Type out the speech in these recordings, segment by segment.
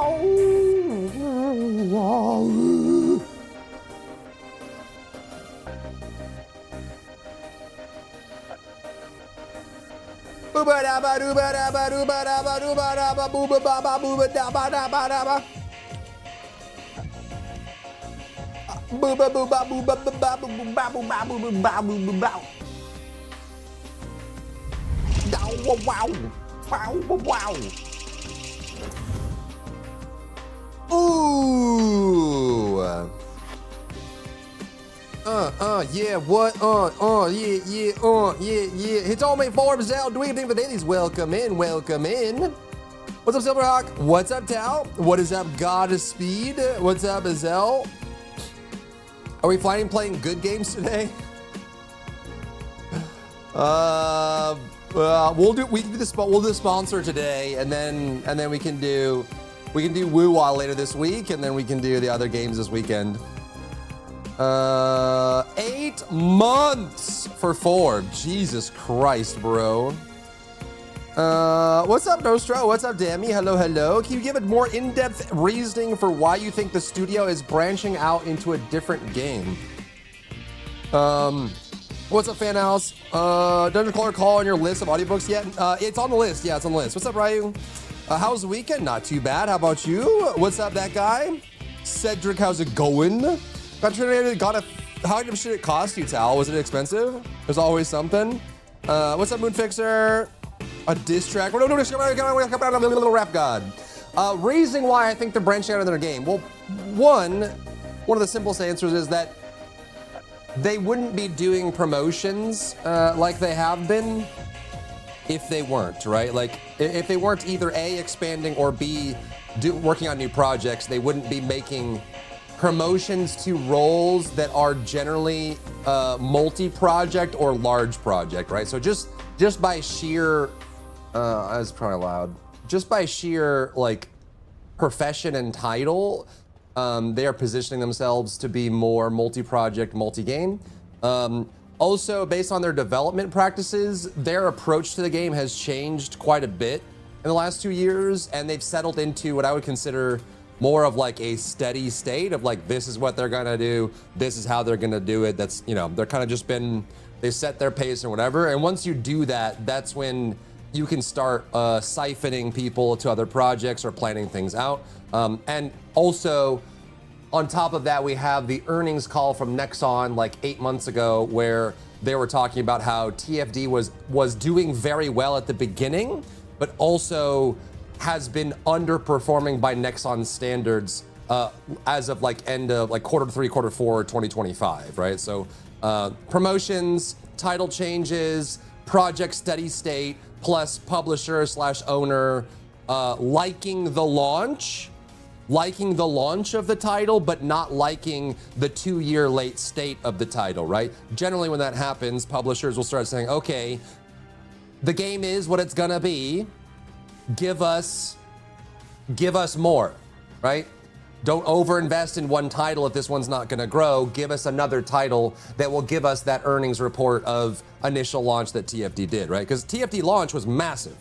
Ooh. Yeah, what? Yeah. It's all made Forbes out. Do anything for dailies. Welcome in. What's up, Silverhawk? What's up, Tal? What is up, Godspeed? What's up, Azel? Are we playing good games today? We'll do the sponsor today, and then we can do Woo-Wah later this week, and then we can do the other games this weekend. 8 months for Forbes. Jesus Christ, bro. What's up, Nostro? What's up, Dammy? Hello. Can you give it more in-depth reasoning for why you think the studio is branching out into a different game? What's up, Fan House? Dungeon Crawler Call on your list of audiobooks yet? It's on the list. Yeah, it's on the list. What's up, Ryu? How's the weekend? Not too bad. How about you? What's up, that guy? Cedric, how's it going? How much did it cost you, Tal? Was it expensive? There's always something. What's up, Moonfixer? A diss track. No, rap god. Reason why I think they're branching out of their game. Well, one of the simplest answers is that they wouldn't be doing promotions like they have been if they weren't, right? Like, if they weren't either A, expanding, or B, working on new projects, they wouldn't be making promotions to roles that are generally multi-project or large project, right? So just by sheer, that's probably loud, just by sheer, like, profession and title, they are positioning themselves to be more multi-project, multi-game. Also, based on their development practices, their approach to the game has changed quite a bit in the last 2 years, and they've settled into what I would consider more of like a steady state of like, this is what they're gonna do, this is how they're gonna do it. That's, you know, they're kind of just been, they set their pace or whatever. And once you do that, that's when you can start siphoning people to other projects or planning things out. And also, on top of that, we have the earnings call from Nexon like 8 months ago, where they were talking about how TFD was doing very well at the beginning, but also has been underperforming by Nexon standards as of like end of like Q3, Q4, 2025, right? So promotions, title changes, project steady state, plus publisher / owner liking the launch of the title, but not liking the 2-year late state of the title, right? Generally, when that happens, publishers will start saying, okay, the game is what it's gonna be. Give us more, right? Don't overinvest in one title if this one's not gonna grow. Give us another title that will give us that earnings report of initial launch that TFD did, right? Because TFD launch was massive,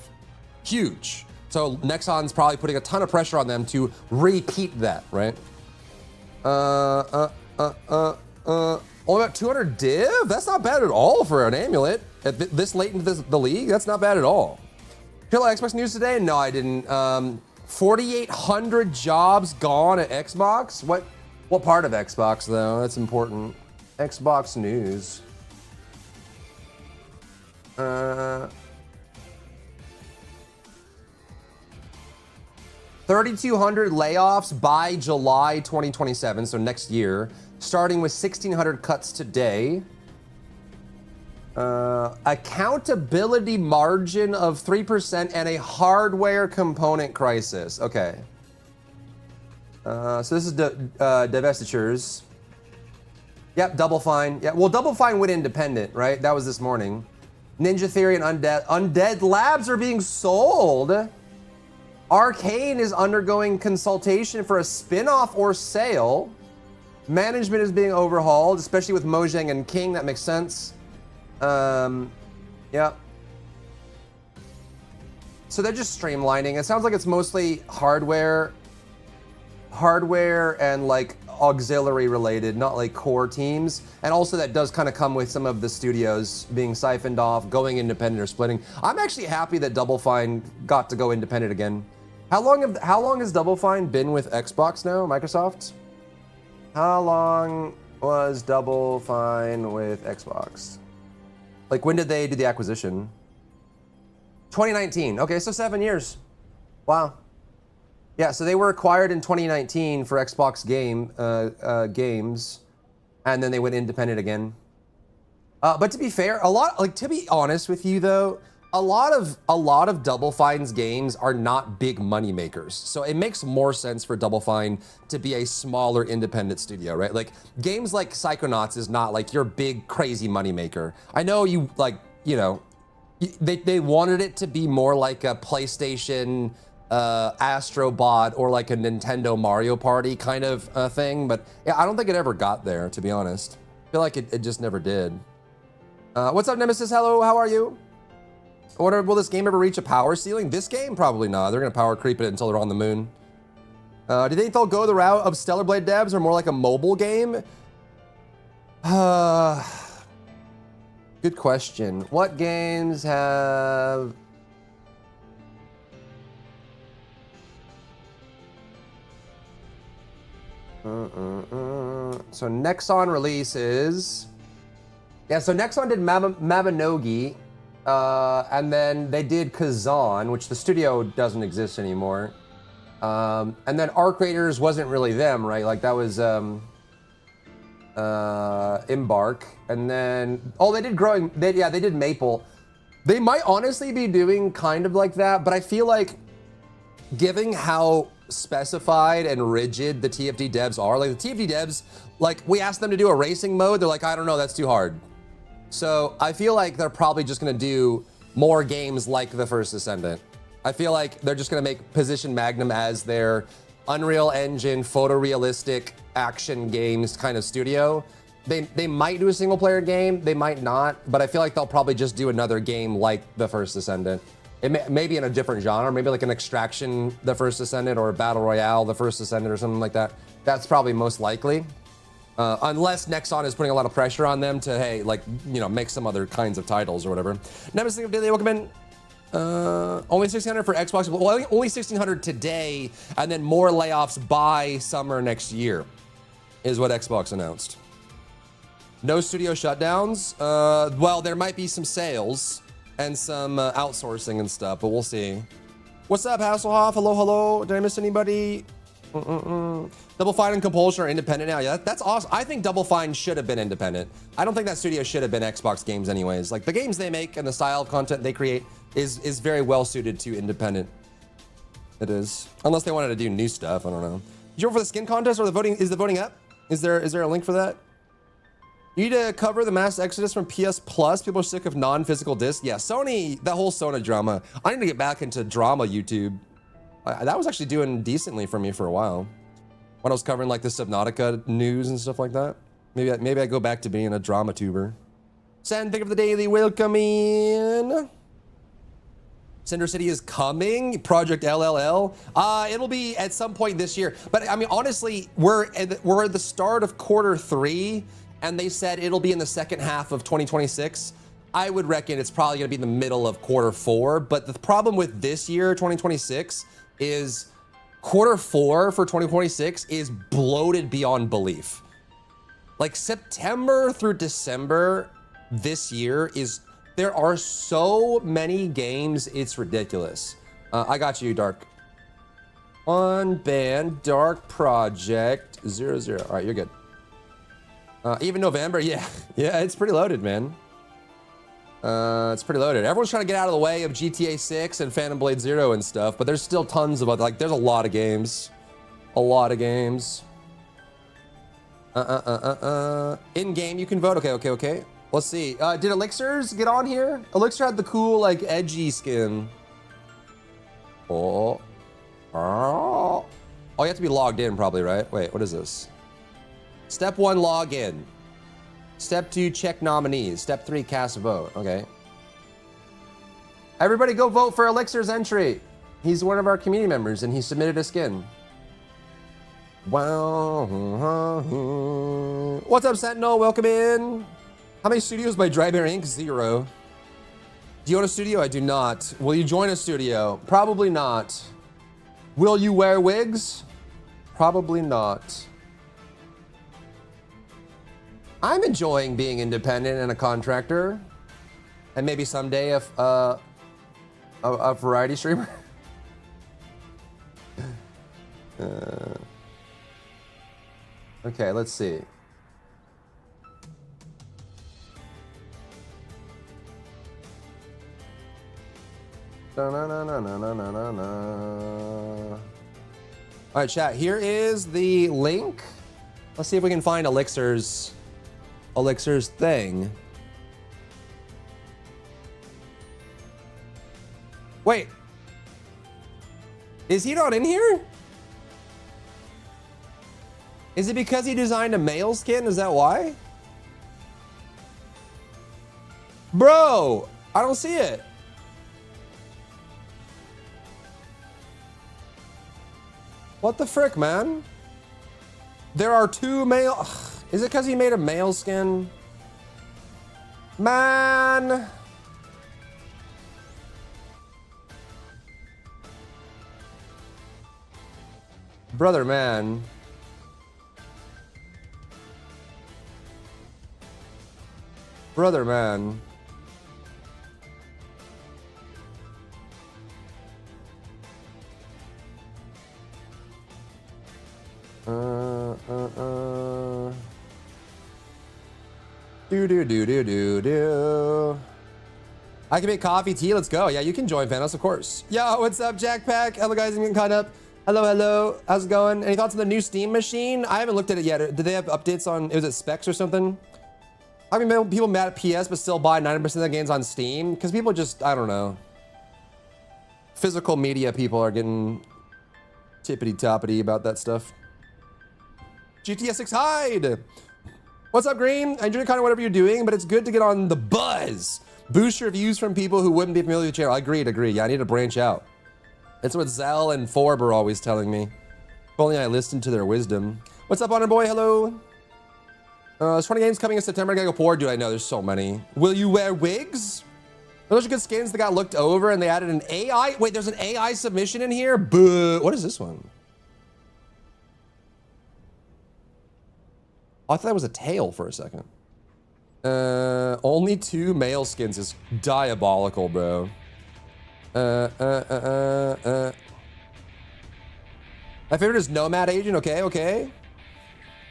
huge. So Nexon's probably putting a ton of pressure on them to repeat that, right? Only about 200 div? That's not bad at all for an amulet. At this late into the league, that's not bad at all. Hear Xbox news today? No, I didn't. 4,800 jobs gone at Xbox? What part of Xbox, though? That's important. Xbox news. 3,200 layoffs by July 2027, so next year, starting with 1,600 cuts today. Accountability margin of 3% and a hardware component crisis. Okay. So this is divestitures. Yep, Double Fine. Yeah, well, Double Fine went independent, right? That was this morning. Ninja Theory and Undead Labs are being sold. Arcane is undergoing consultation for a spin-off or sale. Management is being overhauled, especially with Mojang and King. That makes sense. Yeah. So they're just streamlining. It sounds like it's mostly hardware hardware and like auxiliary related, not like core teams. And also that does kind of come with some of the studios being siphoned off, going independent or splitting. I'm actually happy that Double Fine got to go independent again. How long has Double Fine been with Xbox now, Microsoft? How long was Double Fine with Xbox? Like, when did they do the acquisition? 2019. Okay, so 7 years. Wow. Yeah, so they were acquired in 2019 for Xbox games, and then they went independent again. But to be fair, to be honest with you though, a lot of Double Fine's games are not big money makers. So it makes more sense for Double Fine to be a smaller independent studio, right? Like games like Psychonauts is not like your big crazy money maker. I know you like, you know, they wanted it to be more like a PlayStation Astrobot or like a Nintendo Mario Party kind of thing, but yeah, I don't think it ever got there, to be honest. I feel like it just never did. What's up, Nemesis? Hello, how are you? I wonder, will this game ever reach a power ceiling? This game? Probably not. They're gonna power creep it until they're on the moon. Do you think they'll go the route of Stellar Blade devs or more like a mobile game? Good question. What games have... So Nexon releases... Yeah, so Nexon did Mabinogi, and then they did Kazan, which the studio doesn't exist anymore. And then Arc Raiders wasn't really them, right? Like that was Embark. And then, oh, they did they did Maple. They might honestly be doing kind of like that, but I feel like given how specified and rigid the TFD devs are, like the TFD devs, like we asked them to do a racing mode, they're like, I don't know, that's too hard. So I feel like they're probably just gonna do more games like The First Ascendant. I feel like they're just gonna make Position Magnum as their Unreal Engine, photorealistic action games kind of studio. They might do a single player game, they might not, but I feel like they'll probably just do another game like The First Ascendant. It may be in a different genre, maybe like an Extraction, The First Ascendant, or a Battle Royale, The First Ascendant, or something like that. That's probably most likely. Unless Nexon is putting a lot of pressure on them to, hey, like, you know, make some other kinds of titles or whatever. Nemesis of Daily, welcome in. Only 1,600 for Xbox, well, only 1,600 today, and then more layoffs by summer next year, is what Xbox announced. No studio shutdowns. Well, there might be some sales and some outsourcing and stuff, but we'll see. What's up, Hasselhoff? Hello, hello. Did I miss anybody? Double Fine and Compulsion are independent now. Yeah, that's awesome. I think Double Fine should have been independent. I don't think that studio should have been Xbox games anyways. Like the games they make and the style of content they create is very well suited to independent. It is. Unless they wanted to do new stuff, I don't know. Did you go for the skin contest or the voting? Is the voting up? Is there a link for that? You need to cover the mass exodus from PS Plus. People are sick of non-physical discs. Yeah, Sony, that whole Sony drama. I need to get back into drama YouTube. That was actually doing decently for me for a while. When I was covering like the Subnautica news and stuff like that. Maybe I go back to being a drama tuber. Sand, think of the daily, welcome in. Cinder City is coming, Project LLL. It'll be at some point this year. But I mean, honestly, we're at the start of Q3, and they said it'll be in the second half of 2026. I would reckon it's probably gonna be in the middle of Q4. But the problem with this year, 2026, is Q4 for 2026 is bloated beyond belief. Like September through December this year there are so many games, it's ridiculous. I got you, Dark. Unbanned Dark Project 00. All right, you're good. Even November, yeah, it's pretty loaded, man. It's pretty loaded. Everyone's trying to get out of the way of GTA 6 and Phantom Blade Zero and stuff, but there's still tons of other, like, there's a lot of games. A lot of games. In-game, you can vote. Okay. Let's see. Did Elixirs get on here? Elixir had the cool, like, edgy skin. Oh, you have to be logged in, probably, right? Wait, what is this? Step 1, log in. Step 2, check nominees. Step 3, cast a vote. Okay. Everybody go vote for Elixir's entry. He's one of our community members and he submitted a skin. Wow. What's up, Sentinel? Welcome in. How many studios by Dry Bear Inc? 0. Do you own a studio? I do not. Will you join a studio? Probably not. Will you wear wigs? Probably not. I'm enjoying being independent and a contractor, and maybe someday a variety streamer. Okay, let's see. All right, chat. Here is the link. Let's see if we can find Elixir's thing. Wait, is he not in here? Is it because he designed a male skin? Is that why? Bro, I don't see it. What the frick, man? There are 2 male. Ugh, is it because he made a male skin? Man. Brother, man. Brother, man. Do. I can make coffee, tea. Let's go. Yeah, you can join Vanos, of course. Yo, what's up, Jackpack? Hello, guys. I'm getting caught up. Hello. How's it going? Any thoughts on the new Steam machine? I haven't looked at it yet. Did they have updates on? Was it specs or something? I mean, people mad at PS but still buy 90% of the games on Steam because people just, I don't know. Physical media people are getting tippity toppity about that stuff. GTA 6 hide. What's up, Green? I enjoy kind of whatever you're doing, but it's good to get on the buzz. Boost your views from people who wouldn't be familiar with the channel. I agree. Yeah, I need to branch out. That's what Zell and Forb are always telling me. If only I listened to their wisdom. What's up, Honor Boy? Hello. There's 20 games coming in September. I gotta go pour. Dude, I know there's so many. Will you wear wigs? Those are good skins that got looked over and they added an AI. Wait, there's an AI submission in here? Boo. What is this one? Oh, I thought that was a tail for a second. Only 2 male skins is diabolical, bro. My favorite is Nomad Agent. Okay.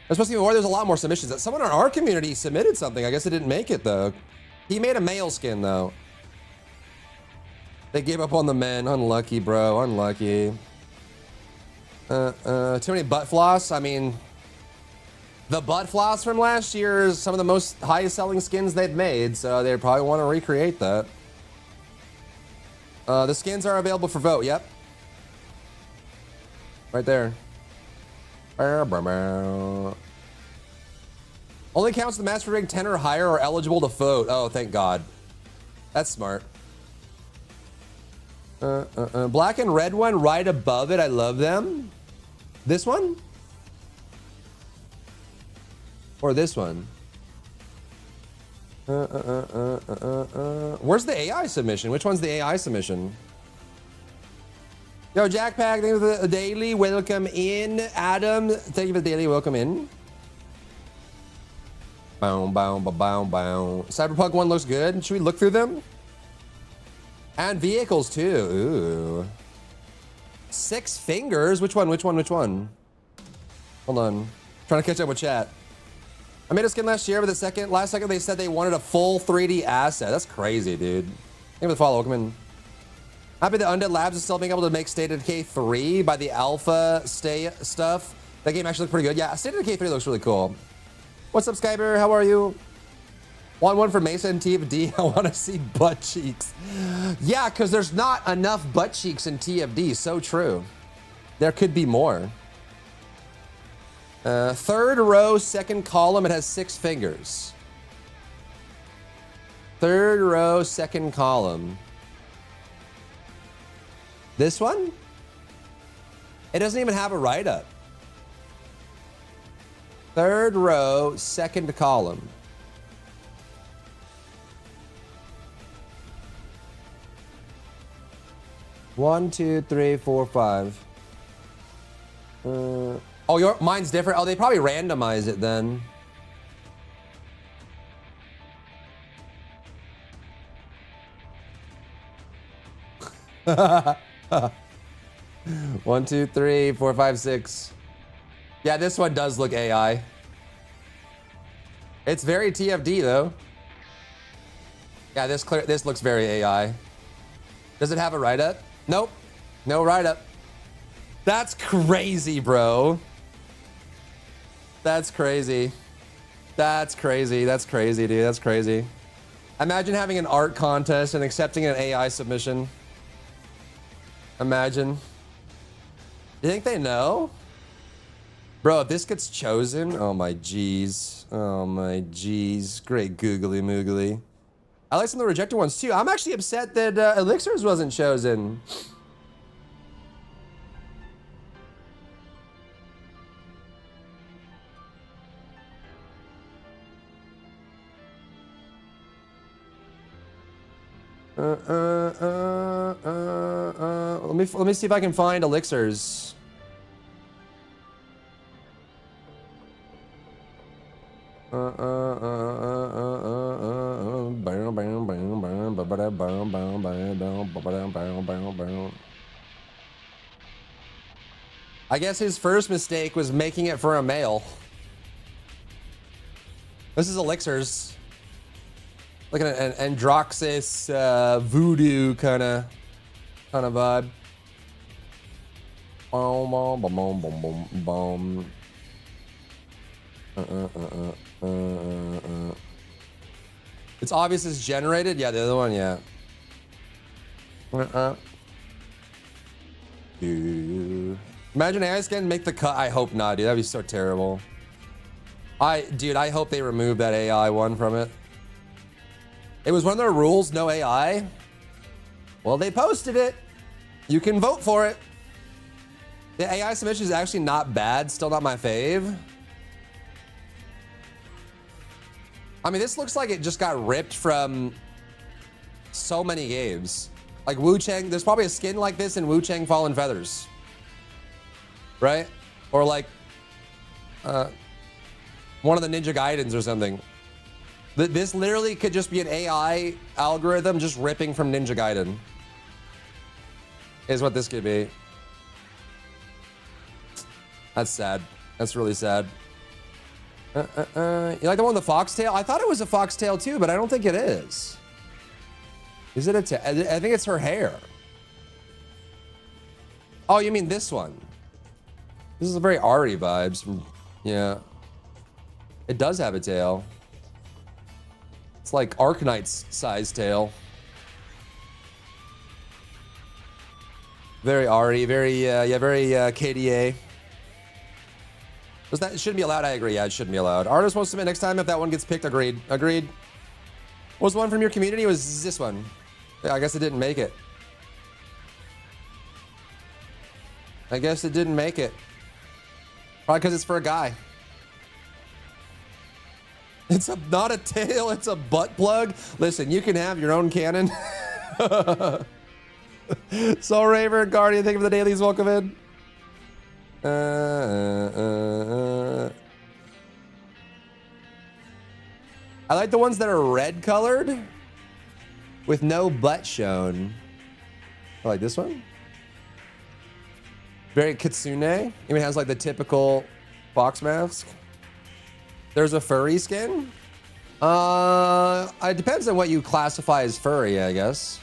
There's supposed to be more. There's a lot more submissions. Someone on our community submitted something. I guess it didn't make it, though. He made a male skin, though. They gave up on the men. Unlucky, bro. Unlucky. Too many butt floss. I mean, the butt floss from last year is some of the most highest selling skins they've made, so they probably want to recreate that. The skins are available for vote. Yep. Right there. Only counts the master rank 10 or higher are eligible to vote. Oh, thank God. That's smart. Black and red one right above it. I love them. This one? Or this one? Where's the AI submission? Which one's the AI submission? Yo, Jackpack, thank you for the daily. Welcome in. Adam, thank you for the daily. Welcome in. Bow. Cyberpunk one looks good. Should we look through them? And vehicles too. Ooh. 6 fingers. Which one? Hold on. Trying to catch up with chat. I made a skin last year, but last second they said they wanted a full 3D asset. That's crazy, dude. Thank you for the follow. Welcome in. Happy that Undead Labs is still being able to make State of Decay 3 by the alpha stuff. That game actually looked pretty good. Yeah, State of Decay 3 looks really cool. What's up, Skyber? How are you? Want one for Mesa and TFD? I want to see butt cheeks. Yeah, because there's not enough butt cheeks in TFD. So true. There could be more. Third row, second column. It has 6 fingers. Third row, second column. This one? It doesn't even have a write-up. Third row, second column. One, two, three, four, five. Oh, mine's different. Oh, they probably randomize it then. One, two, three, four, five, six. Yeah, this one does look AI. It's very TFD though. Yeah, this looks very AI. Does it have a write-up? Nope. No write-up. That's crazy, bro. That's crazy. That's crazy. That's crazy, dude. That's crazy. Imagine having an art contest and accepting an AI submission. Imagine. You think they know? Bro, if this gets chosen, oh my jeez. Oh my jeez. Great googly moogly. I like some of the rejected ones too. I'm actually upset that Elixirs wasn't chosen. Let me see if I can find Elixirs. I guess his first mistake was making it for a male. This is Elixirs. Like an Androxus voodoo kind of vibe. Boom, boom, boom, boom, boom, boom. It's obvious it's generated. Yeah, the other one, yeah. Imagine AI scan make the cut. I hope not, dude. That'd be so terrible. Dude, I hope they remove that AI one from it. It was one of their rules, no AI. Well, they posted it. You can vote for it. The AI submission is actually not bad. Still not my fave. I mean, this looks like it just got ripped from so many games. Like Wu Chang, there's probably a skin like this in Wu Chang Fallen Feathers. Right? Or like one of the Ninja Gaidens or something. This literally could just be an AI algorithm just ripping from Ninja Gaiden. Is what this could be. That's sad. That's really sad. You like the one with the foxtail? I thought it was a foxtail too, but I don't think it is. Is it a tail? I think it's her hair. Oh, you mean this one? This is a very Ari vibes from, yeah. It does have a tail. It's like Arknight's size tail. Very Ari, very, yeah, very KDA. That shouldn't be allowed. I agree. Yeah, it shouldn't be allowed. Artists won't submit next time if that one gets picked. Agreed. Agreed. What was the one from your community? It was this one. Yeah, I guess it didn't make it. I guess it didn't make it. Probably because it's for a guy. It's not a tail. It's a butt plug. Listen, you can have your own cannon. Soul Raver, Guardian, thank you for the dailies. Welcome in. I like the ones that are red colored with no butt shown. I like this one. Very kitsune. Even has like the typical fox mask. There's a furry skin. It depends on what you classify as furry, I guess.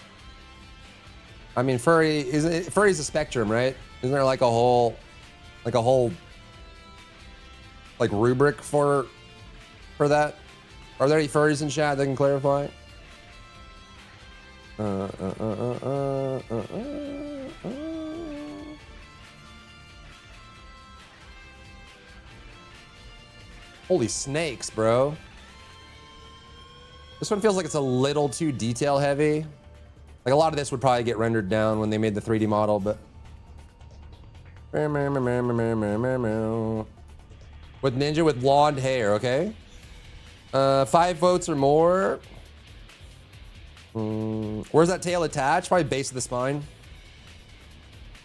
I mean, furry's a spectrum, right? Isn't there like a whole like rubric for that? Are there any furries in chat that can clarify? Holy snakes, bro. This one feels like it's a little too detail heavy. Like a lot of this would probably get rendered down when they made the 3D model, but With ninja with blonde hair, okay? 5 votes or more. Where's that tail attached? Probably base of the spine.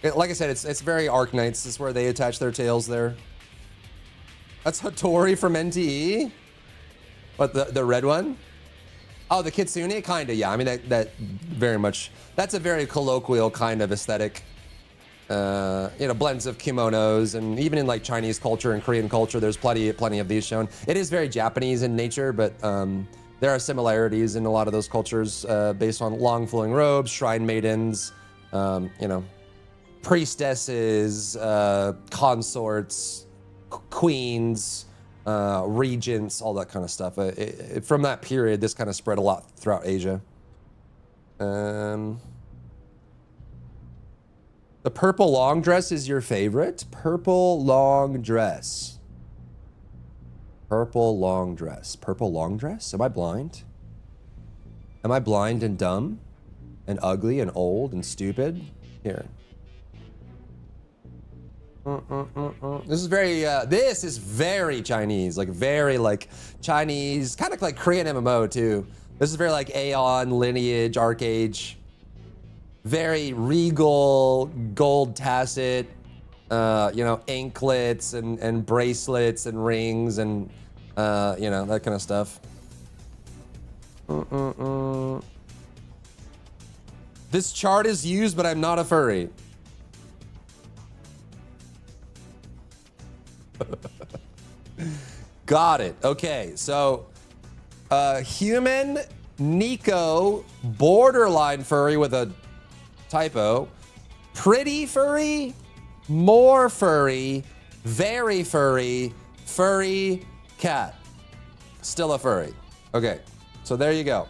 Like I said, it's very Arknights. This is where they attach their tails there. That's Hattori from NTE. What, the red one? Oh, the Kitsune? Kinda, yeah. I mean, that very much, that's a very colloquial kind of aesthetic. You know, blends of kimonos, and even in like Chinese culture and Korean culture, there's plenty of these shown. It is very Japanese in nature, but there are similarities in a lot of those cultures based on long flowing robes, shrine maidens, you know, priestesses, consorts, queens, regents, all that kind of stuff. From that period, this kind of spread a lot throughout Asia. The purple long dress is your favorite? Purple long dress. Purple long dress. Purple long dress? Am I blind? Am I blind and dumb? And ugly and old and stupid? Here. This is very Chinese, like very like Chinese, kind of like Korean MMO too. This is very like Aeon, Lineage, Arcage. Very regal, gold tacet, you know, anklets and bracelets and rings and, you know, that kind of stuff. This chart is used, but I'm not a furry. Got it. Okay, so human, Nico, borderline furry with a typo, pretty furry, more furry, very furry, furry cat. Still a furry. Okay, so there you go.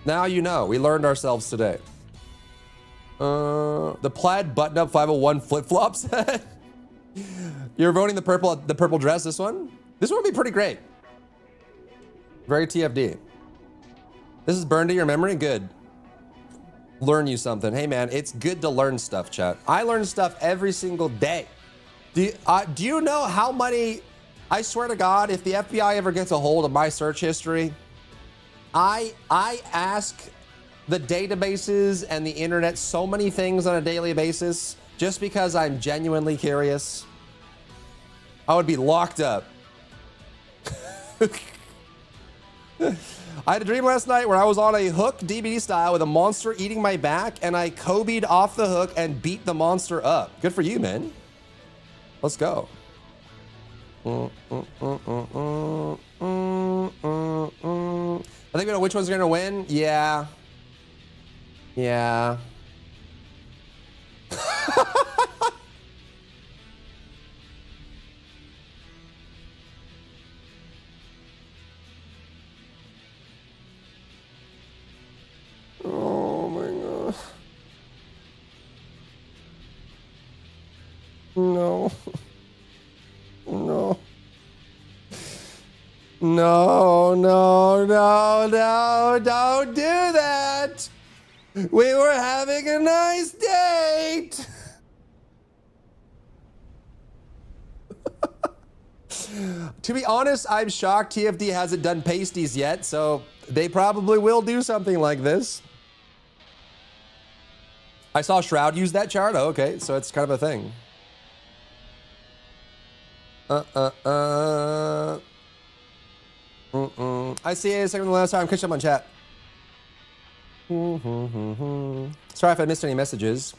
Now you know. We learned ourselves today. The plaid button-up 501 flip-flops. You're voting the purple dress, this one? This one would be pretty great. Very TFD. This is burned to your memory? Good. Learn you something. Hey man, it's good to learn stuff, chat. I learn stuff every single day. Do you know how many, I swear to God, if the FBI ever gets a hold of my search history, I ask the databases and the internet so many things on a daily basis just because I'm genuinely curious. I would be locked up. I had a dream last night where I was on a hook DBD style with a monster eating my back, and I Kobe'd off the hook and beat the monster up. Good for you, man. Let's go. I think we know which one's gonna win. Yeah. Yeah. Oh my God. No. No. No, no, no, no, don't do that. We were having a nice date. To be honest, I'm shocked TFD hasn't done pasties yet, so they probably will do something like this. I saw Shroud use that chart. Oh, okay, so it's kind of a thing. I see it second to the last time. Catch up on chat. Sorry if I missed any messages.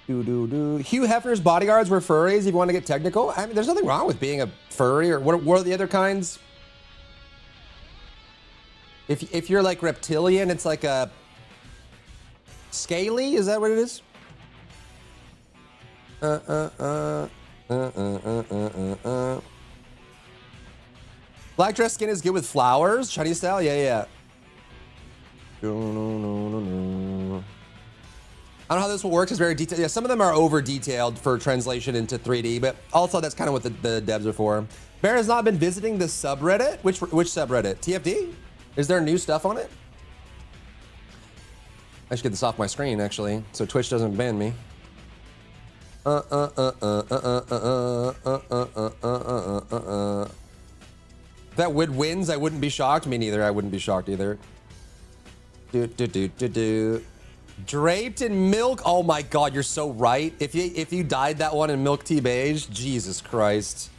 Hugh Hefner's bodyguards were furries. If you want to get technical, I mean, there's nothing wrong with being a furry. Or what are the other kinds? If you're like reptilian, it's like a scaly. Is that what it is? Black dress skin is good with flowers, Chinese style. Yeah. I don't know how this will work. It's very detailed. Yeah, some of them are over detailed for translation into 3D, but also that's kind of what the devs are for. Bear has not been visiting the subreddit. Which subreddit? TFD? Is there new stuff on it? I should get this off my screen actually, so Twitch doesn't ban me. If that Wood wins, I wouldn't be shocked. Me neither. I wouldn't be shocked either. Draped in milk. Oh my God, you're so right. If you dyed that one in milk tea beige, Jesus Christ.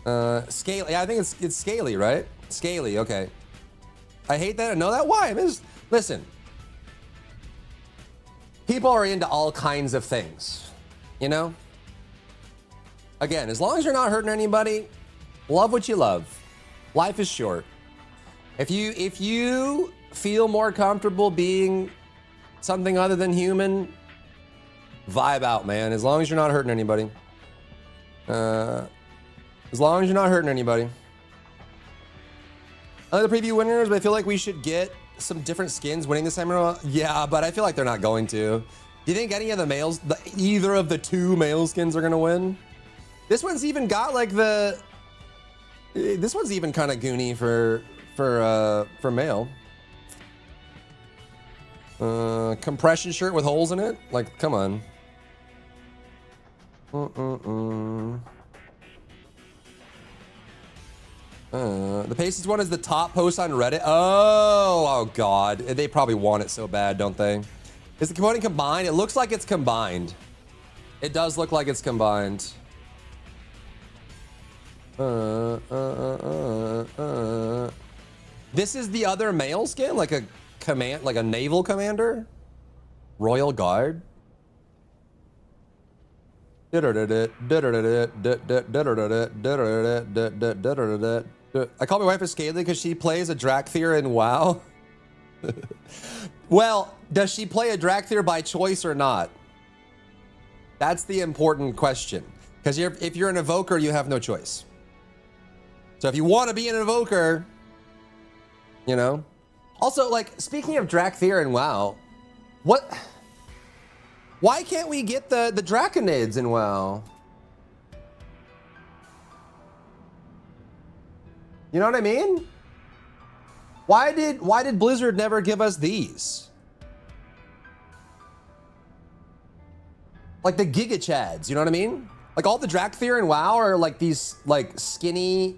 Scaly. Yeah, I think it's scaly, right? Scaly. Okay. I hate that. I know that. Why? Listen. People are into all kinds of things, you know? Again, as long as you're not hurting anybody, love what you love. Life is short. If you feel more comfortable being something other than human, vibe out, man. As long as you're not hurting anybody. As long as you're not hurting anybody. Other preview winners, but I feel like we should get some different skins winning this time around. Yeah, but I feel like they're not going to. Do you think any of the males, either of the two male skins are going to win? This one's even got like this one's even kind of goony for male. Compression shirt with holes in it? Like, come on. The Pacers one is the top post on Reddit. Oh God. They probably want it so bad, don't they? Is the voting combined? It looks like it's combined. It does look like it's combined. This is the other male skin, like a naval commander, Royal Guard. I call my wife a Scaly because she plays a Drakthir in WoW. Well, does she play a Drakthir by choice or not? That's the important question. Because if you're an evoker, you have no choice. So if you want to be an evoker, you know. Also, like, speaking of Drakthir and WoW, why can't we get the Draconids in WoW? You know what I mean? Why did Blizzard never give us these? Like the Giga Chads, you know what I mean? Like all the Drakthir in WoW are like these like skinny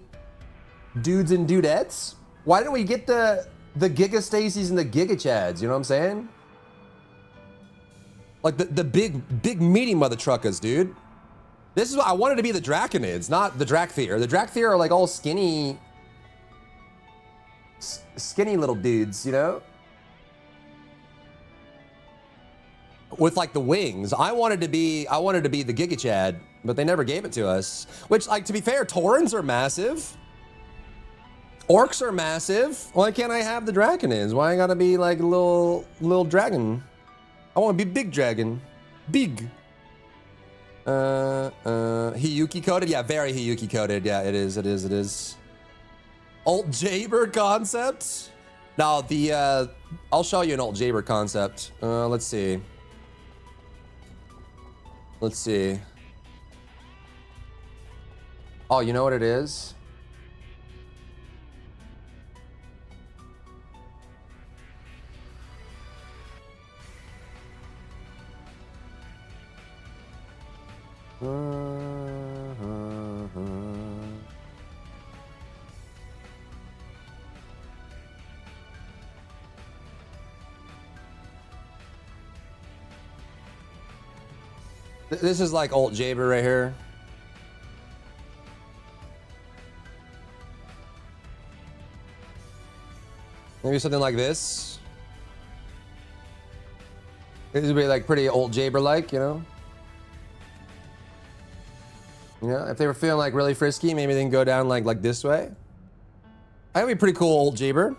dudes and dudettes. Why didn't we get the Giga Stacies and the Giga Chads? You know what I'm saying? Like the big meaty mother truckers, dude. This is what I wanted to be, the Draconids, not the Drakthir. The Drakthir are like all skinny little dudes, you know? With like the wings. I wanted to be the Giga Chad, but they never gave it to us. Which, like, to be fair, Taurens are massive. Orcs are massive. Why can't I have the Draconids? Why I gotta be like a little dragon? I want to be big dragon. Big. Hiyuki coded? Yeah, very Hiyuki coded. Yeah, it is. Alt Jaber concept? Now I'll show you an Alt Jaber concept. Let's see. Oh, you know what it is? This is like Alt Jaber right here. Maybe something like this. This would be like pretty Alt Jaber-like, you know? Yeah, if they were feeling like really frisky, maybe they can go down like this way. That'd be pretty cool, Alt Jaber.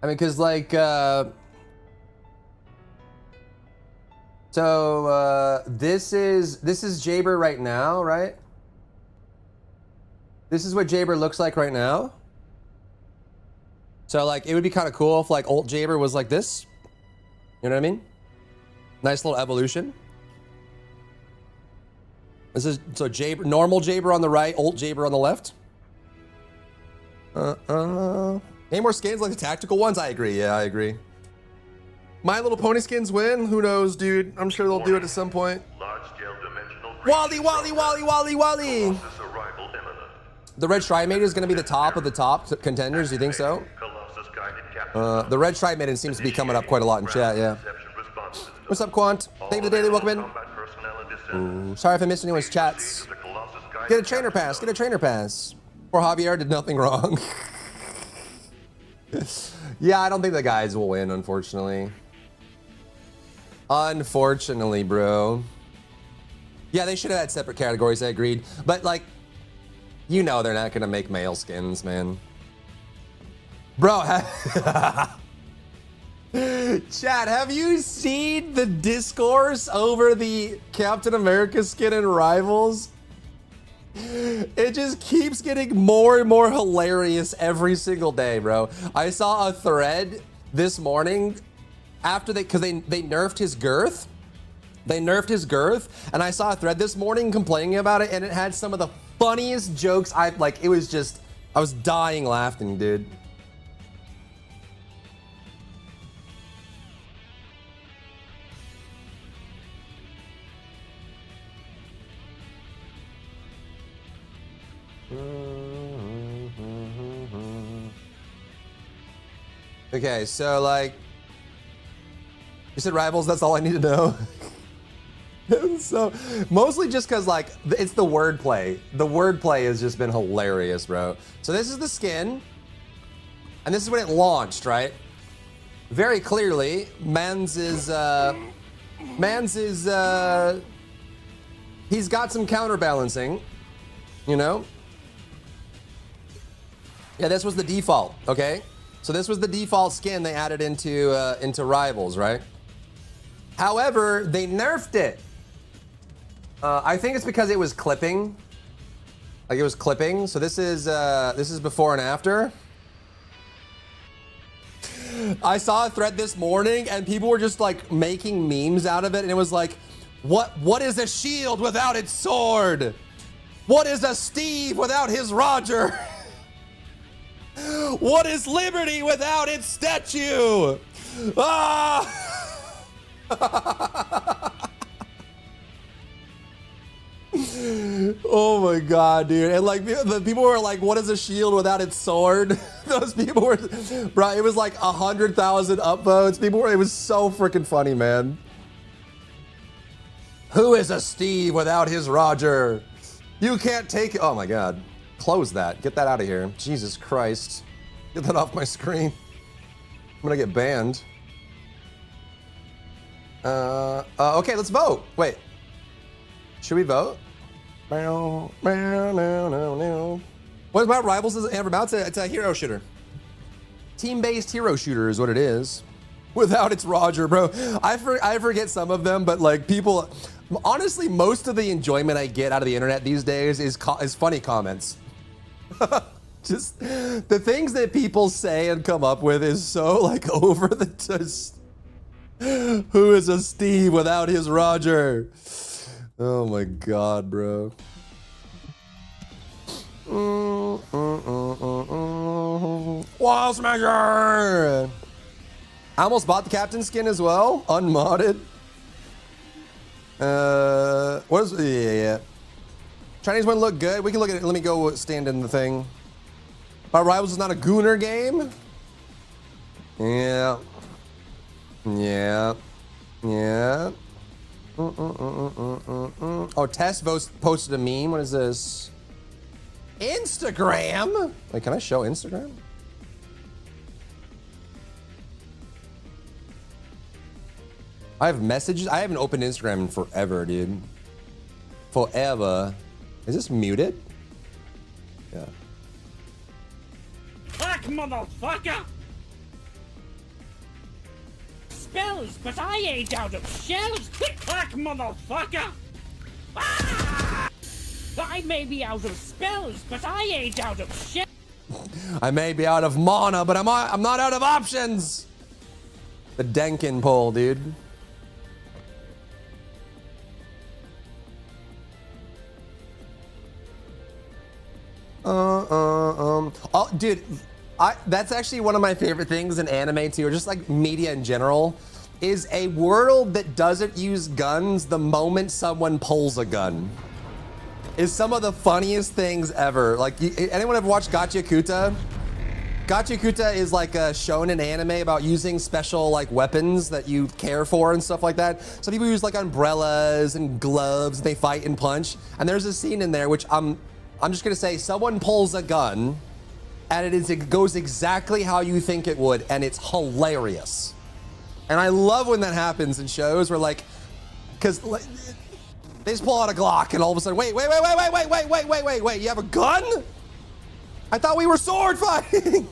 I mean, cause like, this is Jaber right now, right? This is what Jaber looks like right now. So like, it would be kind of cool if like Alt Jaber was like this. You know what I mean? Nice little evolution. This is, so Jaber, normal Jaber on the right, Alt Jaber on the left. Any more skins like the tactical ones? I agree. Yeah, I agree. My Little Pony skins win? Who knows, dude? I'm sure they'll do it at some point. Wally, Wally, Wally, Wally, Wally! The Red Stripe Maiden is going to be the top of the top contenders. Do you think so? The Red Stripe Maiden seems to be coming up quite a lot in chat, yeah. What's up, Quant? Thank you for the daily. Welcome in. Ooh, sorry if I missed anyone's chats. Get a trainer pass. Get a trainer pass. Poor Javier did nothing wrong. Yeah, I don't think the guys will win, unfortunately. Unfortunately, bro. Yeah, they should have had separate categories, I agreed. But, like, you know they're not going to make male skins, man. Bro, Chad, have you seen the discourse over the Captain America skin in Rivals? It just keeps getting more and more hilarious every single day, bro. I saw a thread this morning after because they nerfed his girth. They nerfed his girth, and I saw a thread this morning complaining about it, and it had some of the funniest jokes. I was dying laughing, dude. Okay, so like, you said Rivals, that's all I need to know. So, mostly just because like, it's the wordplay. The wordplay has just been hilarious, bro. So this is the skin, and this is when it launched, right? Very clearly, Mans is, he's got some counterbalancing, you know? Yeah, this was the default, okay? So this was the default skin they added into Rivals, right? However, they nerfed it. I think it's because it was clipping. Like it was clipping. So this is before and after. I saw a thread this morning and people were just like making memes out of it, and it was like, what is a shield without its sword? What is a Steve without his Roger? What is liberty without its statue? Ah! Oh my god, dude. And like the people were like, what is a shield without its sword? Those people were, bro, it was like 100,000 upvotes. It was so freaking funny, man. Who is a Steve without his Roger? You can't take it. Oh my god. Close that. Get that out of here. Jesus Christ. Get that off my screen. I'm gonna get banned. Okay, let's vote. Wait. Should we vote? What about Rivals? Is ever about? It's a hero shooter. Team-based hero shooter is what it is. Without its Roger, bro. I forget some of them, but like people, honestly, most of the enjoyment I get out of the internet these days is funny comments. Just the things that people say and come up with is so like over the just. Who is a Steve without his Roger? Oh my god, bro. Wall Smasher! I almost bought the captain skin as well, unmodded. What is yeah. Chinese one look good. We can look at it. Let me go stand in the thing. Our Rivals is not a Gooner game. Yeah. Yeah. Yeah. Oh, Tess posted a meme. What is this? Instagram? Wait, can I show Instagram? I have messages. I haven't opened Instagram in forever, dude. Forever. Is this muted? Yeah. Fuck, motherfucker! Spells, but I ain't out of shells. Fuck, motherfucker! Ah! I may be out of spells, but I ain't out of shells. I may be out of mana, but I'm not out of options. The Denkin poll, dude. Oh, dude, that's actually one of my favorite things in anime too, or just like media in general, is a world that doesn't use guns the moment someone pulls a gun. Is some of the funniest things ever. Like, anyone ever watched Gachakuta? Gachakuta is like a shonen anime about using special like weapons that you care for and stuff like that. So people use like umbrellas and gloves, and they fight and punch. And there's a scene in there which I'm just gonna say someone pulls a gun, and it goes exactly how you think it would, and it's hilarious. And I love when that happens in shows where like, because they just pull out a Glock, and all of a sudden, wait, you have a gun? I thought we were sword fighting.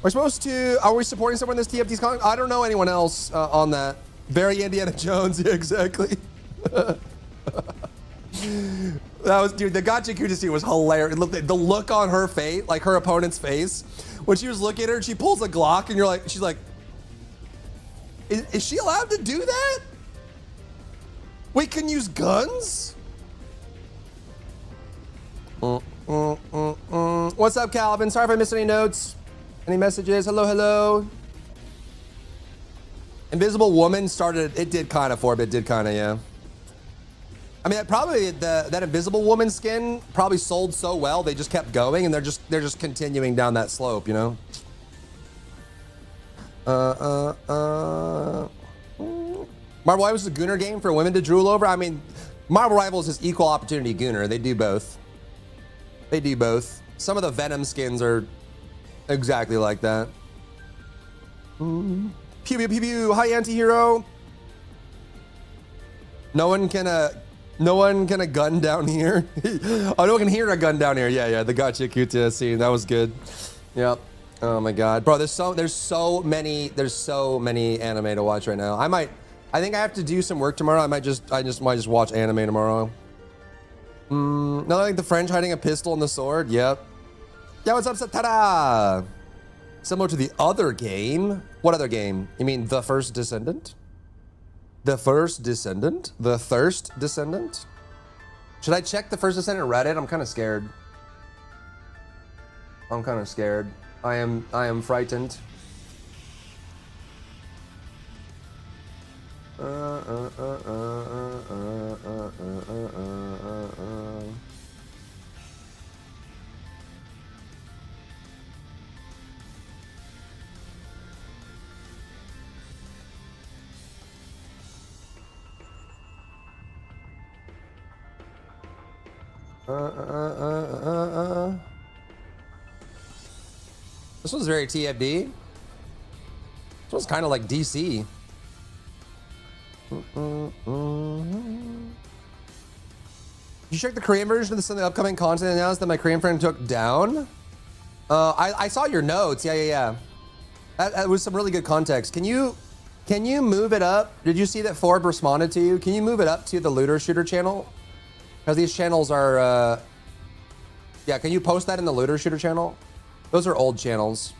Are we supporting someone in this TFT's con? I don't know anyone else on that. Very Indiana Jones, yeah, exactly. That was, dude, the Gachakuta scene was hilarious. The look on her face, like her opponent's face, when she was looking at her and she pulls a Glock, and she's like, is she allowed to do that? We can use guns? What's up, Calvin? Sorry if I missed any notes. Any messages? Hello. Invisible Woman started, it did kind of for, but it did kind of, yeah. I mean, that Invisible Woman skin probably sold so well, they just kept going, and they're just continuing down that slope, you know? Marvel Rivals is a Gooner game for women to drool over. I mean, Marvel Rivals is equal opportunity Gooner. They do both. Some of the Venom skins are exactly like that. Pew pew pew pew. Hi, anti-hero. No one can a gun down here. Oh, no one can hear a gun down here. Yeah. The Gachakuta scene, that was good. Yep. Oh my God, bro. There's so many anime to watch right now. I think I have to do some work tomorrow. I might just watch anime tomorrow. Nothing like the French hiding a pistol and the sword. Yep. Yeah, what's up, Satara? Similar to the other game. What other game? You mean The First Descendant? The First Descendant? The Thirst Descendant? Should I check The First Descendant Reddit? I'm kind of scared. I am frightened. This one's very TFD. This one's kind of like DC. You check the Korean version of the upcoming content announced that my Korean friend took down? I saw your notes. Yeah. That was some really good context. Can you move it up? Did you see that Ford responded to you? Can you move it up to the Looter Shooter channel? Because these channels are, yeah, can you post that in the Looter Shooter channel? Those are old channels.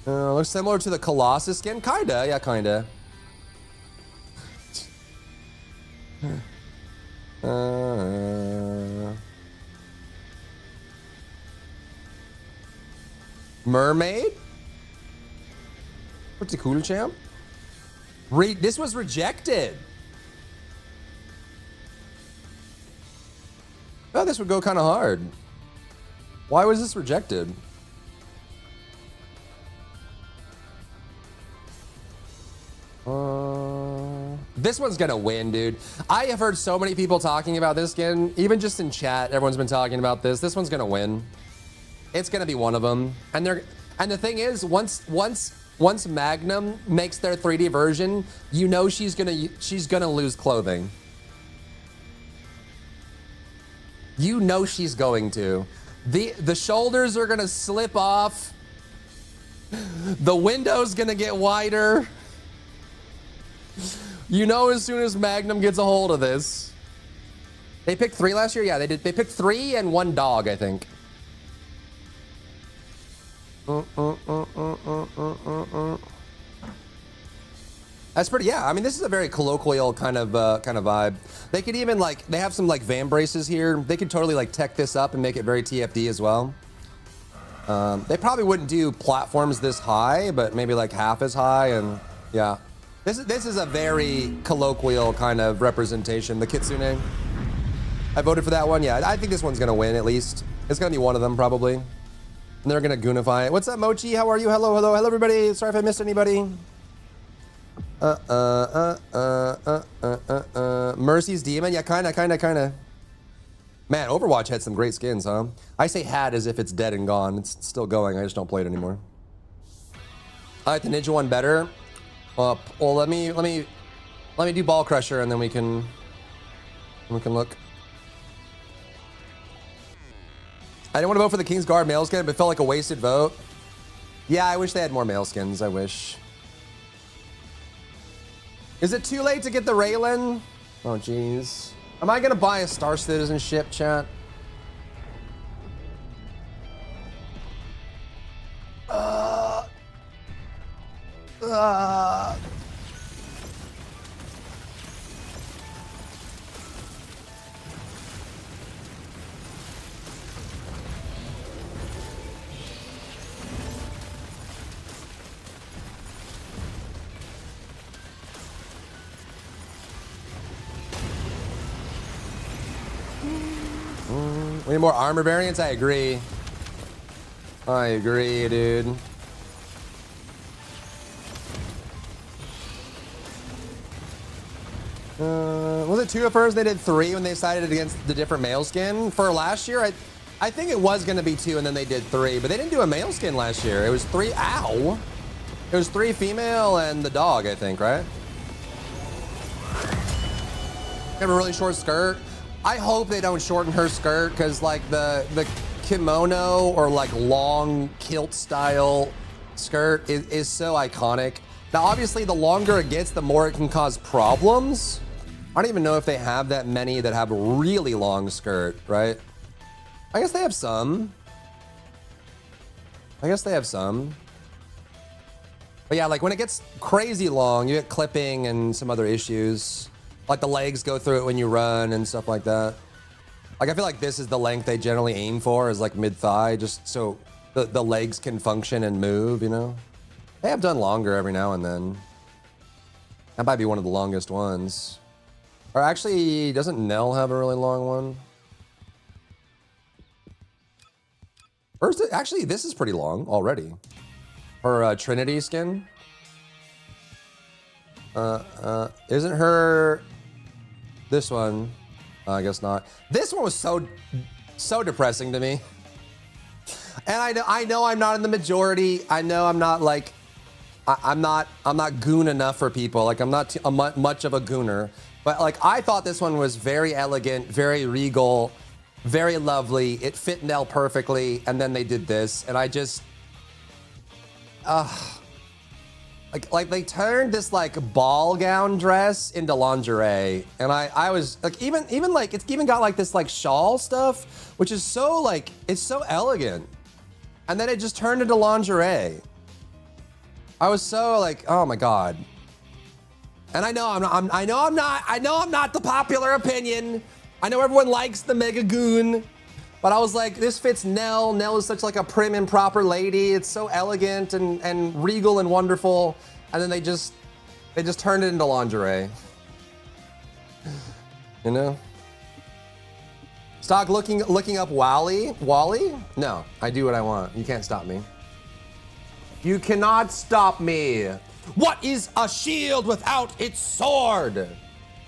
Looks similar to the Colossus skin. Kinda, yeah, kinda. Mermaid? Pretty cool, champ. This was rejected. Oh, this would go kind of hard. Why was this rejected? This one's gonna win, dude. I have heard so many people talking about this skin. Even just in chat, everyone's been talking about this. This one's gonna win. It's gonna be one of them. And the thing is, once Magnum makes their 3D version, you know she's gonna lose clothing. You know she's going to. The shoulders are gonna slip off. The window's gonna get wider. You know, as soon as Magnum gets a hold of this. They picked 3 last year? Yeah, they did. They picked 3 and 1 dog, I think. That's pretty, yeah. I mean, this is a very colloquial kind of vibe. They could even like, they have some like van braces here. They could totally like tech this up and make it very TFD as well. They probably wouldn't do platforms this high, but maybe like half as high, and yeah. This is a very colloquial kind of representation, the Kitsune. I voted for that one, yeah. I think this one's gonna win at least. It's gonna be one of them probably. And they're gonna goonify it. What's up, Mochi? How are you? Hello, hello, hello, everybody. Sorry if I missed anybody. Mercy's Demon, yeah, kinda. Man, Overwatch had some great skins, huh? I say had as if it's dead and gone. It's still going. I just don't play it anymore. I like the Ninja one better. Well, let me do Ball Crusher, and then we can look. I didn't want to vote for the King's Guard male skin, but it felt like a wasted vote. Yeah, I wish they had more male skins. I wish. Is it too late to get the Raylan? Oh, jeez. Am I gonna buy a Star Citizenship, chat? We need more armor variants? I agree. I agree, dude. Was it 2 at first? They did 3 when they decided against the different male skin. For last year, I think it was going to be 2 and then they did 3. But they didn't do a male skin last year. It was 3. Ow. It was 3 female and the dog, I think, right? Have a really short skirt. I hope they don't shorten her skirt, because like the kimono or like long kilt style skirt is so iconic. Now obviously the longer it gets, the more it can cause problems. I don't even know if they have that many that have a really long skirt, right? I guess they have some. But yeah, like when it gets crazy long, you get clipping and some other issues. Like the legs go through it when you run and stuff like that. Like I feel like this is the length they generally aim for, is like mid-thigh, just so the legs can function and move, you know? They have done longer every now and then. That might be one of the longest ones. Or actually, doesn't Nell have a really long one? Or is it, actually, this is pretty long already. Her Trinity skin. Isn't her... This one, I guess not. This one was so depressing to me. And I know I'm not in the majority. I know I'm not like, I'm not goon enough for people. Like I'm not much of a gooner. But like I thought this one was very elegant, very regal, very lovely. It fit Nell perfectly, and then they did this, and I just, like they turned this like ball gown dress into lingerie, and I was like, even like it's even got like this like shawl stuff, which is so like, it's so elegant, and then it just turned into lingerie. I was so like, oh my god. And I know I'm not the popular opinion. I know everyone likes the Mega Goon, but I was like, this fits Nell. Nell is such like a prim and proper lady. It's so elegant and regal and wonderful. And then they just turned it into lingerie. You know? Stop looking up Wally. Wally? No, I do what I want. You can't stop me. You cannot stop me. What is a shield without its sword?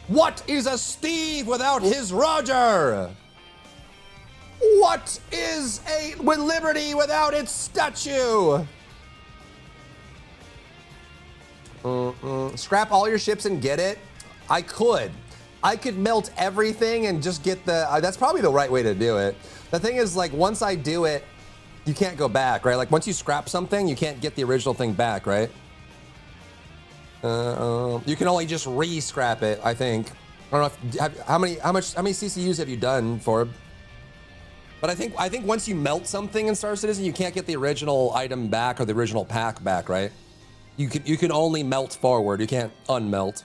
What is a Steve without his Roger? What is a Liberty without its statue? Scrap all your ships and get it? I could melt everything and just get the, that's probably the right way to do it. The thing is, like, once I do it, you can't go back, right? Like, once you scrap something, you can't get the original thing back, right? You can only just re-scrap it, I think. I don't know if, how many CCUs have you done, Forb? But I think once you melt something in Star Citizen, you can't get the original item back or the original pack back, right? You can only melt forward. You can't unmelt.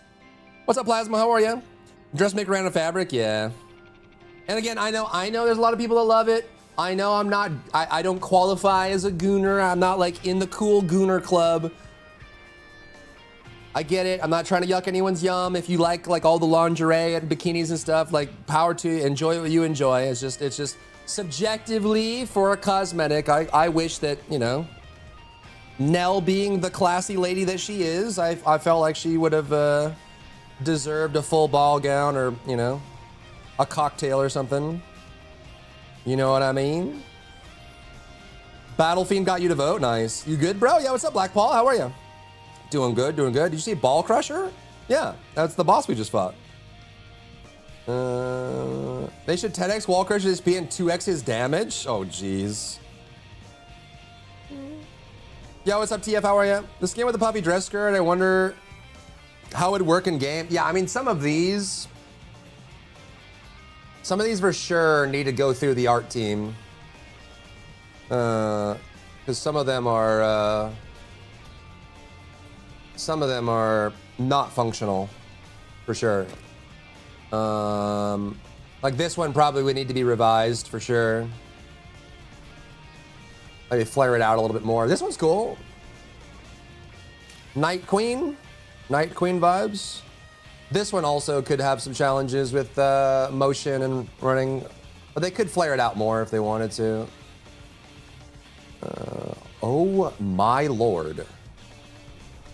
What's up, Plasma? How are you? Dressmaker random fabric, yeah. And again, I know there's a lot of people that love it. I know I don't qualify as a gooner. I'm not like in the cool gooner club. I get it. I'm not trying to yuck anyone's yum. If you like all the lingerie and bikinis and stuff, like power to you. Enjoy what you enjoy. It's just subjectively for a cosmetic. I wish that, you know, Nell being the classy lady that she is, I felt like she would have deserved a full ball gown or, you know, a cocktail or something. You know what I mean? Battle Fiend got you to vote. Nice. You good, bro? Yeah, what's up, Black Paul? How are you? Doing good, doing good. Did you see Ball Crusher? Yeah, that's the boss we just fought. They should 10x Wall Crusher this be and 2x his damage? Oh, jeez. Yeah, what's up, TF? How are you? The skin with the puffy dress skirt, I wonder how it would work in game. Yeah, I mean, some of these for sure need to go through the art team. Because some of them are not functional, for sure. Like this one probably would need to be revised for sure. Maybe flare it out a little bit more. This one's cool. Night Queen vibes. This one also could have some challenges with motion and running, but they could flare it out more if they wanted to. Oh my lord.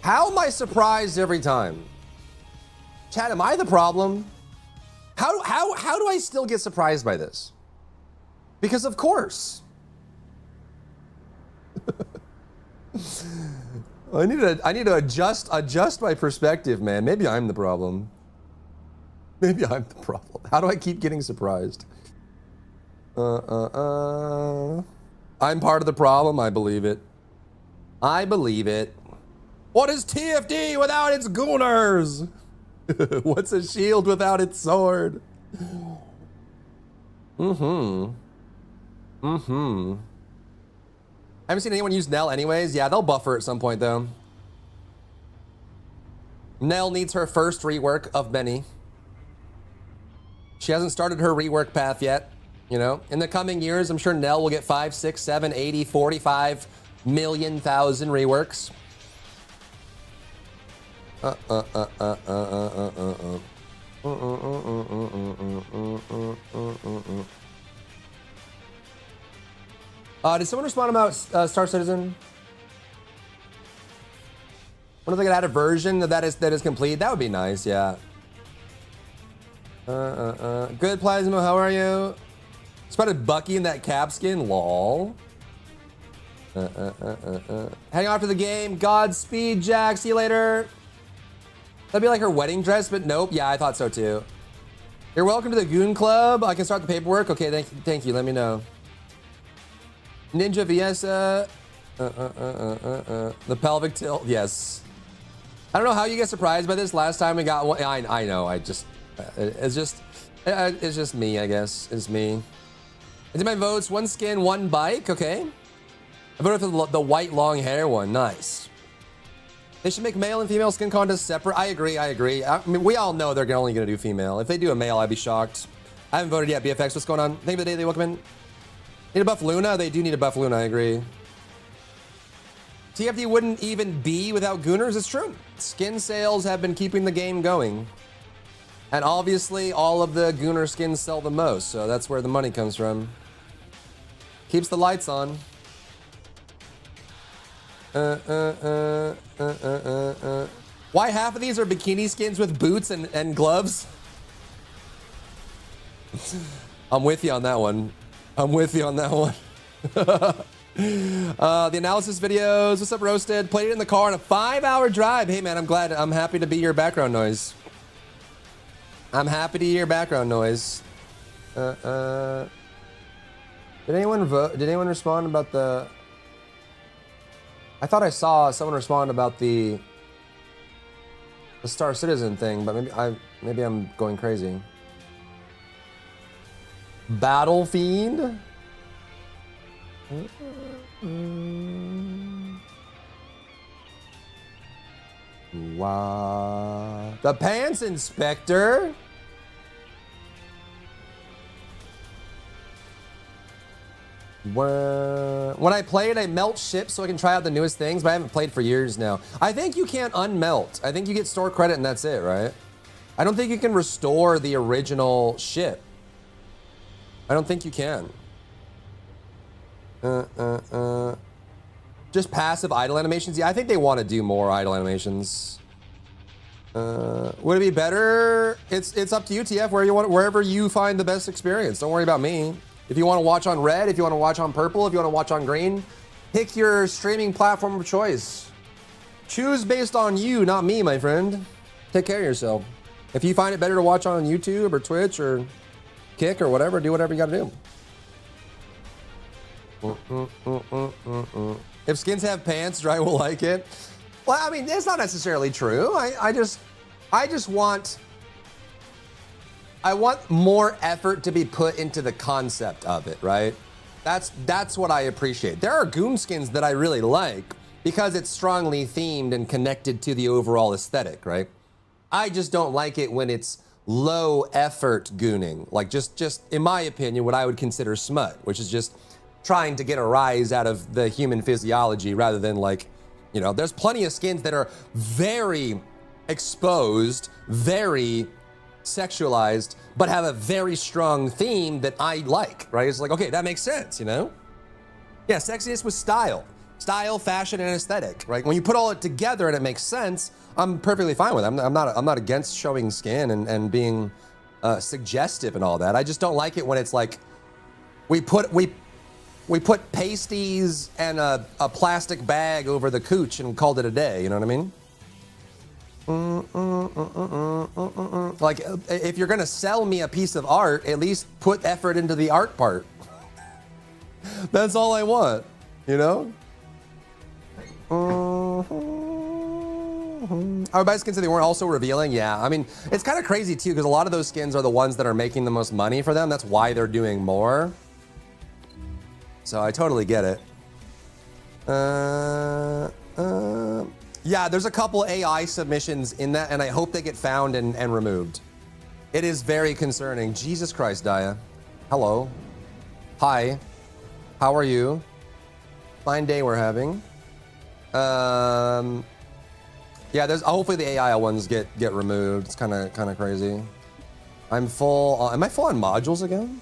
How am I surprised every time? Chad, am I the problem? How do I still get surprised by this? Because of course. I need to adjust my perspective, man. Maybe I'm the problem. Maybe I'm the problem. How do I keep getting surprised? I'm part of the problem. I believe it. I believe it. What is TFD without its gooners? What's a shield without its sword? I haven't seen anyone use Nell anyways. Yeah, they'll buff her at some point though. Nell needs her first rework of many. She hasn't started her rework path yet. You know, in the coming years, I'm sure Nell will get 5, 6, 7, 80, 45 million thousand reworks. Did someone respond about Star Citizen? Wonder if they could add a version that is complete. That would be nice, yeah. Good, Plasma, how are you? Spotted Bucky in that cap skin, lol. Heading off to the game. Godspeed, Jack. See you later. That'd be like her wedding dress, but nope. Yeah, I thought so too. You're welcome to the Goon Club. I can start the paperwork. Okay, thank you. Let me know. Ninja VS, the pelvic tilt. Yes. I don't know how you get surprised by this. Last time we got one. I know. It's just me, I guess. It's me. I did my votes. One skin, one bike. Okay. I voted for the white long hair one. Nice. They should make male and female skin contests separate. I agree. I mean, we all know they're only going to do female. If they do a male, I'd be shocked. I haven't voted yet. BFX, what's going on? Thank you for the day. Welcome in. Need a buff Luna? They do need a buff Luna. I agree. TFD wouldn't even be without Gooners. It's true. Skin sales have been keeping the game going. And obviously, all of the Gooner skins sell the most. So that's where the money comes from. Keeps the lights on. Why half of these are bikini skins with boots and gloves? I'm with you on that one. The analysis videos. What's up, Roasted? Played it in the car on a 5-hour drive. Hey, man, I'm happy to be your background noise. Did anyone vote? Did anyone respond about the... I thought I saw someone respond about the Star Citizen thing, but maybe I'm going crazy. Battle Fiend? Wow. The pants inspector. When I play it, I melt ships so I can try out the newest things, but I haven't played for years now. I think you can't unmelt. I think you get store credit and that's it, right? I don't think you can restore the original ship. I don't think you can. Just passive idle animations? Yeah, I think they want to do more idle animations. Would it be better? It's up to you, TF, wherever you find the best experience. Don't worry about me. If you want to watch on red, if you want to watch on purple, if you want to watch on green, pick your streaming platform of choice. Choose based on you, not me, my friend. Take care of yourself. If you find it better to watch on YouTube or Twitch or Kick or whatever, do whatever you gotta do. If skins have pants, Dry will like it. Well, I mean, it's not necessarily true. I just want more effort to be put into the concept of it, right? That's what I appreciate. There are Goon skins that I really like because it's strongly themed and connected to the overall aesthetic, right? I just don't like it when it's low effort gooning, like just in my opinion, what I would consider smut, which is just trying to get a rise out of the human physiology rather than like, you know, there's plenty of skins that are very exposed, very sexualized, but have a very strong theme that I like, right? It's like, okay, that makes sense, you know? Yeah, sexiness with style, fashion, and aesthetic, right? When you put all it together and it makes sense, I'm perfectly fine with it. I'm not against showing skin and being suggestive and all that. I just don't like it when it's like we put pasties and a plastic bag over the cooch and called it a day. You know what I mean? Like, if you're gonna sell me a piece of art, at least put effort into the art part. That's all I want, you know? I would buy skins that they weren't also revealing. Yeah, I mean, it's kind of crazy too, because a lot of those skins are the ones that are making the most money for them. That's why they're doing more. So I totally get it. Yeah, there's a couple AI submissions in that, and I hope they get found and removed. It is very concerning. Jesus Christ, Daya. Hello. Hi. How are you? Fine day we're having. Yeah, there's hopefully the AI ones get removed. It's kind of crazy. I'm full. Am I full on modules again?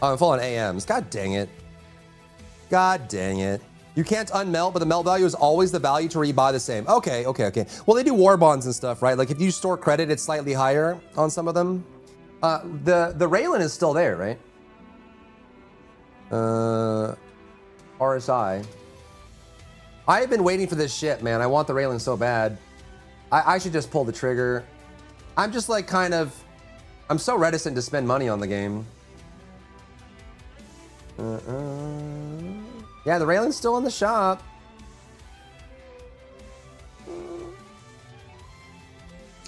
Oh, I'm full on AMs. God dang it. God dang it. You can't unmelt, but the melt value is always the value to rebuy the same. Okay. Well, they do war bonds and stuff, right? Like if you store credit, it's slightly higher on some of them. The Raylan is still there, right? RSI. I've been waiting for this shit, man. I want the Raylan so bad. I should just pull the trigger. I'm just like I'm so reticent to spend money on the game. Yeah, the Raylan's still in the shop.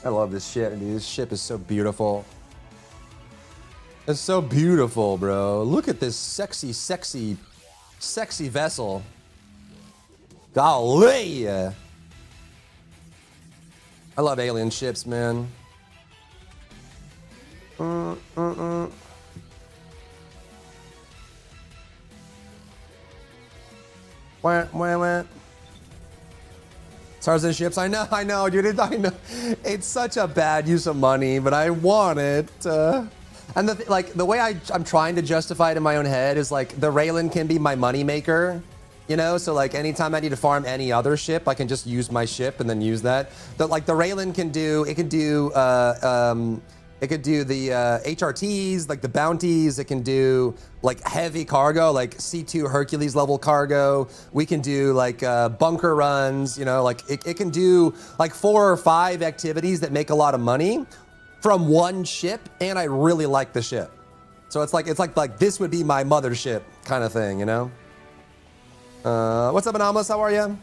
I love this shit, dude. This ship is so beautiful. It's so beautiful, bro. Look at this sexy vessel. Golly. I love alien ships, man. Wah. Tarzan ships, I know, dude. I know. It's such a bad use of money, but I want it. And the way I'm trying to justify it in my own head is like the Raylan can be my money maker, you know. So like anytime I need to farm any other ship, I can just use my ship and then use that. But like the Raylan can do the HRTs, like the bounties. It can do like heavy cargo, like C2 Hercules level cargo. We can do like bunker runs, you know, like it can do like 4 or 5 activities that make a lot of money from one ship, and I really like the ship. So it's like this would be my mothership kind of thing, you know? What's up, Anomalous? How are you?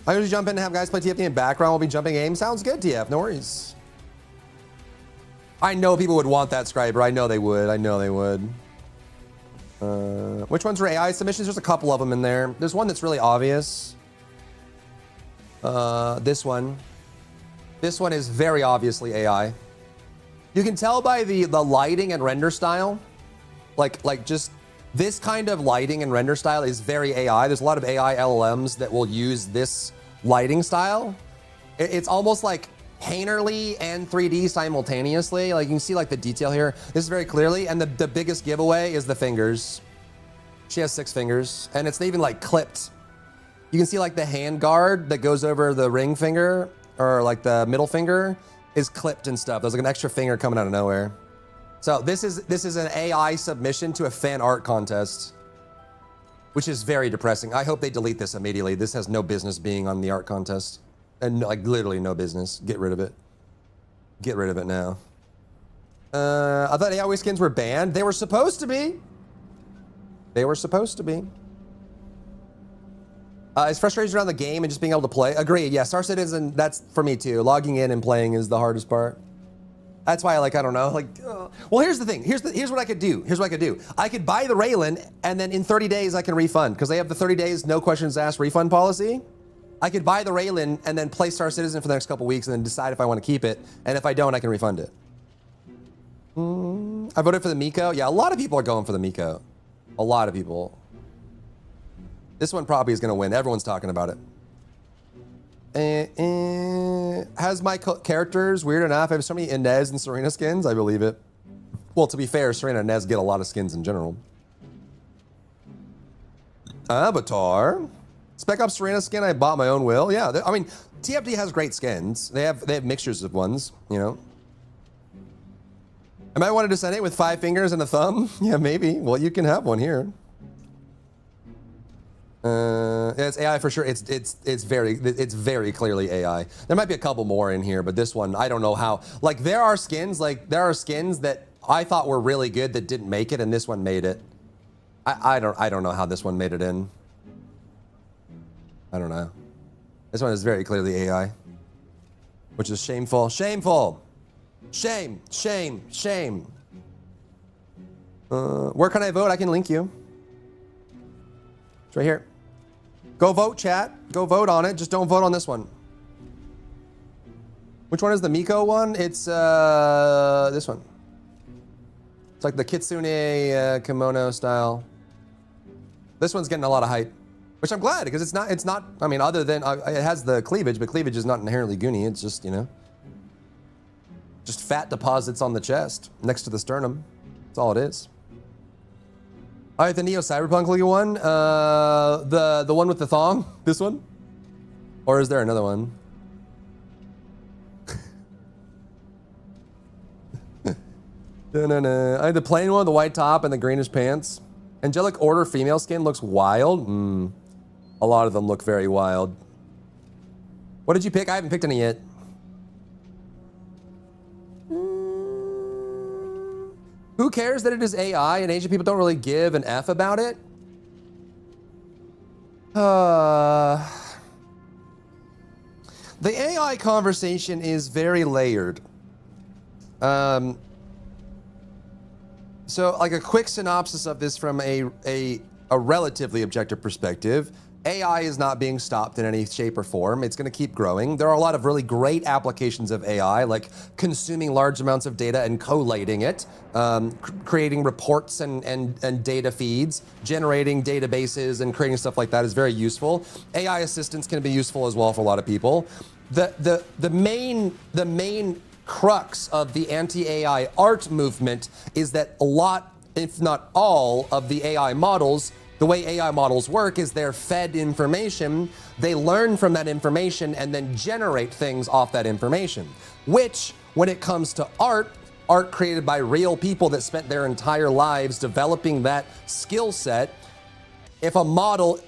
I usually jump in and have guys play TFT in background while we jumping game. Sounds good, TF. No worries. I know people would want that, Scriber. I know they would. Which ones are AI submissions? There's a couple of them in there. There's one that's really obvious. This one. This one is very obviously AI. You can tell by the lighting and render style. Like just this kind of lighting and render style is very AI. There's a lot of AI LLMs that will use this lighting style. It's almost like painterly and 3D simultaneously. Like you can see like the detail here. This is very clearly, and the biggest giveaway is the fingers. She has 6 fingers, and it's even like clipped. You can see like the hand guard that goes over the ring finger, or like the middle finger, is clipped and stuff. There's like an extra finger coming out of nowhere. So this is an AI submission to a fan art contest, which is very depressing. I hope they delete this immediately. This has no business being on the art contest. And like literally no business. Get rid of it. Get rid of it now. I thought AI skins were banned. They were supposed to be. They were supposed to be. It's frustration around the game and just being able to play. Agreed. Yeah, Star Citizen, that's for me too. Logging in and playing is the hardest part. That's why I don't know. Well, here's the thing. Here's what I could do. Here's what I could do. I could buy the Raylan, and then in 30 days I can refund, because they have the 30 days no questions asked refund policy. I could buy the Raylan and then play Star Citizen for the next couple weeks and then decide if I want to keep it. And if I don't, I can refund it. I voted for the Miko. Yeah, a lot of people are going for the Miko. A lot of people. This one probably is going to win. Everyone's talking about it. Has my characters weird enough? I have so many Inez and Serena skins. I believe it. Well, to be fair, Serena and Inez get a lot of skins in general. Avatar. Spec Ops Serena skin, I bought my own will. Yeah, I mean, TFD has great skins. They have mixtures of ones, you know. I might want to send it with 5 fingers and a thumb. Yeah, maybe. Well, you can have one here. Yeah, it's AI for sure. It's very clearly AI. There might be a couple more in here, but this one, I don't know how. Like there are skins that I thought were really good that didn't make it, and this one made it. I don't know how this one made it in. I don't know. This one is very clearly AI, which is shameful. Shameful. Shame. Shame. Shame. Where can I vote? I can link you. It's right here. Go vote, chat. Go vote on it. Just don't vote on this one. Which one is the Miko one? It's this one. It's like the Kitsune kimono style. This one's getting a lot of hype, which I'm glad, because it's not. I mean, other than it has the cleavage, but cleavage is not inherently Goonie. It's just, you know, just fat deposits on the chest next to the sternum. That's all it is. All right, the Neo Cyberpunk League one, the one with the thong, this one, or is there another one? No. I had the plain one, the white top, and the greenish pants. Angelic Order female skin looks wild. A lot of them look very wild. What did you pick? I haven't picked any yet. Who cares that it is AI and Asian people don't really give an F about it? The AI conversation is very layered. So like a quick synopsis of this from a relatively objective perspective. AI is not being stopped in any shape or form. It's going to keep growing. There are a lot of really great applications of AI, like consuming large amounts of data and collating it, creating reports and data feeds, generating databases and creating stuff like that is very useful. AI assistants can be useful as well for a lot of people. The main crux of the anti-AI art movement is that a lot, if not all, of the AI models, the way AI models work is they're fed information, they learn from that information and then generate things off that information, which when it comes to art created by real people that spent their entire lives developing that skill set, if a model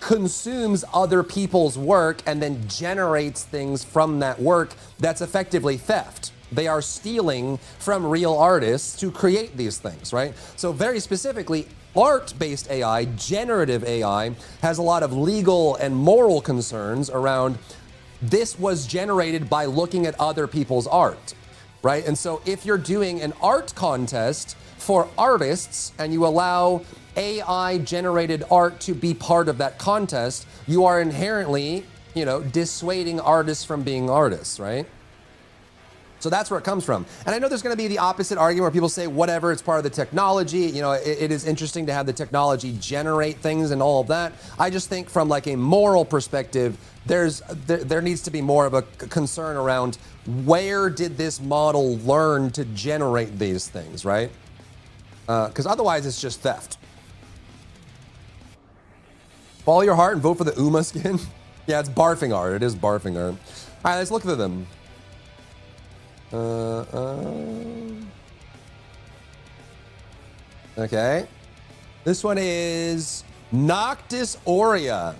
consumes other people's work and then generates things from that work, that's effectively theft. They are stealing from real artists to create these things, right? So very specifically, art-based AI, generative AI, has a lot of legal and moral concerns around this was generated by looking at other people's art, right? And so if you're doing an art contest for artists and you allow AI generated art to be part of that contest, you are inherently, you know, dissuading artists from being artists, right? So that's where it comes from. And I know there's going to be the opposite argument where people say, whatever, it's part of the technology. You know, it is interesting to have the technology generate things and all of that. I just think from like a moral perspective, there needs to be more of a concern around where did this model learn to generate these things, right? Because otherwise it's just theft. Follow your heart and vote for the Uma skin. Yeah, it's barfing art. It is barfing art. All right, let's look at them. Okay. This one is Noctis Aurea.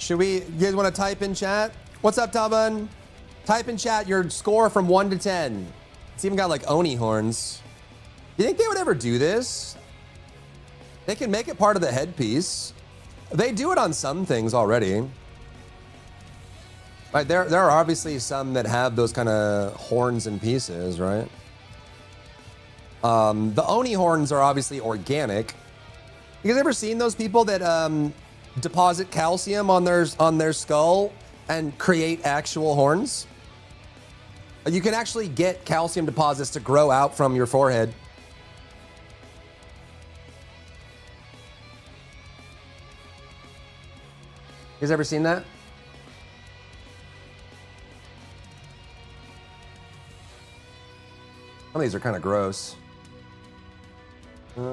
You guys want to type in chat? What's up, Taban? Type in chat your score from 1 to 10. It's even got like Oni horns. Do you think they would ever do this? They can make it part of the headpiece. They do it on some things already. Right, there are obviously some that have those kind of horns and pieces, right? The Oni horns are obviously organic. You guys ever seen those people that deposit calcium on their skull and create actual horns? You can actually get calcium deposits to grow out from your forehead. You guys ever seen that? Some of these are kind of gross. I'm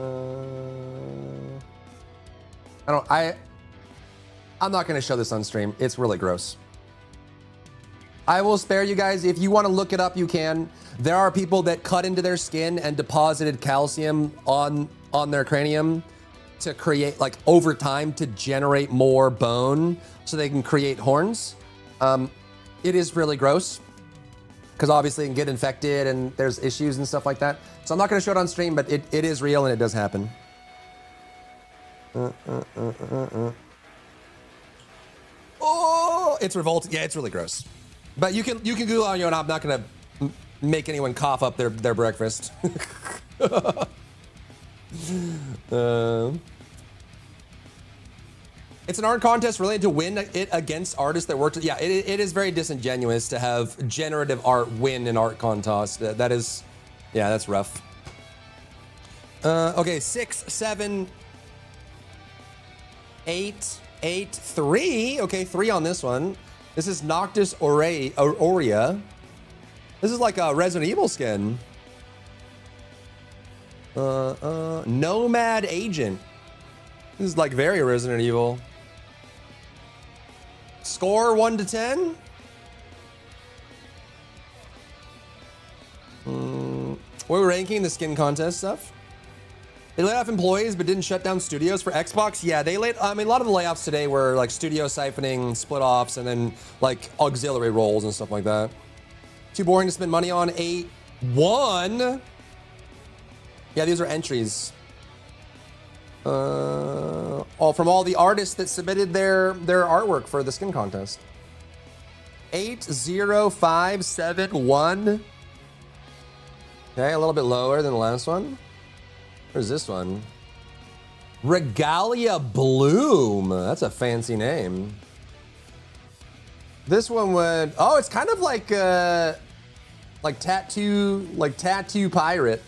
not going to show this on stream. It's really gross. I will spare you guys. If you want to look it up, you can. There are people that cut into their skin and deposited calcium on their cranium to create, like, over time to generate more bone so they can create horns. It is really gross because obviously it can get infected and there's issues and stuff like that. So I'm not going to show it on stream, but it is real and it does happen. Oh, it's revolting. Yeah, it's really gross. But you can Google on your own. I'm not going to make anyone cough up their breakfast. It's an art contest related to win it against artists that worked. Yeah, it is very disingenuous to have generative art win an art contest. That is, yeah, that's rough. Okay, 6, 7, 8, 3. Okay, 3 on this one. This is Noctis Aurea. This is like a Resident Evil skin. Nomad Agent. This is like very Resident Evil. Score 1 to 10. What are we ranking the skin contest stuff? They laid off employees but didn't shut down studios for Xbox. Yeah, they laid. I mean, a lot of the layoffs today were like studio siphoning, split offs, and then like auxiliary roles and stuff like that. Too boring to spend money on. 8, 1. Yeah, these are entries. All from all the artists that submitted their artwork for the skin contest. 80571. Okay, a little bit lower than the last one. Where's this one? Regalia Bloom. That's a fancy name. This one would. Oh, it's kind of like tattoo pirate.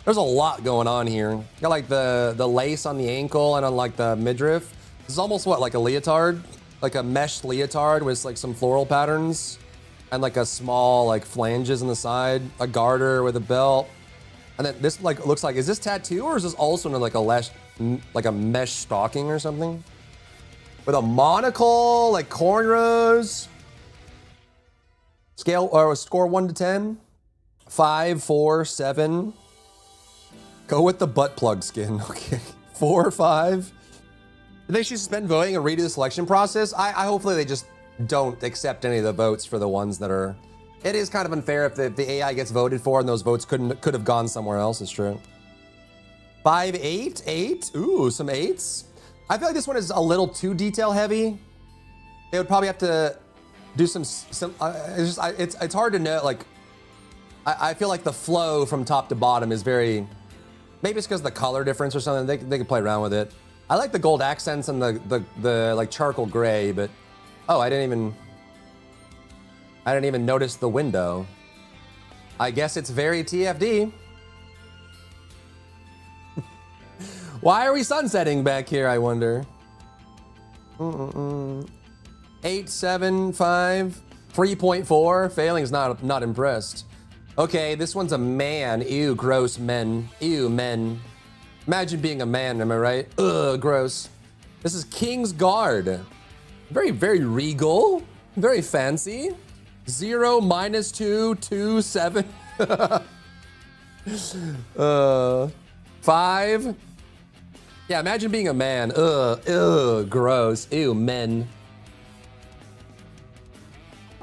There's a lot going on here. Got like the lace on the ankle and on like the midriff. This is almost what, like a leotard? Like a mesh leotard with like some floral patterns and like a small like flanges on the side, a garter with a belt. And then this like looks like, is this tattoo or is this also like a mesh stocking or something? With a monocle, like cornrows. Scale or score 1 to 10. 5, 4, 7. Go with the butt plug skin. Okay. 4 or 5. Do they should suspend voting and redo the selection process? I hopefully they just don't accept any of the votes for the ones that are. It is kind of unfair if the AI gets voted for and those votes could have gone somewhere else. It's true. 5, 8, 8. Ooh, some 8s. I feel like this one is a little too detail heavy. They would probably have to do some. It's hard to know. Like, I feel like the flow from top to bottom is very. Maybe it's because of the color difference or something. They could play around with it. I like the gold accents and the like charcoal gray, but oh, I didn't even notice the window. I guess it's very TFD. Why are we sunsetting back here, I wonder? 875 3.4. Failing's not impressed. Okay, this one's a man. Ew, gross men. Ew, men. Imagine being a man, am I right? Ugh, gross. This is King's Guard. Very, very regal. Very fancy. 0, -2, 2, 7. 5. Yeah, imagine being a man. Ugh, gross. Ew, men.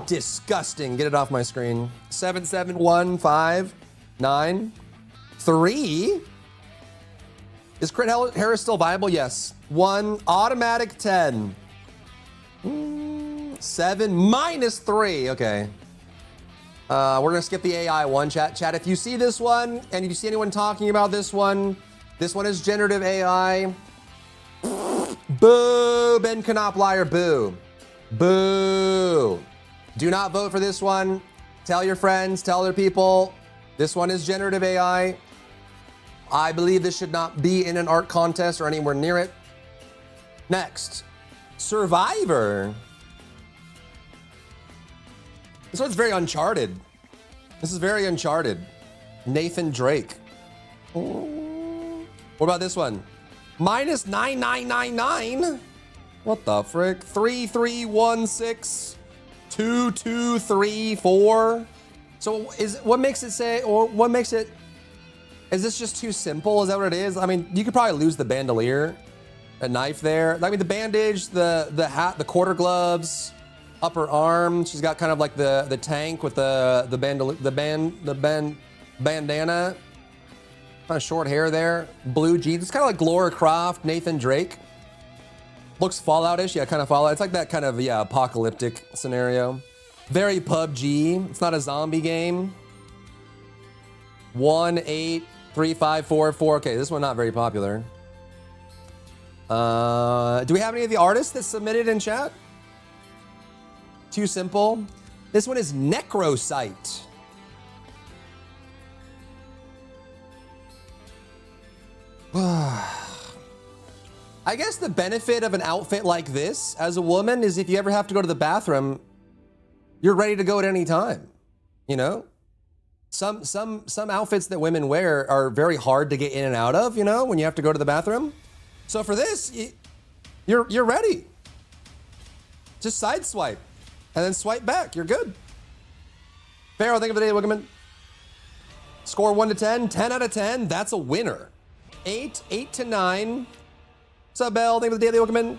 Disgusting. Get it off my screen. 7, 7, 1, 5, 9, 3. Is Crit Harris still viable? Yes. 1, automatic 10. 7, -3. Okay. We're gonna skip the AI one, chat. Chat, if you see this one, and if you see anyone talking about this one is generative AI. Boo, Ben Knoplier, boo. Boo. Do not vote for this one. Tell your friends, tell other people. This one is generative AI. I believe this should not be in an art contest or anywhere near it. Next, Survivor. This one's very Uncharted. This is very Uncharted. Nathan Drake. What about this one? -9999. What the frick? 3, 3, 1, 6, 2, 2, 3, 4. So what makes it say, or what makes it, is this just too simple? Is that what it is? I mean, you could probably lose the bandolier, a knife there. I mean, the bandage, the hat, the quarter gloves, upper arm. She's got kind of like the tank with the bandana. Kind of short hair there. Blue jeans. It's kind of like Laura Croft, Nathan Drake. Looks Fallout-ish. Yeah, kind of Fallout. It's like that kind of, yeah, apocalyptic scenario. Very PUBG. It's not a zombie game. 1, 8, 3, 5, 4, 4. Okay, this one not very popular. Do we have any of the artists that submitted in chat? Too simple. This one is Necrosite. I guess the benefit of an outfit like this as a woman is if you ever have to go to the bathroom, you're ready to go at any time. You know? Some outfits that women wear are very hard to get in and out of, you know, when you have to go to the bathroom. So for this, you're ready. Just side swipe and then swipe back. You're good. Pharaoh, thank you for the day, Wickerman. Score 1 to 10, 10 out of 10. That's a winner. 8, 8 to 9. What's up, Bell? Thank you for the daily Wickerman.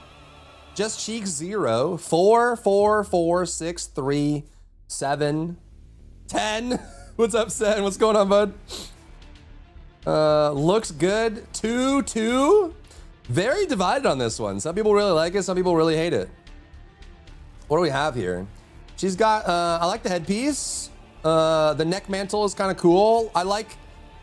Just Cheek 0, 4, 4, 4, 6, 3, 7, 10. What's up, Sen? What's going on, bud? Looks good. 2, 2. Very divided on this one. Some people really like it. Some people really hate it. What do we have here? She's got, I like the headpiece. The neck mantle is kind of cool. I like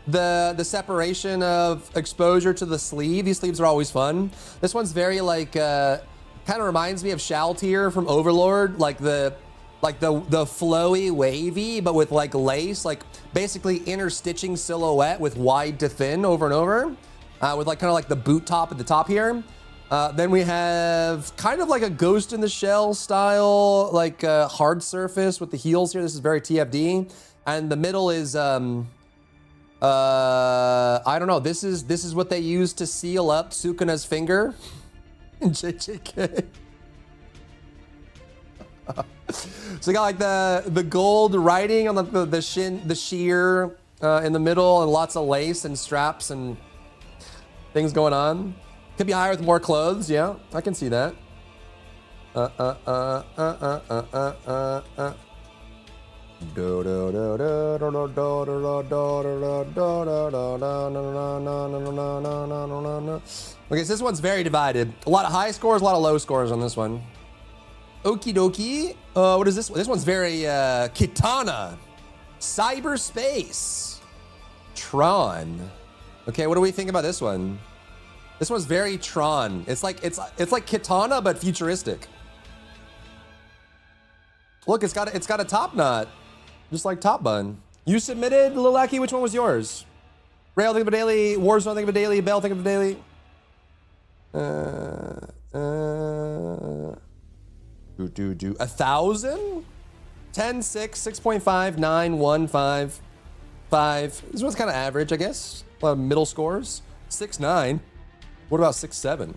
the separation of exposure to the sleeve. These sleeves are always fun. This one's very like, kind of reminds me of Shaltir from Overlord. Like the flowy wavy, but with like lace, like basically interstitching silhouette with wide to thin over and over, with like kind of like the boot top at the top here. Then we have kind of like a Ghost in the Shell style, like hard surface with the heels here. This is very TFD. And the middle is, I don't know. This is what they use to seal up Sukuna's finger in JJK. So you got like the gold writing on the sheer in the middle, and lots of lace and straps and things going on. Could be higher with more clothes. Yeah, I can see that. Okay, so this one's very divided. A lot of high scores, a lot of low scores on this one. Okie dokie. What is this one? This one's very Kitana. Cyberspace. Tron. Okay, what do we think about this one? This one's very Tron. It's like Kitana but futuristic. Look, it's got a top knot, just like Top Bun. You submitted, Lilaki. Which one was yours? Rail, think of a daily. Warzone, think of a daily. Bell, think of a daily. Do 1,000? 10, 6, 6.5, 9, 1, 5, 5. This one's kind of average, I guess. A lot of middle scores. 6, 9. What about 6, 7?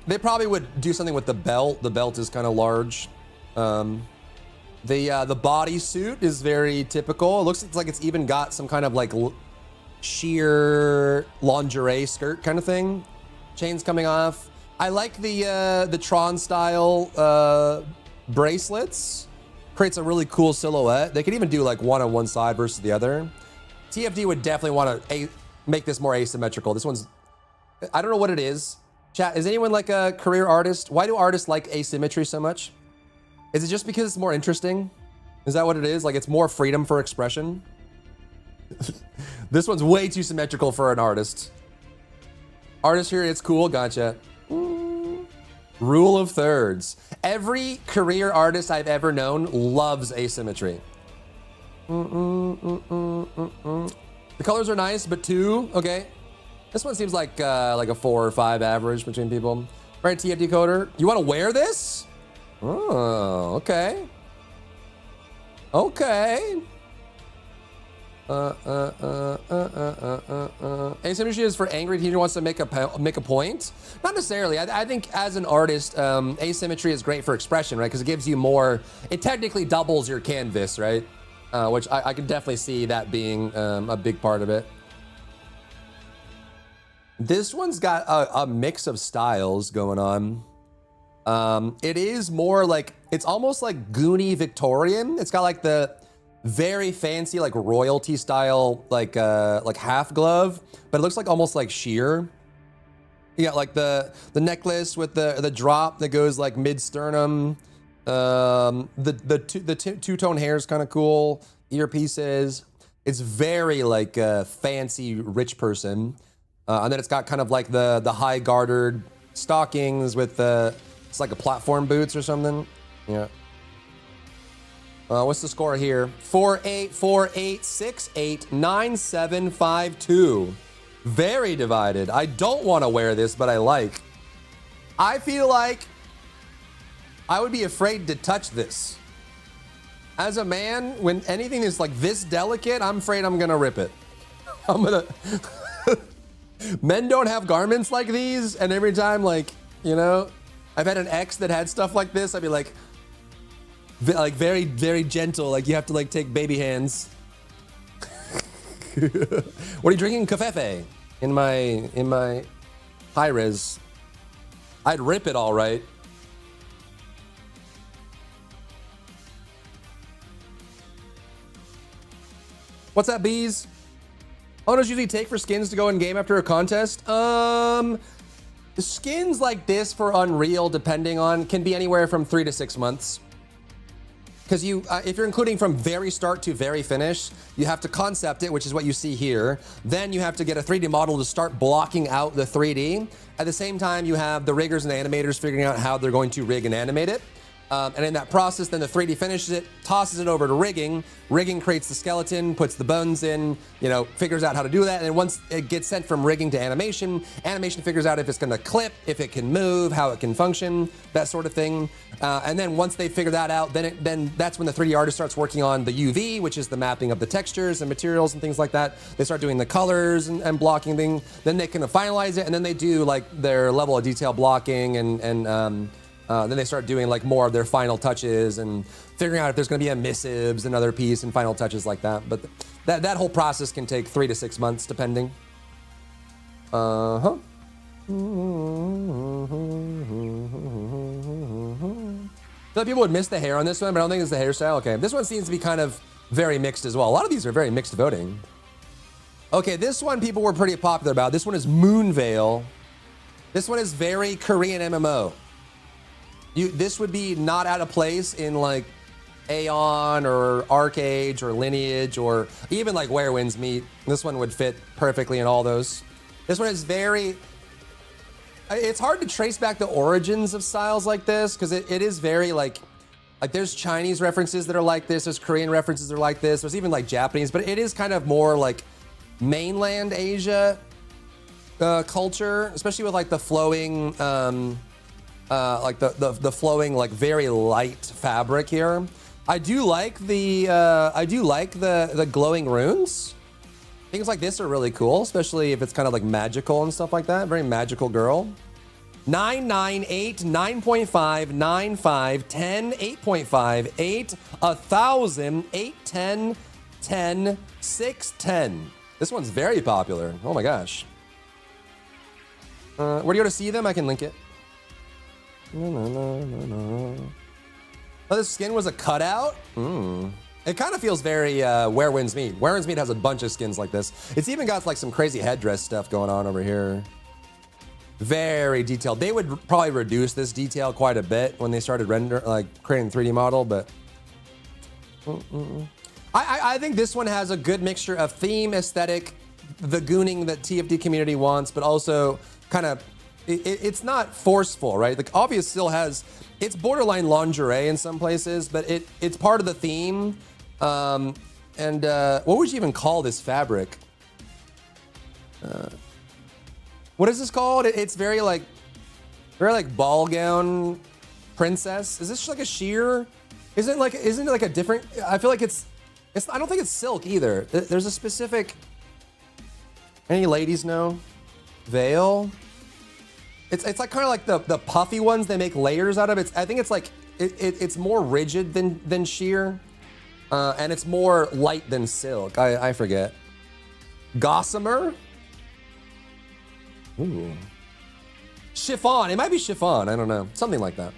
They probably would do something with the belt. The belt is kind of large. The bodysuit is very typical. It looks like it's even got some kind of like sheer lingerie skirt kind of thing. Chains coming off. I like the Tron style bracelets. Creates a really cool silhouette. They could even do like one on one side versus the other. TFD would definitely want to make this more asymmetrical. This one's, I don't know what it is. Chat, is anyone like a career artist? Why do artists like asymmetry so much? Is it just because it's more interesting? Is that what it is? Like it's more freedom for expression? This one's way too symmetrical for an artist. Artist here, it's cool, gotcha. Rule of thirds. Every career artist I've ever known loves asymmetry. The colors are nice, but 2, okay. This one seems like a 4 or 5 average between people. Right, TFD coder. You want to wear this? Oh, okay. Okay. Asymmetry is for angry teenager who wants to make a point. Not necessarily. I think as an artist, asymmetry is great for expression, right? Because it gives you more. It technically doubles your canvas, right? Which I can definitely see that being a big part of it. This one's got a mix of styles going on. It is more like, it's almost like Goonie Victorian. It's got like the very fancy, like royalty style, like half glove, but it looks like almost like sheer. You got like the necklace with the drop that goes like mid sternum. The two-tone hair is kind of cool. Earpieces. It's very like a fancy rich person. And then it's got kind of like the high gartered stockings with it's like a platform boots or something. Yeah. What's the score here? 4848689752. Very divided. I don't want to wear this, but I like. I feel like I would be afraid to touch this. As a man, when anything is like this delicate, I'm afraid I'm gonna rip it. I'm gonna. Men don't have garments like these, and every time, like, you know, I've had an ex that had stuff like this, I'd be like very, very gentle, like you have to like take baby hands. What are you drinking? Cafefe in my high res. I'd rip it all right. What's that, bees? How long does it usually take for skins to go in game after a contest? The skins like this for Unreal, depending on, can be anywhere from 3 to 6 months. Because you, if you're including from very start to very finish, you have to concept it, which is what you see here. Then you have to get a 3D model to start blocking out the 3D. At the same time, you have the riggers and animators figuring out how they're going to rig and animate it. And in that process, then the 3D finishes it, tosses it over to rigging. Rigging creates the skeleton, puts the bones in, you know, figures out how to do that. And once it gets sent from rigging to animation, animation figures out if it's gonna clip, if it can move, how it can function, that sort of thing. And then once they figure that out, then that's when the 3D artist starts working on the UV, which is the mapping of the textures and materials and things like that. They start doing the colors and blocking things. Then they can finalize it, and then they do like their level of detail blocking and then they start doing like more of their final touches and figuring out if there's going to be a missives, another piece, and final touches like that. But that whole process can take 3 to 6 months, depending. Some people would miss the hair on this one, but I don't think it's the hairstyle. Okay, this one seems to be kind of very mixed as well. A lot of these are very mixed voting. Okay, this one people were pretty popular about. This one is Moonveil. This one is very Korean MMO. This would be not out of place in like Aeon or Arcade or Lineage or even like Where Winds Meet. This one would fit perfectly in all those. This one is very, it's hard to trace back the origins of styles like this because it is very like there's Chinese references that are like this, there's Korean references that are like this, there's even like Japanese, but it is kind of more like mainland Asia culture, especially with like the flowing, like the flowing like very light fabric here. I do like the glowing runes. Things like this are really cool, especially if it's kind of like magical and stuff like that. Very magical girl. 9, 9, 8, 9.5, 9, 5, 10, 8.5, 8, 1,000, 8, 10, 10, 6, 10. This one's very popular. Oh my gosh. Where do you go to see them? I can link it. No. Oh, this skin was a cutout? It kind of feels very Where Winds Meet. Where Winds Meet has a bunch of skins like this. It's even got like some crazy headdress stuff going on over here. Very detailed. They would probably reduce this detail quite a bit when they started creating 3D model, but I think this one has a good mixture of theme, aesthetic, the gooning that TFT community wants, but also kind of it's not forceful, right? Like Obvious still has, it's borderline lingerie in some places, but it's part of the theme. What would you even call this fabric? What is this called? It's very like ball gown princess. Is this just like a sheer? Isn't it like a different? I feel like it's. I don't think it's silk either. There's a specific. Any ladies know? Veil. It's like kind of like the puffy ones they make layers out of. I think it's like it's more rigid than sheer, and it's more light than silk. I forget. Gossamer. Ooh. Chiffon. It might be chiffon. I don't know. Something like that.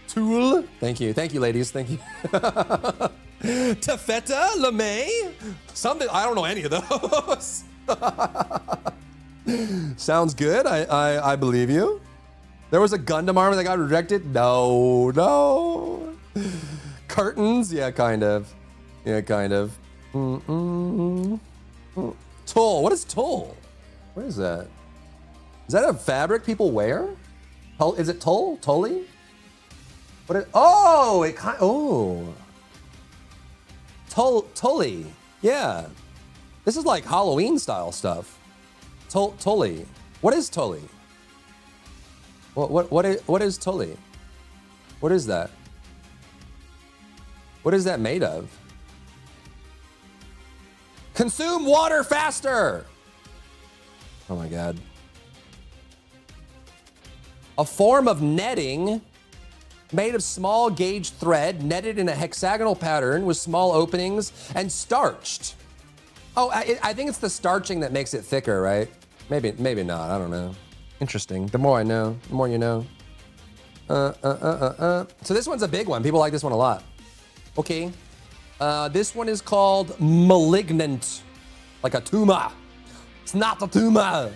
Tulle. Thank you, ladies. Thank you. Taffeta. LeMay. Something. I don't know any of those. Sounds good. I believe you. There was a Gundam armor that got rejected. No. Curtains. Yeah, kind of. Tulle. What is tulle? What is that? Is that a fabric people wear? Is it tulle? Tully? Tully. Yeah. This is like Halloween style stuff. Tully. What is Tully? What is Tully? What is that? What is that made of? Consume water faster! Oh my God. A form of netting made of small gauge thread netted in a hexagonal pattern with small openings and starched. Oh, I think it's the starching that makes it thicker, right? Maybe not. I don't know. Interesting. The more I know, the more you know. So this one's a big one. People like this one a lot. Okay. This one is called Malignant. Like a tumor. It's not a tumor.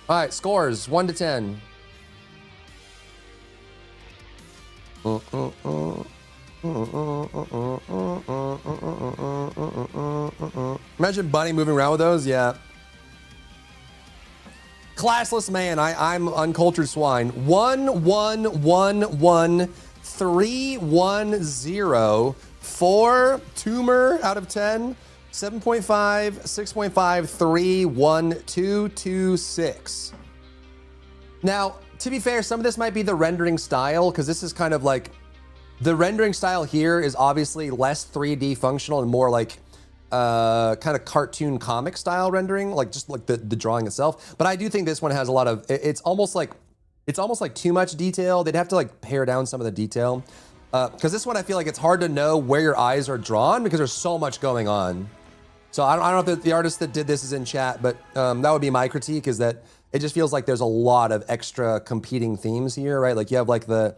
All right, scores 1 to 10. Imagine Bunny moving around with those. Yeah. Classless man. I'm uncultured swine. 1 1 1 1 3 1 0 4 tumor out of 10. 7.5 6.5 3 1 2 2 6. Now, to be fair, some of this might be the rendering style, because this is kind of like, the rendering style here is obviously less 3D functional and more like kind of cartoon comic style rendering, like just like the drawing itself. But I do think this one has a lot of, it's almost like too much detail. They'd have to like pare down some of the detail. Because this one, I feel like it's hard to know where your eyes are drawn because there's so much going on. So I don't know if the artist that did this is in chat, but that would be my critique, is that it just feels like there's a lot of extra competing themes here, right? Like you have like the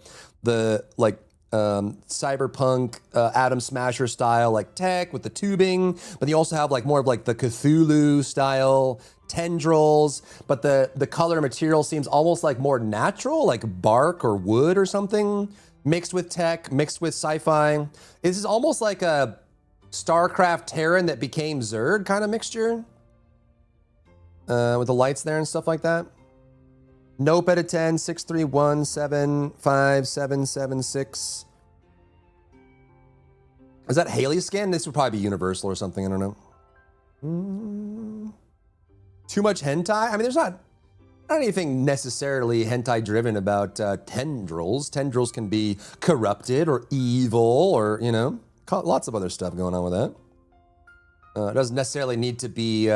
cyberpunk Atom Smasher style like tech with the tubing, but you also have like more of like the Cthulhu style tendrils, but the color material seems almost like more natural, like bark or wood or something. mixed with tech, mixed with sci-fi. This is almost like a StarCraft Terran that became Zerg kind of mixture. With the lights there and stuff like that. Nope at a 10, 631757776. Is that Haley skin? This would probably be Universal or something, I don't know. Too much hentai? I mean, there's not anything necessarily hentai driven about tendrils. Tendrils can be corrupted or evil or, you know, lots of other stuff going on with that. It doesn't necessarily need to be,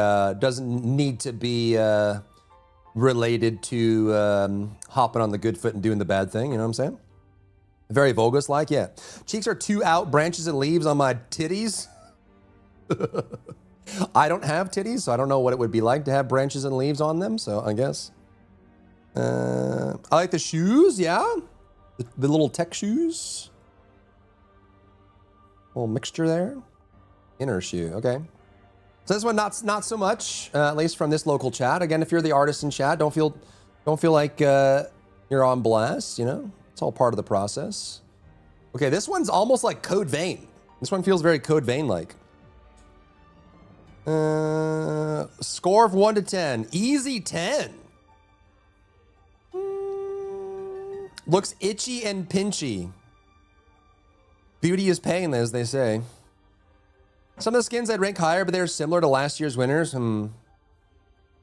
related to hopping on the good foot and doing the bad thing, you know what I'm saying? Very Vogus-like, yeah. Cheeks are too out, branches and leaves on my titties. I don't have titties, so I don't know what it would be like to have branches and leaves on them, so I guess. I like the shoes, yeah. The little tech shoes. Little mixture there. Inner shoe, okay. So this one, not so much, at least from this local chat. Again, if you're the artist in chat, don't feel like you're on blast, you know? It's all part of the process. Okay, this one's almost like Code Vein. This one feels very Code Vein-like. Score of 1 to 10. Easy 10. Looks itchy and pinchy. Beauty is pain, as they say. Some of the skins I'd rank higher, but they're similar to last year's winners. I'm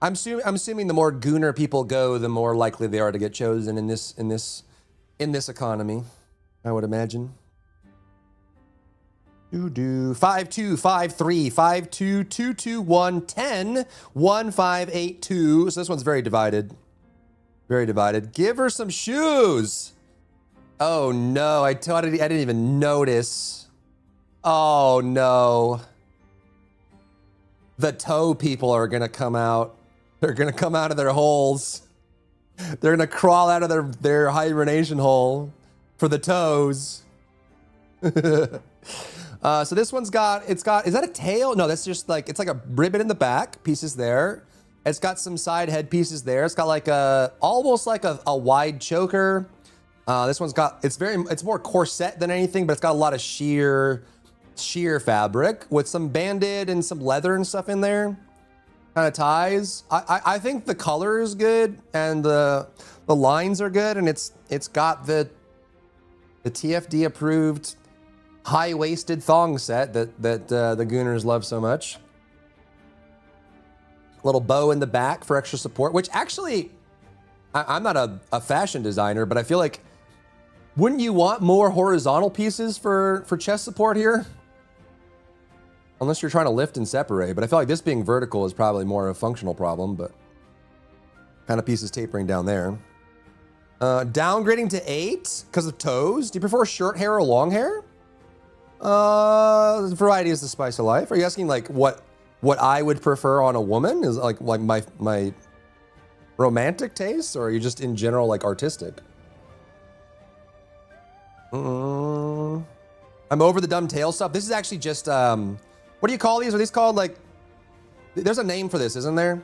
assuming the more Gooner people go, the more likely they are to get chosen in this economy, I would imagine. 5-2, 5-3, 5-2, 2-2, 1-10, 1-5-8-2. So this one's very divided. Very divided. Give her some shoes. Oh no, I didn't even notice. Oh no. The toe people are gonna come out. They're gonna come out of their holes. They're gonna crawl out of their hibernation hole for the toes. So this one's got, is that a tail? No, that's just like, it's like a ribbon in the back, pieces there. It's got some side head pieces there. It's got like almost like a wide choker. This one's got, it's more corset than anything, but it's got a lot of sheer fabric with some banded and some leather and stuff in there. Kind of ties. I think the color is good and the lines are good, and it's got the TFD approved high-waisted thong set that the Gooners love so much. Little bow in the back for extra support, which actually, I'm not a fashion designer, but I feel like, wouldn't you want more horizontal pieces for chest support here? Unless you're trying to lift and separate, but I feel like this being vertical is probably more a functional problem, but kind of pieces tapering down there. Downgrading to 8 because of toes. Do you prefer short hair or long hair? Variety is the spice of life. Are you asking like what I would prefer on a woman? Is like my romantic tastes, or are you just in general like artistic? I'm over the dumb tail stuff. This is actually just what do you call these? Are these called like, there's a name for this, isn't there?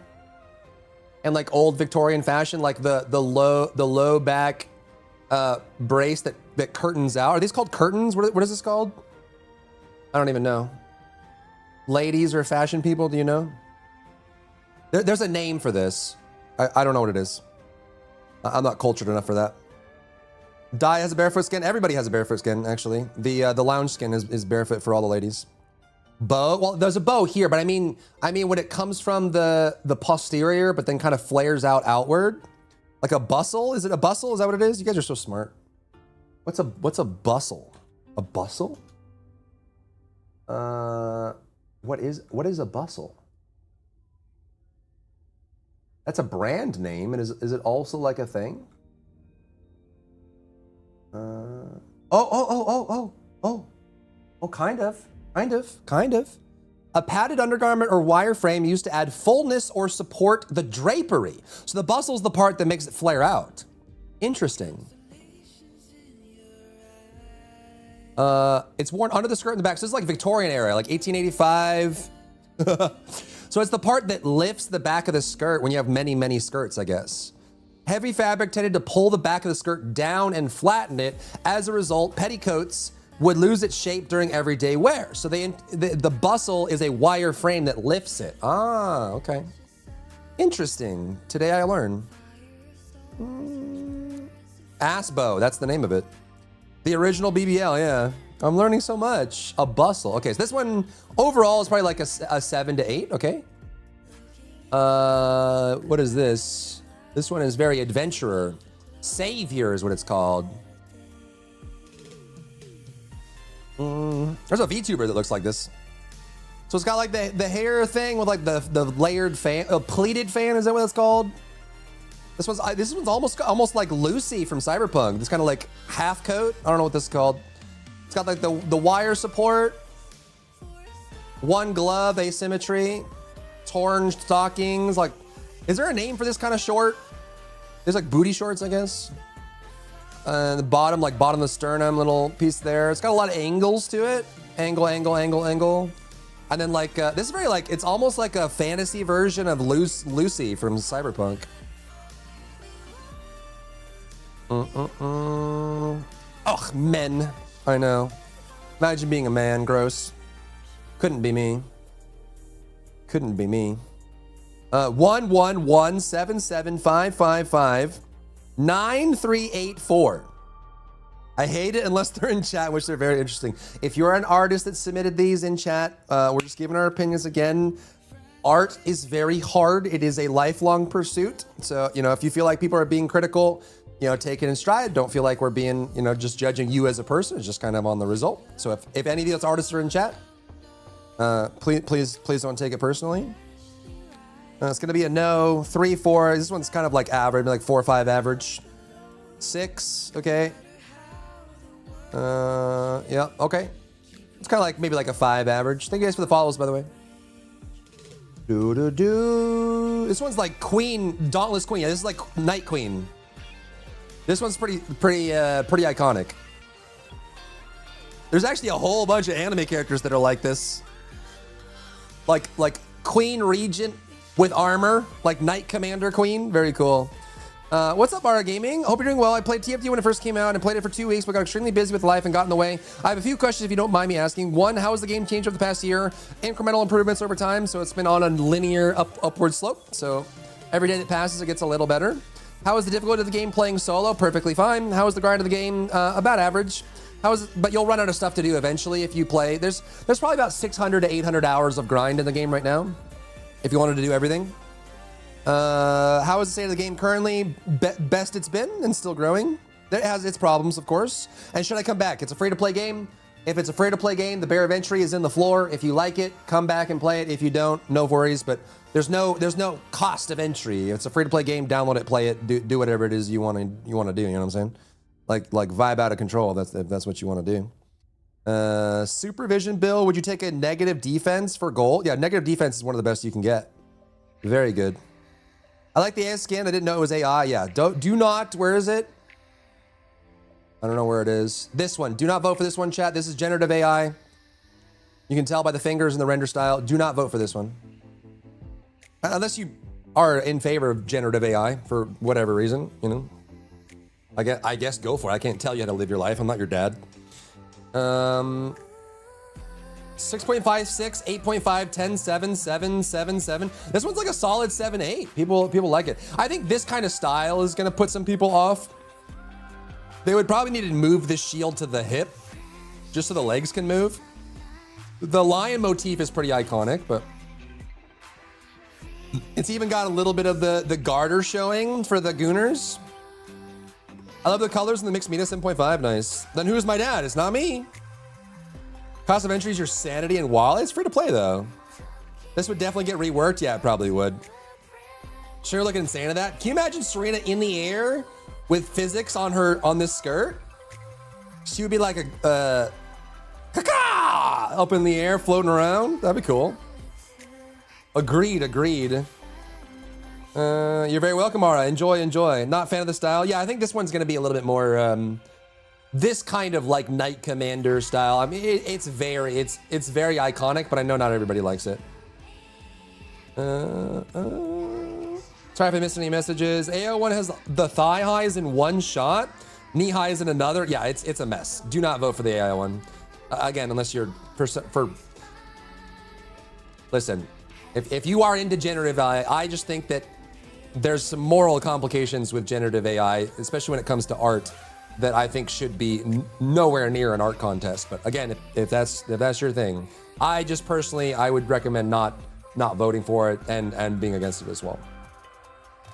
And like old Victorian fashion, like the low back brace that curtains out. Are these called curtains? What is this called? I don't even know. Ladies or fashion people, do you know? There's a name for this. I don't know what it is. I'm not cultured enough for that. Dai has a barefoot skin. Everybody has a barefoot skin, actually. The lounge skin is barefoot for all the ladies. Bow, well, there's a bow here, but I mean when it comes from the posterior, but then kind of flares outward, like a bustle. Is it a bustle? Is that what it is? You guys are so smart. What's a bustle? A bustle? What is a bustle? That's a brand name, and is it also like a thing? Kind of. A padded undergarment or wireframe used to add fullness or support the drapery. So the bustle's the part that makes it flare out. Interesting. It's worn under the skirt in the back. So it's like Victorian era, like 1885. So it's the part that lifts the back of the skirt when you have many, many skirts, I guess. Heavy fabric tended to pull the back of the skirt down and flatten it. As a result, petticoats would lose its shape during everyday wear. So the bustle is a wire frame that lifts it. Ah, okay. Interesting. Today I learned. Asbo, that's the name of it. The original BBL, yeah. I'm learning so much. A bustle. Okay, so this one overall is probably like a 7 to 8, okay. What is this? This one is very adventurer. Savior is what it's called. There's a VTuber that looks like this. So it's got like the hair thing with like the layered fan, pleated fan, is that what it's called? This one's almost like Lucy from Cyberpunk. This kind of like half coat. I don't know what this is called. It's got like the wire support, one glove asymmetry, torn stockings. Like, is there a name for this kind of short? There's like booty shorts, I guess. The bottom of the sternum, little piece there. It's got a lot of angles to it. Angle. And then like, this is very like, it's almost like a fantasy version of Lucy from Cyberpunk. Ugh, men. I know. Imagine being a man, gross. Couldn't be me. 11177555938 I hate it unless they're in chat, which they're very interesting. If you're an artist that submitted these in chat, we're just giving our opinions again. Art is very hard. It is a lifelong pursuit. So, if you feel like people are being critical, take it in stride. Don't feel like we're being, just judging you as a person. It's just kind of on the result. So if any of those artists are in chat, please don't take it personally. It's gonna be a no, 3, 4. This one's kind of like average, like 4 or 5 average. 6, okay. Yeah, okay. It's kind of like maybe like a 5 average. Thank you guys for the follows, by the way. This one's like Queen, Dauntless Queen. Yeah, this is like Night Queen. This one's pretty iconic. There's actually a whole bunch of anime characters that are like this. Like Queen Regent with armor, like Knight Commander Queen. Very cool. What's up, Bara Gaming? Hope you're doing well. I played TFT when it first came out and played it for 2 weeks, but got extremely busy with life and got in the way. I have a few questions if you don't mind me asking. One, how has the game changed over the past year? Incremental improvements over time, so it's been on a linear upward slope. So every day that passes, it gets a little better. How is the difficulty of the game playing solo? Perfectly fine. How is the grind of the game? About average. But you'll run out of stuff to do eventually if you play. There's probably about 600 to 800 hours of grind in the game right now, if you wanted to do everything. How is the state of the game currently? Best it's been and still growing. It has its problems, of course. And should I come back? It's a free-to-play game. If it's a free-to-play game, the barrier of entry is in the floor. If you like it, come back and play it. If you don't, no worries. But there's no cost of entry. It's a free-to-play game. Download it, play it, do whatever it is you want to do. You know what I'm saying? Like vibe out of control. If that's what you want to do. Supervision Bill. Would you take a negative defense for gold? Yeah, negative defense is one of the best you can get. Very good. I like the AI skin. I didn't know it was AI. Yeah. Do not. Where is it? I don't know where it is. This one. Do not vote for this one, chat. This is generative AI. You can tell by the fingers and the render style. Do not vote for this one. Unless you are in favor of generative AI for whatever reason, I guess go for it. I can't tell you how to live your life. I'm not your dad. 6.56, 8.5, 10, 7, 7, 7, 7. This one's like a solid 7, 8. People like it. I think this kind of style is gonna put some people off. They would probably need to move the shield to the hip just so the legs can move. The lion motif is pretty iconic, but it's even got a little bit of the garter showing for the Gooners. I love the colors in the mixed media, 7.5, nice. Then who's my dad? It's not me. Cost of entry is your sanity and wallet. It's free to play though. This would definitely get reworked. Yeah, it probably would. Sure, looking insane at that. Can you imagine Serena in the air with physics on this skirt? She would be like a caca up in the air, floating around. That'd be cool. Agreed. You're very welcome, Ara. Enjoy. Not fan of the style. Yeah, I think this one's gonna be a little bit more this kind of like Knight Commander style. I mean, it's very iconic, but I know not everybody likes it. Sorry if I missed any messages. AO1 has the thigh highs in one shot, knee highs in another. Yeah, it's a mess. Do not vote for the AI one. Again, unless you're listen, if you are into generative AI, I just think that there's some moral complications with generative AI, especially when it comes to art, that I think should be nowhere near an art contest. But again, if that's your thing, I just personally, I would recommend not voting for it and being against it as well.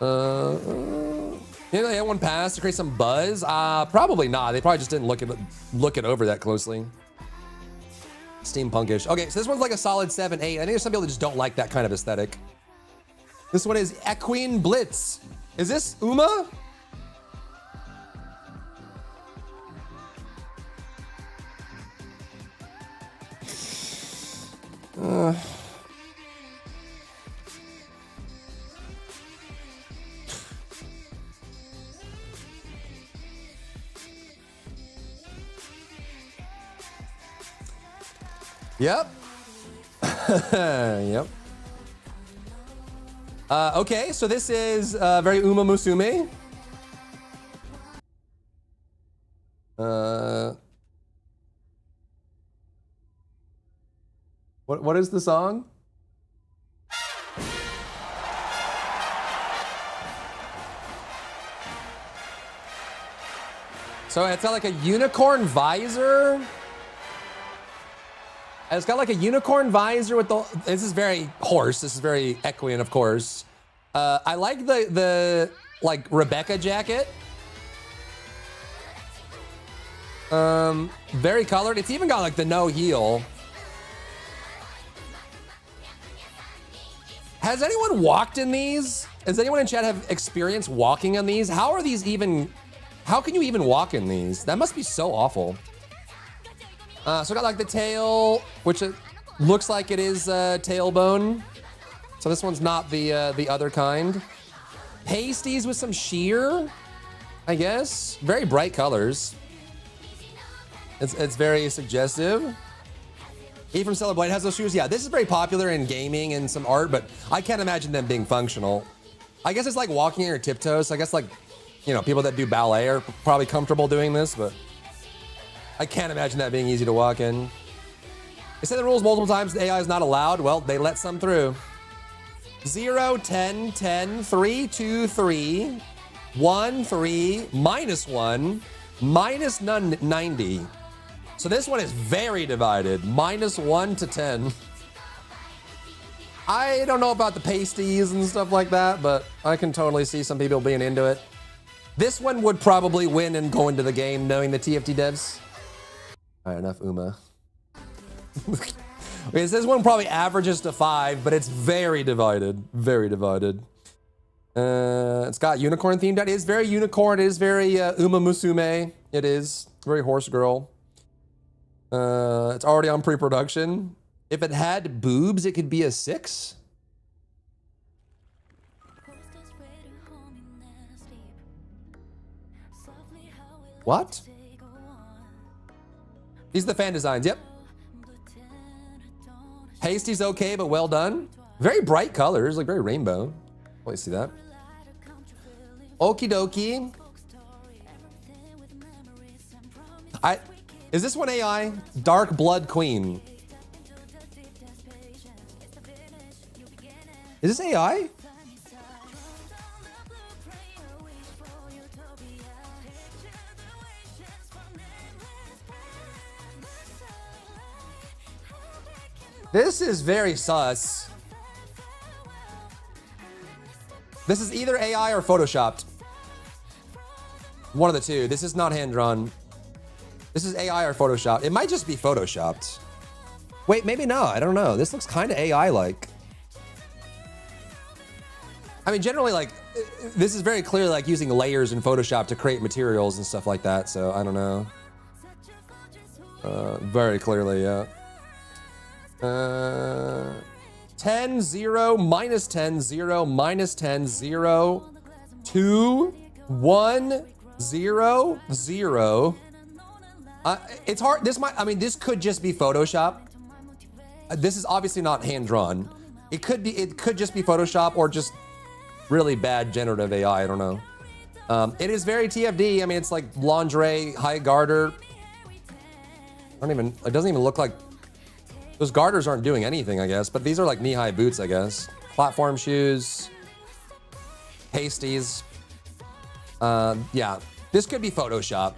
You know, one pass to create some buzz? Probably not. They probably just didn't look it over that closely. Steampunkish. Okay, so this one's like a solid 7, 8. I think there's some people that just don't like that kind of aesthetic. This one is Equine Blitz. Is this Uma? Yep. Yep. Okay, so this is very Uma Musume. What is the song? So it's got like a unicorn visor. It's got like a unicorn visor with the. This is very horse. This is very equine, of course. I like the like Rebecca jacket. Very colored. It's even got like the no heel. Has anyone walked in these? Does anyone in chat have experience walking on these? How are these even? How can you even walk in these? That must be so awful. So I got like the tail, which it looks like it is tailbone. So this one's not the other kind. Pasties with some sheer, I guess. Very bright colors. It's very suggestive. E from Stellar Blade has those shoes. Yeah, this is very popular in gaming and some art, but I can't imagine them being functional. I guess it's like walking on your tiptoes. I guess like, you know, people that do ballet are probably comfortable doing this, but I can't imagine that being easy to walk in. They say the rules multiple times, the AI is not allowed. Well, they let some through. 0, 10, 10, 3, 2, 3, 1, 3, -1, minus 90. So this one is very divided, -1 to 10. I don't know about the pasties and stuff like that, but I can totally see some people being into it. This one would probably win and go into the game knowing the TFT devs. All right, enough Uma. Okay, this one probably averages to 5, but it's very divided. Very divided. It's got unicorn themed. It is very unicorn. It is very Uma Musume. It is very horse girl. It's already on pre-production. If it had boobs, it could be a 6. What? These are the fan designs, yep. Hasty's okay, but well done. Very bright colors, like very rainbow. Oh, you see that? Okie dokie. Is this one AI? Dark Blood Queen. Is this AI? This is very sus. This is either AI or photoshopped. One of the two. This is not hand-drawn. This is AI or photoshopped. It might just be photoshopped. Wait, maybe not. I don't know. This looks kind of AI-like. I mean, generally, like, this is very clearly like using layers in Photoshop to create materials and stuff like that. So I don't know. Very clearly, yeah. 10, 0, -10, 0, -10, 0, 2, 1, 0, 0. It's hard. This could just be Photoshop. This is obviously not hand drawn. It could just be Photoshop or just really bad generative AI. I don't know. It is very TFD. I mean, it's like lingerie, high garter. It doesn't even look like, those garters aren't doing anything, I guess, but these are like knee-high boots, I guess. Platform shoes, pasties. Yeah, this could be Photoshop.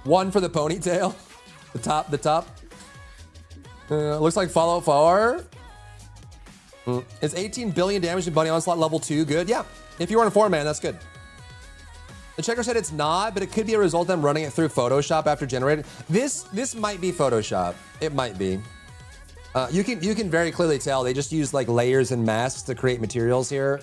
One for the ponytail, the top. Looks like Fallout 4. It's 18 billion damage to Bunny Onslaught level 2. Good, yeah. If you were in 4-man, that's good. The checker said it's not, but it could be a result of them running it through Photoshop after generating. This might be Photoshop. It might be. You can very clearly tell they just use like layers and masks to create materials here.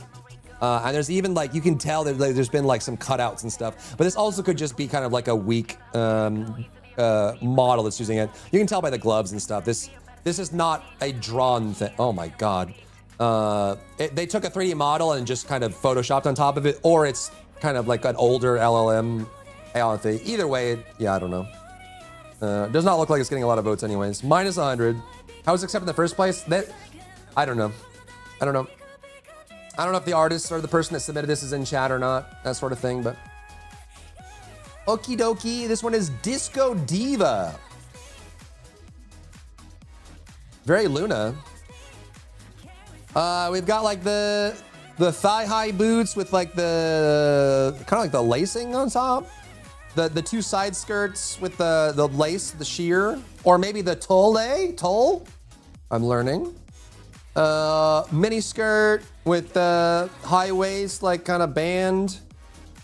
And there's even like, you can tell that there's been like some cutouts and stuff. But this also could just be kind of like a weak model that's using it. You can tell by the gloves and stuff. This is not a drawn thing. Oh my God. They took a 3D model and just kind of Photoshopped on top of it, or it's kind of like an older LLM AI thing. Either way, yeah, I don't know. Does not look like it's getting a lot of votes anyways. Minus 100. How was it accepted in the first place? I don't know. I don't know if the artist or the person that submitted this is in chat or not, that sort of thing, but. Okie dokie, this one is Disco Diva. Very Luna. We've got like the thigh-high boots with like the kind of like the lacing on top. The two side skirts with the lace, the sheer, or maybe the tulle. I'm learning. Mini skirt with the high waist, like kind of band,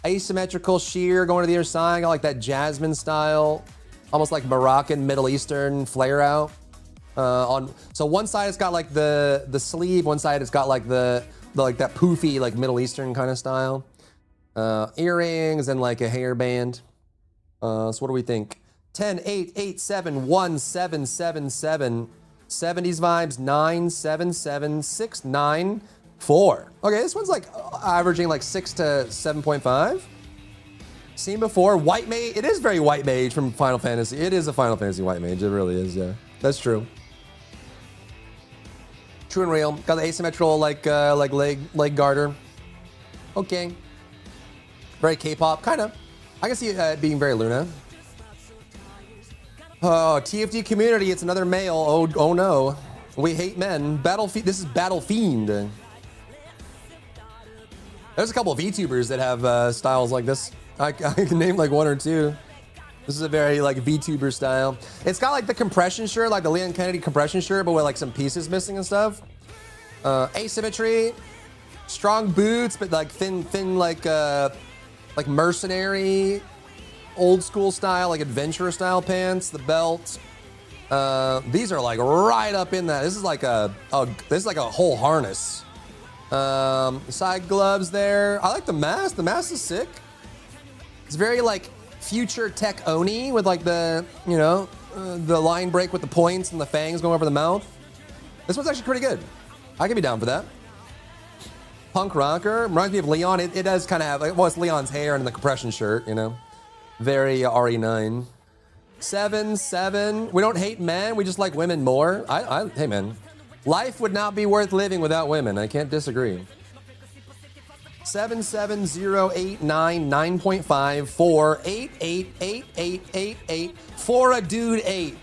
asymmetrical sheer going to the other side. Got like that Jasmine style, almost like Moroccan Middle Eastern flare out. So one side it's got like the sleeve, one side it's got like the like that poofy like Middle Eastern kind of style. Earrings and like a hairband. So what do we think? 10, 8, 8, 7, 1, 7, 7, 7. 70s vibes, 9, 7, 7, 6, 9, 4. Okay, this one's like averaging like 6 to 7.5. Seen before, White Mage. It is very White Mage from Final Fantasy. It is a Final Fantasy White Mage. It really is, yeah. That's true. True and real. Got the asymmetrical like leg garter. Okay. Very K-pop, kind of. I can see it being very Luna. Oh, TFD community, it's another male. Oh no. We hate men. This is Battle Fiend. There's a couple of VTubers that have styles like this. I can name like one or two. This is a very like VTuber style. It's got like the compression shirt, like the Leon Kennedy compression shirt, but with like some pieces missing and stuff. Asymmetry, strong boots, but like thin like mercenary, old school style, like adventurer style pants. The belt. These are like right up in that. This is like a whole harness. Side gloves there. I like the mask. The mask is sick. It's very like future tech Oni with like the, you know, the line break with the points and the fangs going over the mouth. This one's actually pretty good. I can be down for that. Punk rocker. Reminds me of Leon. It does kind of have, like, well, it's Leon's hair and the compression shirt, you know. Very RE9. 7, 7. We don't hate men. We just like women more. Hey, man. Life would not be worth living without women. I can't disagree. 7, 7, 0, 8, 9, 9.5, 4, 8, 8, 8, 8, 8, 8, for a dude 8.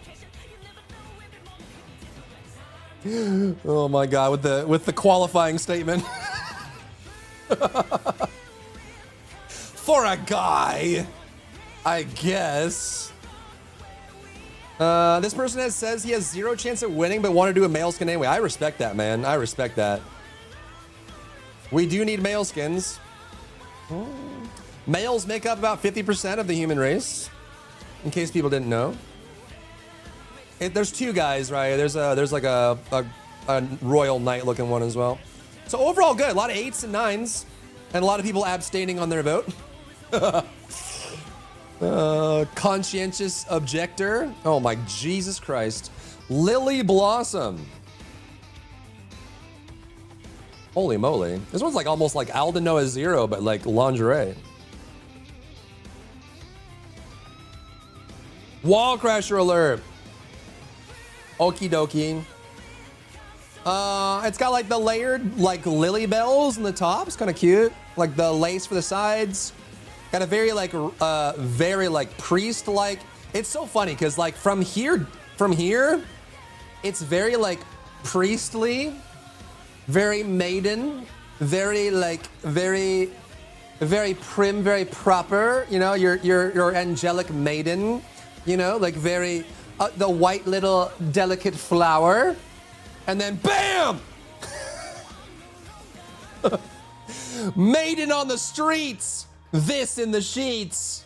Oh my God, with the qualifying statement. For a guy, I guess. This person says he has 0 chance at winning, but want to do a male skin anyway. I respect that, man. I respect that. We do need male skins. Males make up about 50% of the human race, in case people didn't know. There's 2 guys, right? There's like a royal knight looking one as well. So overall good. A lot of 8s and 9s, and a lot of people abstaining on their vote. Conscientious objector. Oh my Jesus Christ. Lily Blossom. Holy moly. This one's like almost like Alden Noah Zero, but like lingerie. Wall Crasher alert. Okie dokie. It's got like the layered like lily bells in the top. It's kind of cute. Like the lace for the sides. Got a very like priest-like. It's so funny because like from here, it's very like priestly, very maiden, very prim, very proper. You know, your angelic maiden. You know, like very the white little delicate flower. And then bam! Maiden on the streets, this in the sheets.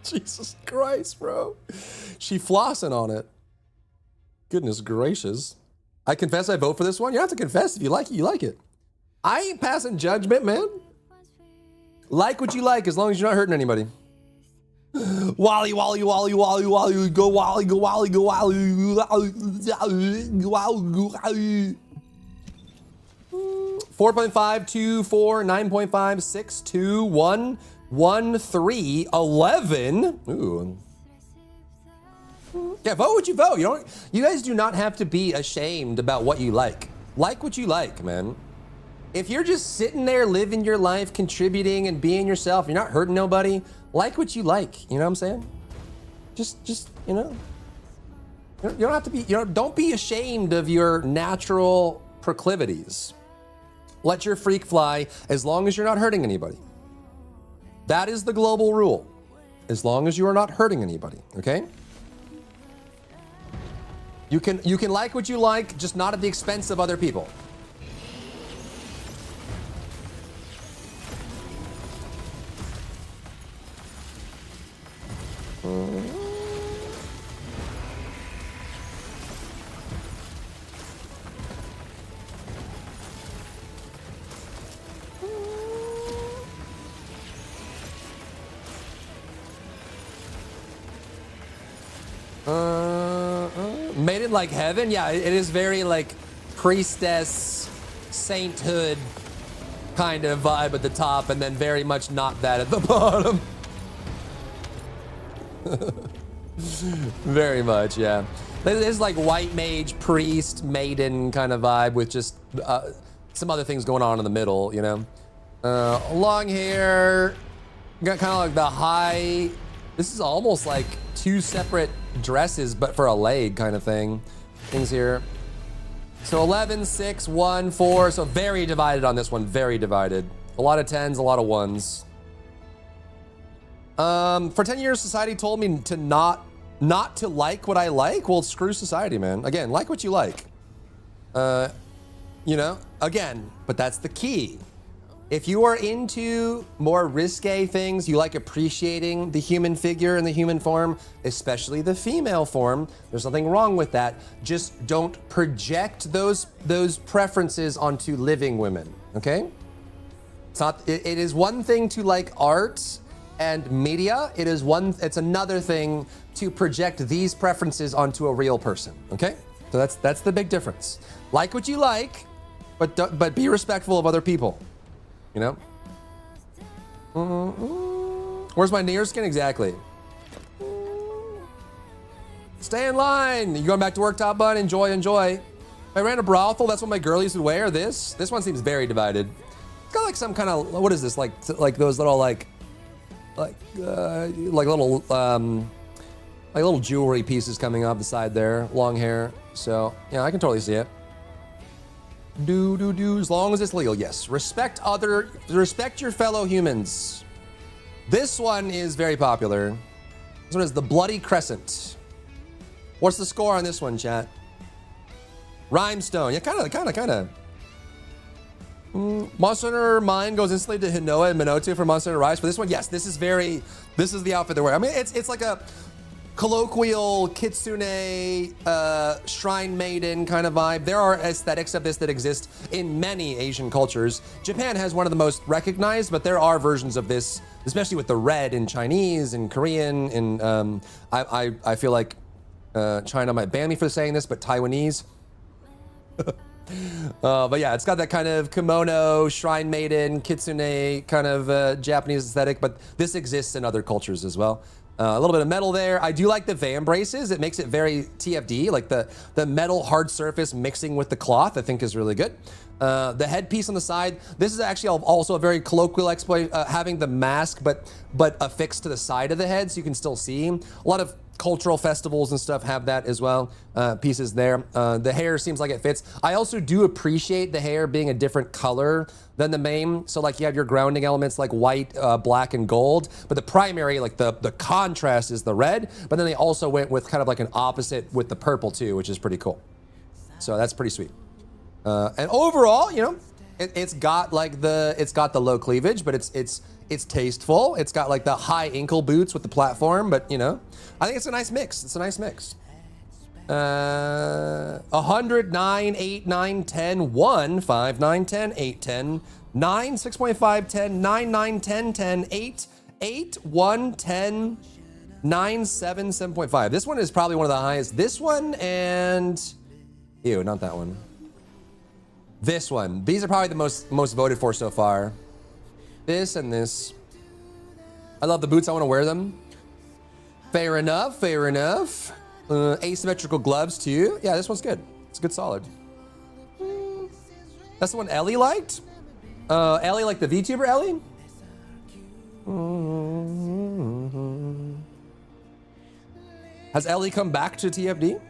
Jesus Christ, bro. She flossing on it. Goodness gracious. I confess I vote for this one. You don't have to confess. If you like it, you like it. I ain't passing judgment, man. Like what you like as long as you're not hurting anybody. Wally, Wally, Wally, Wally, Wally, go Wally, go Wally, go Wally, go Wally. 4.5, 2, 4, 9.5, 6, 2, 1, 1, 3, 11. Ooh. Yeah, vote what you vote. You guys do not have to be ashamed about what you like. Like what you like, man. If you're just sitting there living your life, contributing and being yourself, you're not hurting nobody. Like what you like, you know what I'm saying? Just you know, you don't have to be, don't be ashamed of your natural proclivities. Let your freak fly as long as you're not hurting anybody. That is the global rule. As long as you are not hurting anybody, okay? You can like what you like, just not at the expense of other people. Made it like heaven? Yeah, it is very like priestess, sainthood kind of vibe at the top, and then very much not that at the bottom. Very much, yeah. There's like white mage, priest, maiden kind of vibe with just some other things going on in the middle, you know? Long hair, got kind of like the high. This is almost like two separate dresses, but for a leg kind of thing. Things here. So 11, 6, 1, 4. So very divided on this one. Very divided. A lot of 10s, a lot of 1s. For 10 years, society told me to not to like what I like. Well, screw society, man. Again, like what you like. You know, again, but that's the key. If you are into more risque things, you like appreciating the human figure and the human form, especially the female form, there's nothing wrong with that. Just don't project those preferences onto living women, okay? It's not, it is one thing to like art and media. It's another thing to project these preferences onto a real person, okay? So that's the big difference. Like what you like, but be respectful of other people. You know? Where's my near skin? Exactly. Stay in line. You going back to work, Top Bun? Enjoy. If I ran a brothel, that's what my girlies would wear. This one seems very divided. It's got like some kind of, what is this? Like those little like little jewelry pieces coming off the side there. Long hair. So yeah, I can totally see it. As long as it's legal, yes. Respect your fellow humans. This one is very popular. This one is the Bloody Crescent. What's the score on this one, chat? Rhymestone. Yeah, kind of. Monster Hunter Mind goes instantly to Hinoa and Minotaur for Monster Hunter Rise. For this one, yes, this is the outfit they're wearing. I mean, it's like a colloquial kitsune, shrine maiden kind of vibe. There are aesthetics of this that exist in many Asian cultures. Japan has one of the most recognized, but there are versions of this, especially with the red in Chinese and Korean. And I feel like China might ban me for saying this, but Taiwanese. But yeah, it's got that kind of kimono, shrine maiden, kitsune kind of Japanese aesthetic, but this exists in other cultures as well. A little bit of metal there. I do like the Vam braces. It makes it very TFD, like the metal hard surface mixing with the cloth, I think is really good. The headpiece on the side, this is actually also a very colloquial exploit, having the mask but affixed to the side of the head so you can still see. A lot of cultural festivals and stuff have that as well, pieces there. The hair seems like it fits. I also do appreciate the hair being a different color than the main. So like you have your grounding elements like white, black, and gold, but the primary, like the contrast is the red, but then they also went with kind of like an opposite with the purple too, which is pretty cool. So that's pretty sweet. And overall, you know, it's got the low cleavage, but it's tasteful. It's got like the high ankle boots with the platform, but you know, I think it's a nice mix. It's a nice mix. 100, 9, 8, 9, 10, 1, 5, 9, 10, 8, 10, 9, 6.5, 10, 9, 9, 10, 10, 8, 8, 1, 10, 9, 7, 7.5. This one is probably one of the highest. This one and, ew, not that one. This one. These are probably the most voted for so far. This and this. I love the boots. I want to wear them. Fair enough. Fair enough. Asymmetrical gloves too. Yeah, this one's good. It's a good solid. That's the one Ellie liked. Ellie liked the VTuber Ellie. Has Ellie come back to TFD?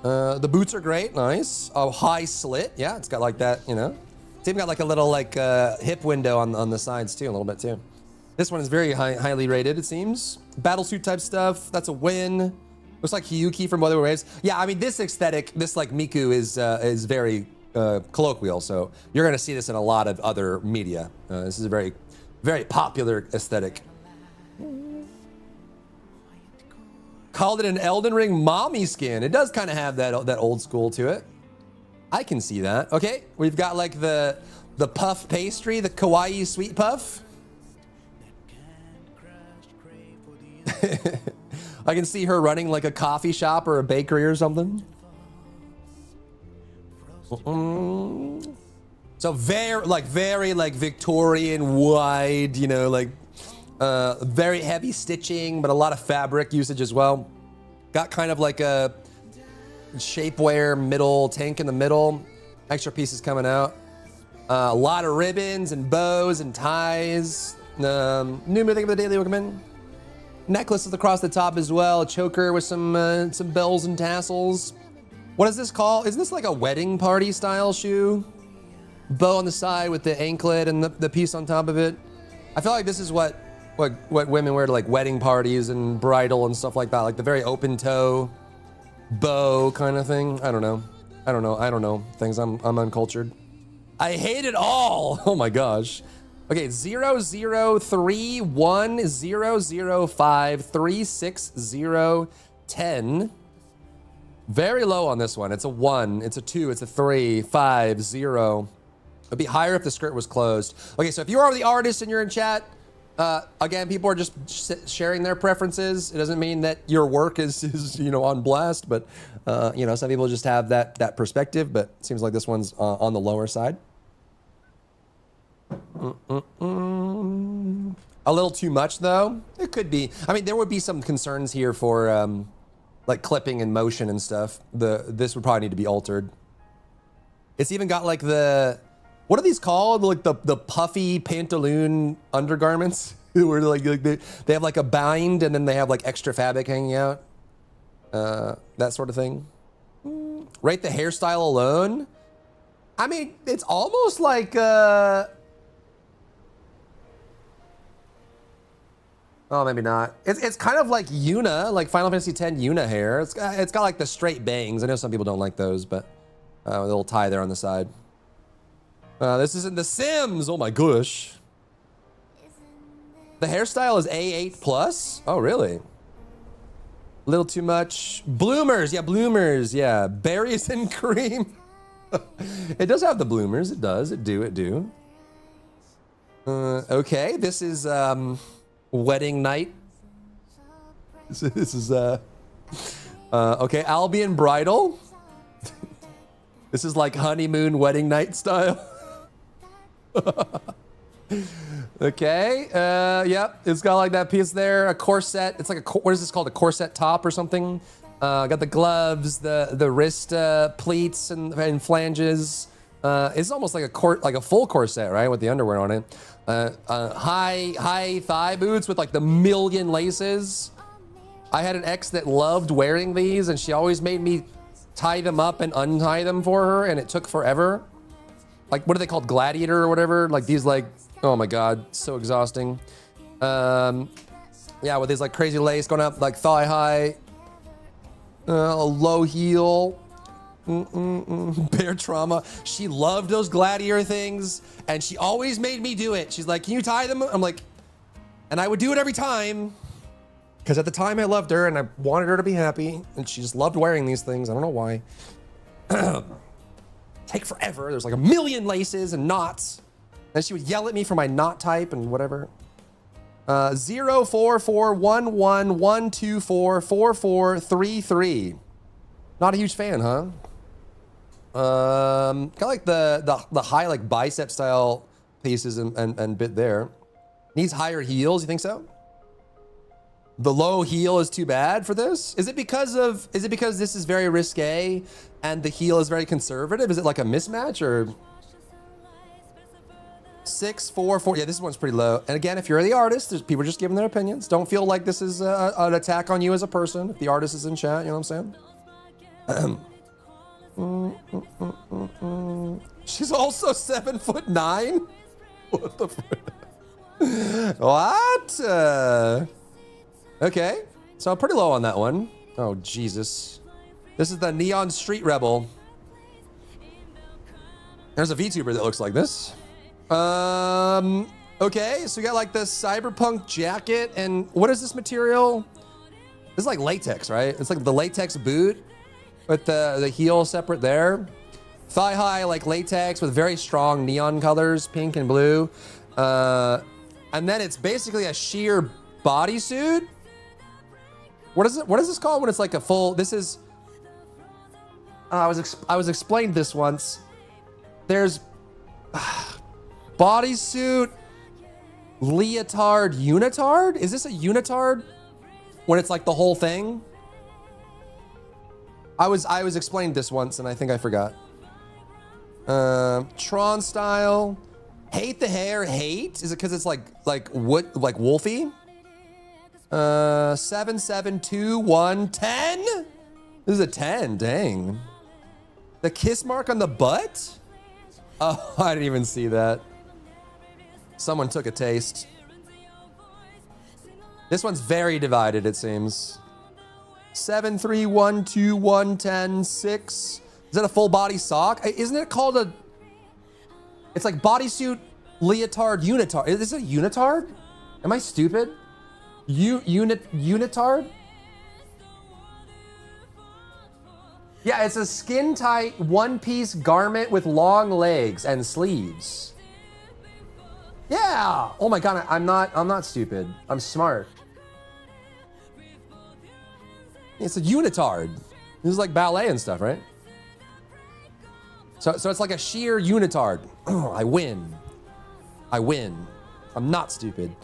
The boots are great. Nice. Oh, high slit. Yeah, it's got like that, you know. It's even got like a little like hip window on the sides too, a little bit too. This one is very highly rated, it seems. Battlesuit type stuff. That's a win. Looks like Hiyuki from Weather Waves. Yeah, I mean this aesthetic, this like Miku is very colloquial. So you're gonna see this in a lot of other media. This is a very, very popular aesthetic. Called it an Elden Ring mommy skin. It does kind of have that old school to it. I can see that. Okay, we've got like the puff pastry, the kawaii sweet puff. I can see her running like a coffee shop or a bakery or something. So very like Victorian wide, you know, like very heavy stitching, but a lot of fabric usage as well. Got kind of like a shapewear middle tank in the middle. Extra pieces coming out. A lot of ribbons and bows and ties. New thing of the daily recommend. Necklaces across the top as well. A choker with some bells and tassels. What is this called? Isn't this like a wedding party style shoe? Bow on the side with the anklet and the piece on top of it. I feel like this is what women wear to like wedding parties and bridal and stuff like that. Like the very open toe bow kind of thing. I don't know things. I'm uncultured. I hate it all. Oh my gosh. Okay, 0, 0, 3, 1, 0, 0, 5, 3, 6, 0, 10. Very low on this one. It's a 1, it's a 2, it's a 3, 5, 0. It'd be higher if the skirt was closed. Okay, so if you are the artist and you're in chat, again, people are just sharing their preferences. It doesn't mean that your work is you know, on blast, but you know, some people just have that perspective, but it seems like this one's on the lower side. A little too much though. It could be. I mean, there would be some concerns here for like clipping and motion and stuff. This would probably need to be altered. It's even got like what are these called? Like the puffy pantaloon undergarments where like they have like a bind and then they have like extra fabric hanging out. That sort of thing. Rate the hairstyle alone. I mean, it's almost like oh, maybe not. It's kind of like Yuna, like Final Fantasy X Yuna hair. It's got like the straight bangs. I know some people don't like those, but a little tie there on the side. This isn't The Sims. Oh my gosh. The hairstyle is A8 plus. Oh really? A little too much. Bloomers, yeah, bloomers, yeah. Berries and cream. It does have the bloomers. It does. It do. Okay, this is wedding night. This is okay, Albion bridal. This is like honeymoon wedding night style. Okay. Yep. It's got like that piece there, a corset. It's like what is this called? A corset top or something? Got the gloves, the wrist pleats and flanges. It's almost like a full corset, right, with the underwear on it. High thigh boots with like the million laces. I had an ex that loved wearing these, and she always made me tie them up and untie them for her, and it took forever. Like, what are they called? Gladiator or whatever? Like these, like, oh my God, so exhausting. Yeah, with these like crazy lace going up, like thigh high, a low heel. Bear trauma. She loved those gladiator things, and she always made me do it. She's like, can you tie them? I'm like, and I would do it every time, because at the time I loved her and I wanted her to be happy, and she just loved wearing these things. I don't know why. Take forever. There's like a million laces and knots. Then she would yell at me for my knot type and whatever. 04411244433. Not a huge fan, huh? Kind of like the high like bicep style pieces and bit there. Needs higher heels. You think so? The low heel is too bad for this? Is it because this is very risque and the heel is very conservative? Is it like a mismatch or 644? Yeah, this one's pretty low. And again, if you're the artist, there's people just giving their opinions. Don't feel like this is an attack on you as a person. If the artist is in chat, you know what I'm saying? She's also 7'9". What the fuck? What? Okay, so I'm pretty low on that one. Oh, Jesus. This is the Neon Street Rebel. There's a VTuber that looks like this. Okay, so we got like the cyberpunk jacket, and what is this material? This is like latex, right? It's like the latex boot with the heel separate there. Thigh high, like latex with very strong neon colors, pink and blue. And then it's basically a sheer bodysuit. What is this called when it's like a full, this is, I was explained this once. There's bodysuit, leotard, unitard? Is this a unitard when it's like the whole thing? I was explained this once and I think I forgot. Tron style. Hate the hair, hate? Is it because it's like wood, like wolfy? 772110. This is a 10, dang. The kiss mark on the butt? Oh, I didn't even see that. Someone took a taste. This one's very divided, it seems. 7312110 Is that a full body sock? Isn't it called a... It's like bodysuit, leotard, unitard. Is this a unitard? Am I stupid? Unitard? Yeah, it's a skin tight one-piece garment with long legs and sleeves. Yeah. Oh my God, I'm not stupid. I'm smart. It's a unitard. This is like ballet and stuff, right? So it's like a sheer unitard. I win. I'm not stupid.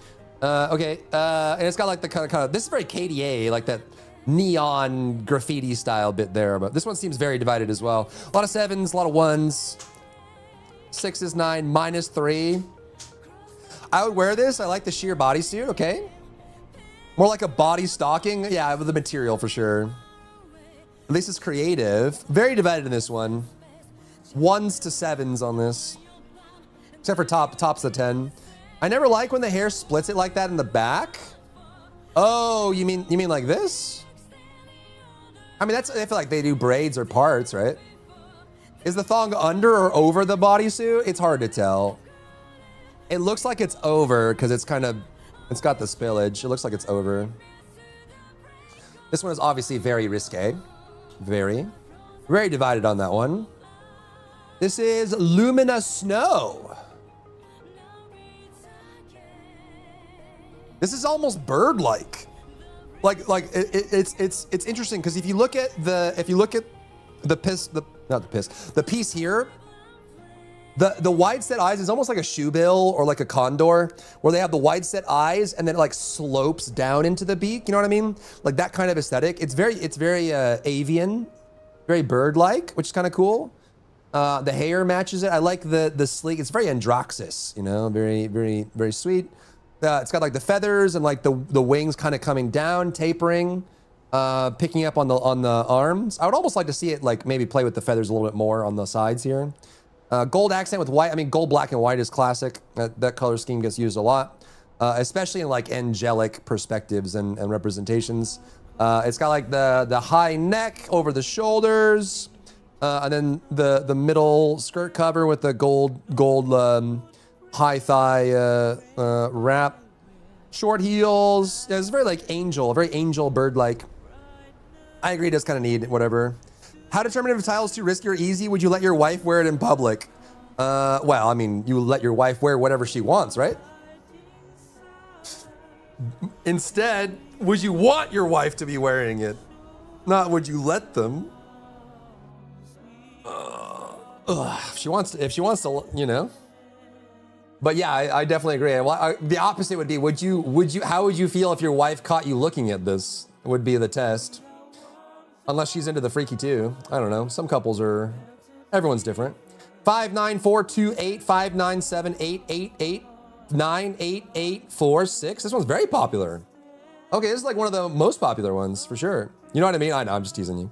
Okay, and it's got like the kind of, this is very KDA, like that neon graffiti style bit there, but this one seems very divided as well. A lot of 7s, a lot of 1s. 6s, 9, -3. I would wear this. I like the sheer bodysuit, okay. More like a body stocking. Yeah, with the material for sure. At least it's creative. Very divided in this one. 1s to 7s on this. Except for top's the 10. I never like when the hair splits it like that in the back. Oh, you mean like this? I mean, I feel like they do braids or parts, right? Is the thong under or over the bodysuit? It's hard to tell. It looks like it's over because it's got the spillage. It looks like it's over. This one is obviously very risque. Very divided on that one. This is Lumina Snow. This is almost bird-like. It's interesting because if you look at the piece here, The wide set eyes is almost like a shoe bill or like a condor, where they have the wide set eyes and then it like slopes down into the beak. You know what I mean? Like that kind of aesthetic. It's very avian, very bird-like, which is kind of cool. The hair matches it. I like the sleek. It's very Androxus, you know, very sweet. It's got like the feathers and like the wings kind of coming down, tapering, picking up on the arms. I would almost like to see it like maybe play with the feathers a little bit more on the sides here. Gold accent with white. I mean, gold, black, and white is classic. That color scheme gets used a lot, especially in like angelic perspectives and representations. It's got like the high neck over the shoulders, and then the middle skirt cover with the gold high thigh wrap. Short heels. Yeah, it's very like angel, very angel bird-like. I agree, it does kind of need whatever. How determine if a tile is too risky or easy? Would you let your wife wear it in public? Well, I mean, you let your wife wear whatever she wants, right? Instead, would you want your wife to be wearing it? Not would you let them? If she wants to, you know. But yeah, I definitely agree. Well, the opposite would be, how would you feel if your wife caught you looking at this? Would be the test. Unless she's into the freaky too. I don't know. Some couples are, everyone's different. 594285978889846. This one's very popular. Okay, this is like one of the most popular ones for sure. You know what I mean? I know, I'm just teasing you.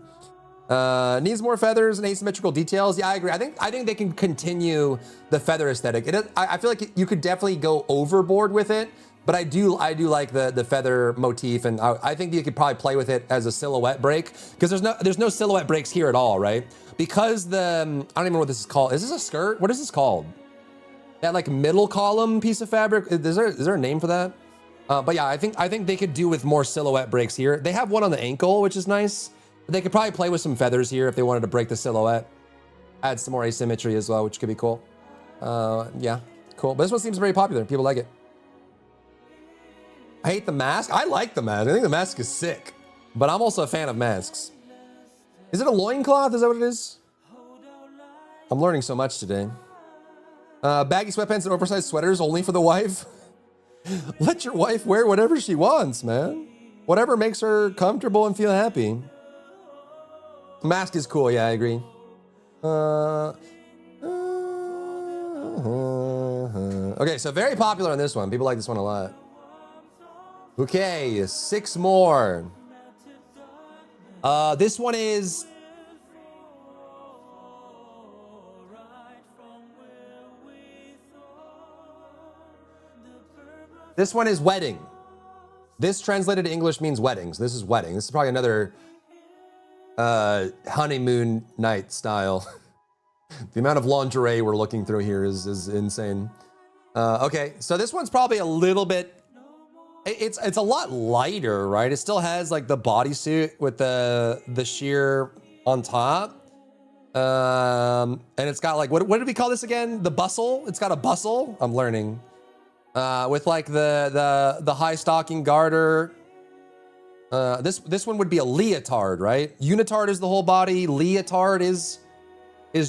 Needs more feathers and asymmetrical details. Yeah, I agree. I think they can continue the feather aesthetic. I feel like you could definitely go overboard with it, but I do like the feather motif, and I think you could probably play with it as a silhouette break, because there's no silhouette breaks here at all, right? Because I don't even know what this is called. Is this a skirt? What is this called? That like middle column piece of fabric. Is there a name for that? But yeah, I think they could do with more silhouette breaks here. They have one on the ankle, which is nice. But they could probably play with some feathers here if they wanted to break the silhouette. Add some more asymmetry as well, which could be cool. Yeah, cool. But this one seems very popular. People like it. I hate the mask. I like the mask. I think the mask is sick. But I'm also a fan of masks. Is it a loincloth? Is that what it is? I'm learning so much today. Baggy sweatpants and oversized sweaters only for the wife. Let your wife wear whatever she wants, man. Whatever makes her comfortable and feel happy. Mask is cool, yeah, I agree. Okay, so very popular on this one. People like this one a lot. Okay, 6 more. This one is... This one is wedding. This translated to English means weddings. This is wedding. This is probably another honeymoon night style. The amount of lingerie we're looking through here is insane. Okay, so this one's probably a little bit, it's a lot lighter, right? It still has like the bodysuit with the sheer on top. And it's got like, what did we call this again? The bustle? It's got a bustle. I'm learning. With like the high stocking garter. This one would be a leotard, right? Unitard is the whole body. Leotard is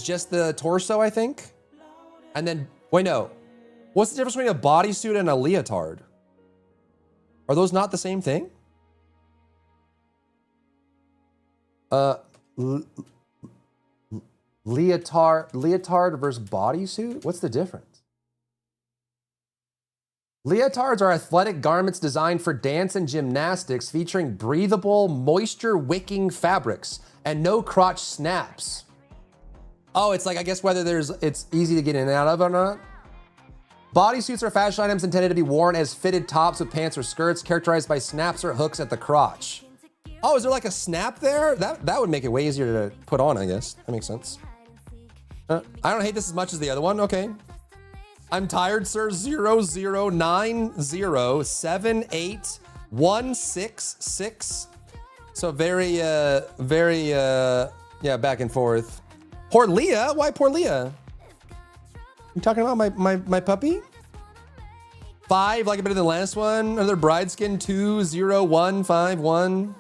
just the torso, I think. And then, wait, no. What's the difference between a bodysuit and a leotard? Are those not the same thing? Leotard versus bodysuit? What's the difference? Leotards are athletic garments designed for dance and gymnastics, featuring breathable, moisture-wicking fabrics and no crotch snaps. Oh, it's like, I guess whether it's easy to get in and out of or not. Bodysuits are fashion items intended to be worn as fitted tops with pants or skirts, characterized by snaps or hooks at the crotch. Oh, is there like a snap there? That would make it way easier to put on, I guess. That makes sense. I don't hate this as much as the other one. Okay. I'm tired, sir. 009078166. So very, yeah, back and forth. Poor Leah? Why poor Leah? You talking about my puppy? 5, like a bit of the last one. Another bride skin, 20151.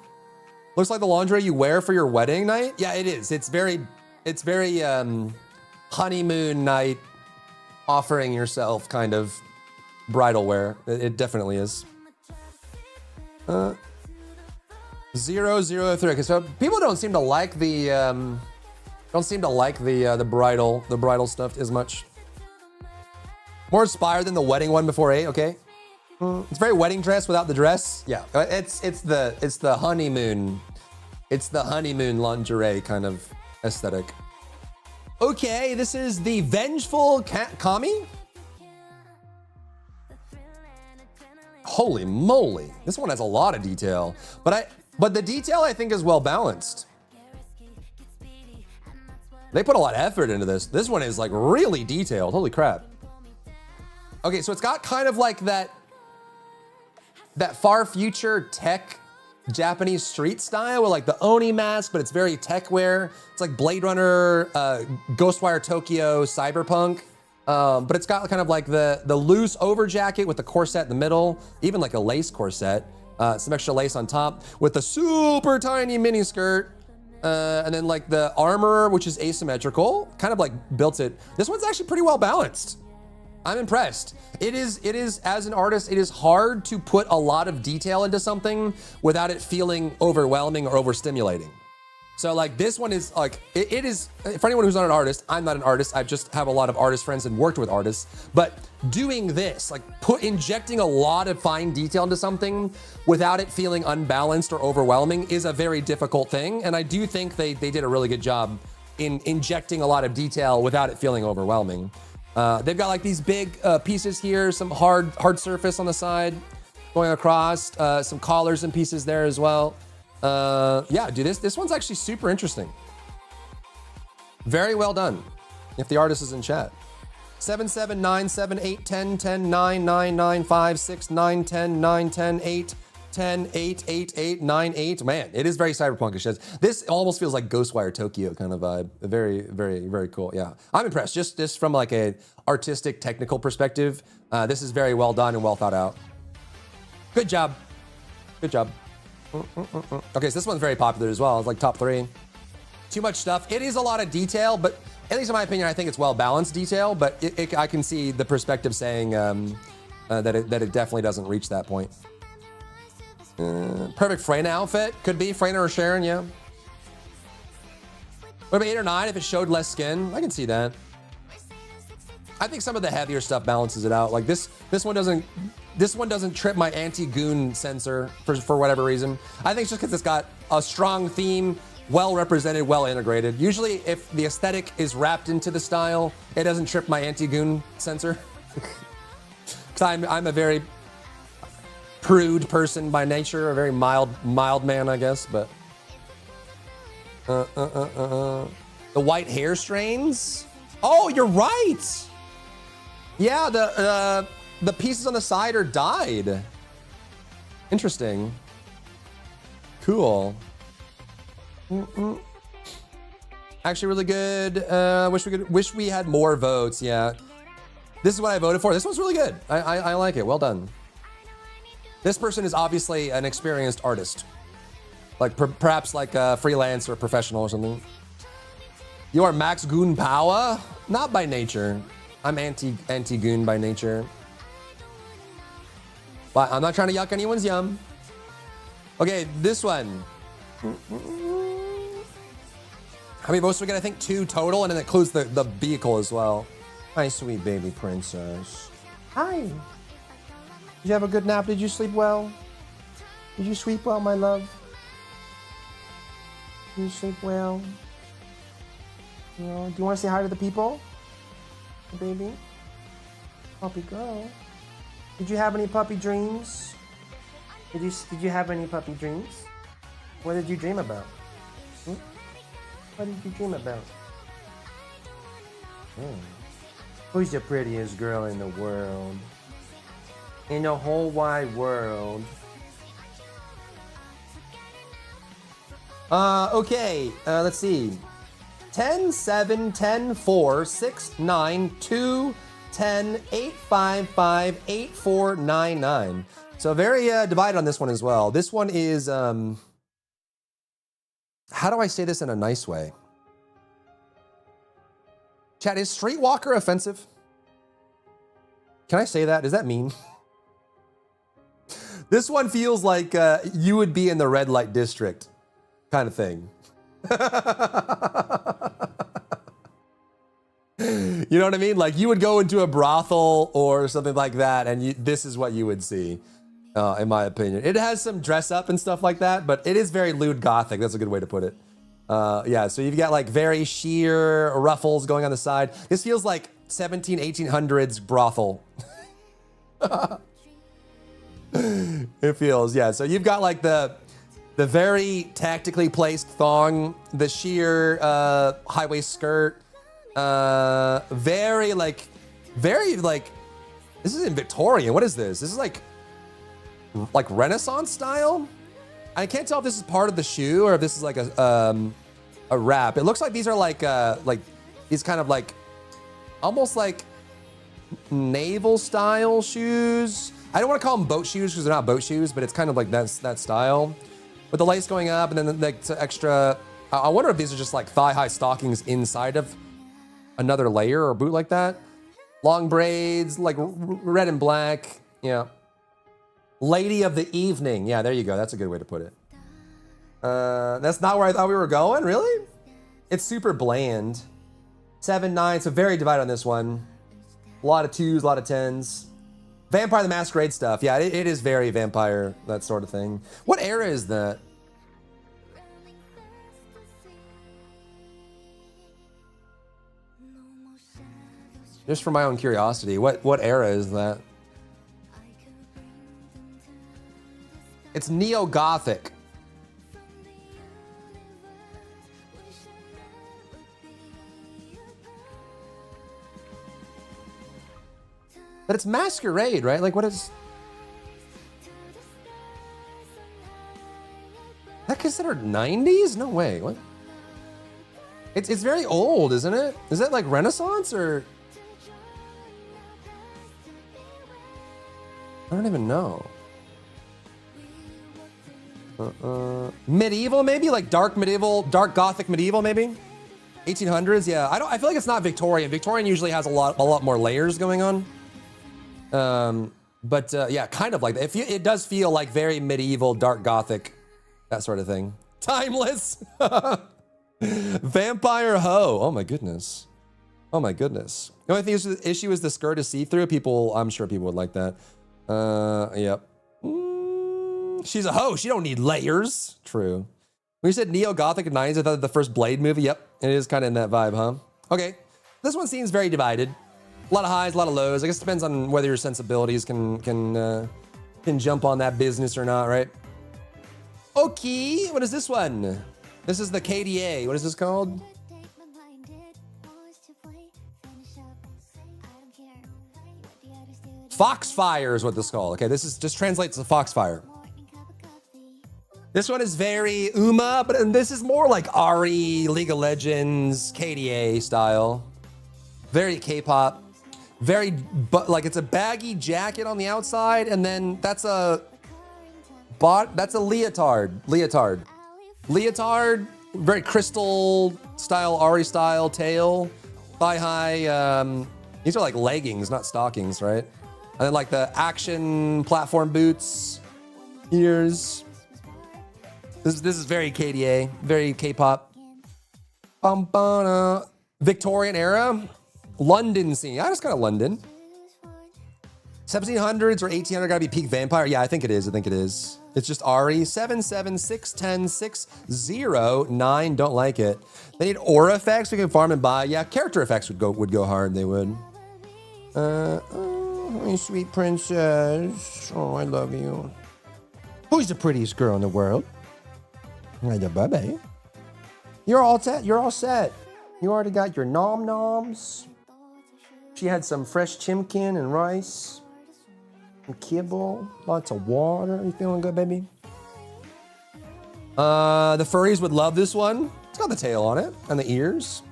Looks like the lingerie you wear for your wedding night. Yeah, it is. It's very honeymoon night offering yourself kind of bridal wear. It definitely is. 003. Okay, so people don't seem to like the bridal stuff as much. More inspired than the wedding one before 8. Okay, it's very wedding dress without the dress. Yeah, it's the honeymoon. It's the honeymoon lingerie kind of aesthetic. Okay, this is the Vengeful Kami. Holy moly, this one has a lot of detail, but the detail I think is well balanced. They put a lot of effort into this. This one is like really detailed. Holy crap. Okay, so it's got kind of like that far future tech Japanese street style with like the Oni mask, but it's very tech wear. It's like Blade Runner, Ghostwire Tokyo, Cyberpunk. But it's got kind of like the loose over jacket with the corset in the middle, even like a lace corset, some extra lace on top with the super tiny mini skirt. And then like the armor, which is asymmetrical, kind of like built it. This one's actually pretty well balanced. I'm impressed. It is, as an artist, it is hard to put a lot of detail into something without it feeling overwhelming or overstimulating. So like this one is like, it is, for anyone who's not an artist, I'm not an artist, I just have a lot of artist friends and worked with artists, but doing this, like injecting a lot of fine detail into something without it feeling unbalanced or overwhelming is a very difficult thing. And I do think they did a really good job in injecting a lot of detail without it feeling overwhelming. They've got like these big pieces here, some hard surface on the side going across, some collars and pieces there as well. Yeah, dude, this one's actually super interesting. Very well done. If the artist is in chat. 779781099956910108810888898. Man, it is very cyberpunkish. This almost feels like Ghostwire Tokyo kind of vibe. Very, very, very cool. Yeah, I'm impressed. Just from like a artistic, technical perspective, this is very well done and well thought out. Good job. Good job. Okay, so this one's very popular as well. It's like top 3. Too much stuff. It is a lot of detail, but at least in my opinion, I think it's well balanced detail. But I can see the perspective saying that it definitely doesn't reach that point. Perfect Freyna outfit could be Freyna or Sharon. Yeah. What about 8 or 9? If it showed less skin, I can see that. I think some of the heavier stuff balances it out. Like this one doesn't trip my anti-goon sensor for whatever reason. I think it's just because it's got a strong theme, well represented, well integrated. Usually if the aesthetic is wrapped into the style, it doesn't trip my anti-goon sensor. Because I'm a very prude person by nature, a very mild man, I guess, but. The white hair strains? Oh, you're right! Yeah, the pieces on the side are dyed. Interesting. Cool. Actually, really good. Wish we had more votes. Yeah, this is what I voted for. This one's really good. I like it. Well done. This person is obviously an experienced artist, like perhaps like a freelance or a professional or something. You are Max Goon Power? Not by nature. I'm anti-goon by nature. But I'm not trying to yuck anyone's yum. Okay, this one. How many votes do we get? I think 2 total, and it includes the vehicle as well. Hi, sweet baby princess. Hi. Did you have a good nap? Did you sleep well? Did you sleep well, my love? Did you sleep well? You know, do you want to say hi to the people? Baby? Puppy girl. Did you have any puppy dreams? Did you have any puppy dreams? What did you dream about? What did you dream about? Who's the prettiest girl in the world? In the whole wide world. Okay, let's see. 10, 7, 10, 4, 6, 9, 2, 10, 8, 5, 5, 8, 4, 9, 9. So very divided on this one as well. This one is, how do I say this in a nice way? Chat, is Streetwalker offensive? Can I say that? Does that mean? This one feels like you would be in the red light district kind of thing. You know what I mean? Like you would go into a brothel or something like that, and this is what you would see, in my opinion. It has some dress up and stuff like that, but it is very lewd gothic. That's a good way to put it. Yeah, so you've got like very sheer ruffles going on the side. This feels like 1800s brothel. It feels, yeah. So you've got like the very tactically placed thong, the sheer high waist skirt, very like, this is in Victorian. What is this? This is like Renaissance style. I can't tell if this is part of the shoe or if this is like a wrap. It looks like these are like these kind of like almost like naval style shoes. I don't want to call them boat shoes because they're not boat shoes, but it's kind of like that style with the lace going up and then like extra. I wonder if these are just like thigh-high stockings inside of another layer or boot like that. Long braids, like red and black. Yeah. Lady of the evening. Yeah, there you go. That's a good way to put it. That's not where I thought we were going, really? It's super bland. 7-9, so very divided on this one. A lot of 2s, a lot of 10s. Vampire the Masquerade stuff. Yeah, it is very vampire, that sort of thing. What era is that? Just for my own curiosity, what era is that? It's neo-gothic. But it's Masquerade, right? Like, what is that considered 90s? No way. What? It's very old, isn't it? Is that like Renaissance or? I don't even know. Medieval, maybe like dark medieval, dark Gothic medieval, maybe 1800s. Yeah, I feel like it's not Victorian. Victorian usually has a lot more layers going on. But yeah, kind of like that. It does feel like very medieval, dark Gothic, that sort of thing. Timeless. Vampire hoe. Oh my goodness. Oh my goodness. The only issue is the skirt is see-through. I'm sure people would like that. Yep. She's a hoe. She don't need layers. True. When you said neo-gothic in 90s, I thought the first Blade movie. Yep. It is kind of in that vibe, huh? Okay. This one seems very divided. A lot of highs, a lot of lows. I guess it depends on whether your sensibilities can jump on that business or not, right? Okay. What is this one? This is the KDA. What is this called? Foxfire is what this is called. Okay, this is just translates to Foxfire. This one is very Uma, but this is more like Ari, League of Legends, KDA style. Very K-pop. Very, but like it's a baggy jacket on the outside, and then that's a leotard. Leotard, very crystal style, Ari style tail, thigh high. These are like leggings, not stockings, right? And then like the action platform boots, ears. This is very KDA, very K-pop. Victorian era, London scene. Yeah, just kind of London. 1700s or 1800 gotta be peak vampire. Yeah, I think it is. It's just Ari. 7761060 don't like it. They need aura effects we can farm and buy. Yeah, character effects would go hard. They would. Oh, my sweet princess. Oh, I love you. Who's the prettiest girl in the world? Hey, baby. You're all set. You already got your nom-noms. She had some fresh chimkin and rice. And kibble. Lots of water. You feeling good, baby? The furries would love this one. It's got the tail on it and the ears.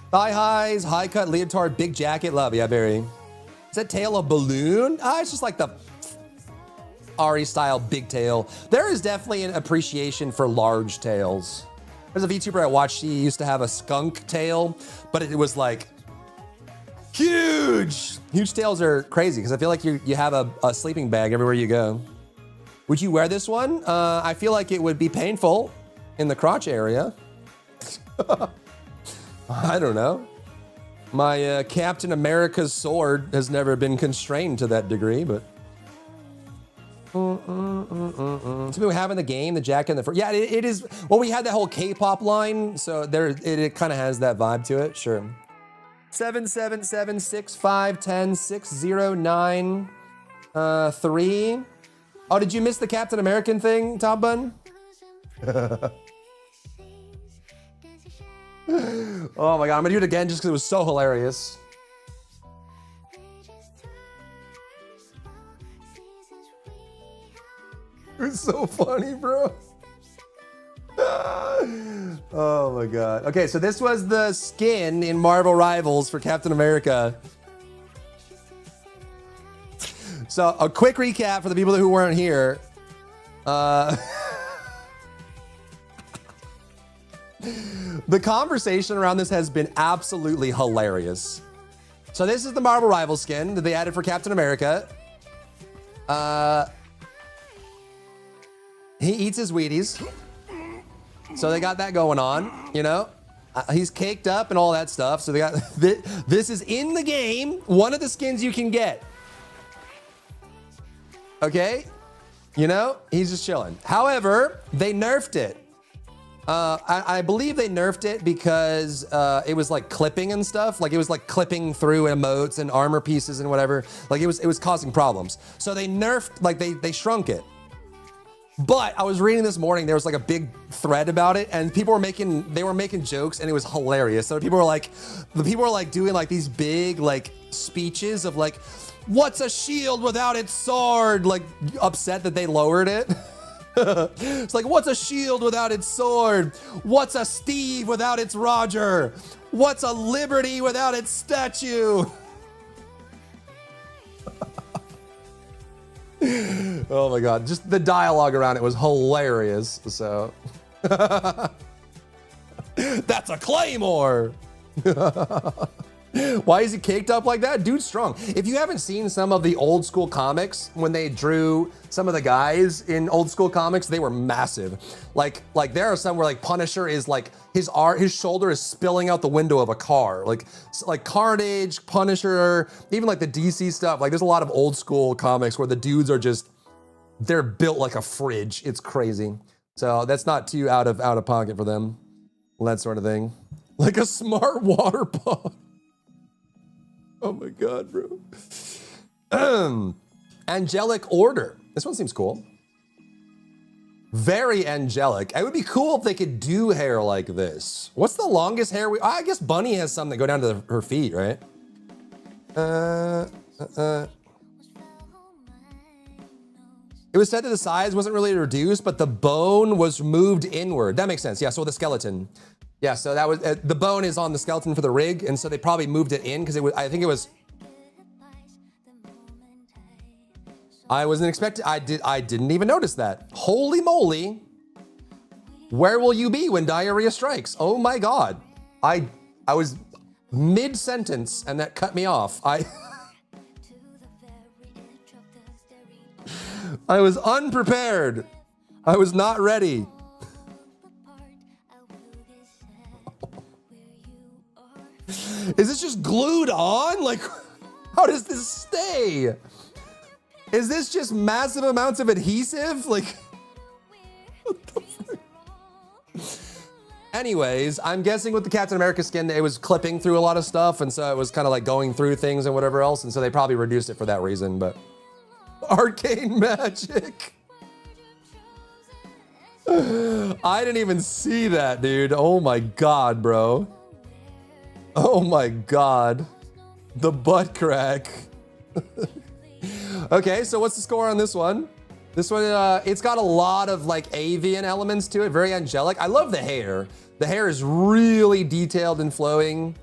Thigh highs, high cut leotard, big jacket. Love, yeah, very. Is that tail a balloon? It's just like the Ari style big tail. There is definitely an appreciation for large tails. There's a VTuber I watched, she used to have a skunk tail, but it was like huge. huge. Huge tails are crazy because I feel like you have a sleeping bag everywhere you go. Would you wear this one? I feel like it would be painful in the crotch area. I don't know. My Captain America's sword has never been constrained to that degree, but. Some people have in the game, the Jack and the Fur. Yeah, it is. Well, we had that whole K-pop line, so there it kind of has that vibe to it. Sure. 77765106093. Oh, did you miss the Captain American thing, Top Bun? Oh my god, I'm gonna do it again just because it was so hilarious. It was so funny, bro. Oh my god. Okay, so this was the skin in Marvel Rivals for Captain America. So a quick recap for the people who weren't here. The conversation around this has been absolutely hilarious. So this is the Marvel Rival skin that they added for Captain America. He eats his Wheaties. So they got that going on, you know? He's caked up and all that stuff. So they got, this is in the game, one of the skins you can get. Okay? You know, he's just chilling. However, they nerfed it. I believe they nerfed it because it was like clipping and stuff. Like it was like clipping through emotes and armor pieces and whatever. Like it was causing problems. So they nerfed, like they shrunk it. But I was reading this morning, there was like a big thread about it, and people were making jokes, and it was hilarious. So people were like doing like these big like speeches of like, what's a shield without its sword? Like upset that they lowered it. It's like, what's a shield without its sword? What's a Steve without its Roger? What's a Liberty without its statue? Oh my god, just the dialogue around it was hilarious. So that's a claymore. Why is he caked up like that? Dude's strong. If you haven't seen some of the old school comics, when they drew some of the guys in old school comics, they were massive. Like there are some where like Punisher is like his shoulder is spilling out the window of a car. Like Carnage, Punisher, even like the DC stuff. Like there's a lot of old school comics where the dudes are just, they're built like a fridge. It's crazy. So that's not too out of pocket for them. That sort of thing. Like a smart water pod. Oh my god, bro. Angelic Order. This one seems cool. Very angelic. It would be cool if they could do hair like this. What's the longest hair I guess Bunny has some that go down to her feet, right? It was said that the size wasn't really reduced, but the bone was moved inward. That makes sense. Yeah, so the skeleton. Yeah, so that was the bone is on the skeleton for the rig, and so they probably moved it in because it was. I think it was. I wasn't expecting. I didn't even notice that. Holy moly! Where will you be when diarrhea strikes? Oh my god! I was mid sentence and that cut me off. I was unprepared. I was not ready. Is this just glued on? Like, how does this stay? Is this just massive amounts of adhesive? Like, what the frick? Anyways, I'm guessing with the Captain America skin, it was clipping through a lot of stuff, and so it was kind of like going through things and whatever else, and so they probably reduced it for that reason, but. Arcane magic. I didn't even see that, dude. Oh my god, bro. Oh my god. The butt crack. Okay, so what's the score on this one? This one, it's got a lot of like avian elements to it, very angelic. I love the hair. The hair is really detailed and flowing.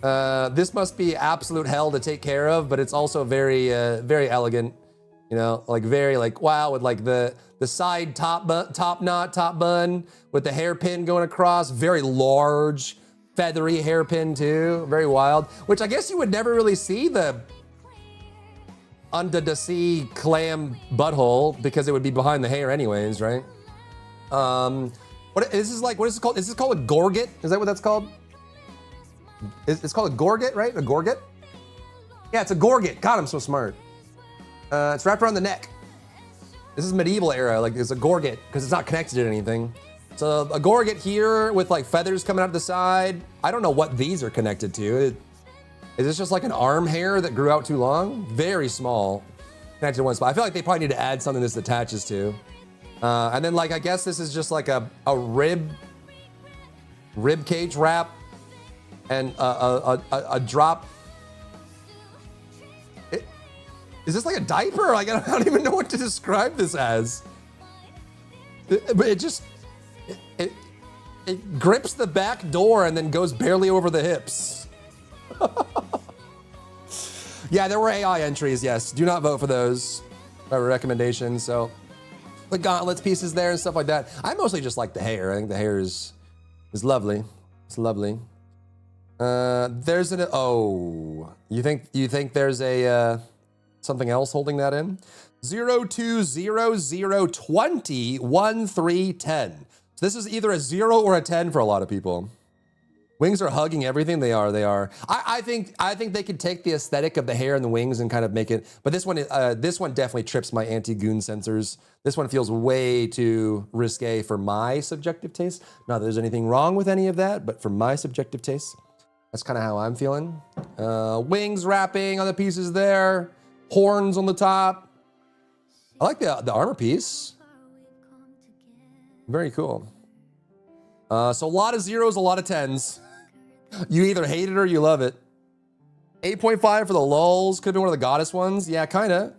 This must be absolute hell to take care of, but it's also very, very elegant. You know, like very like, wow, with like the side top bun with the hairpin going across, very large. feathery hairpin too, very wild. Which I guess you would never really see the under the sea clam butthole because it would be behind the hair anyways, right? What is this like? What is it called? Is this called a gorget? Is that what that's called? It's called a gorget, right? A gorget? Yeah, it's a gorget. God, I'm so smart. It's wrapped around the neck. This is medieval era. Like it's a gorget because it's not connected to anything. So a gorget here with like feathers coming out the side. I don't know what these are connected to. Is this just like an arm hair that grew out too long? Very small, connected to one spot. I feel like they probably need to add something this attaches to. And then like, I guess this is just like a rib cage wrap and a drop. Is this like a diaper? Like, I don't even know what to describe this as. But it just, it grips the back door and then goes barely over the hips. Yeah, there were AI entries, yes. Do not vote for those recommendations. So the gauntlets pieces there and stuff like that. I mostly just like the hair. I think the hair is lovely. It's lovely. There's an, oh, you think there's a, something else holding that in? 0200201310. So this is either a 0 or a 10 for a lot of people. Wings are hugging everything. They are. I think they could take the aesthetic of the hair and the wings and kind of make it. But this one definitely trips my anti-goon sensors. This one feels way too risque for my subjective taste. Not that there's anything wrong with any of that, but for my subjective taste, that's kind of how I'm feeling. Wings wrapping on the pieces there. Horns on the top. I like the armor piece. Very cool. So a lot of 0s, a lot of 10s. You either hate it or you love it. 8.5 for the lulz. Could have been one of the goddess ones. Yeah, kinda.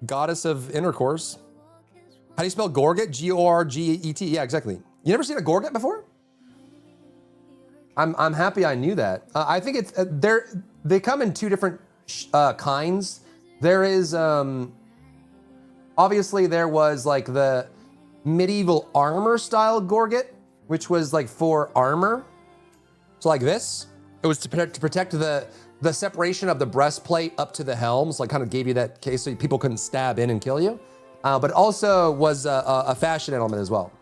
Goddess of intercourse. How do you spell gorget? G-O-R-G-E-T. Yeah, exactly. You never seen a gorget before? I'm happy I knew that. I think it's they come in two different kinds. There is obviously there was like the medieval armor style gorget, which was like for armor. So like this, it was to protect the separation of the breastplate up to the helm. So like kind of gave you that case so people couldn't stab in and kill you. But also was a fashion element as well.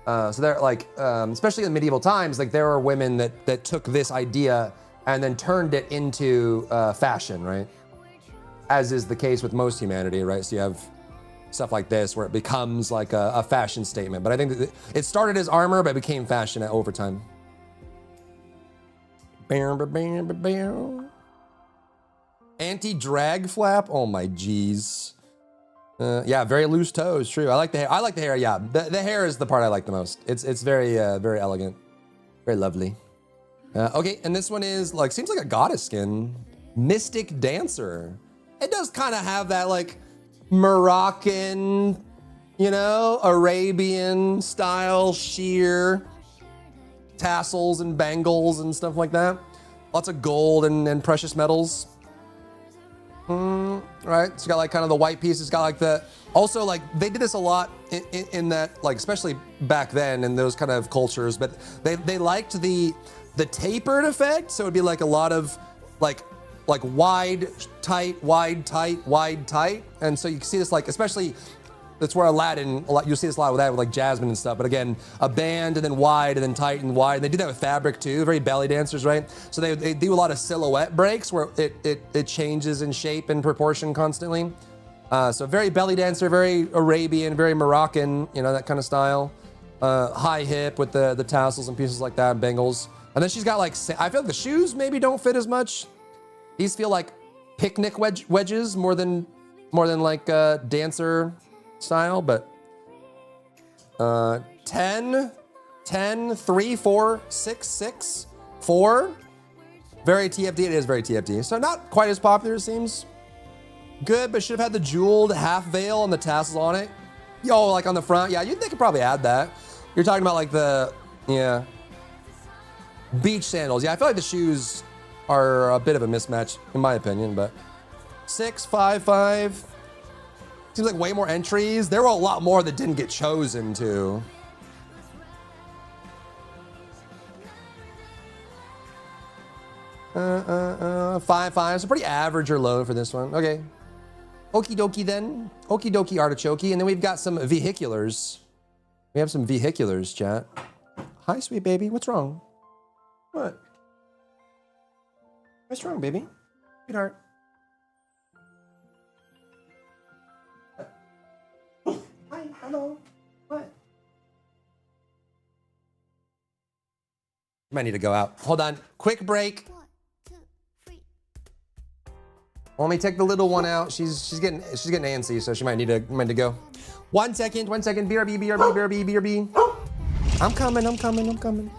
So they're like, especially in medieval times, like there were women that took this idea and then turned it into fashion, right? As is the case with most humanity, right? So you have stuff like this where it becomes like a fashion statement. But I think that it started as armor, but it became fashion over time. Anti-drag flap. Oh my geez. Yeah, very loose toes. True. I like the hair. Yeah, the hair is the part I like the most. It's very very elegant, very lovely. Okay, and this one is like seems like a goddess skin. Mystic Dancer. It does kind of have that like Moroccan, you know, Arabian style sheer tassels and bangles and stuff like that. Lots of gold and precious metals. Right, it's got like kind of the white piece. It's got like the, also like they did this a lot in that, like especially back then in those kind of cultures, but they liked the tapered effect. So it'd be like a lot of like wide, tight, wide, tight, wide, tight. And so you can see this like, especially, that's where Aladdin, you'll see this a lot with that with like Jasmine and stuff. But again, a band and then wide and then tight and wide. And they do that with fabric too, very belly dancers, right? So they do a lot of silhouette breaks where it changes in shape and proportion constantly. So very belly dancer, very Arabian, very Moroccan, you know, that kind of style. High hip with the tassels and pieces like that, and bangles. And then she's got like, I feel like the shoes maybe don't fit as much. These feel like picnic wedges more than like dancer style, but 10, 3, 4, 6, 6, 4. Very TFD, it is very TFD. So not quite as popular it seems. Good, but should have had the jeweled half veil and the tassels on it. Yo, like on the front, yeah, they could probably add that. You're talking about like the, yeah. Beach sandals, yeah, I feel like the shoes are a bit of a mismatch in my opinion, but 6, 5, 5. Seems like way more entries. There were a lot more that didn't get chosen too. Five, five. So pretty average or low for this one. Okay. Okie dokie then. Okie dokie artichoke. And then we've got some vehiculars. We have some vehiculars, chat. Hi, sweet baby. What's wrong? What? What's wrong, baby? Sweetheart. Hi, hello. What? You might need to go out. Hold on. Quick break. Let me take the little one out. She's getting antsy, so she might need to go. 1 second. BRB, BRB, BRB, BRB. I'm coming.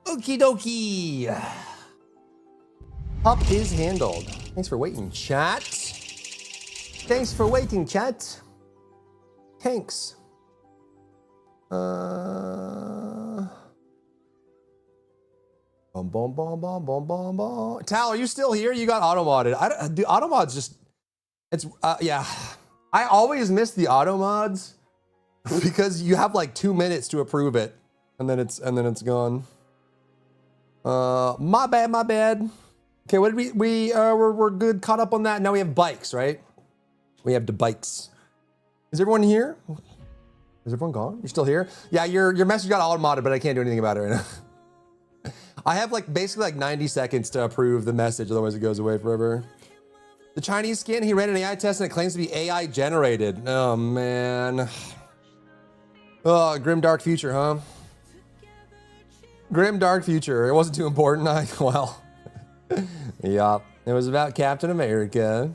Okie dokie. Up is handled. Thanks for waiting, chat. Thanks for waiting, chat. Thanks. Boom, boom, boom, boom, boom, boom, boom. Tal, are you still here? You got auto modded. The auto mods just, it's, yeah. I always miss the auto mods because you have like 2 minutes to approve it and then it's gone. My bad. Okay, what did we're good, caught up on that. Now we have bikes, right? We have the bikes. Is everyone here? Is everyone gone? You're still here? Yeah, your message got auto modded, but I can't do anything about it right now. I have like basically like 90 seconds to approve the message, otherwise it goes away forever. The Chinese skin, he ran an AI test and it claims to be AI generated. Oh man. Oh, grim dark future, huh? Grim dark future. It wasn't too important. Well, yeah, it was about Captain America.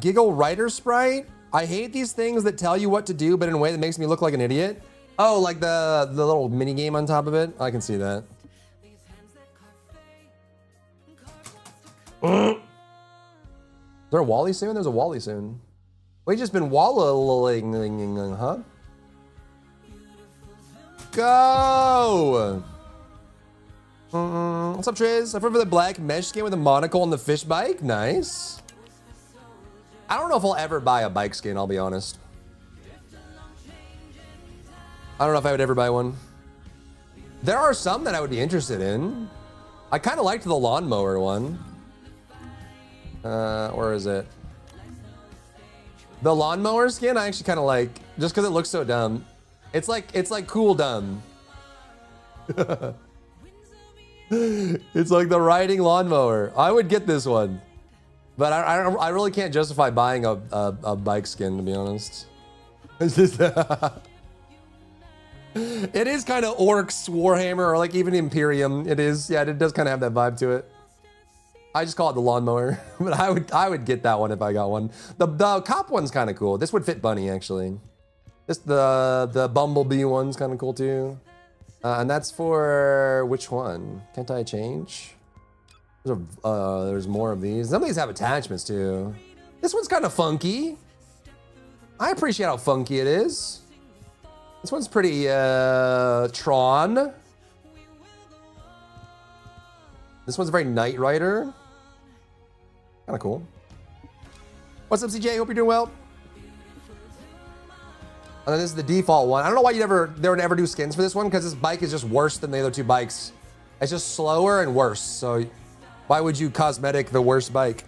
Giggle writer sprite. I hate these things that tell you what to do, but in a way that makes me look like an idiot. Oh, like the little mini game on top of it. I can see that. Is there a Wally soon? There's a Wally soon. We've just been wallowing, huh? Go! What's up, Triz? I've heard of the black mesh skin with a monocle on the fish bike. Nice. I don't know if I'll ever buy a bike skin, I'll be honest. I don't know if I would ever buy one. There are some that I would be interested in. I kind of liked the lawnmower one. Where is it? The lawnmower skin I actually kind of like, just because it looks so dumb. It's like cool dumb. It's like the riding lawnmower. I would get this one, but I really can't justify buying a bike skin, to be honest. It's just it is kind of Orcs, Warhammer, or like even Imperium. It is, yeah, it does kind of have that vibe to it. I just call it the lawnmower, but I would get that one if I got one. The cop one's kind of cool. This would fit Bunny actually. This the Bumblebee one's kind of cool too. And that's for which one? Can't I change? There's more of these. Some of these have attachments too. This one's kind of funky. I appreciate how funky it is. This one's pretty Tron. This one's very Knight Rider. Kind of cool. What's up, CJ? Hope you're doing well. And then this is the default one. I don't know why they would ever do skins for this one, because this bike is just worse than the other two bikes. It's just slower and worse. So why would you cosmetic the worst bike?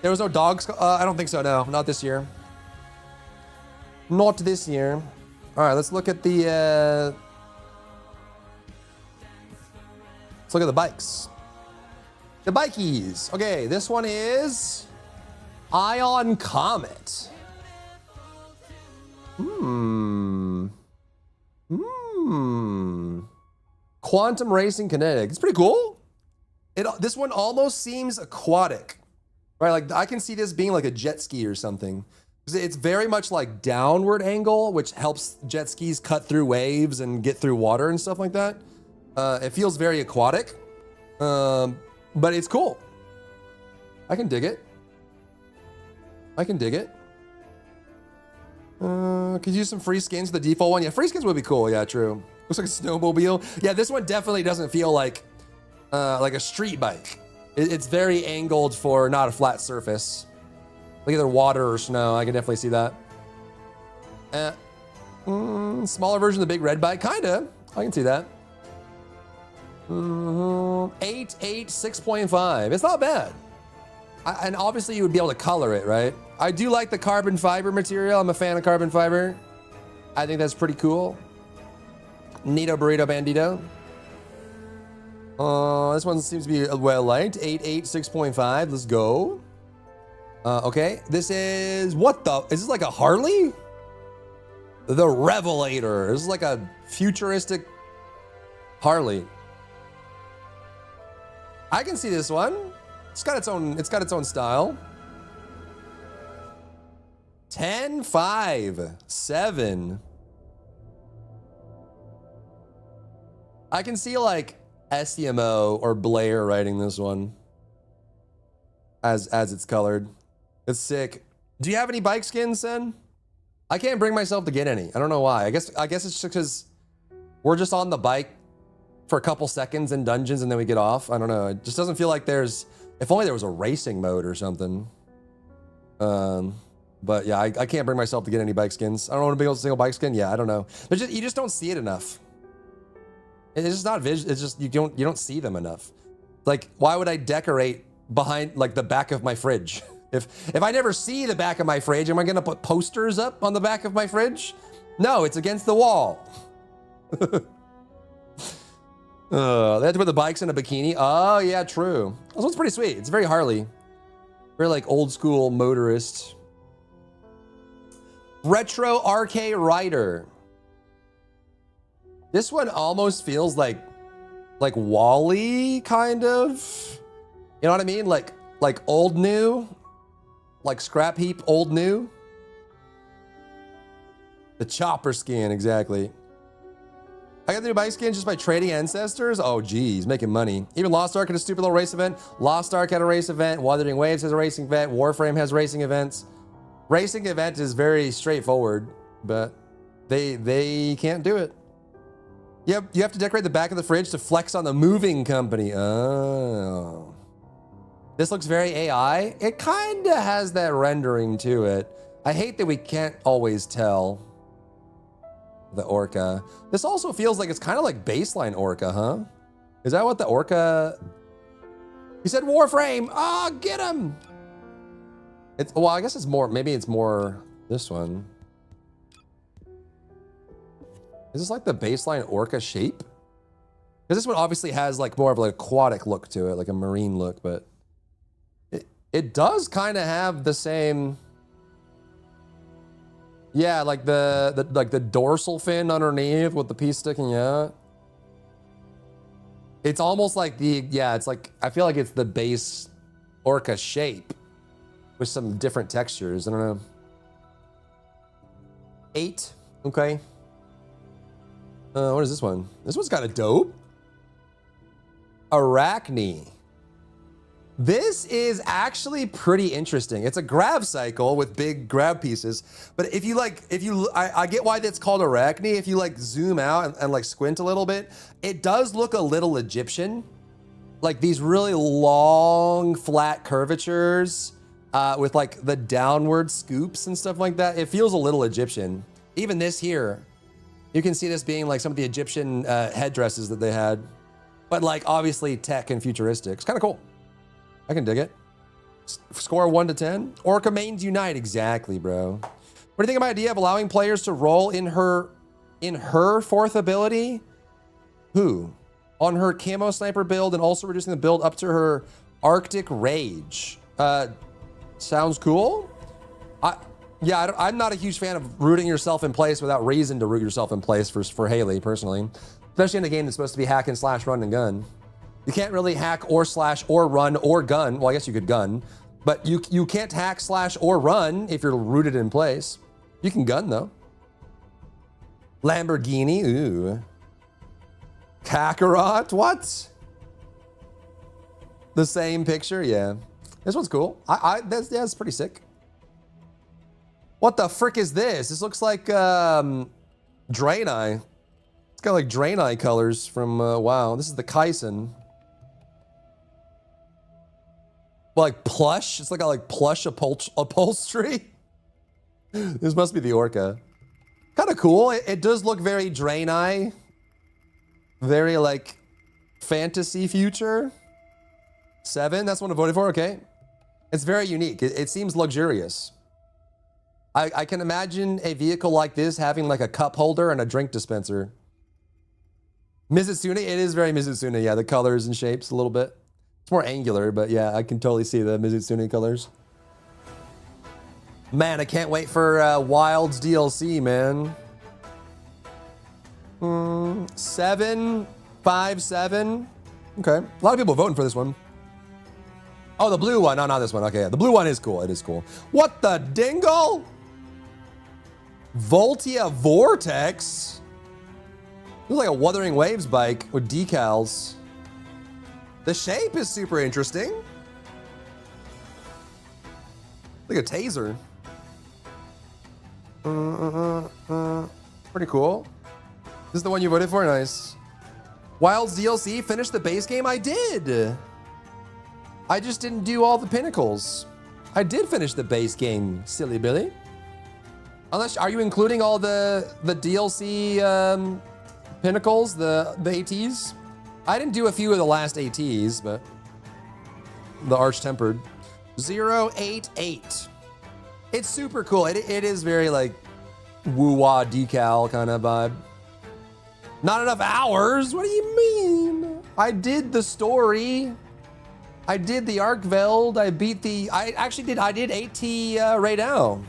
There was no dogs. I don't think so. No, not this year. Not this year. All right, let's look at the. Let's look at the bikes. The bikies. Okay, this one is Ion Comet. Quantum Racing Kinetic. It's pretty cool. This one almost seems aquatic, right? Like I can see this being like a jet ski or something. It's very much like downward angle, which helps jet skis cut through waves and get through water and stuff like that. It feels very aquatic, but it's cool. I can dig it. I can dig it. Could use some free skins, the default one. Yeah, free skins would be cool. Yeah, true. Looks like a snowmobile. Yeah, this one definitely doesn't feel like a street bike. It's very angled for not a flat surface. Like either water or snow. I can definitely see that. Smaller version of the big red bike. Kinda. I can see that. 8, 6.5. It's not bad. And obviously you would be able to color it, right? I do like the carbon fiber material. I'm a fan of carbon fiber. I think that's pretty cool. Neato Burrito Bandito. This one seems to be well liked. 8, 6.5. Let's go. Okay. This is, what the, is this like a Harley? The Revelator. This is like a futuristic Harley. I can see this one. It's got its own style. 10, 5, 7. I can see like SEMO or Blair writing this one as it's colored. It's sick. Do you have any bike skins, Sen? I can't bring myself to get any. I don't know why. I guess it's just because we're just on the bike for a couple seconds in dungeons and then we get off. I don't know. It just doesn't feel like there's, if only there was a racing mode or something. But yeah, I can't bring myself to get any bike skins. I don't want to be able to single bike skin. Yeah, I don't know. You just don't see it enough. It's just not visual. It's just you don't see them enough. Like, why would I decorate behind like the back of my fridge? If I never see the back of my fridge, am I gonna put posters up on the back of my fridge? No, it's against the wall. They had to put the bikes in a bikini. Oh yeah, true. This one's pretty sweet. It's very Harley. Very like old school motorist. Retro RK Rider. This one almost feels like Wall-E kind of. You know what I mean? Like old new. Like scrap heap old new. The chopper skin, exactly. I got the new bike skin just by trading ancestors. Oh geez, making money. Even Lost Ark had a stupid little race event. Lost Ark had a race event. Wuthering Waves has a racing event. Warframe has racing events. Racing event is very straightforward, but they can't do it. Yep, you have to decorate the back of the fridge to flex on the moving company. Oh. This looks very AI. It kind of has that rendering to it. I hate that we can't always tell. The Orca. This also feels like it's kind of like baseline Orca, huh? Is that what the Orca... He said Warframe! Ah, oh, get him! It's, well, I guess it's more, maybe it's more this one. Is this like the baseline Orca shape? Because this one obviously has like more of like aquatic look to it, like a marine look, but it does kind of have the same. Yeah, like the dorsal fin underneath with the piece sticking out. It's almost like it's like, I feel like it's the base Orca shape with some different textures. I don't know. 8, okay. What is this one? This one's kind of dope. Arachne. This is actually pretty interesting. It's a grab cycle with big grab pieces. But I get why that's called Arachne. If you like zoom out and like squint a little bit, it does look a little Egyptian. Like these really long, flat curvatures with like the downward scoops and stuff like that. It feels a little Egyptian. Even this here, you can see this being like some of the Egyptian headdresses that they had. But like obviously tech and futuristic. It's kind of cool. I can dig it. Score 1 to 10. Orca mains unite. Exactly, bro. What do you think of my idea of allowing players to roll in her fourth ability? Who? On her camo sniper build and also reducing the build up to her Arctic Rage. Sounds cool. I'm not a huge fan of rooting yourself in place without reason to root yourself in place for Haley, personally. Especially in a game that's supposed to be hack and slash, run and gun. You can't really hack or slash or run or gun. Well, I guess you could gun, but you can't hack, slash, or run if you're rooted in place. You can gun though. Lamborghini, ooh. Kakarot, what? The same picture, yeah. This one's cool. That's pretty sick. What the frick is this? This looks like Draenei. It's got like Draenei colors from WoW. This is the Kaisen. Like plush. It's like plush upholstery. This must be the Orca. Kind of cool. It does look very Draenei. Very like fantasy future. 7. That's one I voted for. Okay. It's very unique. It seems luxurious. I can imagine a vehicle like this having like a cup holder and a drink dispenser. Mizutsune, it is very Mizutsune. Yeah, the colors and shapes a little bit. It's more angular, but yeah, I can totally see the Mizutsune colors. Man, I can't wait for Wilds DLC, man. 7, 5, 7. Okay, a lot of people voting for this one. Oh, the blue one. No, not this one. Okay, yeah. The blue one is cool. It is cool. What the dingle? Voltia Vortex? Looks like a Wuthering Waves bike with decals. The shape is super interesting. Like a taser. Pretty cool. This is the one you voted for? Nice. Wilds DLC, finished the base game? I did. I just didn't do all the pinnacles. I did finish the base game, silly Billy. Unless, are you including all the DLC pinnacles, the ATs? I didn't do a few of the last ATs, but the Arch-Tempered. 088. It's super cool. It is very like woo-wah decal kind of vibe. Not enough hours? What do you mean? I did the story. I did the Arkveld. I beat the, I did AT right now.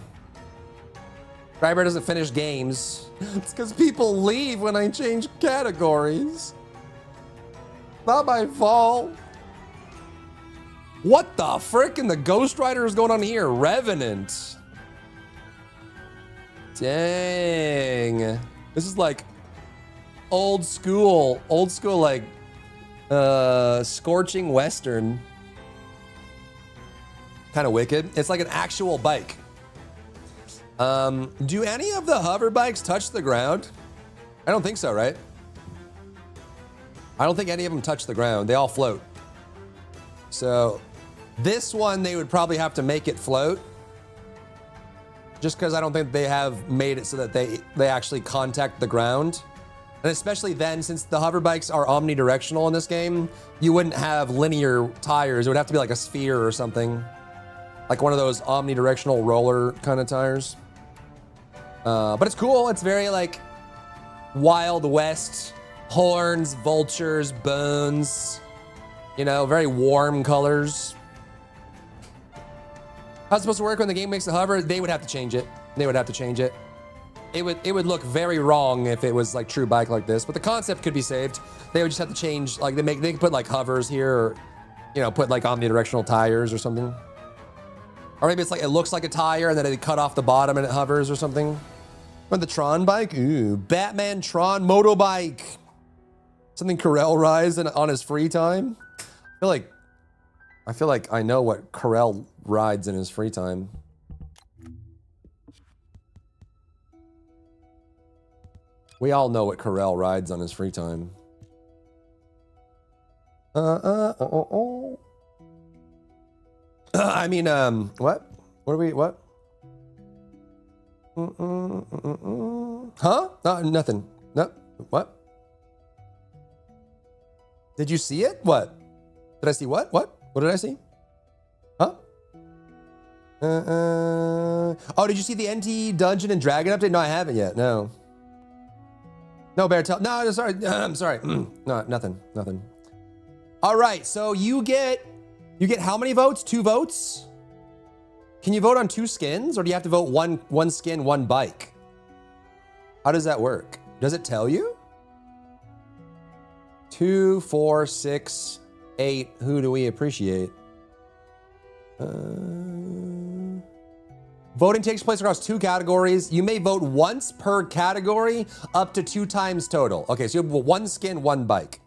Ryber doesn't finish games. It's because people leave when I change categories. Not my fault. What the frick in the Ghost Rider is going on here? Revenant. Dang. This is like old school like scorching Western. Kind of wicked. It's like an actual bike. Do any of the hover bikes touch the ground? I don't think so, right? I don't think any of them touch the ground. They all float. So this one, they would probably have to make it float. Just because I don't think they have made it so that they actually contact the ground. And especially then, since the hover bikes are omnidirectional in this game, you wouldn't have linear tires. It would have to be like a sphere or something. Like one of those omnidirectional roller kind of tires. But it's cool. It's very like Wild West. Horns, vultures, bones. You know, very warm colors. How's it supposed to work when the game makes the hover? They would have to change it. They would have to change it. It would look very wrong if it was like true bike like this, but the concept could be saved. They would just have to change, like they could put like hovers here, or you know, put like omnidirectional tires or something. Or maybe it's like it looks like a tire and then they cut off the bottom and it hovers or something. But the Tron bike, ooh, Batman Tron motobike. Something Karel rides on his free time. I feel like I know what Karel rides in his free time. We all know what Karel rides on his free time. I mean, what? What are we, what? Huh? No, nothing. No, what? Did you see it? What? Did I see what? What? What did I see? Huh? Oh, did you see the NT Dungeon and Dragon update? No, I haven't yet. No. No, Bear, tell. No, sorry. I'm sorry. No, nothing. Nothing. All right. So you get how many votes? 2 votes? Can you vote on 2 skins, or do you have to vote one skin, 1 bike? How does that work? Does it tell you? 2, 4, 6, 8. Who do we appreciate? Voting takes place across 2 categories. You may vote once per category, up to 2 times total. Okay, so you have 1 skin, 1 bike.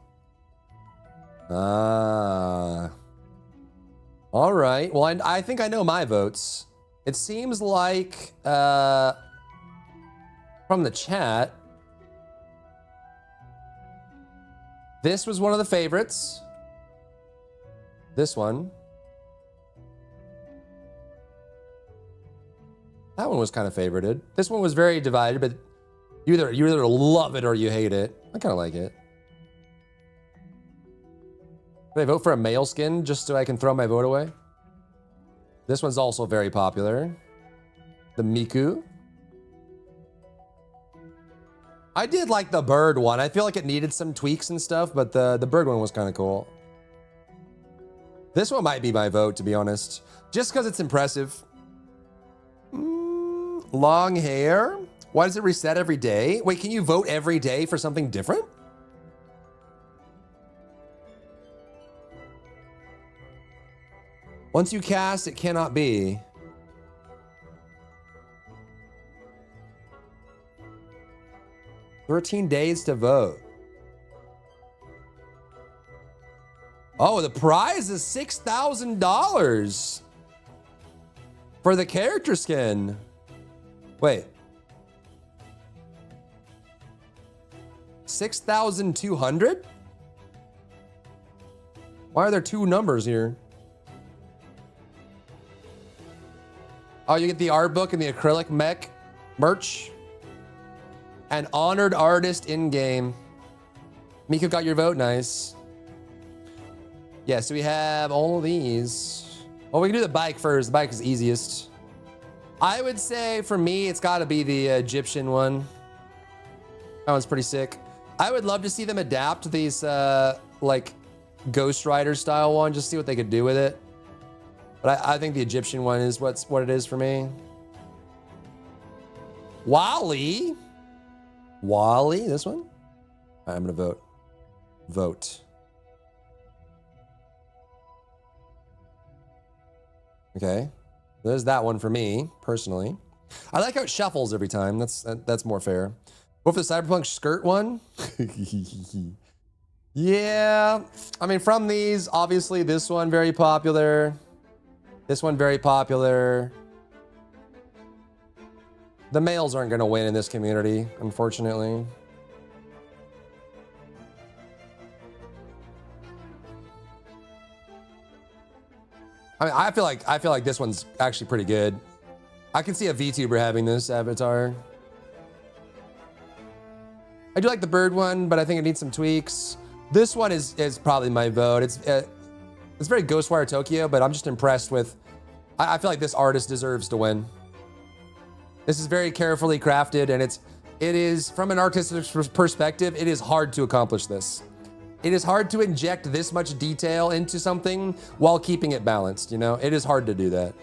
All right. Well, I think I know my votes. It seems like from the chat, this was one of the favorites. This one. That one was kind of favorited. This one was very divided, but you either love it or you hate it. I kind of like it. Did I vote for a male skin just so I can throw my vote away? This one's also very popular. The Miku. I did like the bird one. I feel like it needed some tweaks and stuff, but the bird one was kind of cool. This one might be my vote, to be honest. Just because it's impressive. Long hair. Why does it reset every day? Wait, can you vote every day for something different? Once you cast, it cannot be. "13 days to vote." Oh, the prize is $6,000 for the character skin. Wait. 6,200? Why are there two numbers here? Oh, you get the art book and the acrylic mech merch. An honored artist in-game. Mika got your vote, nice. Yeah, so we have all of these. Well, we can do the bike first. The bike is easiest. I would say for me, it's gotta be the Egyptian one. That one's pretty sick. I would love to see them adapt these like Ghost Rider style one, just see what they could do with it. But I think the Egyptian one is what it is for me. Wally. Wally, this one? All right, I'm gonna vote. Vote. Okay, there's that one for me, personally. I like how it shuffles every time. That's more fair. Go for the Cyberpunk skirt one. Yeah, I mean, from these, obviously this one very popular. This one very popular. The males aren't gonna win in this community, unfortunately. I mean, I feel like this one's actually pretty good. I can see a VTuber having this avatar. I do like the bird one, but I think it needs some tweaks. This one is probably my vote. It's very Ghostwire Tokyo, but I'm just impressed with. I feel like this artist deserves to win. This is very carefully crafted, and it is from an artistic perspective, it is hard to accomplish this. It is hard to inject this much detail into something while keeping it balanced, you know? It is hard to do that.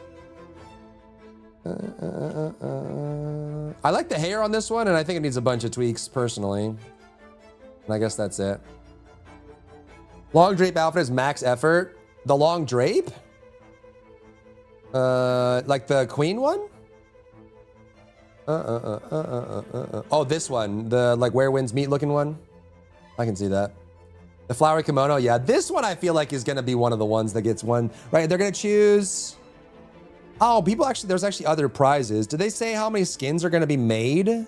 I like the hair on this one, and I think it needs a bunch of tweaks, personally. And I guess that's it. Long drape outfit is max effort. The long drape? Like the queen one? Oh, this one. The like Where Winds Meet looking one. I can see that. The flowery kimono, yeah. This one I feel like is gonna be one of the ones that gets one. Right, they're gonna choose. Oh, people actually, there's actually other prizes. Did they say how many skins are gonna be made?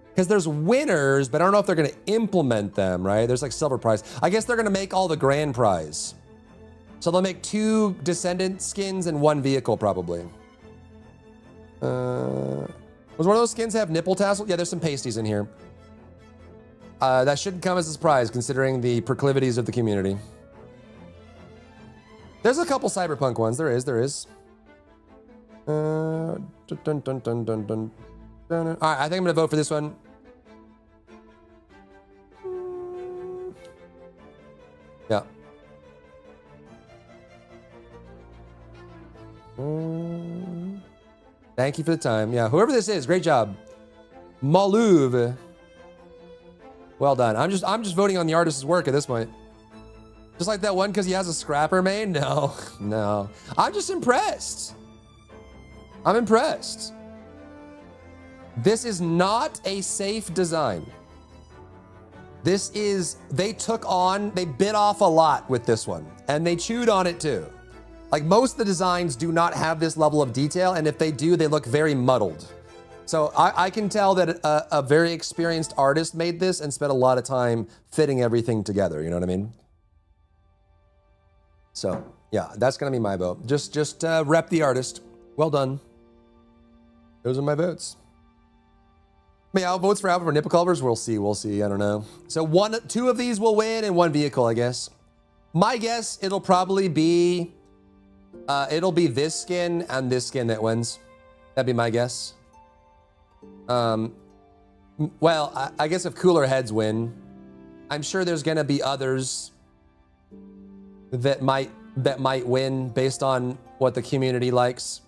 Because there's winners, but I don't know if they're gonna implement them, right? There's like silver prize. I guess they're gonna make all the grand prize. So they'll make 2 descendant skins and 1 vehicle probably. Was one of those skins have nipple tassel? Yeah, there's some pasties in here. That shouldn't come as a surprise considering the proclivities of the community. There's a couple cyberpunk ones. There is. All right, I think I'm gonna vote for this one. Yeah. Thank you for the time. Yeah, whoever this is, great job. Malouve. Well done. I'm just voting on the artist's work at this point. Just like that one because he has a scrapper main? No, no. I'm just impressed. I'm impressed. This is not a safe design. They bit off a lot with this one, and they chewed on it too. Like, most of the designs do not have this level of detail, and if they do, they look very muddled. So I can tell that a very experienced artist made this and spent a lot of time fitting everything together, you know what I mean? So, yeah, that's gonna be my vote. Just rep the artist. Well done. Those are my votes. Yeah, votes for Alpha for nipple colors. We'll see. I don't know. So two of these will win and one vehicle, I guess. My guess, it'll probably be, it'll be this skin and this skin that wins. That'd be my guess. Well, I guess if cooler heads win, I'm sure there's gonna be others that might win based on what the community likes.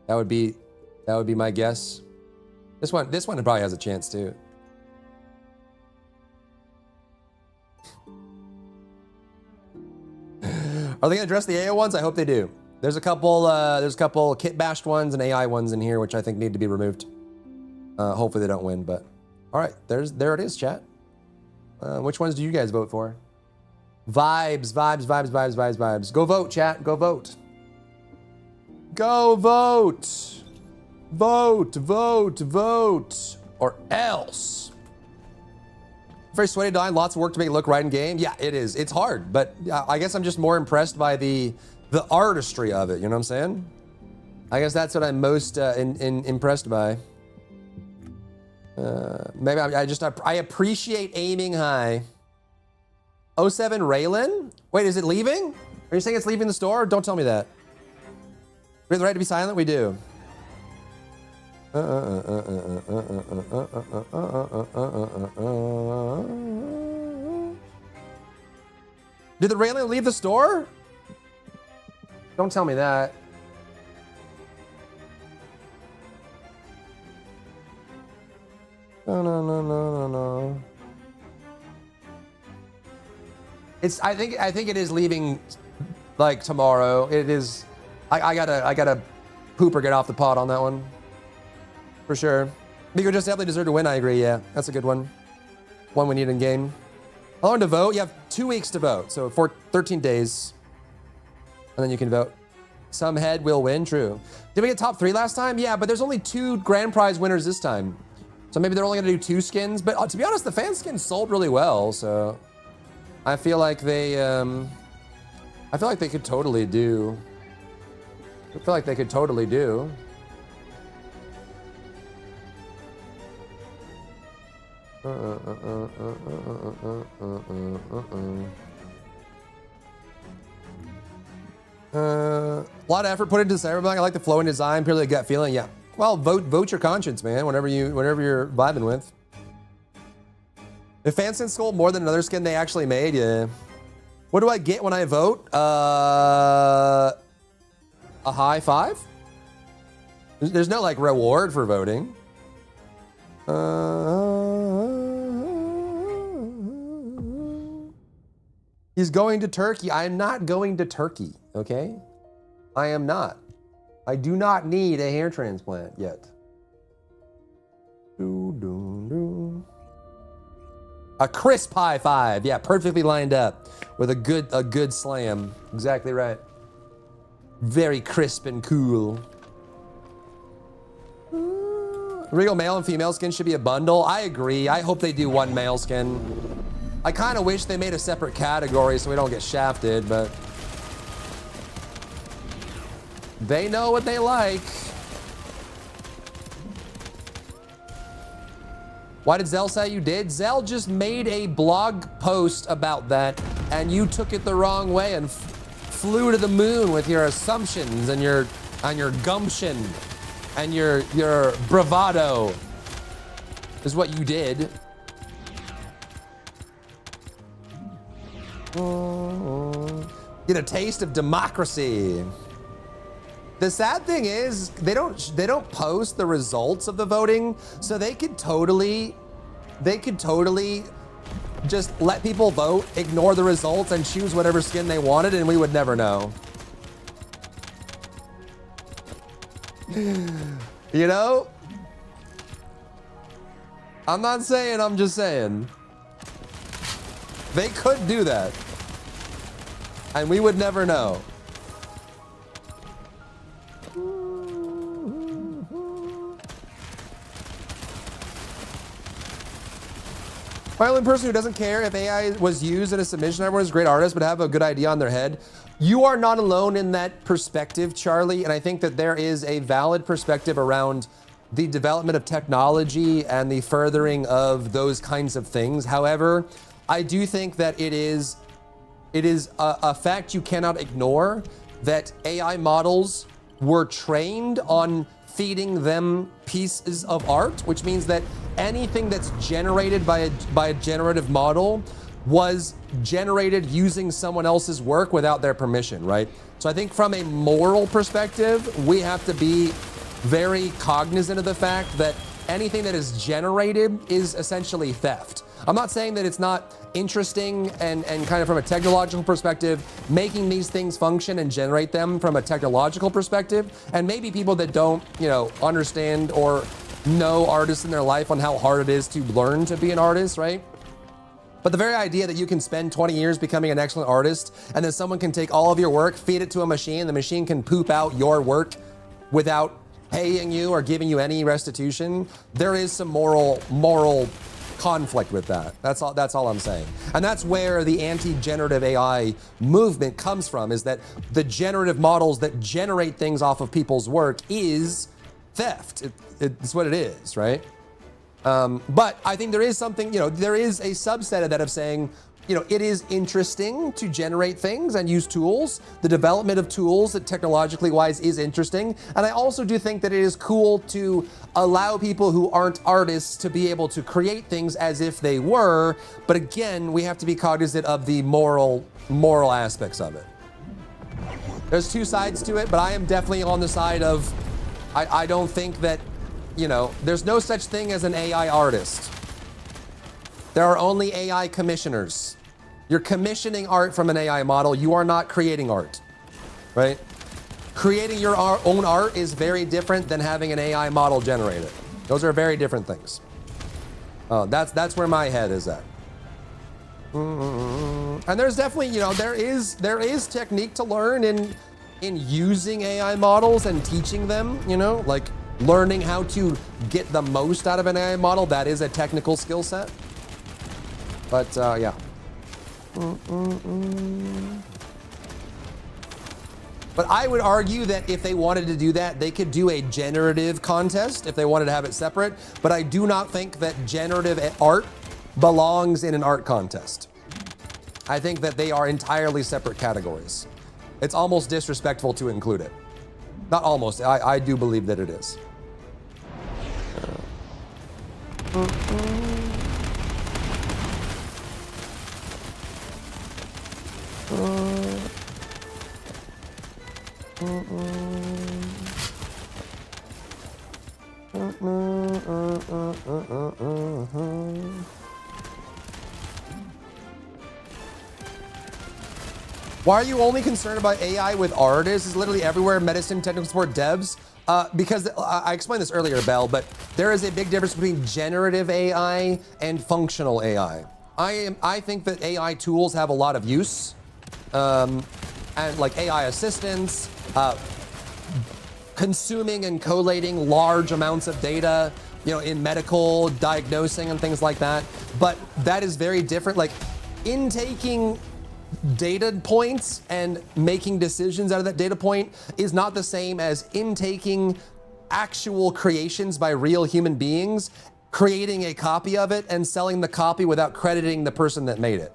That would be my guess. This one probably has a chance too. Are they gonna address the AI ones? I hope they do. There's a couple kit bashed ones and AI ones in here which I think need to be removed. Hopefully they don't win, but all right, there it is, chat. Which ones do you guys vote for? Vibes. Go vote, chat. Go vote. Go vote. Vote. Or else. Very sweaty design, lots of work to make it look right in game. Yeah, it is. It's hard, but I guess I'm just more impressed by the artistry of it. You know what I'm saying? I guess that's what I'm most impressed by. Maybe I appreciate aiming high. 07 Raylan? Wait, is it leaving? Are you saying it's leaving the store? Don't tell me that. We have the right to be silent? We do. Did the Raylan leave the store? Don't tell me that. No. I think it is leaving like tomorrow. It is. I gotta poop or get off the pot on that one. For sure. Migo just definitely deserved to win, I agree, yeah. That's a good one. One we need in game. How long to vote? You have 2 weeks to vote, so for 13 days. And then you can vote. Some head will win, true. Did we get top 3 last time? Yeah, but there's only 2 grand prize winners this time. So maybe they're only gonna do 2 skins, but to be honest, the fan skins sold really well, so I feel like they could totally do. A lot of effort put into Cyberpunk. I like the flowing design, purely a gut feeling. Yeah. Well, vote your conscience, man. Whatever you're vibing with. If Fanskin sold more than another skin they actually made, yeah. What do I get when I vote? A high 5? There's no like reward for voting. He's going to Turkey. I am not going to Turkey, okay? I am not. I do not need a hair transplant yet. A crisp high 5. Yeah, perfectly lined up with a good slam. Exactly right. Very crisp and cool. Regal male and female skin should be a bundle. I agree. I hope they do one male skin. I kind of wish they made a separate category so we don't get shafted, but they know what they like. Why did Zell say you did? Zell just made a blog post about that, and you took it the wrong way and flew to the moon with your assumptions and your gumption and your bravado is what you did. Get a taste of democracy. The sad thing is they don't post the results of the voting, so they could totally just let people vote, ignore the results, and choose whatever skin they wanted, and we would never know. You know? I'm not saying, I'm just saying. They could do that. And we would never know. Violent person who doesn't care if AI was used in a submission. Everyone's a great artist, but have a good idea on their head. You are not alone in that perspective, Charlie. And I think that there is a valid perspective around the development of technology and the furthering of those kinds of things. However, I do think that it is a fact you cannot ignore that AI models were trained on feeding them pieces of art, which means that anything that's generated by a generative model was generated using someone else's work without their permission, right? So I think from a moral perspective, we have to be very cognizant of the fact that anything that is generated is essentially theft. I'm not saying that it's not interesting and kind of from a technological perspective, making these things function and generate them from a technological perspective. And maybe people that don't, understand or know artists in their life on how hard it is to learn to be an artist, right? But the very idea that you can spend 20 years becoming an excellent artist and then someone can take all of your work, feed it to a machine, the machine can poop out your work without paying you or giving you any restitution, there is some moral conflict with that. That's all I'm saying. And that's where the anti-generative AI movement comes from, is that the generative models that generate things off of people's work is theft. It's what it is, right? But I think there is something, there is a subset of that of saying, it is interesting to generate things and use tools. The development of tools that technologically wise is interesting. And I also do think that it is cool to allow people who aren't artists to be able to create things as if they were. But again, we have to be cognizant of the moral aspects of it. There's two sides to it, but I am definitely on the side of, I don't think that, there's no such thing as an AI artist. There are only AI commissioners. You're commissioning art from an AI model. You are not creating art, right? Creating your own art is very different than having an AI model generate it. Those are very different things. That's where my head is at. And there's definitely, there is technique to learn in using AI models and teaching them, like learning how to get the most out of an AI model. That is a technical skill set. But yeah. But I would argue that if they wanted to do that, they could do a generative contest if they wanted to have it separate. But I do not think that generative art belongs in an art contest. I think that they are entirely separate categories. It's almost disrespectful to include it. Not almost, I do believe that it is. Why are you only concerned about AI with artists? It's literally everywhere, medicine, technical support, devs. Because I explained this earlier, Bell, but there is a big difference between generative AI and functional AI. I think that AI tools have a lot of use, and like AI assistants, consuming and collating large amounts of data, in medical diagnosing and things like that. But that is very different. Like intaking data points and making decisions out of that data point is not the same as intaking actual creations by real human beings, creating a copy of it and selling the copy without crediting the person that made it.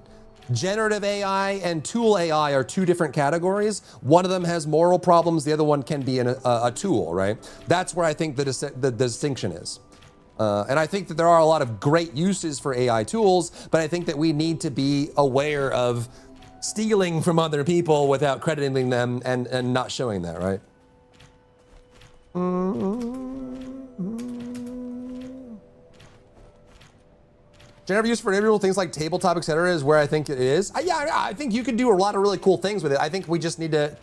Generative AI and tool AI are two different categories. One of them has moral problems. The other one can be a tool, right? That's where I think the distinction is. And I think that there are a lot of great uses for AI tools, but I think that we need to be aware of stealing from other people without crediting them and not showing that, right? Generative use for individual things like tabletop, etc., is where I think it is. Yeah, I think you could do a lot of really cool things with it. I think we just need to,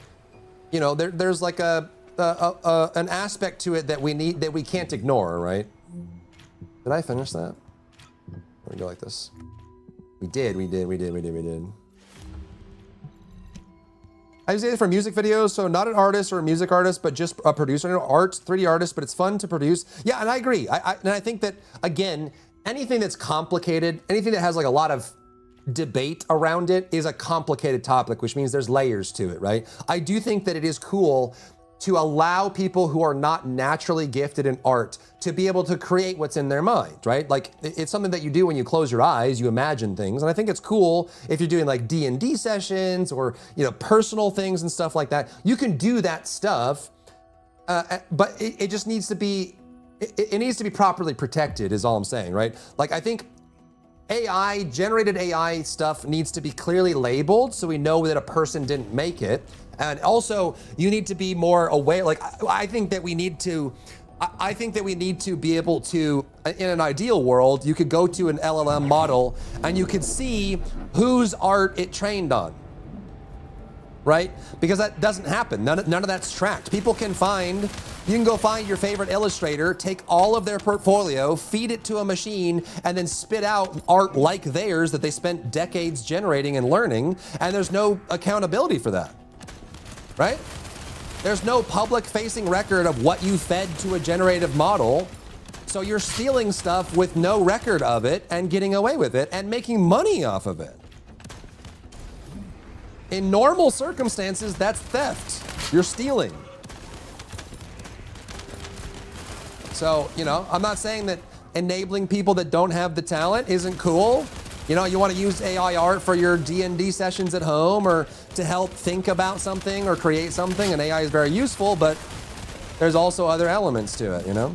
there's like a an aspect to it that we can't ignore, right? Did I finish that? Let me go like this. We did. I use it for music videos, so not an artist or a music artist, but just a producer. I know art, 3D artist, but it's fun to produce. Yeah, and I agree. And I think that, again, anything that's complicated, anything that has like a lot of debate around it is a complicated topic, which means there's layers to it, right? I do think that it is cool to allow people who are not naturally gifted in art to be able to create what's in their mind, right? Like it's something that you do when you close your eyes, you imagine things. And I think it's cool if you're doing like D&D sessions or, you know, personal things and stuff like that. You can do that stuff, but it just needs to be, it needs to be properly protected is all I'm saying, right? Like I think generated AI stuff needs to be clearly labeled so we know that a person didn't make it. And also, you need to be more aware. Like, I think that we need to be able to, in an ideal world, you could go to an LLM model and you could see whose art it trained on, right? Because that doesn't happen. None of that's tracked. You can go find your favorite illustrator, take all of their portfolio, feed it to a machine, and then spit out art like theirs that they spent decades generating and learning, and there's no accountability for that. Right? There's no public facing record of what you fed to a generative model. So you're stealing stuff with no record of it and getting away with it and making money off of it. In normal circumstances, that's theft. You're stealing. So, you know, I'm not saying that enabling people that don't have the talent isn't cool. You know, you want to use AI art for your D&D sessions at home or to help think about something or create something, and AI is very useful, but there's also other elements to it, you know?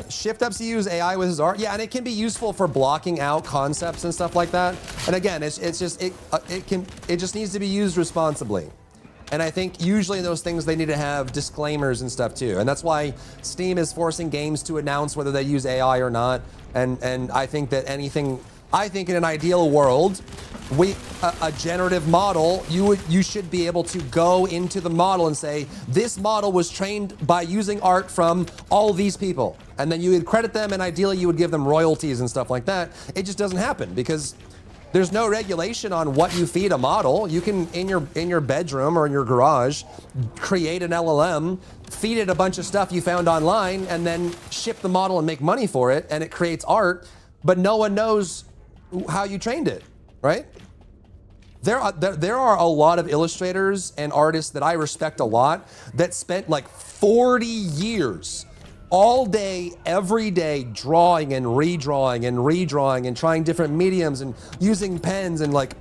ShiftUp use AI with his art. Yeah, and it can be useful for blocking out concepts and stuff like that. And again, it just needs to be used responsibly. And I think usually those things, they need to have disclaimers and stuff too. And that's why Steam is forcing games to announce whether they use AI or not. And I think that I think in an ideal world, a generative model, you should be able to go into the model and say, this model was trained by using art from all these people. And then you would credit them, and ideally you would give them royalties and stuff like that. It just doesn't happen because there's no regulation on what you feed a model. You can, in your bedroom or in your garage, create an LLM, feed it a bunch of stuff you found online, and then ship the model and make money for it, and it creates art, but no one knows how you trained it, right? There are a lot of illustrators and artists that I respect a lot that spent like 40 years all day, every day, drawing and redrawing and trying different mediums and using pens. And like,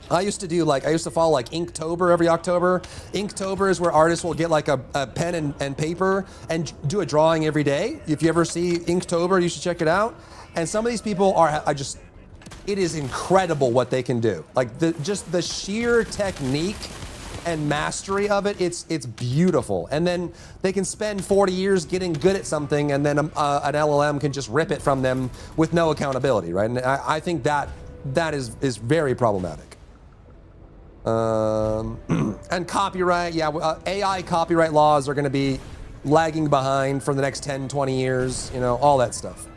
I used to follow like Inktober every October. Inktober is where artists will get like a pen and paper and do a drawing every day. If you ever see Inktober, you should check it out. And some of these people it is incredible what they can do. Like the sheer technique and mastery of it, it's beautiful. And then they can spend 40 years getting good at something, and then an LLM can just rip it from them with no accountability, right? And I think that is very problematic. And copyright, yeah, AI copyright laws are going to be lagging behind for the next 10, 20 years, you know, all that stuff.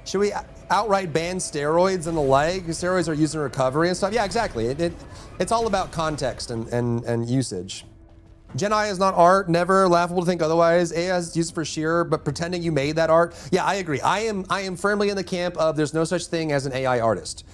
Should we outright ban steroids and the like? Steroids are used in recovery and stuff. Yeah, exactly. It's all about context and usage. Gen AI is not art, never laughable to think otherwise. AI is used for sheer, but pretending you made that art. Yeah, I agree. I am firmly in the camp of there's no such thing as an AI artist.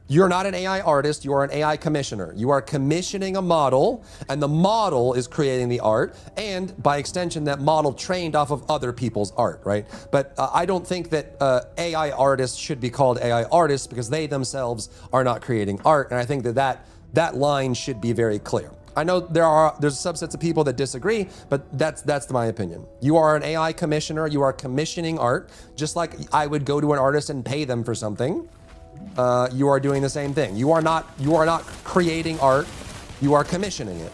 You're not an AI artist, you are an AI commissioner. You are commissioning a model, and the model is creating the art, and by extension, that model trained off of other people's art, right? But I don't think that AI artists should be called AI artists because they themselves are not creating art, and I think that line should be very clear. I know there's subsets of people that disagree, but that's my opinion. You are an AI commissioner. You are commissioning art, just like I would go to an artist and pay them for something. You are doing the same thing. You are not creating art. You are commissioning it.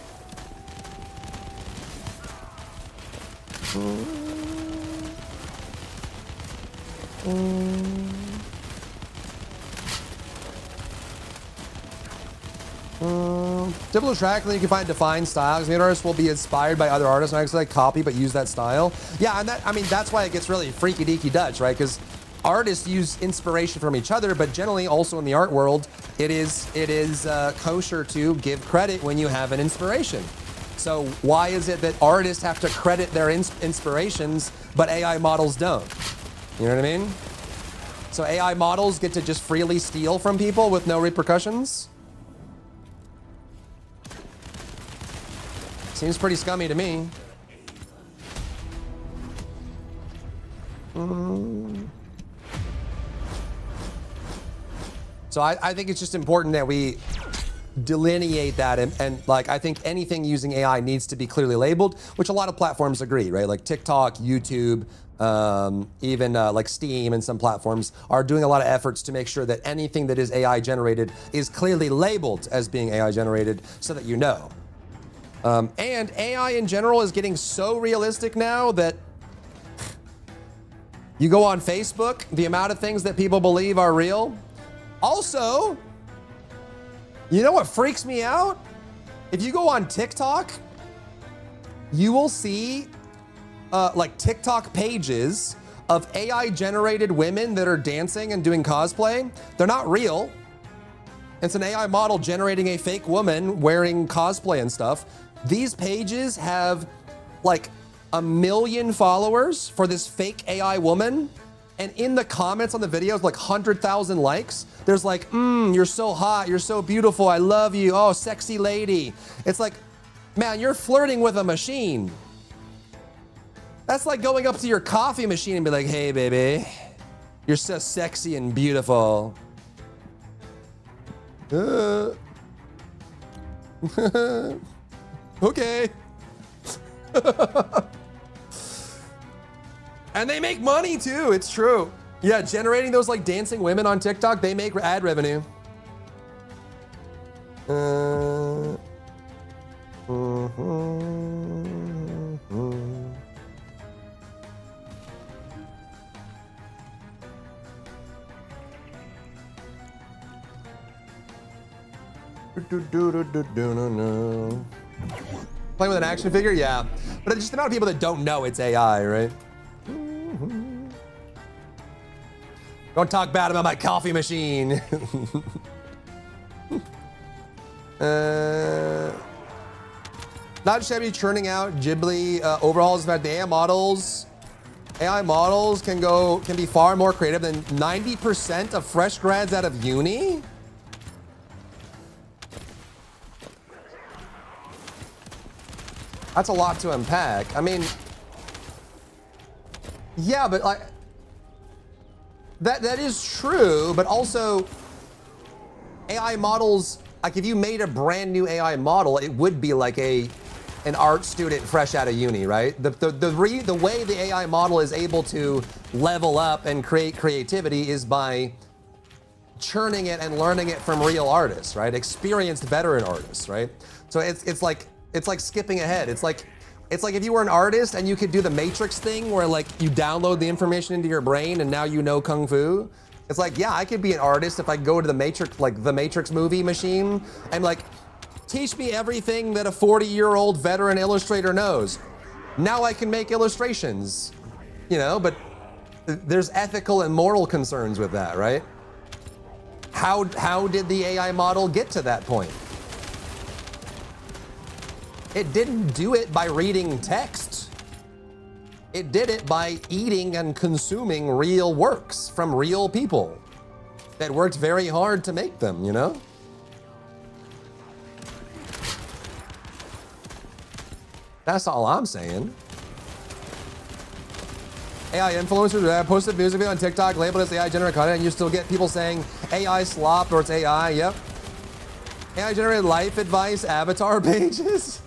Typical track, then you can find defined styles. The artist will be inspired by other artists and actually like copy but use that style. Yeah, and that, I mean, that's why it gets really freaky deaky Dutch, right? Because artists use inspiration from each other, but generally also in the art world, it is kosher to give credit when you have an inspiration. So why is it that artists have to credit their inspirations, but AI models don't? You know what I mean? So AI models get to just freely steal from people with no repercussions? Seems pretty scummy to me. So I think it's just important that we delineate that and like I think anything using AI needs to be clearly labeled, which a lot of platforms agree, right? Like TikTok, YouTube, even like Steam and some platforms are doing a lot of efforts to make sure that anything that is AI generated is clearly labeled as being AI generated so that you know. And AI in general is getting so realistic now that you go on Facebook, the amount of things that people believe are real. Also, you know what freaks me out? If you go on TikTok, you will see like TikTok pages of AI generated women that are dancing and doing cosplay. They're not real. It's an AI model generating a fake woman wearing cosplay and stuff. These pages have like 1 million followers for this fake AI woman. And in the comments on the videos, like 100,000 likes, there's like, you're so hot, you're so beautiful, I love you, oh, sexy lady. It's like, man, you're flirting with a machine. That's like going up to your coffee machine and be like, hey, baby, you're so sexy and beautiful. Okay. And they make money too, it's true. Yeah, generating those like dancing women on TikTok, they make ad revenue. Playing with an action figure? Yeah. But it's just the amount of people that don't know it's AI, right? Don't talk bad about my coffee machine. Not shabby churning out Ghibli overhauls. In fact, the AI models can be far more creative than 90% of fresh grads out of uni. That's a lot to unpack. I mean, yeah, but like that is true, but also AI models, like if you made a brand new AI model, it would be like an art student fresh out of uni, right? The way the AI model is able to level up and create creativity is by churning it and learning it from real artists, right? Experienced veteran artists, right? So it's like skipping ahead. It's like if you were an artist and you could do the Matrix thing where like you download the information into your brain and now you know Kung Fu. It's like, yeah, I could be an artist if I go to the Matrix, like the Matrix movie machine and like, teach me everything that a 40-year-old veteran illustrator knows. Now I can make illustrations, you know, but there's ethical and moral concerns with that, right? How did the AI model get to that point? It didn't do it by reading text. It did it by eating and consuming real works from real people that worked very hard to make them, you know? That's all I'm saying. AI influencers posted music video on TikTok labeled as AI generated content, and you still get people saying AI slop or it's AI. Yep. AI generated life advice avatar pages.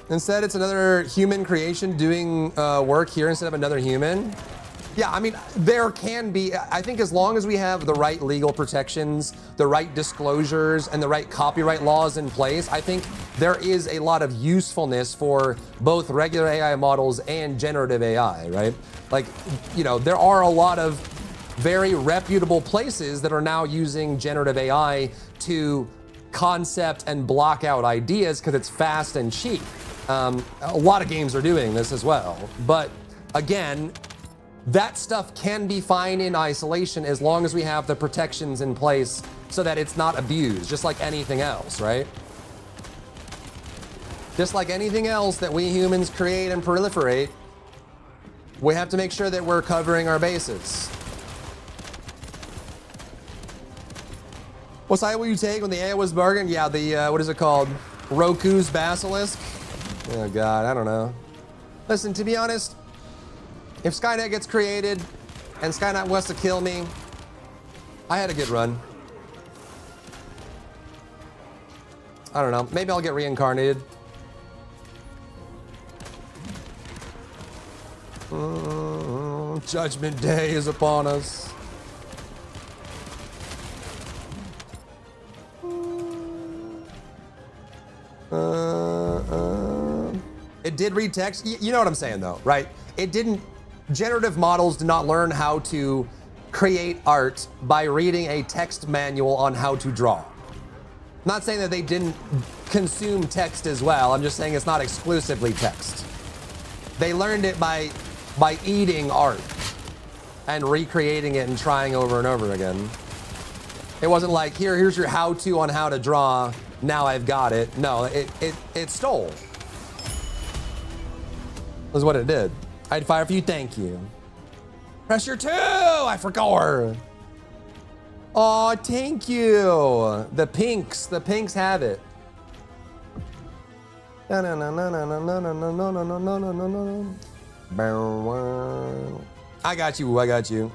Instead, it's another human creation doing work here instead of another human. Yeah, I mean, there can be, I think as long as we have the right legal protections, the right disclosures, and the right copyright laws in place, I think there is a lot of usefulness for both regular AI models and generative AI, right? Like, you know, there are a lot of very reputable places that are now using generative AI to concept and block out ideas because it's fast and cheap. A lot of games are doing this as well. But again, that stuff can be fine in isolation as long as we have the protections in place so that it's not abused, just like anything else, right? Just like anything else that we humans create and proliferate, we have to make sure that we're covering our bases. What side will you take when the AI was bargained? Yeah, the, what is it called? Roku's Basilisk? Oh God, I don't know. Listen, to be honest, if Skynet gets created and Skynet wants to kill me, I had a good run. I don't know, maybe I'll get reincarnated. Judgment Day is upon us. It did read text. You know what I'm saying though, right? It didn't, generative models did not learn how to create art by reading a text manual on how to draw. I'm not saying that they didn't consume text as well. I'm just saying it's not exclusively text. They learned it by eating art and recreating it and trying over and over again. It wasn't like, here's your how-to on how to draw. Now I've got it. No, it stole. That's what it did. I'd fire for you, thank you. Pressure 2, I forgot. Oh, thank you. The pinks have it. I got you.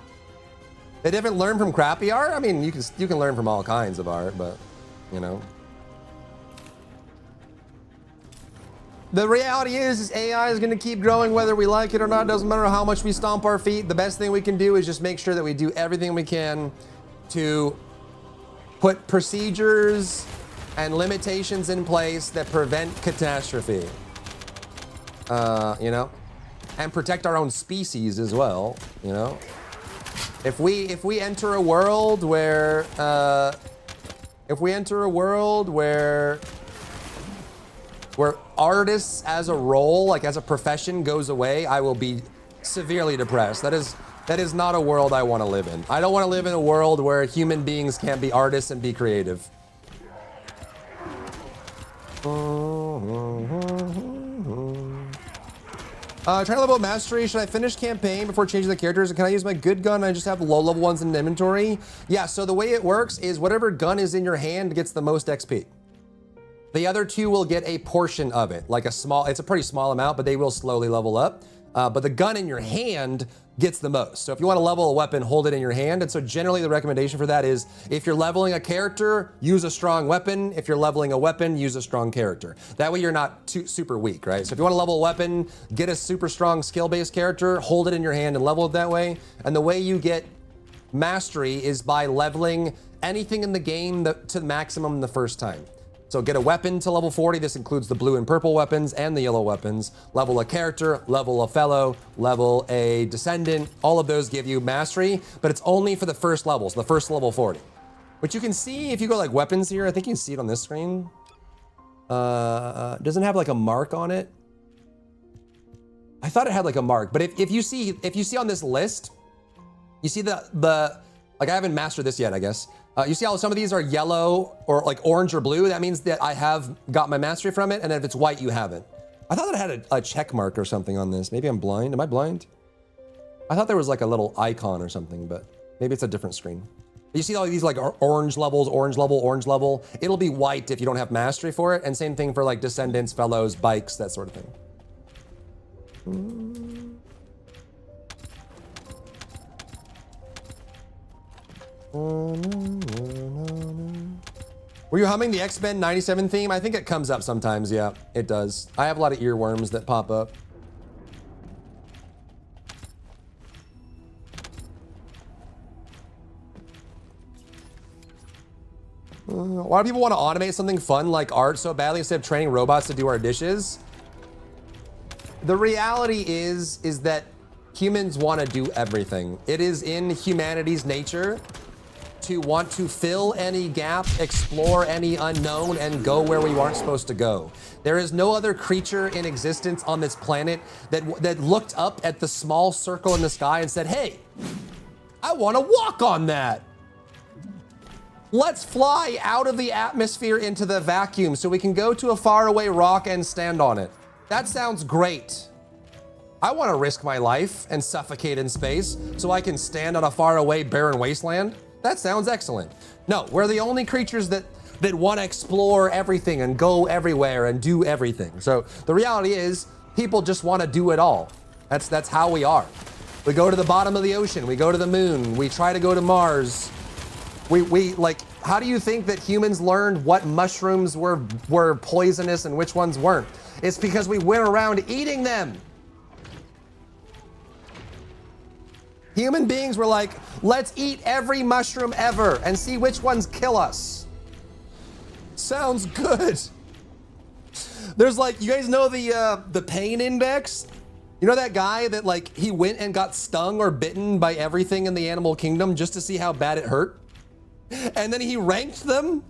They didn't learn from crappy art? I mean, you can learn from all kinds of art, but you know. The reality is AI is gonna keep growing whether we like it or not. Doesn't matter how much we stomp our feet. The best thing we can do is just make sure that we do everything we can to put procedures and limitations in place that prevent catastrophe. You know, and protect our own species as well, you know. If we enter a world where where artists as a role, like as a profession, goes away, I will be severely depressed. That is not a world I want to live in. I don't want to live in a world where human beings can't be artists and be creative. Trying to level up mastery. Should I finish campaign before changing the characters? Can I use my good gun? I just have low level ones in the inventory. Yeah, so the way it works is whatever gun is in your hand gets the most XP. The other two will get a portion of it, like it's a pretty small amount, but they will slowly level up. But the gun in your hand gets the most. So if you want to level a weapon, hold it in your hand. And so generally the recommendation for that is if you're leveling a character, use a strong weapon. If you're leveling a weapon, use a strong character. That way you're not super weak, right? So if you want to level a weapon, get a super strong skill-based character, hold it in your hand and level it that way. And the way you get mastery is by leveling anything in the game to the maximum the first time. So get a weapon to level 40. This includes the blue and purple weapons and the yellow weapons. Level a character, level a fellow, level a descendant. All of those give you mastery, but it's only for the first levels, the first level 40. Which you can see if you go like weapons here. I think you can see it on this screen. Doesn't have like a mark on it. I thought it had like a mark, but if you see on this list, you see the like I haven't mastered this yet, I guess. You see how some of these are yellow or like orange or blue? That means that I have got my mastery from it, and if it's white, you haven't. I thought it had a check mark or something on this. Maybe I'm blind. Am I blind? I thought there was like a little icon or something, but maybe it's a different screen. You see all these like orange levels, orange level, orange level. It'll be white if you don't have mastery for it, and same thing for like descendants, fellows, bikes, that sort of thing. Were you humming the X-Men 97 theme? I think it comes up sometimes, yeah, it does. I have a lot of earworms that pop up. Why do people want to automate something fun like art so badly instead of training robots to do our dishes? The reality is that humans want to do everything. It is in humanity's nature to want to fill any gap, explore any unknown, and go where we aren't supposed to go. There is no other creature in existence on this planet that looked up at the small circle in the sky and said, hey, I want to walk on that. Let's fly out of the atmosphere into the vacuum so we can go to a faraway rock and stand on it. That sounds great. I want to risk my life and suffocate in space so I can stand on a faraway barren wasteland. That sounds excellent. No, we're the only creatures that want to explore everything and go everywhere and do everything. So the reality is people just want to do it all. That's how we are. We go to the bottom of the ocean. We go to the moon. We try to go to Mars. We like, how do you think that humans learned what mushrooms were poisonous and which ones weren't? It's because we went around eating them. Human beings were like, let's eat every mushroom ever and see which ones kill us. Sounds good. There's like, you guys know the pain index? You know that guy that like, he went and got stung or bitten by everything in the animal kingdom just to see how bad it hurt? And then he ranked them?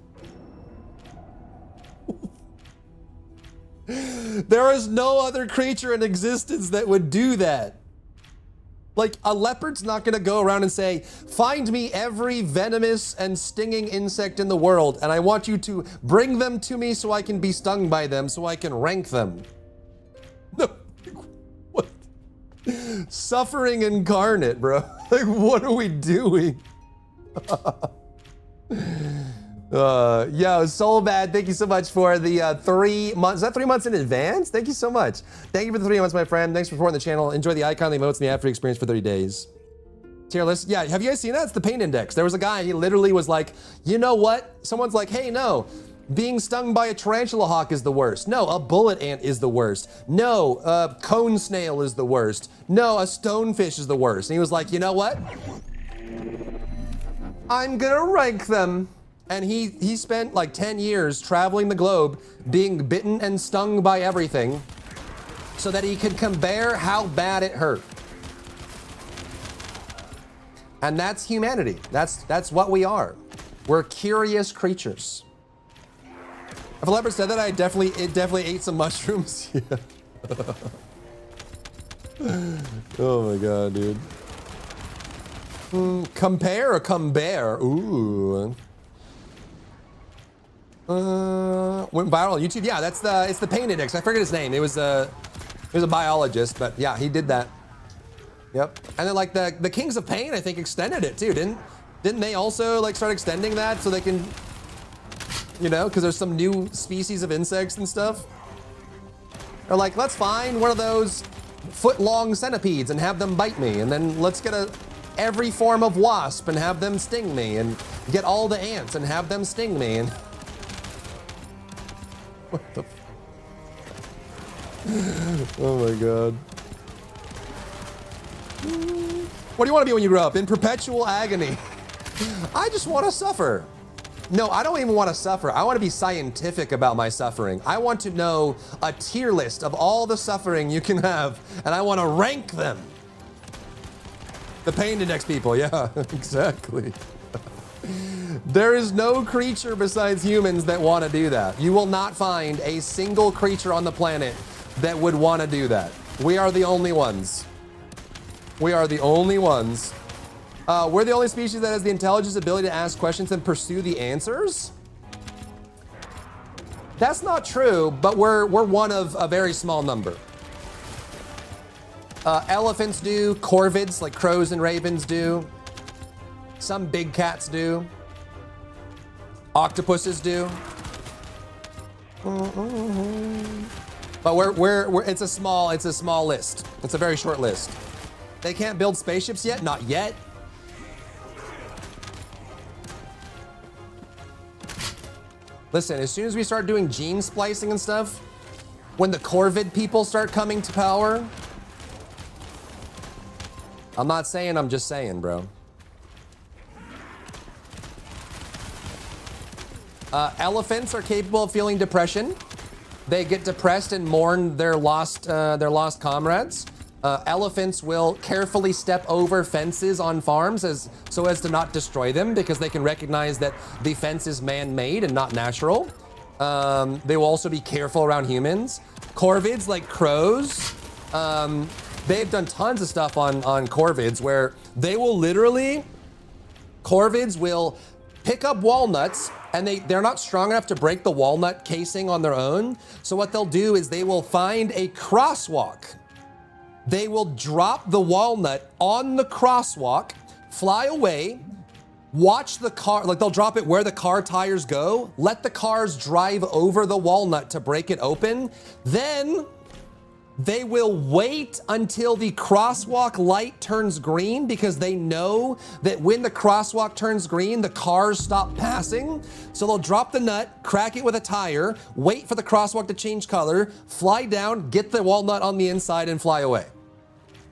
There is no other creature in existence that would do that. Like, a leopard's not gonna go around and say, find me every venomous and stinging insect in the world, and I want you to bring them to me so I can be stung by them, so I can rank them. No, what? Suffering incarnate, bro. Like, what are we doing? Yo, Soul Bad, thank you so much for the 3 months. Is that 3 months in advance? Thank you so much. Thank you for the 3 months, my friend. Thanks for supporting the channel. Enjoy the icon, the emotes, and the after experience for 30 days. Tier list. Yeah, have you guys seen that? It's the pain index. There was a guy, he literally was like, you know what? Someone's like, hey, no, being stung by a tarantula hawk is the worst. No, a bullet ant is the worst. No, a cone snail is the worst. No, a stonefish is the worst. And he was like, you know what? I'm gonna rank them. And he spent like 10 years traveling the globe, being bitten and stung by everything, so that he could compare how bad it hurt. And that's humanity. That's what we are. We're curious creatures. If a leopard said that, it definitely ate some mushrooms. Yeah. Oh my god, dude. Compare or come bear? Ooh. Went viral on YouTube. Yeah, it's the pain index. I forget his name. It was a biologist, but yeah, he did that. Yep. And then like the Kings of Pain, I think, extended it too. Didn't they also like start extending that so they can, you know, because there's some new species of insects and stuff. They're like, let's find one of those foot-long centipedes and have them bite me, and then let's get every form of wasp and have them sting me, and get all the ants and have them sting me, and what the oh my god. What do you want to be when you grow up? In perpetual agony. I just want to suffer. No, I don't even want to suffer. I want to be scientific about my suffering. I want to know a tier list of all the suffering you can have, and I want to rank them. The pain index people, yeah, exactly. There is no creature besides humans that want to do that. You will not find a single creature on the planet that would want to do that. We are the only ones. We are the only ones. We're the only species that has the intelligence, ability to ask questions and pursue the answers. That's not true, but we're one of a very small number. Elephants do, corvids, like crows and ravens do. Some big cats do. Octopuses do. But it's a small list. It's a very short list. They can't build spaceships yet? Not yet. Listen, as soon as we start doing gene splicing and stuff, when the corvid people start coming to power, I'm not saying, I'm just saying, bro. Elephants are capable of feeling depression. They get depressed and mourn their lost comrades. Elephants will carefully step over fences on farms so as to not destroy them because they can recognize that the fence is man-made and not natural. They will also be careful around humans. Corvids, like crows, they've done tons of stuff on corvids where they will literally, corvids will pick up walnuts and they're not strong enough to break the walnut casing on their own. So what they'll do is they will find a crosswalk. They will drop the walnut on the crosswalk, fly away, watch the car, like they'll drop it where the car tires go, let the cars drive over the walnut to break it open. Then they will wait until the crosswalk light turns green because they know that when the crosswalk turns green, the cars stop passing. So they'll drop the nut, crack it with a tire, wait for the crosswalk to change color, fly down, get the walnut on the inside and fly away.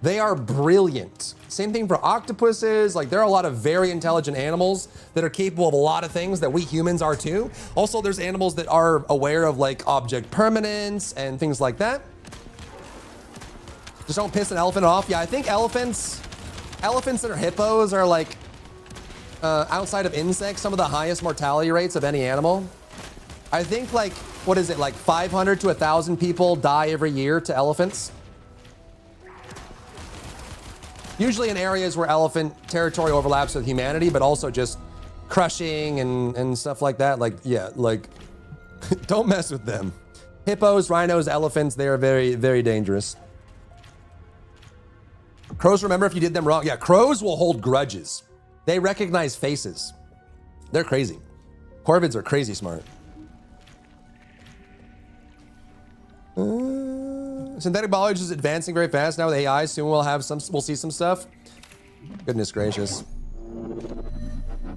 They are brilliant. Same thing for octopuses. Like there are a lot of very intelligent animals that are capable of a lot of things that we humans are too. Also, there's animals that are aware of like object permanence and things like that. Just don't piss an elephant off. Yeah, I think elephants that are hippos are like, outside of insects, some of the highest mortality rates of any animal. I think like, what is it, like 500 to 1,000 people die every year to elephants. Usually in areas where elephant territory overlaps with humanity, but also just crushing and stuff like that. Like, yeah, like, don't mess with them. Hippos, rhinos, elephants, they are very, very dangerous. Crows remember if you did them wrong. Yeah, crows will hold grudges. They recognize faces. They're crazy. Corvids are crazy smart. Synthetic biology is advancing very fast now with AI. Soon we'll see some stuff. Goodness gracious.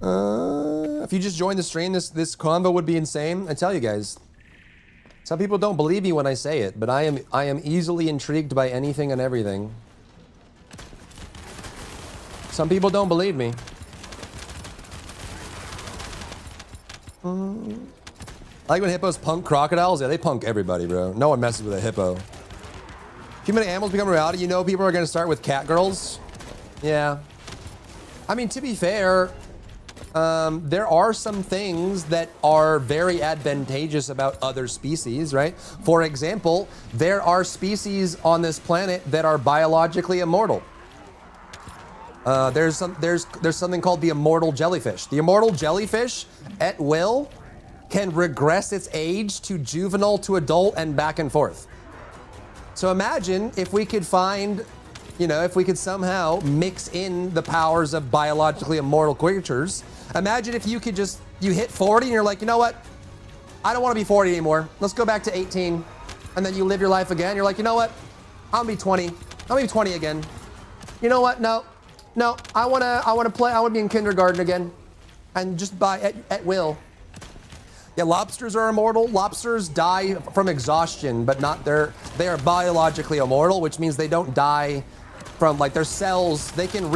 If you just joined the stream, this convo would be insane. I tell you guys. Some people don't believe me when I say it, but I am easily intrigued by anything and everything. Some people don't believe me. I like when hippos punk crocodiles. Yeah, they punk everybody, bro. No one messes with a hippo. Too many animals become a reality. You know people are going to start with cat girls. Yeah. I mean, to be fair, there are some things that are very advantageous about other species, right? For example, there are species on this planet that are biologically immortal. There's something called the immortal jellyfish. The immortal jellyfish, at will, can regress its age to juvenile to adult and back and forth. So imagine if we could find, if we could somehow mix in the powers of biologically immortal creatures. Imagine if you could you hit 40 and you're like, you know what? I don't want to be 40 anymore. Let's go back to 18. And then you live your life again. You're like, you know what? I'll be 20. I'll be 20 again. You know what? No, I want to be in kindergarten again. And just at will. Yeah, lobsters are immortal. Lobsters die from exhaustion, but they are biologically immortal, which means they don't die from like their cells. They can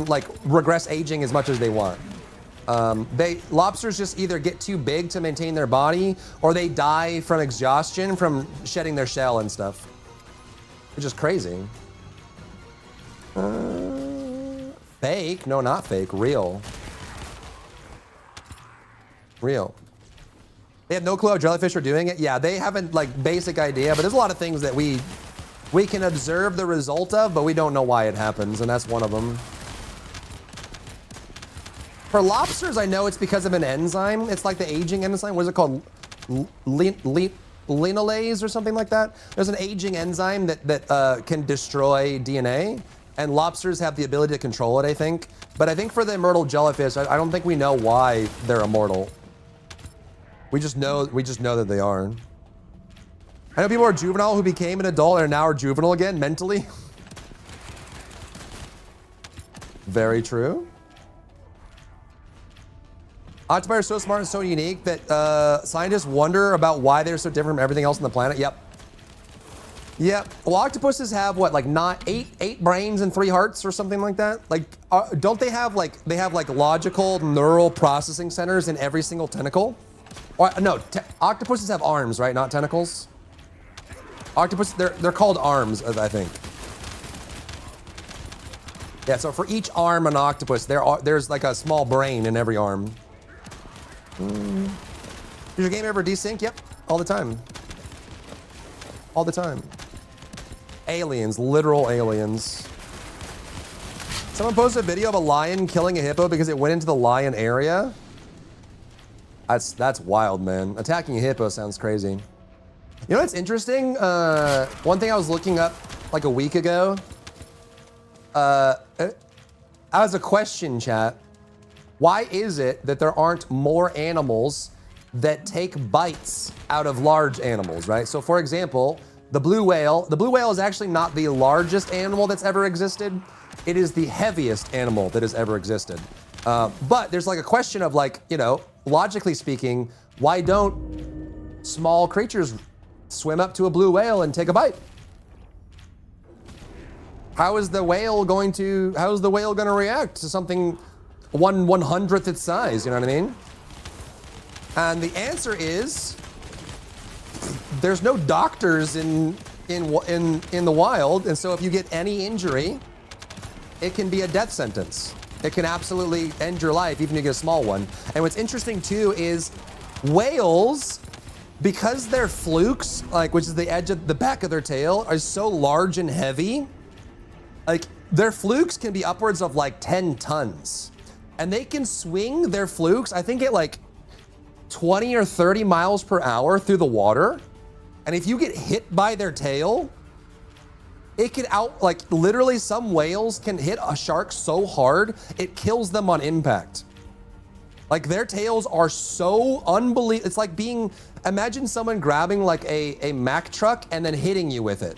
like regress aging as much as they want. Lobsters just either get too big to maintain their body, or they die from exhaustion from shedding their shell and stuff, which is crazy. Fake? No, not fake. Real. They have no clue how jellyfish are doing it. Yeah, they haven't like basic idea, but there's a lot of things that we can observe the result of, but we don't know why it happens, and that's one of them. For lobsters, I know it's because of an enzyme. It's like the aging enzyme. What is it called? Linolase or something like that. There's an aging enzyme that can destroy DNA, and lobsters have the ability to control it, I think. But I think for the immortal jellyfish, I don't think we know why they're immortal. We just know that they are. I know people are juvenile who became an adult and now are juvenile again mentally. Very true. Octopi are so smart and so unique that scientists wonder about why they're so different from everything else on the planet. Yep. Well, octopuses have what, like eight brains and 3 hearts or something like that? Like, don't they have like logical neural processing centers in every single tentacle? Or, no, octopuses have arms, right? Not tentacles. Octopus, they're called arms, I think. Yeah, so for each arm on an octopus, there's like a small brain in every arm. Does your game ever desync? Yep, all the time. All the time. Aliens, literal aliens. Someone posted a video of a lion killing a hippo because it went into the lion area. That's wild, man. Attacking a hippo sounds crazy. You know what's interesting? One thing I was looking up like a week ago. As a question, chat, why is it that there aren't more animals that take bites out of large animals, right? So for example, the blue whale is actually not the largest animal that's ever existed. It is the heaviest animal that has ever existed. But there's like a question of like, you know, logically speaking, why don't small creatures swim up to a blue whale and take a bite? How is the whale going to react to something 1/100th its size? You know what I mean? And the answer is there's no doctors in the wild, and so if you get any injury, it can be a death sentence. It can absolutely end your life, even if you get a small one. And what's interesting too is whales, because their flukes, like which is the edge of the back of their tail, are so large and heavy. Like their flukes can be upwards of like 10 tons, and they can swing their flukes, I think at like 20 or 30 miles per hour through the water. And if you get hit by their tail, it can like literally some whales can hit a shark so hard, it kills them on impact. Like their tails are so unbelievable. It's like imagine someone grabbing like a Mack truck and then hitting you with it.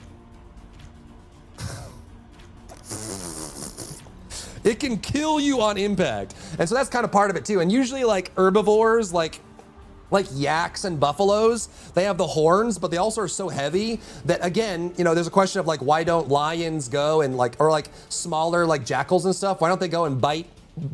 It can kill you on impact. And so that's kind of part of it too. And usually like herbivores, like yaks and buffaloes, they have the horns, but they also are so heavy that again, you know, there's a question of like, why don't lions go and like, or like smaller like jackals and stuff, why don't they go and bite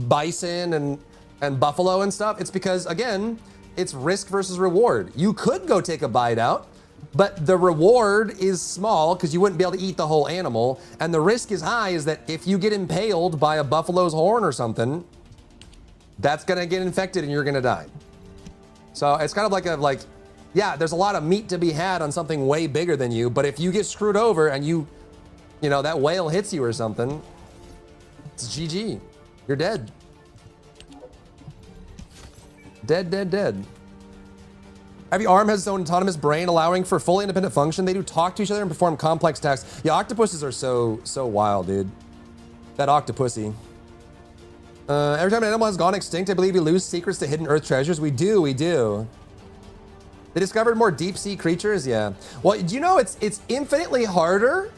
bison and buffalo and stuff? It's because again, it's risk versus reward. You could go take a bite out, but the reward is small because you wouldn't be able to eat the whole animal. And the risk is high is that if you get impaled by a buffalo's horn or something, that's gonna get infected and you're gonna die. So it's kind of yeah, there's a lot of meat to be had on something way bigger than you, but if you get screwed over and you know, that whale hits you or something, it's GG. You're dead. Dead. Every arm has its own autonomous brain, allowing for fully independent function. They do talk to each other and perform complex tasks. Yeah, octopuses are so wild, dude. That octopussy. Every time an animal has gone extinct, I believe we lose secrets to hidden Earth treasures. We do. They discovered more deep sea creatures. Yeah. Well, do you know it's infinitely harder?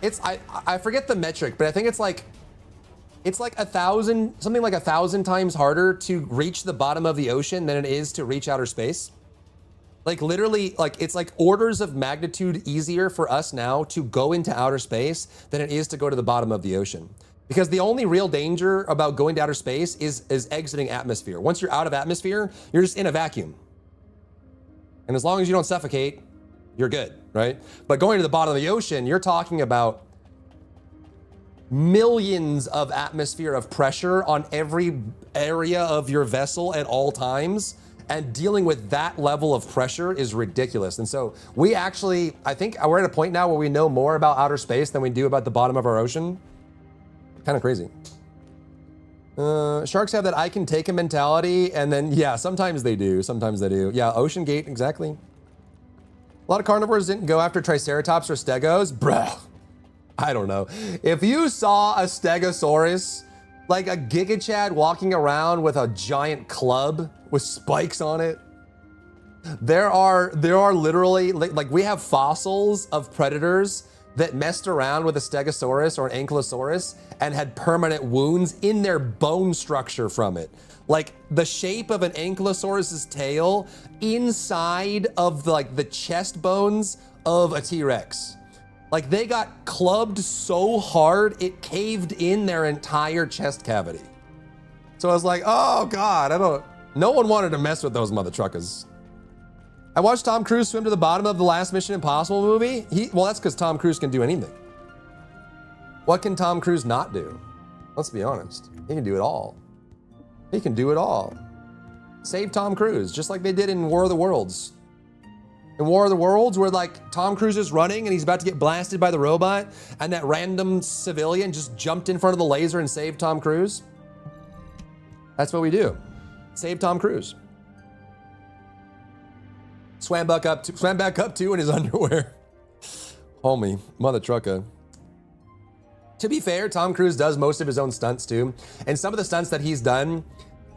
I forget the metric, but I think it's like 1,000, something like 1,000 times harder to reach the bottom of the ocean than it is to reach outer space. Like literally, like it's like orders of magnitude easier for us now to go into outer space than it is to go to the bottom of the ocean. Because the only real danger about going to outer space is exiting atmosphere. Once you're out of atmosphere, you're just in a vacuum. And as long as you don't suffocate, you're good, right? But going to the bottom of the ocean, you're talking about millions of atmosphere of pressure on every area of your vessel at all times. And dealing with that level of pressure is ridiculous. And so we actually, I think we're at a point now where we know more about outer space than we do about the bottom of our ocean. Kind of crazy. Sharks have that I can take a mentality, and then, yeah, sometimes they do. Yeah, Ocean Gate, exactly. A lot of carnivores didn't go after Triceratops or Stegos. Bruh, I don't know. If you saw a Stegosaurus, like a Giga Chad walking around with a giant club with spikes on it, there are literally, like we have fossils of predators that messed around with a Stegosaurus or an Ankylosaurus and had permanent wounds in their bone structure from it. Like the shape of an Ankylosaurus's tail inside of the chest bones of a T-Rex. Like they got clubbed so hard, it caved in their entire chest cavity. So I was like, oh God, No one wanted to mess with those mother truckers. I watched Tom Cruise swim to the bottom of the last Mission Impossible movie. Well, that's because Tom Cruise can do anything. What can Tom Cruise not do? Let's be honest. He can do it all. He can do it all. Save Tom Cruise, just like they did in War of the Worlds. In War of the Worlds, where like Tom Cruise is running and he's about to get blasted by the robot, and that random civilian just jumped in front of the laser and saved Tom Cruise. That's what we do. Save Tom Cruise. Swam back up too in his underwear. Homie, mother trucker. To be fair, Tom Cruise does most of his own stunts too. And some of the stunts that he's done,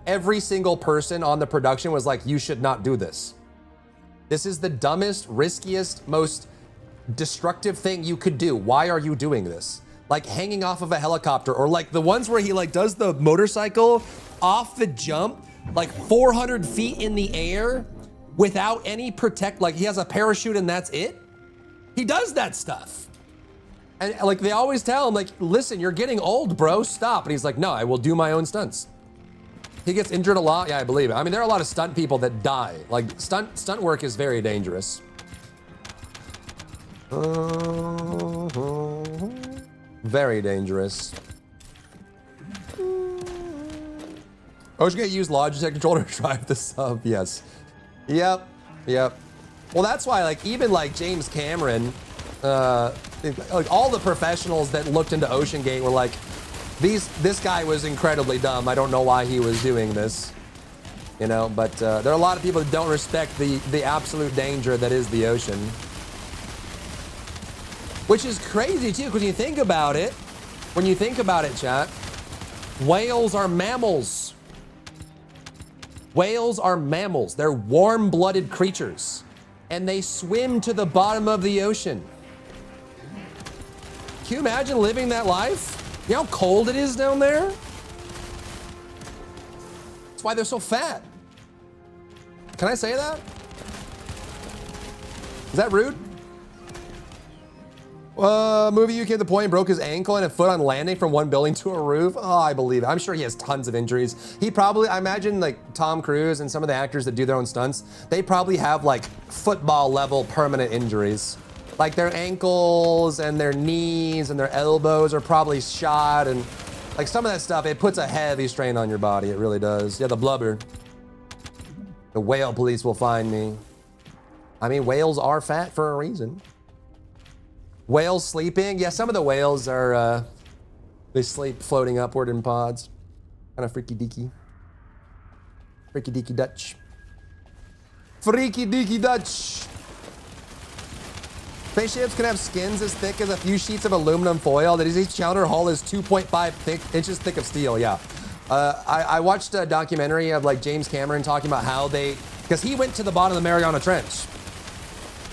every single person on the production was like, you should not do this. This is the dumbest, riskiest, most destructive thing you could do. Why are you doing this? Like hanging off of a helicopter, or like the ones where he like does the motorcycle off the jump, like 400 feet in the air without any like he has a parachute and that's it. He does that stuff. And like they always tell him like, listen, you're getting old, bro, stop. And he's like, no, I will do my own stunts. He gets injured a lot. Yeah, I believe it. I mean, there are a lot of stunt people that die. Like stunt work is very dangerous. Very dangerous. Oceangate used Logitech controller to drive the sub. Yes. Yep. Well, that's why like even like James Cameron, like all the professionals that looked into Oceangate were like, this guy was incredibly dumb. I don't know why he was doing this, you know. But there are a lot of people that don't respect the absolute danger that is the ocean, which is crazy too. Because you think about it, when you think about it, chat, whales are mammals. Whales are mammals. They're warm-blooded creatures, and they swim to the bottom of the ocean. Can you imagine living that life? You know how cold it is down there? That's why they're so fat. Can I say that? Is that rude? Movie UK, the point, broke his ankle and a foot on landing from one building to a roof. Oh, I believe it. I'm sure he has tons of injuries. He probably, I imagine like Tom Cruise and some of the actors that do their own stunts, they probably have like football level permanent injuries. Like their ankles and their knees and their elbows are probably shot, and like some of that stuff, it puts a heavy strain on your body. It really does. Yeah, the blubber. The whale police will find me. I mean, whales are fat for a reason. Whales sleeping. Yeah, some of the whales are, they sleep floating upward in pods. Kind of freaky deaky. Freaky deaky Dutch. Freaky deaky Dutch. Spaceships can have skins as thick as a few sheets of aluminum foil. That is, each outer hull is 2.5 inches thick of steel. Yeah. I watched a documentary of like James Cameron talking about how because he went to the bottom of the Mariana Trench,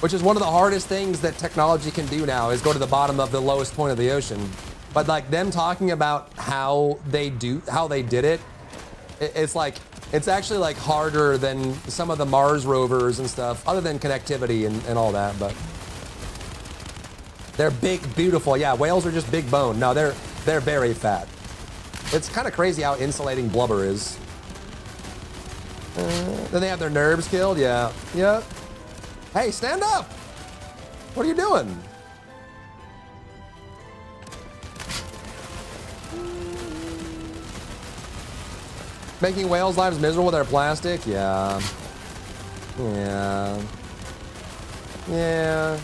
which is one of the hardest things that technology can do now, is go to the bottom of the lowest point of the ocean. But like them talking about how they did it, it's like, it's actually like harder than some of the Mars rovers and stuff, other than connectivity and all that, but they're big, beautiful. Yeah, whales are just big bone. No, they're very fat. It's kind of crazy how insulating blubber is. Then they have their nerves killed. Yeah. Yep. Hey, stand up! What are you doing? Making whales' lives miserable with their plastic? Yeah. Yeah. Yeah.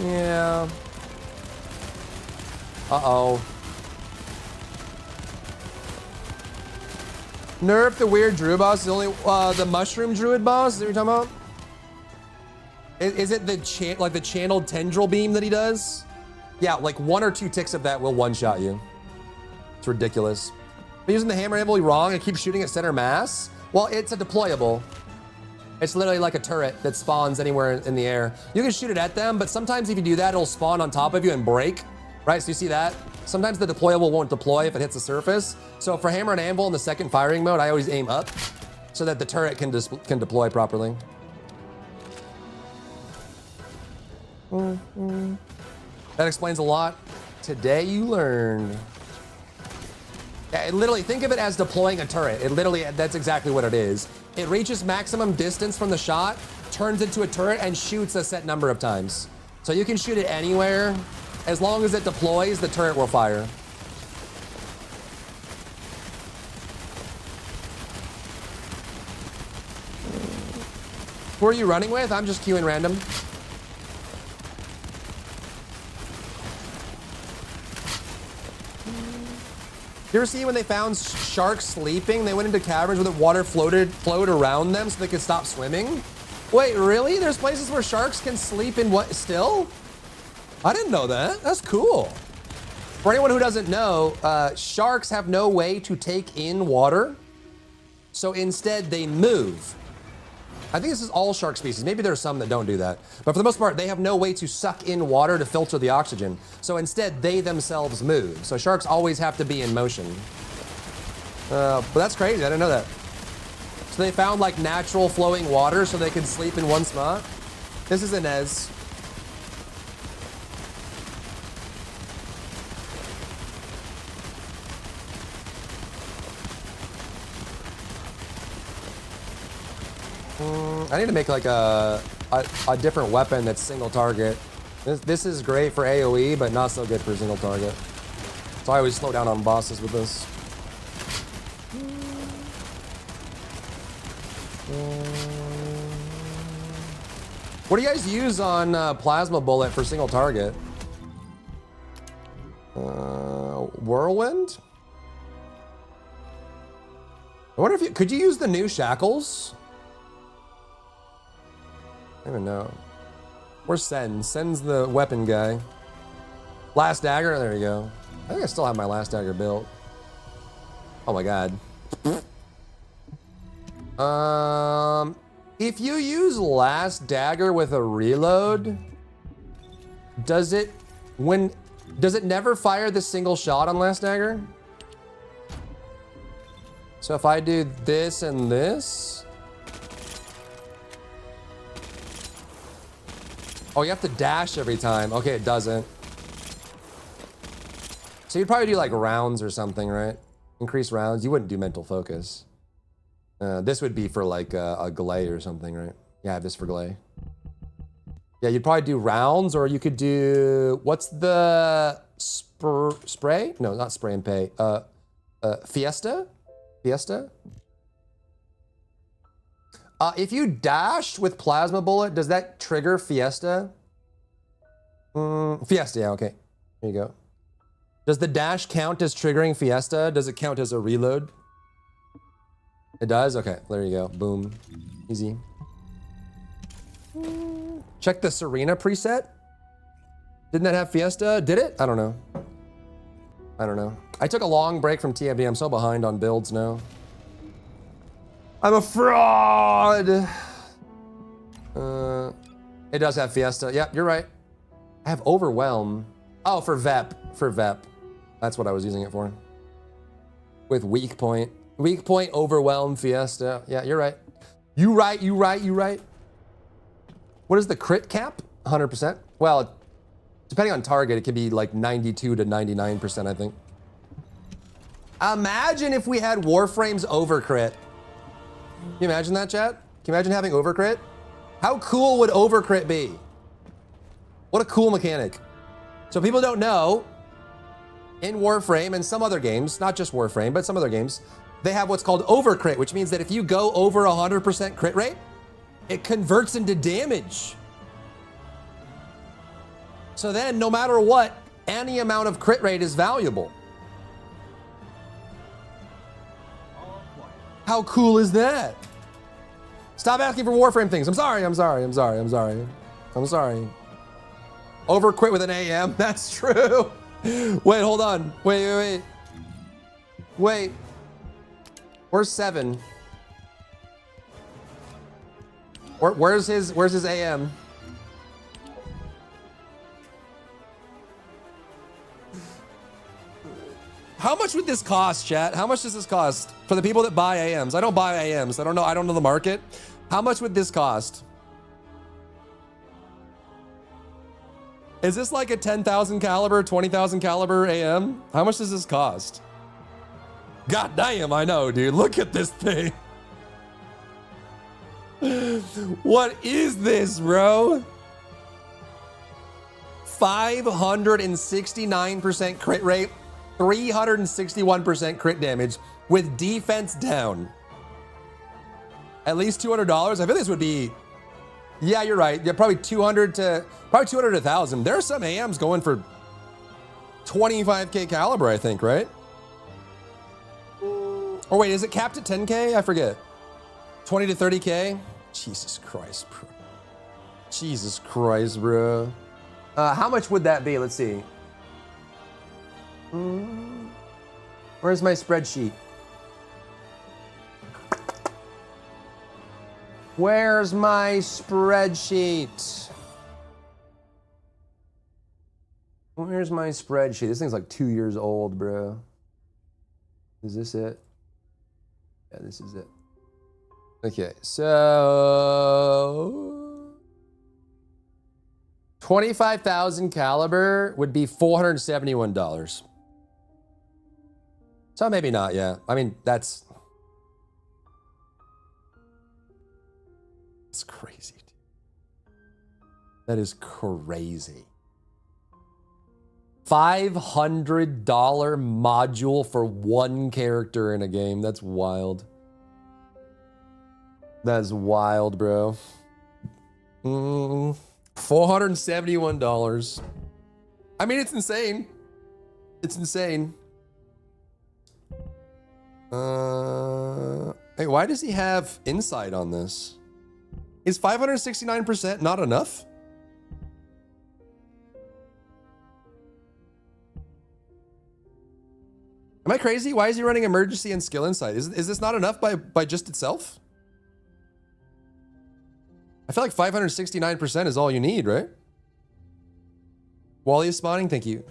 Yeah. Uh-oh. Nerf the weird druid boss is only the mushroom druid boss. Is that what you're talking about? Is it the channeled tendril beam that he does? Yeah, like 1 or 2 ticks of that will one-shot you. It's ridiculous. I'm using the hammer heavily wrong and keep shooting at center mass. Well, it's a deployable. It's literally like a turret that spawns anywhere in the air. You can shoot it at them, but sometimes if you do that, it'll spawn on top of you and break. Right? So you see that? Sometimes the deployable won't deploy if it hits the surface. So for hammer and anvil in the second firing mode, I always aim up so that the turret can deploy properly. That explains a lot. Today you learned. Yeah, literally, think of it as deploying a turret. It literally, that's exactly what it is. It reaches maximum distance from the shot, turns into a turret, and shoots a set number of times. So you can shoot it anywhere. As long as it deploys, the turret will fire. Who are you running with? I'm just queuing random. You ever see when they found sharks sleeping? They went into caverns where the water flowed around them so they could stop swimming? Wait, really? There's places where sharks can sleep in what still? I didn't know that. That's cool. For anyone who doesn't know, sharks have no way to take in water. So instead they move. I think this is all shark species. Maybe there are some that don't do that. But for the most part, they have no way to suck in water to filter the oxygen. So instead, they themselves move. So sharks always have to be in motion. But that's crazy. I didn't know that. So they found like natural flowing water so they could sleep in one spot. This is Inez. I need to make like a different weapon that's single target. This is great for AoE, but not so good for single target. So I always slow down on bosses with this. What do you guys use on Plasma Bullet for single target? Whirlwind? I wonder if you could you use the new shackles? I don't even know. Where's Sen? Sen's the weapon guy. Last dagger, there you go. I think I still have my last dagger built. Oh my god. If you use last dagger with a reload, does it never fire the single shot on last dagger? So if I do this and this. Oh, you have to dash every time. Okay, it doesn't. So you'd probably do like rounds or something, right? Increase rounds. You wouldn't do mental focus. This would be for like a Glay or something, right? Yeah, I have this for Glay. Yeah, you'd probably do rounds, or you could do, what's the spray? No, not spray and pay. Fiesta? Fiesta? If you dash with Plasma Bullet, does that trigger Fiesta? Fiesta, yeah, okay. There you go. Does the dash count as triggering Fiesta? Does it count as a reload? It does? Okay, there you go. Boom. Easy. Check the Serena preset. Didn't that have Fiesta? Did it? I don't know. I don't know. I took a long break from TMD. I'm so behind on builds now. I'm a fraud. It does have Fiesta. Yeah, you're right. I have Overwhelm. Oh, for VEP. For VEP. That's what I was using it for. With Weak Point. Weak Point, Overwhelm, Fiesta. Yeah, you're right. You right, you right, you right. What is the crit cap? 100%? Well, depending on target, it could be like 92 to 99%, I think. Imagine if we had Warframe's overcrit. Can you imagine that, chat? Can you imagine having overcrit? How cool would overcrit be? What a cool mechanic. So people don't know, in Warframe and some other games, not just Warframe, but some other games, they have what's called overcrit, which means that if you go over 100% crit rate, it converts into damage. So then, no matter what, any amount of crit rate is valuable. How cool is that? Stop asking for Warframe things. I'm sorry, I'm sorry, I'm sorry, I'm sorry. I'm sorry. Overcrit with an AM, that's true. Wait, hold on. Wait. Where's 7? Where's his AM? How much would this cost, chat? How much does this cost for the people that buy AMs? I don't buy AMs. I don't know the market. How much would this cost? Is this like a 10,000 caliber, 20,000 caliber AM? How much does this cost? God damn, I know, dude. Look at this thing. What is this, bro? 569% crit rate, 361% crit damage with defense down. At least $200. I feel this would be, yeah, you're right. Yeah, probably 200 to 1,000. There are some AMs going for 25K caliber, I think, right? Or wait, is it capped at 10K? I forget. 20 to 30K? Jesus Christ, bro. Jesus Christ, bro. How much would that be? Let's see. Where's my spreadsheet? Where's my spreadsheet? Where's my spreadsheet? This thing's like 2 years old, bro. Is this it? Yeah, this is it. Okay, so 25,000 caliber would be $471. So maybe not, yeah. I mean, that's crazy. That is crazy. $500 module for one character in a game. That's wild. That's wild, bro. $471. I mean, it's insane. It's insane. Hey, why does he have insight on this? Is 569% not enough? Am I crazy? Why is he running emergency and skill insight? Is this not enough by just itself? I feel like 569% is all you need, right? Wally is spawning, thank you.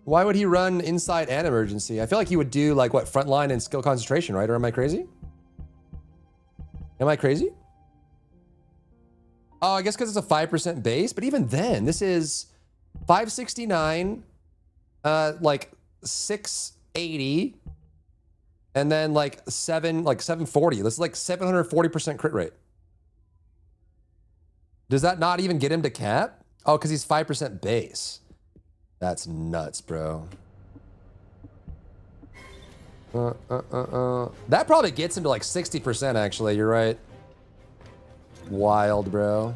Why would he run insight and emergency? I feel like he would do like what, frontline and skill concentration, right? Or am I crazy? Am I crazy? Oh, I guess because it's a 5% base, but even then, this is 569, like 680, and then like 740. This is like 740% crit rate. Does that not even get him to cap? Oh, because he's 5% base. That's nuts, bro. That probably gets him to like 60%, actually. You're right. Wild, bro.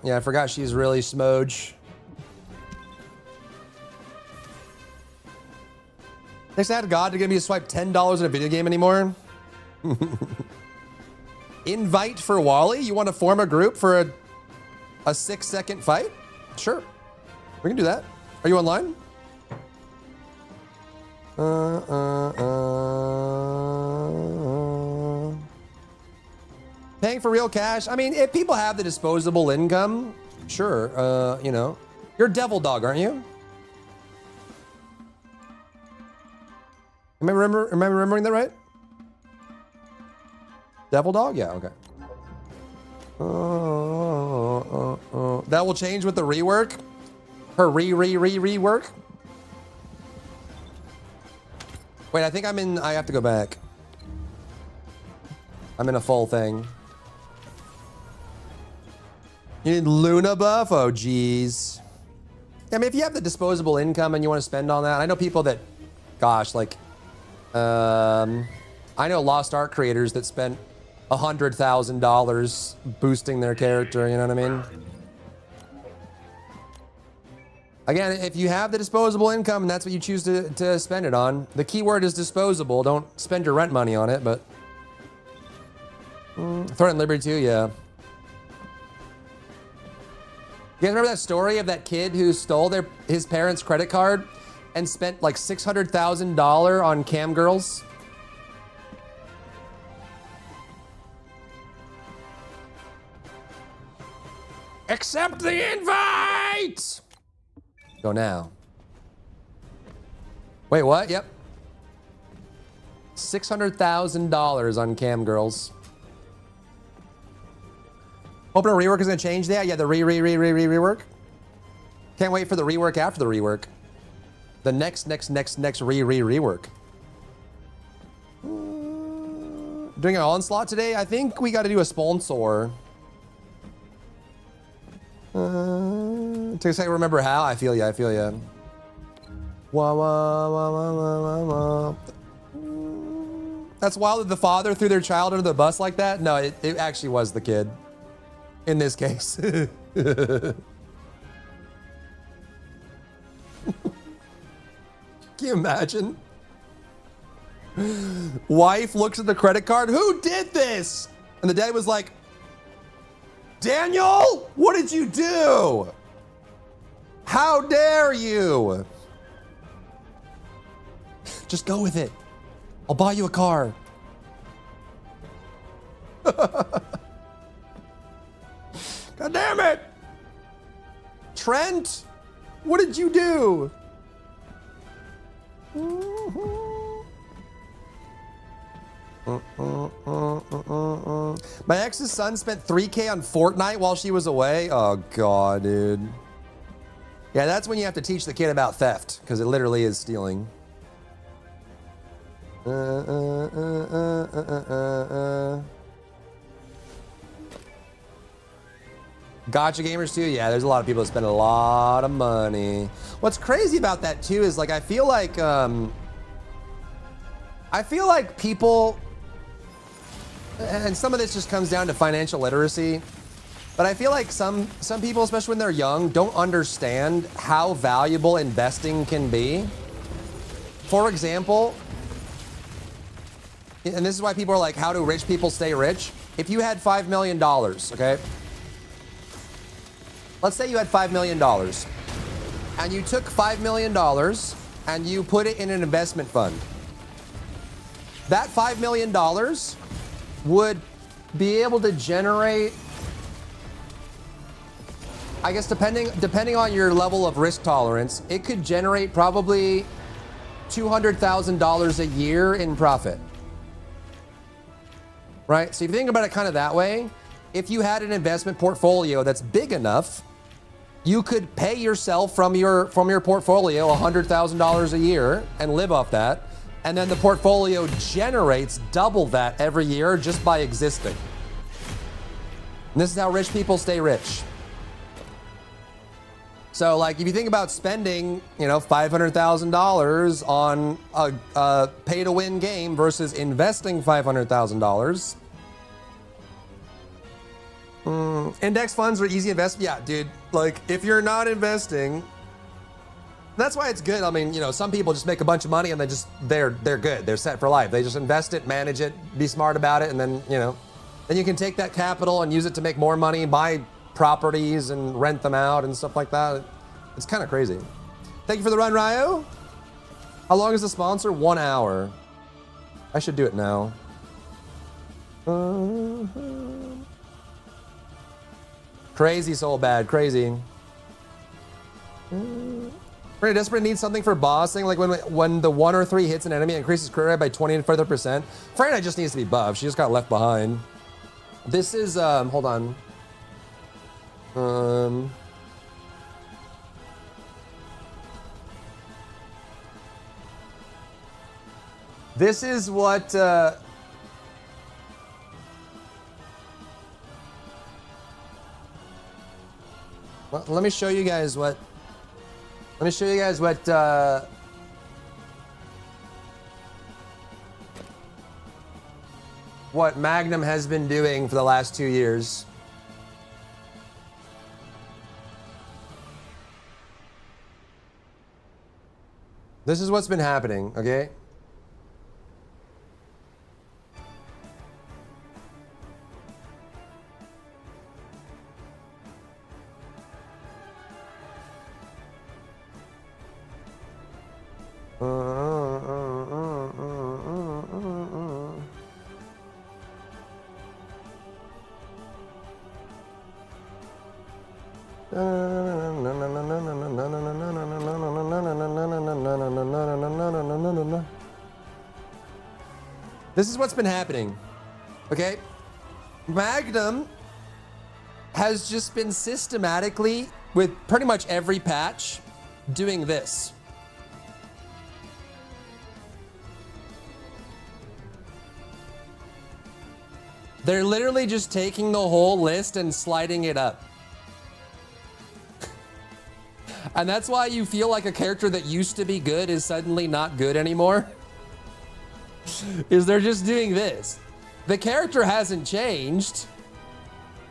Yeah, I forgot she's really Smoge. Thanks to have God to get me to swipe $10 in a video game anymore. Invite for Wally? You want to form a group for a 6-second fight? Sure. We can do that. Are you online? Paying for real cash? I mean, if people have the disposable income, sure. You know, you're Devil Dog, aren't you? Am I remembering that right? Devil Dog? Yeah, okay. That will change with the rework? Her rework? Wait, I think I have to go back. I'm in a full thing. You need Luna buff? Oh, geez. I mean, if you have the disposable income and you want to spend on that, I know people that, gosh, like, I know Lost Ark creators that spent $100,000 boosting their character, you know what I mean? Again, if you have the disposable income and that's what you choose to spend it on, the key word is disposable. Don't spend your rent money on it, but... Threatened Liberty too, yeah. You guys remember that story of that kid who stole his parents' credit card and spent like $600,000 on cam girls? Accept the invite! Go now. Wait, what? Yep. $600,000 on cam girls. Hoping a rework is gonna change that. Yeah, the rework. Can't wait for the rework after the rework. The next rework. Doing an onslaught today. I think we got to do a sponsor. To say remember how. I feel ya. Wah, wah, wah, wah, wah, wah, wah. That's wild that the father threw their child under the bus like that. No, it actually was the kid. In this case. Can you imagine? Wife looks at the credit card. Who did this? And the dad was like, Daniel, what did you do? How dare you? Just go with it. I'll buy you a car. God damn it. Trent, what did you do? My ex's son spent $3K on Fortnite while she was away. Oh god, dude. Yeah, that's when you have to teach the kid about theft, because it literally is stealing. Gotcha gamers too? Yeah, there's a lot of people that spend a lot of money. What's crazy about that too is like I feel like people, and some of this just comes down to financial literacy, but I feel like some people, especially when they're young, don't understand how valuable investing can be. For example, and this is why people are like, how do rich people stay rich? If you had $5 million, okay? Let's say you had $5 million and you took $5 million and you put it in an investment fund. That $5 million would be able to generate, I guess depending on your level of risk tolerance, it could generate probably $200,000 a year in profit. Right? So if you think about it kind of that way, if you had an investment portfolio that's big enough, you could pay yourself from your portfolio $100,000 a year and live off that. And then the portfolio generates double that every year just by existing. And this is how rich people stay rich. So like if you think about spending, $500,000 on a pay to win game versus investing $500,000. Index funds are easy investment. Yeah, dude, like if you're not investing, that's why it's good. I mean, some people just make a bunch of money and they're good. They're set for life. They just invest it, manage it, be smart about it, and then, then you can take that capital and use it to make more money, buy properties and rent them out and stuff like that. It's kind of crazy. Thank you for the run, Ryo. How long is the sponsor? 1 hour. I should do it now. Crazy soul bad, crazy. Pretty desperate needs something for bossing, like when the 1 or 3 hits an enemy, it increases crit rate by 20 and further percent. Freyna just needs to be buffed. She just got left behind. This is hold on. This is what well, let me show you guys what Magnum has been doing for the last 2 years. This is what's been happening, okay? This is what's been happening, okay? Magnum has just been systematically, with pretty much every patch, doing this. They're literally just taking the whole list and sliding it up. And that's why you feel like a character that used to be good is suddenly not good anymore. Is they're just doing this. The character hasn't changed.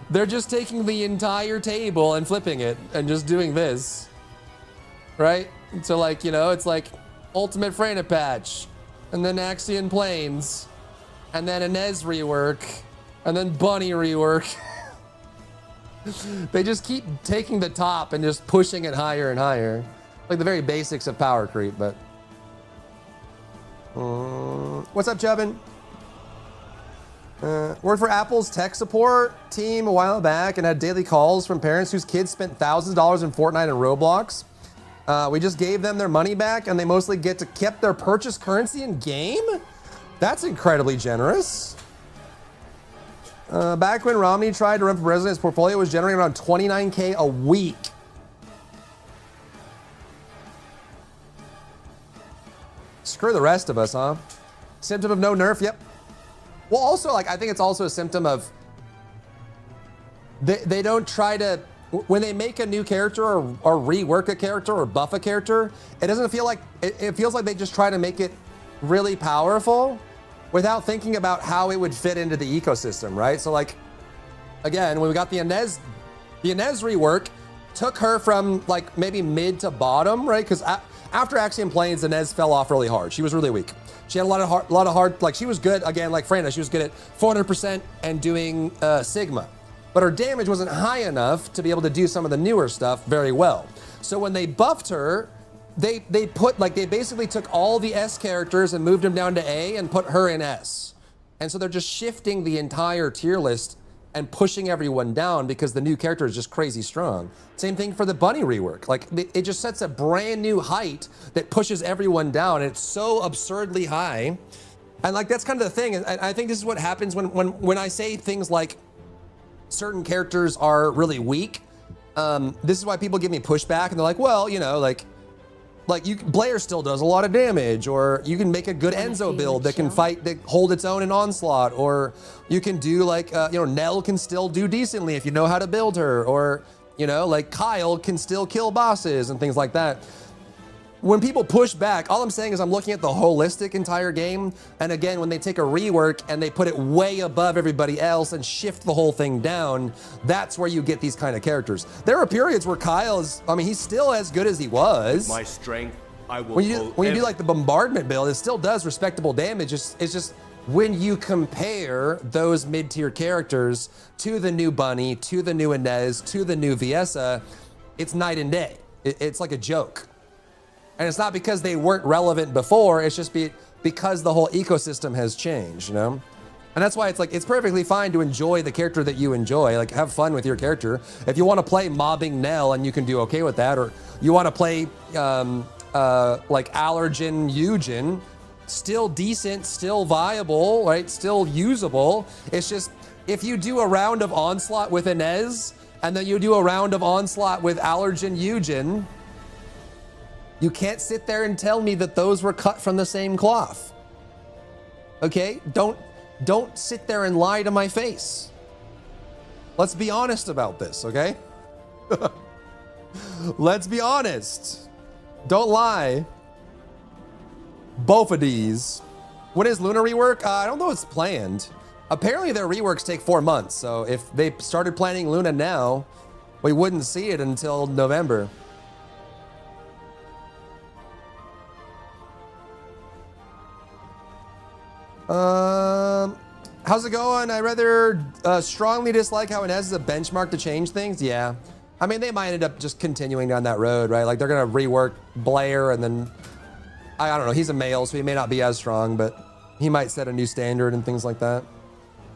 They're just taking the entire table and flipping it and just doing this. Right? So like, you know, it's like Ultimate Freyna patch, and then Axion Plains, and then Inez rework, and then Bunny rework. They just keep taking the top and just pushing it higher and higher. Like the very basics of power creep, but... what's up, Chubbin? Worked for Apple's tech support team a while back and had daily calls from parents whose kids spent thousands of dollars in Fortnite and Roblox. We just gave them their money back and they mostly get to keep their purchase currency in game? That's incredibly generous. Back when Romney tried to run for president, his portfolio was generating around 29K a week. Screw the rest of us, huh? Symptom of no nerf, yep. Well, also, like, I think it's also a symptom of they don't try to, when they make a new character or rework a character or buff a character, it doesn't feel like, it feels like they just try to make it really powerful without thinking about how it would fit into the ecosystem, right? So like, again, when we got the Inez rework, took her from like maybe mid to bottom, right? Because after Axiom Plains, Inez fell off really hard. She was really weak. She had a lot of hard, like she was good, again, like Freyna, she was good at 400% and doing Sigma. But her damage wasn't high enough to be able to do some of the newer stuff very well. So when they buffed her, they basically took all the S characters and moved them down to A and put her in S. And so they're just shifting the entire tier list and pushing everyone down because the new character is just crazy strong. Same thing for the Bunny rework. Like it just sets a brand new height that pushes everyone down, and it's so absurdly high. And like that's kind of the thing. And I think this is what happens when I say things like certain characters are really weak. This is why people give me pushback, and they're like, well, you know, like Blair still does a lot of damage, or you can make a good Enzo build that can hold its own in Onslaught, or you can do like, you know, Nell can still do decently if you know how to build her, or, you know, like Kyle can still kill bosses and things like that. When people push back, all I'm saying is I'm looking at the holistic entire game. And again, when they take a rework and they put it way above everybody else and shift the whole thing down, that's where you get these kind of characters. There are periods where Kyle is, I mean, he's still as good as he was. My strength, I will. When you do like the bombardment build, it still does respectable damage. It's just when you compare those mid-tier characters to the new Bunny, to the new Inez, to the new Viessa, it's night and day. It's like a joke. And it's not because they weren't relevant before, it's just because the whole ecosystem has changed, you know? And that's why it's like, it's perfectly fine to enjoy the character that you enjoy, like have fun with your character. If you want to play mobbing Nell and you can do okay with that, or you want to play like Allergen Eugen, still decent, still viable, right? Still usable. It's just, if you do a round of Onslaught with Inez, and then you do a round of Onslaught with Allergen Eugen, you can't sit there and tell me that those were cut from the same cloth. Okay? Don't sit there and lie to my face. Let's be honest about this, okay? Let's be honest. Don't lie. Both of these. When is Luna rework? I don't know it's planned. Apparently their reworks take 4 months, so if they started planning Luna now, we wouldn't see it until November. How's it going? I rather strongly dislike how Inez is a benchmark to change things. Yeah. I mean, they might end up just continuing down that road, right? Like they're going to rework Blair and then, I don't know, he's a male, so he may not be as strong, but he might set a new standard and things like that.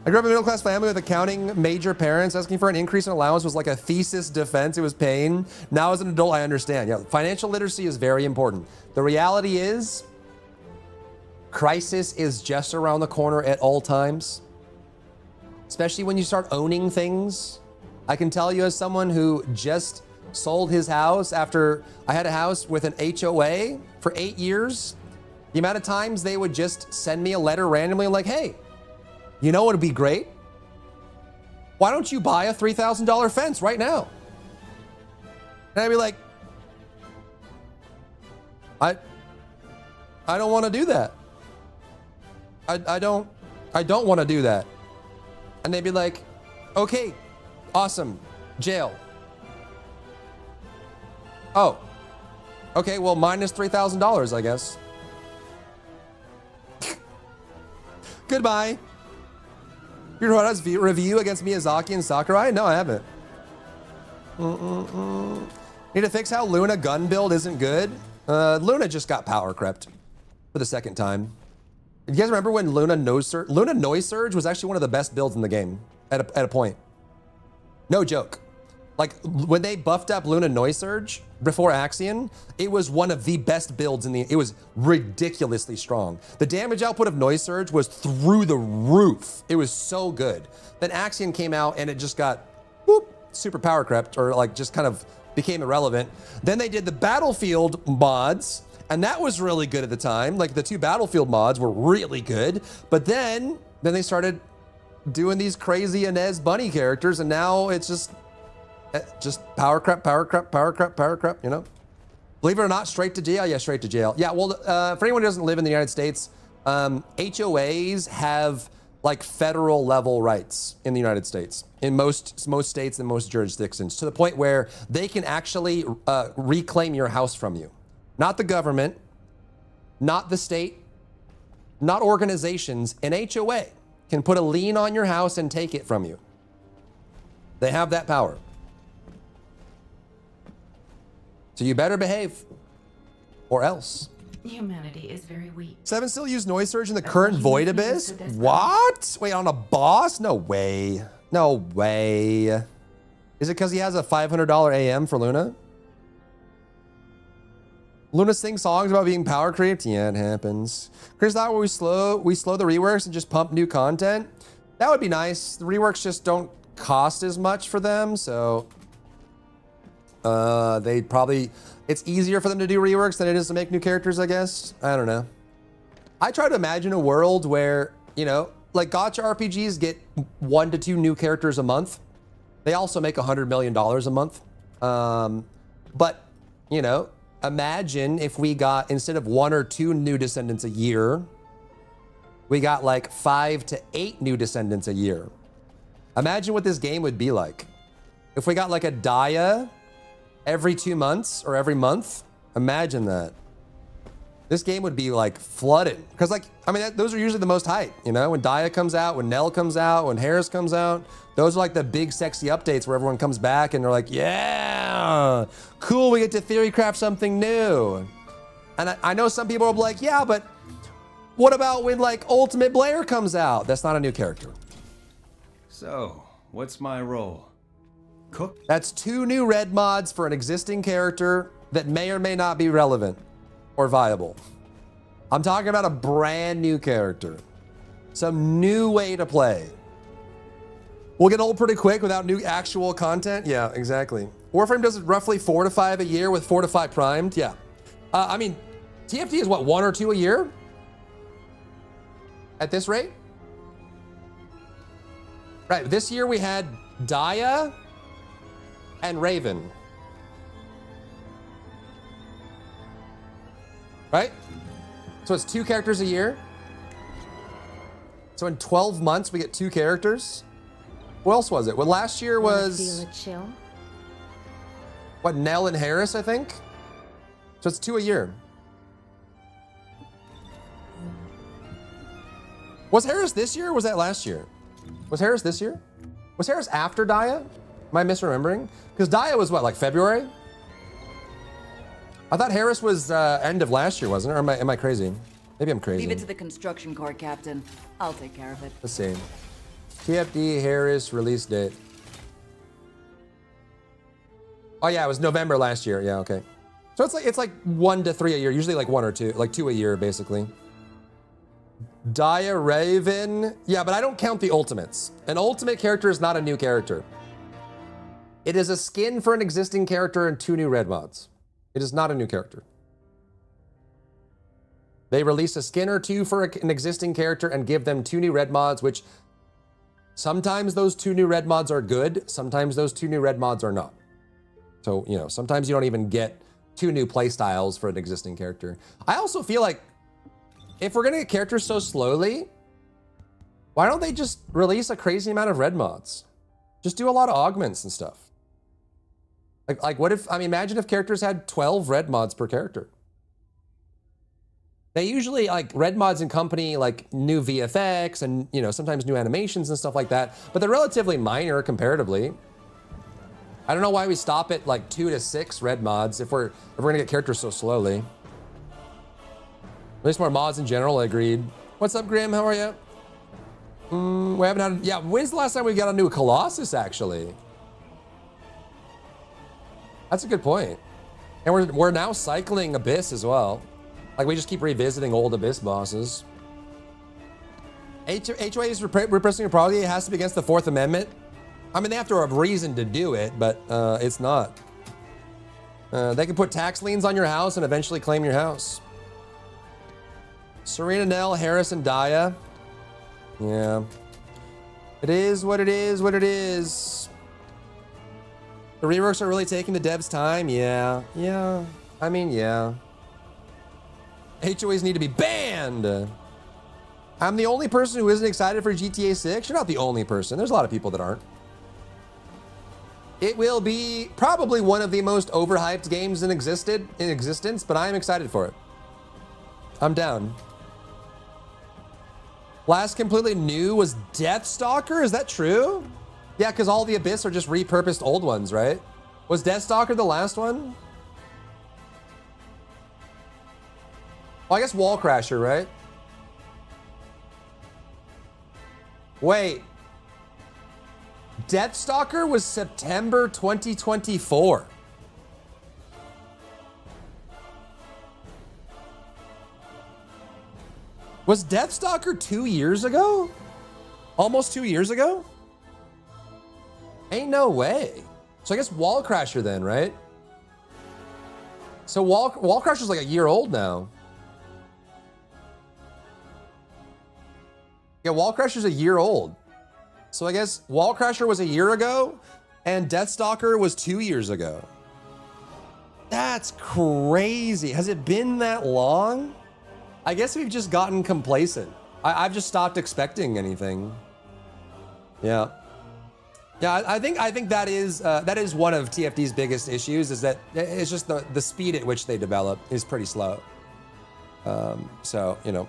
I grew up in a middle-class family with accounting major parents. Asking for an increase in allowance was like a thesis defense. It was pain. Now as an adult, I understand. Yeah, financial literacy is very important. The reality is, crisis is just around the corner at all times, especially when you start owning things. I can tell you as someone who just sold his house after I had a house with an HOA for 8 years, the amount of times they would just send me a letter randomly like, hey, you know what would be great? Why don't you buy a $3,000 fence right now? And I'd be like, I don't want to do that. I don't want to do that. And they'd be like, okay, awesome, jail. Oh, okay, well, minus $3,000, I guess. Goodbye. You heard us review against Miyazaki and Sakurai? No, I haven't. Need to fix how Luna gun build isn't good. Luna just got power crept for the second time. You guys remember when Luna Noise Surge was actually one of the best builds in the game at a point. No joke. Like when they buffed up Luna Noise Surge before Axion, it was one of the best builds it was ridiculously strong. The damage output of Noise Surge was through the roof. It was so good. Then Axion came out and it just got whoop, super power crept, or like just kind of became irrelevant. Then they did the Battlefield mods, and that was really good at the time. Like the 2 Battlefield mods were really good, but then they started doing these crazy Inez Bunny characters, and now it's just power crap, power crap, power crap, power crap, you know? Believe it or not, straight to jail? Yeah, straight to jail. Yeah, well, for anyone who doesn't live in the United States, HOAs have like federal level rights in the United States, in most states and most jurisdictions, to the point where they can actually reclaim your house from you. Not the government, not the state, not organizations. An HOA can put a lien on your house and take it from you. They have that power. So you better behave, or else. Humanity is very weak. 7 still use Noise Surge in the current Void Abyss? What? Wait, on a boss? No way. No way. Is it because he has a $500 AM for Luna? Luna sings songs about being power creeped? Yeah, it happens. Chris thought we slow the reworks and just pump new content. That would be nice. The reworks just don't cost as much for them, so they'd probably, it's easier for them to do reworks than it is to make new characters, I guess. I don't know. I try to imagine a world where, you know, like gacha RPGs get 1 to 2 new characters a month. They also make $100 million a month. But, you know, imagine if we got, instead of 1 or 2 new descendants a year, we got like 5 to 8 new descendants a year. Imagine what this game would be like. If we got like a Daya every 2 months or every month, imagine that. This game would be like flooded. Because like, I mean, those are usually the most hype, you know? When Daya comes out, when Nell comes out, when Harris comes out, those are like the big sexy updates where everyone comes back and they're like, yeah, cool, we get to theory craft something new. And I know some people are like, yeah, but what about when like Ultimate Blair comes out? That's not a new character. So, what's my role? Cook? That's 2 new red mods for an existing character that may or may not be relevant or viable. I'm talking about a brand new character. Some new way to play. We'll get old pretty quick without new actual content. Yeah, exactly. Warframe does it roughly 4 to 5 a year with 4 to 5 primed. Yeah. I mean, TFT is what, 1 or 2 a year? At this rate? Right, this year we had Daya and Raven. Right? So it's 2 characters a year. So in 12 months we get 2 characters. What else was it? Well, last year was... Feel a chill? What, Nell and Harris, I think? So it's 2 a year. Was Harris this year or was that last year? Was Harris this year? Was Harris after Daya? Am I misremembering? Because Daya was what, like February? I thought Harris was end of last year, wasn't it? Or am I crazy? Maybe I'm crazy. Leave it to the construction corps, Captain. I'll take care of it. Let's see. TFD Harris release date. Oh yeah, it was November last year. Yeah, okay. So it's like 1 to 3 a year. Usually like 1 or 2, like 2 a year basically. Daya Raven. Yeah, but I don't count the ultimates. An ultimate character is not a new character. It is a skin for an existing character and 2 new red mods. It is not a new character. They release a skin or 2 for an existing character and give them 2 new red mods, which sometimes those 2 new red mods are good. Sometimes those 2 new red mods are not. So, you know, sometimes you don't even get 2 new playstyles for an existing character. I also feel like if we're gonna get characters so slowly, why don't they just release a crazy amount of red mods? Just do a lot of augments and stuff. Like what if, I mean, imagine if characters had 12 red mods per character. They usually, like, red mods accompany like new VFX and, you know, sometimes new animations and stuff like that, but they're relatively minor comparatively. I don't know why we stop at like 2 to 6 red mods if we're gonna get characters so slowly. At least more mods in general, agreed. What's up, Grim? How are you? We haven't had, yeah, when's the last time we got a new Colossus, actually? That's a good point. And we're now cycling Abyss as well. Like, we just keep revisiting old Abyss bosses. HOA is repressing your property. It has to be against the 4th Amendment. I mean, they have to have a reason to do it, but it's not. They can put tax liens on your house and eventually claim your house. Serena Nell, Harrison Daya. Yeah. It is what it is, what it is. The reworks are really taking the devs' time. Yeah. Yeah. I mean, yeah. HOAs need to be banned. I'm the only person who isn't excited for GTA 6. You're not the only person. There's a lot of people that aren't. It will be probably one of the most overhyped games in existence, but I am excited for it. I'm down. Last completely new was Deathstalker. Is that true? Yeah, because all the Abyss are just repurposed old ones, right? Was Deathstalker the last one? Well, I guess Wall Crasher, right? Wait. Deathstalker was September 2024. Was Deathstalker 2 years ago? Almost 2 years ago? Ain't no way. So I guess Wall Crasher then, right? So Wall Crasher's like a year old now. Yeah, Wall Crasher's a year old. So I guess Wall Crasher was a year ago and Deathstalker was 2 years ago. That's crazy. Has it been that long? I guess we've just gotten complacent. I've just stopped expecting anything. Yeah. Yeah, I think that is one of TFD's biggest issues, is that it's just the speed at which they develop is pretty slow. So, you know.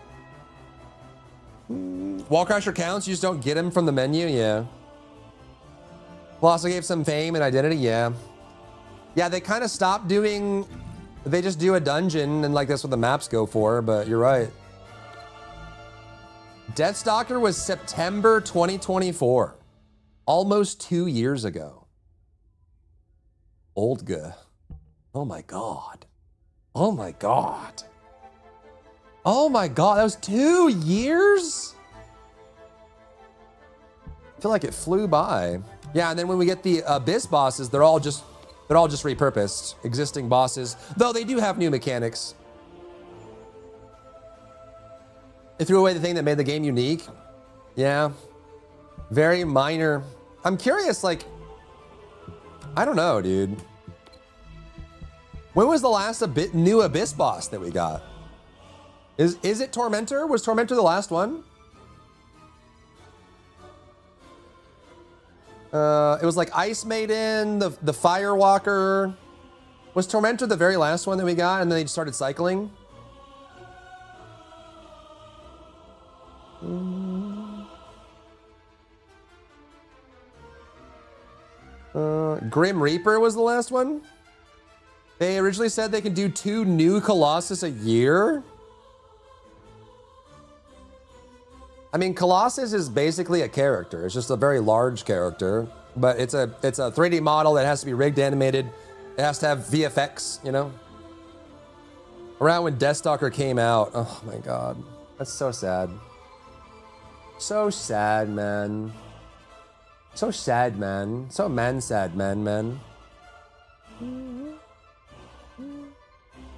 Wall Crasher counts, you just don't get him from the menu, yeah. Well, also gave some fame and identity, yeah. Yeah, they kind of stopped doing, they just do a dungeon and like that's what the maps go for, but you're right. Deathstalker was September 2024. Almost 2 years ago. Oldga. Oh my God. Oh my God. Oh my God, that was 2 years? I feel like it flew by. Yeah, and then when we get the Abyss bosses, they're all just repurposed existing bosses, though they do have new mechanics. They threw away the thing that made the game unique. Yeah. Very minor. I'm curious, like, I don't know, dude. When was the last new Abyss boss that we got? Is it Tormentor? Was Tormentor the last one? It was like Ice Maiden, the Firewalker. Was Tormentor the very last one that we got and then they started cycling? Grim Reaper was the last one. They originally said they could do 2 new Colossus a year. I mean, Colossus is basically a character. It's just a very large character, but it's a 3D model that has to be rigged animated. It has to have VFX, you know? Around when Deathstalker came out. Oh my God, that's so sad. So sad, man. So sad, man. So sad, man.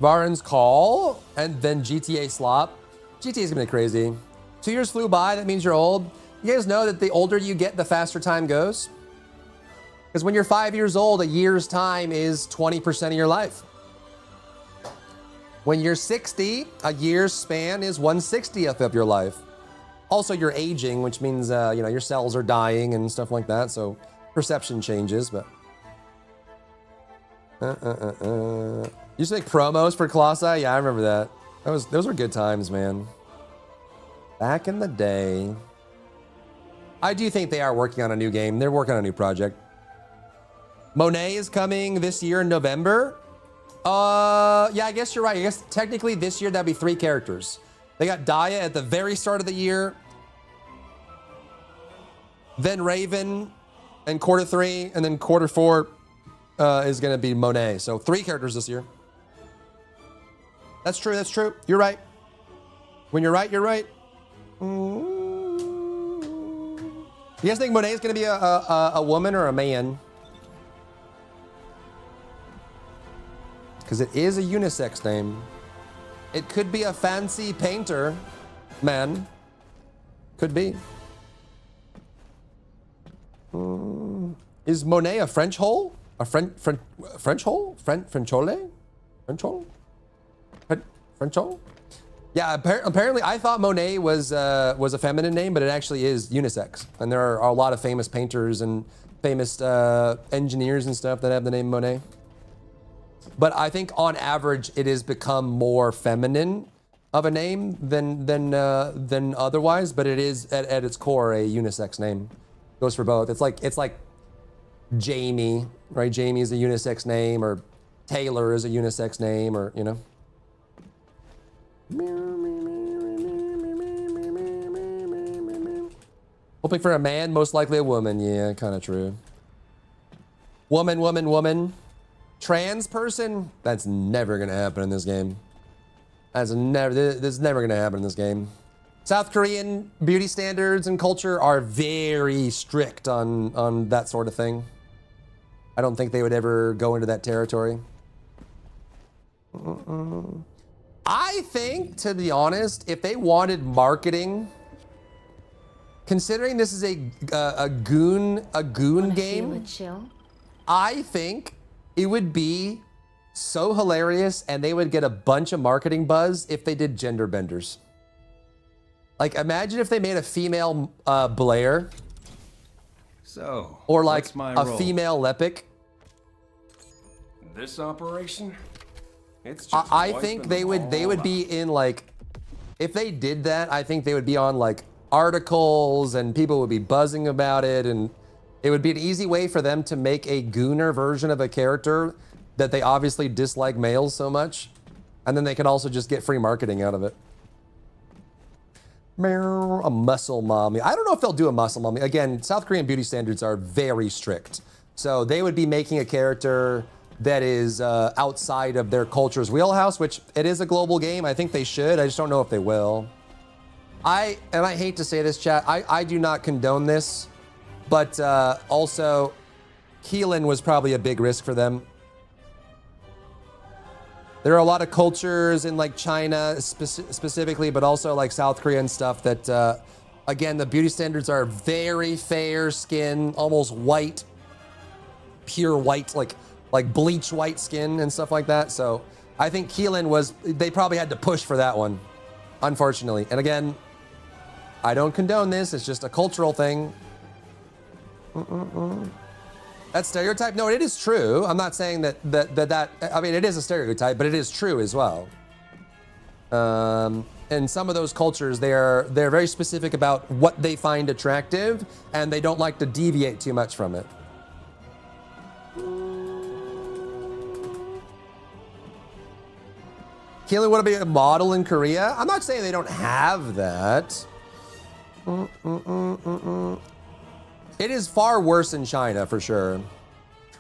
Varen's Call, and then GTA Slop. GTA's gonna be crazy. 2 years flew by, that means you're old. You guys know that the older you get, the faster time goes? Because when you're 5 years old, a year's time is 20% of your life. When you're 60, a year's span is 1/60th of your life. Also, you're aging, which means your cells are dying and stuff like that. So perception changes. But you used to make promos for Colossi. Yeah, I remember that. Those were good times, man. Back in the day. I do think they are working on a new game. They're working on a new project. Monet is coming this year in November. Yeah, I guess you're right. I guess technically this year that'd be 3 characters. They got Daya at the very start of the year. Then Raven in quarter 3, and then quarter 4 is going to be Monet. So 3 characters this year. That's true. That's true. You're right. When you're right, you're right. You guys think Monet is going to be a woman or a man? Because it is a unisex name. It could be a fancy painter man. Could be. Is Monet a French hole? A French hole? French hole? Yeah, apparently I thought Monet was a feminine name, but it actually is unisex. And there are a lot of famous painters and famous engineers and stuff that have the name Monet. But I think on average it has become more feminine of a name than otherwise. But it is at its core a unisex name. Goes for both. It's like Jamie, right? Jamie is a unisex name, or Taylor is a unisex name, or you know. Hoping for a man, most likely a woman. Yeah, kind of true. Woman. Trans person? That's never gonna happen in this game. This is never gonna happen in this game. South Korean beauty standards and culture are very strict on that sort of thing. I don't think they would ever go into that territory. I think, to be honest, if they wanted marketing, considering this is a goon game, I think it would be so hilarious, and they would get a bunch of marketing buzz if they did gender benders. Like, imagine if they made a female Blair. So, or like what's my a role? female Lepic. This operation? It's just I think they would be in, like, if they did that, I think they would be on like articles and people would be buzzing about it, and it would be an easy way for them to make a gooner version of a character that they obviously dislike males so much, and then they could also just get free marketing out of it. A muscle mommy. I don't know if they'll do a muscle mommy. Again, South Korean beauty standards are very strict. So they would be making a character that is outside of their culture's wheelhouse, which it is a global game. I think they should. I just don't know if they will. I hate to say this, chat. I do not condone this, but also Keelan was probably a big risk for them. There are a lot of cultures in like China specifically, but also like South Korea and stuff that, again, the beauty standards are very fair skin, almost white, pure white, like bleach white skin and stuff like that. So I think Keelan they probably had to push for that one, unfortunately. And again, I don't condone this. It's just a cultural thing. That stereotype? No, it is true. I'm not saying that, I mean, it is a stereotype, but it is true as well. In some of those cultures, they're very specific about what they find attractive, and they don't like to deviate too much from it. Keelan want to be a model in Korea? I'm not saying they don't have that. It is far worse in China, for sure.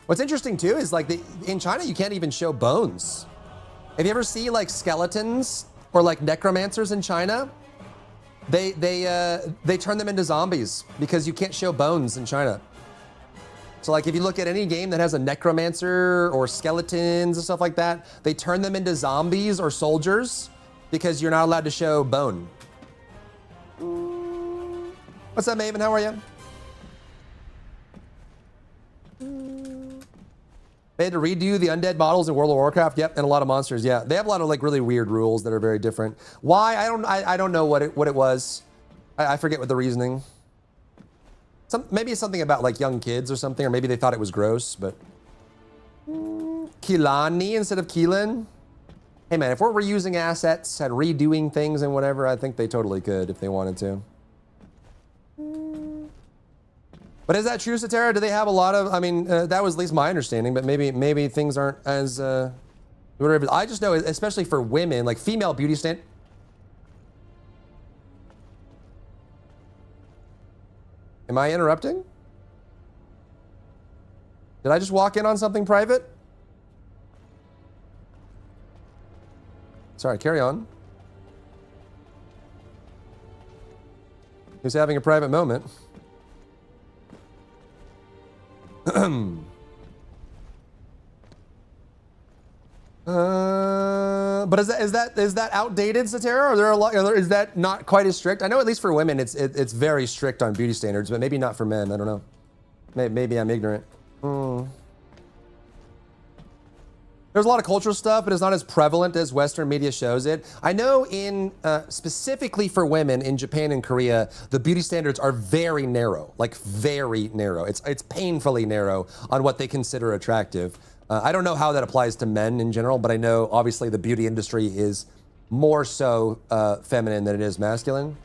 What's interesting, too, is like in China, you can't even show bones. Have you ever seen like skeletons or like necromancers in China? They turn them into zombies because you can't show bones in China. So like if you look at any game that has a necromancer or skeletons and stuff like that, they turn them into zombies or soldiers because you're not allowed to show bone. What's up, Maven? How are you? They had to redo the undead models in World of Warcraft. Yep, and a lot of monsters. Yeah, they have a lot of like really weird rules that are very different. Why? I don't know what it was. I forget what the reasoning. Maybe it's something about like young kids or something, or maybe they thought it was gross. But Kilani instead of Keelan. Hey man, if we're reusing assets and redoing things and whatever, I think they totally could if they wanted to. But is that true, Satara? Do they have a lot of? I mean, that was at least my understanding. But maybe things aren't as whatever. I just know, especially for women, like female beauty stand. Am I interrupting? Did I just walk in on something private? Sorry, carry on. He's having a private moment. But is that outdated, Satara? Are there a lot? Is that not quite as strict? I know at least for women, it's very strict on beauty standards, but maybe not for men. I don't know. Maybe I'm ignorant. There's a lot of cultural stuff, but it's not as prevalent as Western media shows it. I know in specifically for women in Japan and Korea, the beauty standards are very narrow, like very narrow. It's painfully narrow on what they consider attractive. I don't know how that applies to men in general, but I know obviously the beauty industry is more so feminine than it is masculine.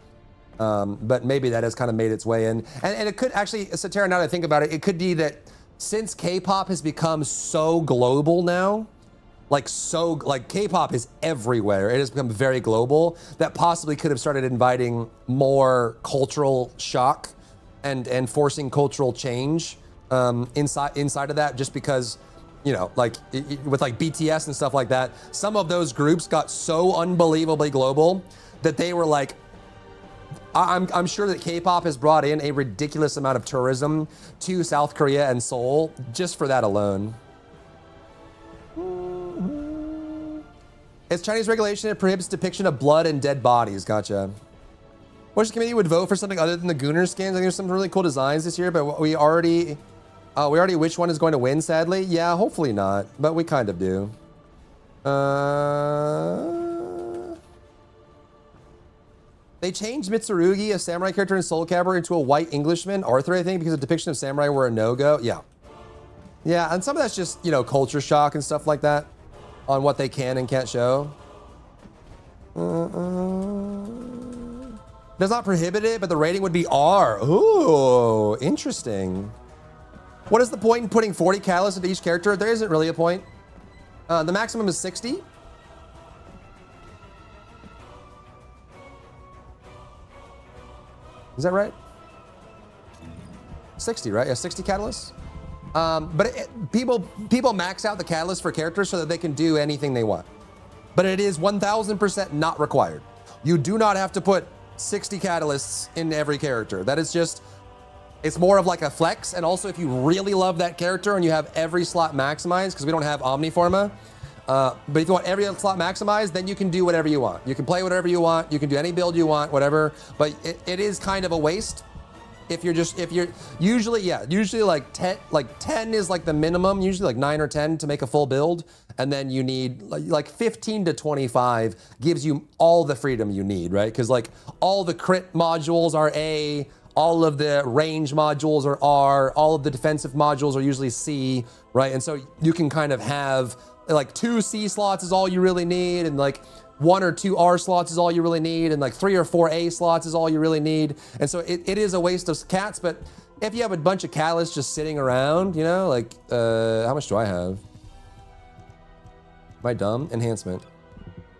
But maybe that has kind of made its way in. And it could actually, Satara, now that I think about it, it could be that since K-pop has become so global now, like K-pop is everywhere. It has become very global. That possibly could have started inviting more cultural shock and forcing cultural change inside of that, just because, you know, like with like BTS and stuff like that, some of those groups got so unbelievably global that they were like, I'm sure that K-pop has brought in a ridiculous amount of tourism to South Korea and Seoul just for that alone. It's Chinese regulation. It prohibits depiction of blood and dead bodies. Gotcha. Which committee would vote for something other than the Gooner skins? I think there's some really cool designs this year, but we already which one is going to win, sadly. Yeah, hopefully not, but we kind of do. They changed Mitsurugi, a samurai character in Soul Calibur, into a white Englishman, Arthur, I think, because the depiction of samurai were a no-go. Yeah. Yeah, and some of that's just, you know, culture shock and stuff like that on what they can and can't show. Does not prohibit it, but the rating would be R. Ooh, interesting. What is the point in putting 40 catalysts into each character? There isn't really a point. The maximum is 60. Is that right? 60, right? Yeah, 60 catalysts. But people max out the catalyst for characters so that they can do anything they want. But it is 1000% not required. You do not have to put 60 catalysts in every character. That is just, it's more of like a flex. And also if you really love that character and you have every slot maximized, because we don't have Omniforma, but if you want every slot maximized, then you can do whatever you want. You can play whatever you want. You can do any build you want, whatever. But it is kind of a waste. If you're usually like 10 is like the minimum, usually like 9 or 10 to make a full build. And then you need like 15 to 25 gives you all the freedom you need, right? Because like all the crit modules are A, all of the range modules are R, all of the defensive modules are usually C, right? And so you can kind of have like 2 C slots is all you really need, and like 1 or 2 R slots is all you really need, and like 3 or 4 A slots is all you really need. And so it is a waste of cats, but if you have a bunch of catalysts just sitting around, you know, like, how much do I have? Am I dumb? Enhancement.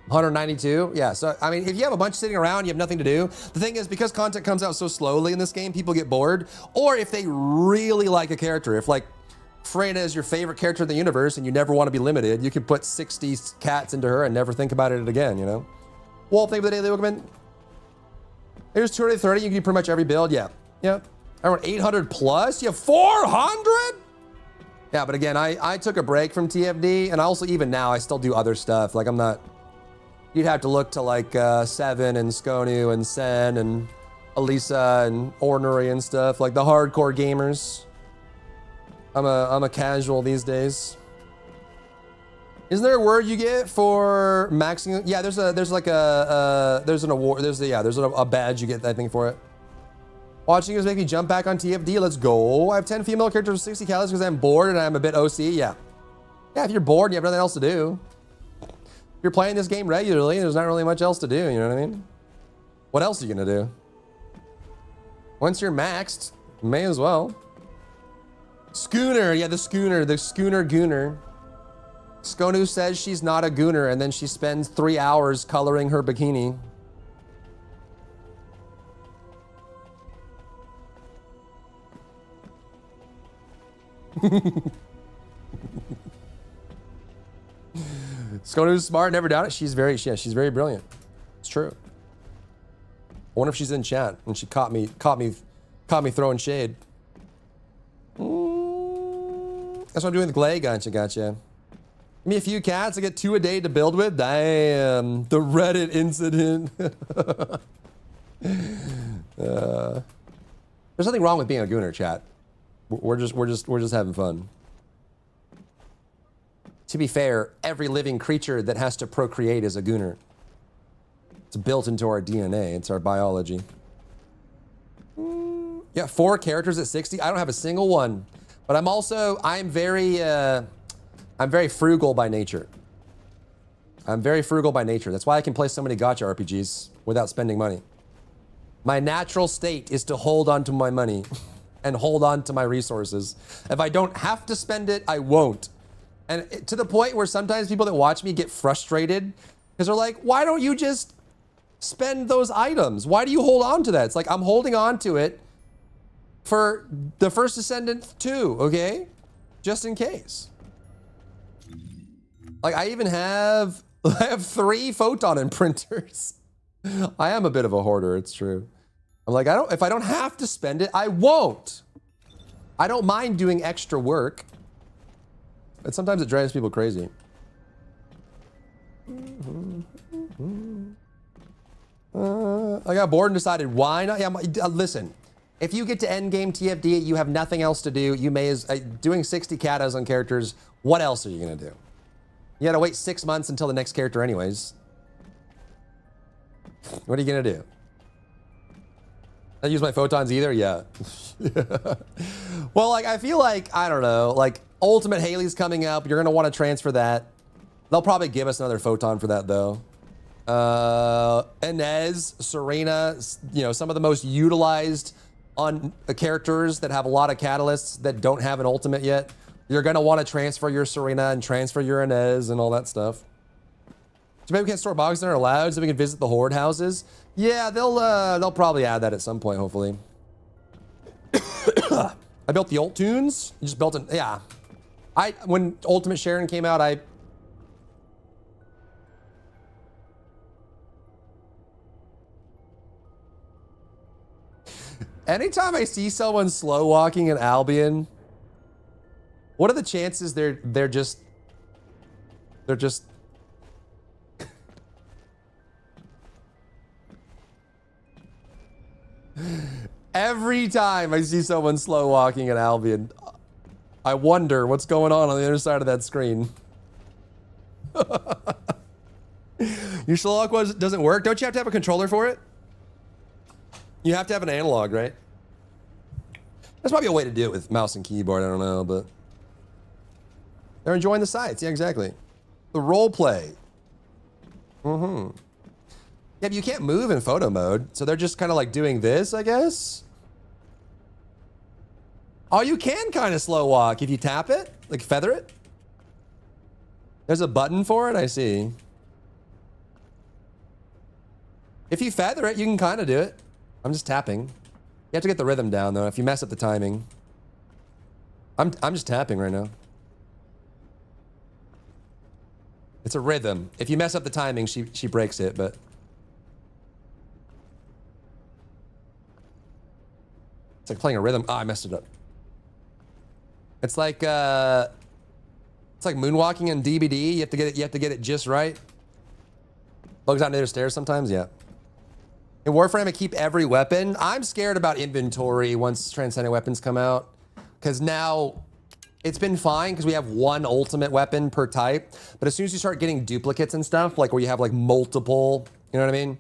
192? Yeah, so, I mean, if you have a bunch sitting around, you have nothing to do. The thing is, because content comes out so slowly in this game, people get bored. Or if they really like a character, if like Freyna is your favorite character in the universe and you never want to be limited, you can put 60 cats into her and never think about it again, you know? Wolf, thank you for the daily welcome. Here's 230, you can do pretty much every build, yeah. Yeah. Around 800 plus, you have 400? Yeah, but again, I took a break from TFD, and also even now I still do other stuff. Like I'm not. You'd have to look to like Seven and Skonu and Sen and Elisa and Ordinary and stuff, like the hardcore gamers. I'm a casual these days. Isn't there a word you get for maxing? Yeah, there's an award. There's a badge you get, I think, for it. Watching you make me jump back on TFD. Let's go. I have 10 female characters with 60 calories because I'm bored and I'm a bit OC. Yeah. Yeah, if you're bored and you have nothing else to do. If you're playing this game regularly, there's not really much else to do, you know what I mean? What else are you gonna do? Once you're maxed, may as well. Schooner, yeah, the schooner gooner. Skonu says she's not a gooner and then she spends 3 hours coloring her bikini. Skonu's smart, never doubt it. She's very brilliant. It's true. I wonder if she's in chat and she caught me throwing shade. That's what I'm doing with Glay. Gotcha. Give me a few cats. I get 2 a day to build with. Damn, the Reddit incident. There's nothing wrong with being a gooner, chat. We're just having fun. To be fair, every living creature that has to procreate is a gooner. It's built into our DNA. It's our biology. Yeah, 4 characters at 60. I don't have a single one, but I'm very frugal by nature. That's why I can play so many gacha RPGs without spending money. My natural state is to hold on to my money and hold on to my resources. If I don't have to spend it, I won't. And to the point where sometimes people that watch me get frustrated because they're like, why don't you just spend those items? Why do you hold on to that? It's like, I'm holding on to it for the First Descendant 2, okay? Just in case. Like I have 3 photon imprinters. I am a bit of a hoarder, it's true. I'm like, if I don't have to spend it, I won't. I don't mind doing extra work. But sometimes it drives people crazy. I got bored and decided, why not? Yeah, listen, if you get to endgame TFD, you have nothing else to do. You may doing 60 katas on characters. What else are you gonna do? You gotta wait 6 months until the next character anyways. What are you gonna do? I use my photons either? Yeah. Well, like, I feel like, I don't know, like, Ultimate Haley's coming up. You're gonna want to transfer that. They'll probably give us another photon for that, though. Inez, Serena, you know, some of the most utilized on characters that have a lot of catalysts that don't have an ultimate yet. You're gonna want to transfer your Serena and transfer your Inez and all that stuff. So maybe we can't store boxes that aren't allowed, so we can visit the horde houses. Yeah, they'll probably add that at some point, hopefully. I built the ult tunes. You just built it, yeah. When Ultimate Sharon came out, anytime I see someone slow walking in Albion, what are the chances they're just every time I see someone slow walking in Albion, I wonder what's going on the other side of that screen. Your slow walk doesn't work? Don't you have to have a controller for it? You have to have an analog, right? There's probably a way to do it with mouse and keyboard, I don't know, but they're enjoying the sights. Yeah, exactly. The role play. Yeah, but you can't move in photo mode, so they're just kind of like doing this, I guess. Oh, you can kind of slow walk if you tap it, like feather it. There's a button for it, I see. If you feather it, you can kind of do it. I'm just tapping. You have to get the rhythm down though. If you mess up the timing, I'm just tapping right now. It's a rhythm. If you mess up the timing, she breaks it, but it's like playing a rhythm. Oh, I messed it up. It's like moonwalking in DBD. You have to get it just right. Bugs out near the stairs sometimes, yeah. In Warframe, I keep every weapon. I'm scared about inventory once Transcendent Weapons come out. Because now, it's been fine because we have one ultimate weapon per type. But as soon as you start getting duplicates and stuff, like where you have like multiple, you know what I mean?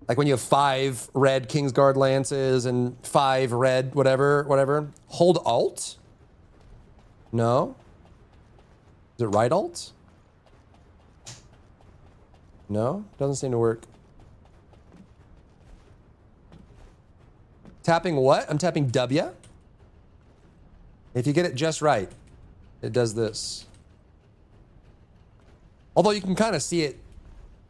Like when you have 5 red Kingsguard lances and 5 red whatever. Hold Alt? No? Is it right Alt? No? Doesn't seem to work. Tapping what? I'm tapping W. If you get it just right, it does this. Although you can kind of see it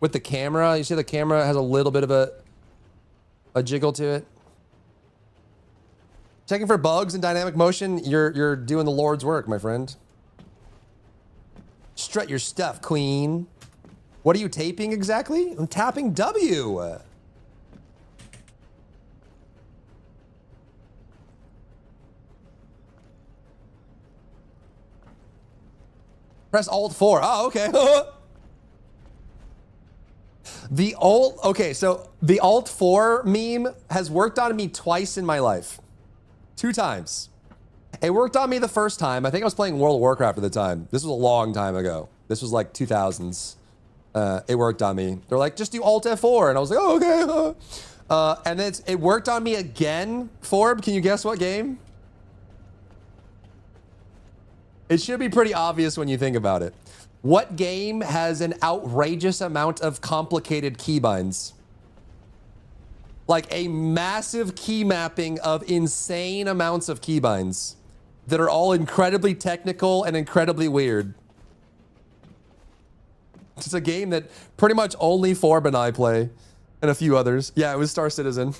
with the camera. You see the camera has a little bit of a jiggle to it. Checking for bugs in dynamic motion. You're doing the Lord's work, my friend. Strut your stuff, queen. What are you taping exactly? I'm tapping W. Press Alt 4. Oh, okay. So the Alt 4 meme has worked on me twice in my life. 2 times. It worked on me the first time. I think I was playing World of Warcraft at the time. This was a long time ago. This was like 2000s. It worked on me. They're like, just do Alt F4. And I was like, oh, okay. And then it worked on me again, Forb. Can you guess what game? It should be pretty obvious when you think about it. What game has an outrageous amount of complicated keybinds? Like a massive key mapping of insane amounts of keybinds that are all incredibly technical and incredibly weird. It's a game that pretty much only Forb and I play, and a few others. Yeah, it was Star Citizen.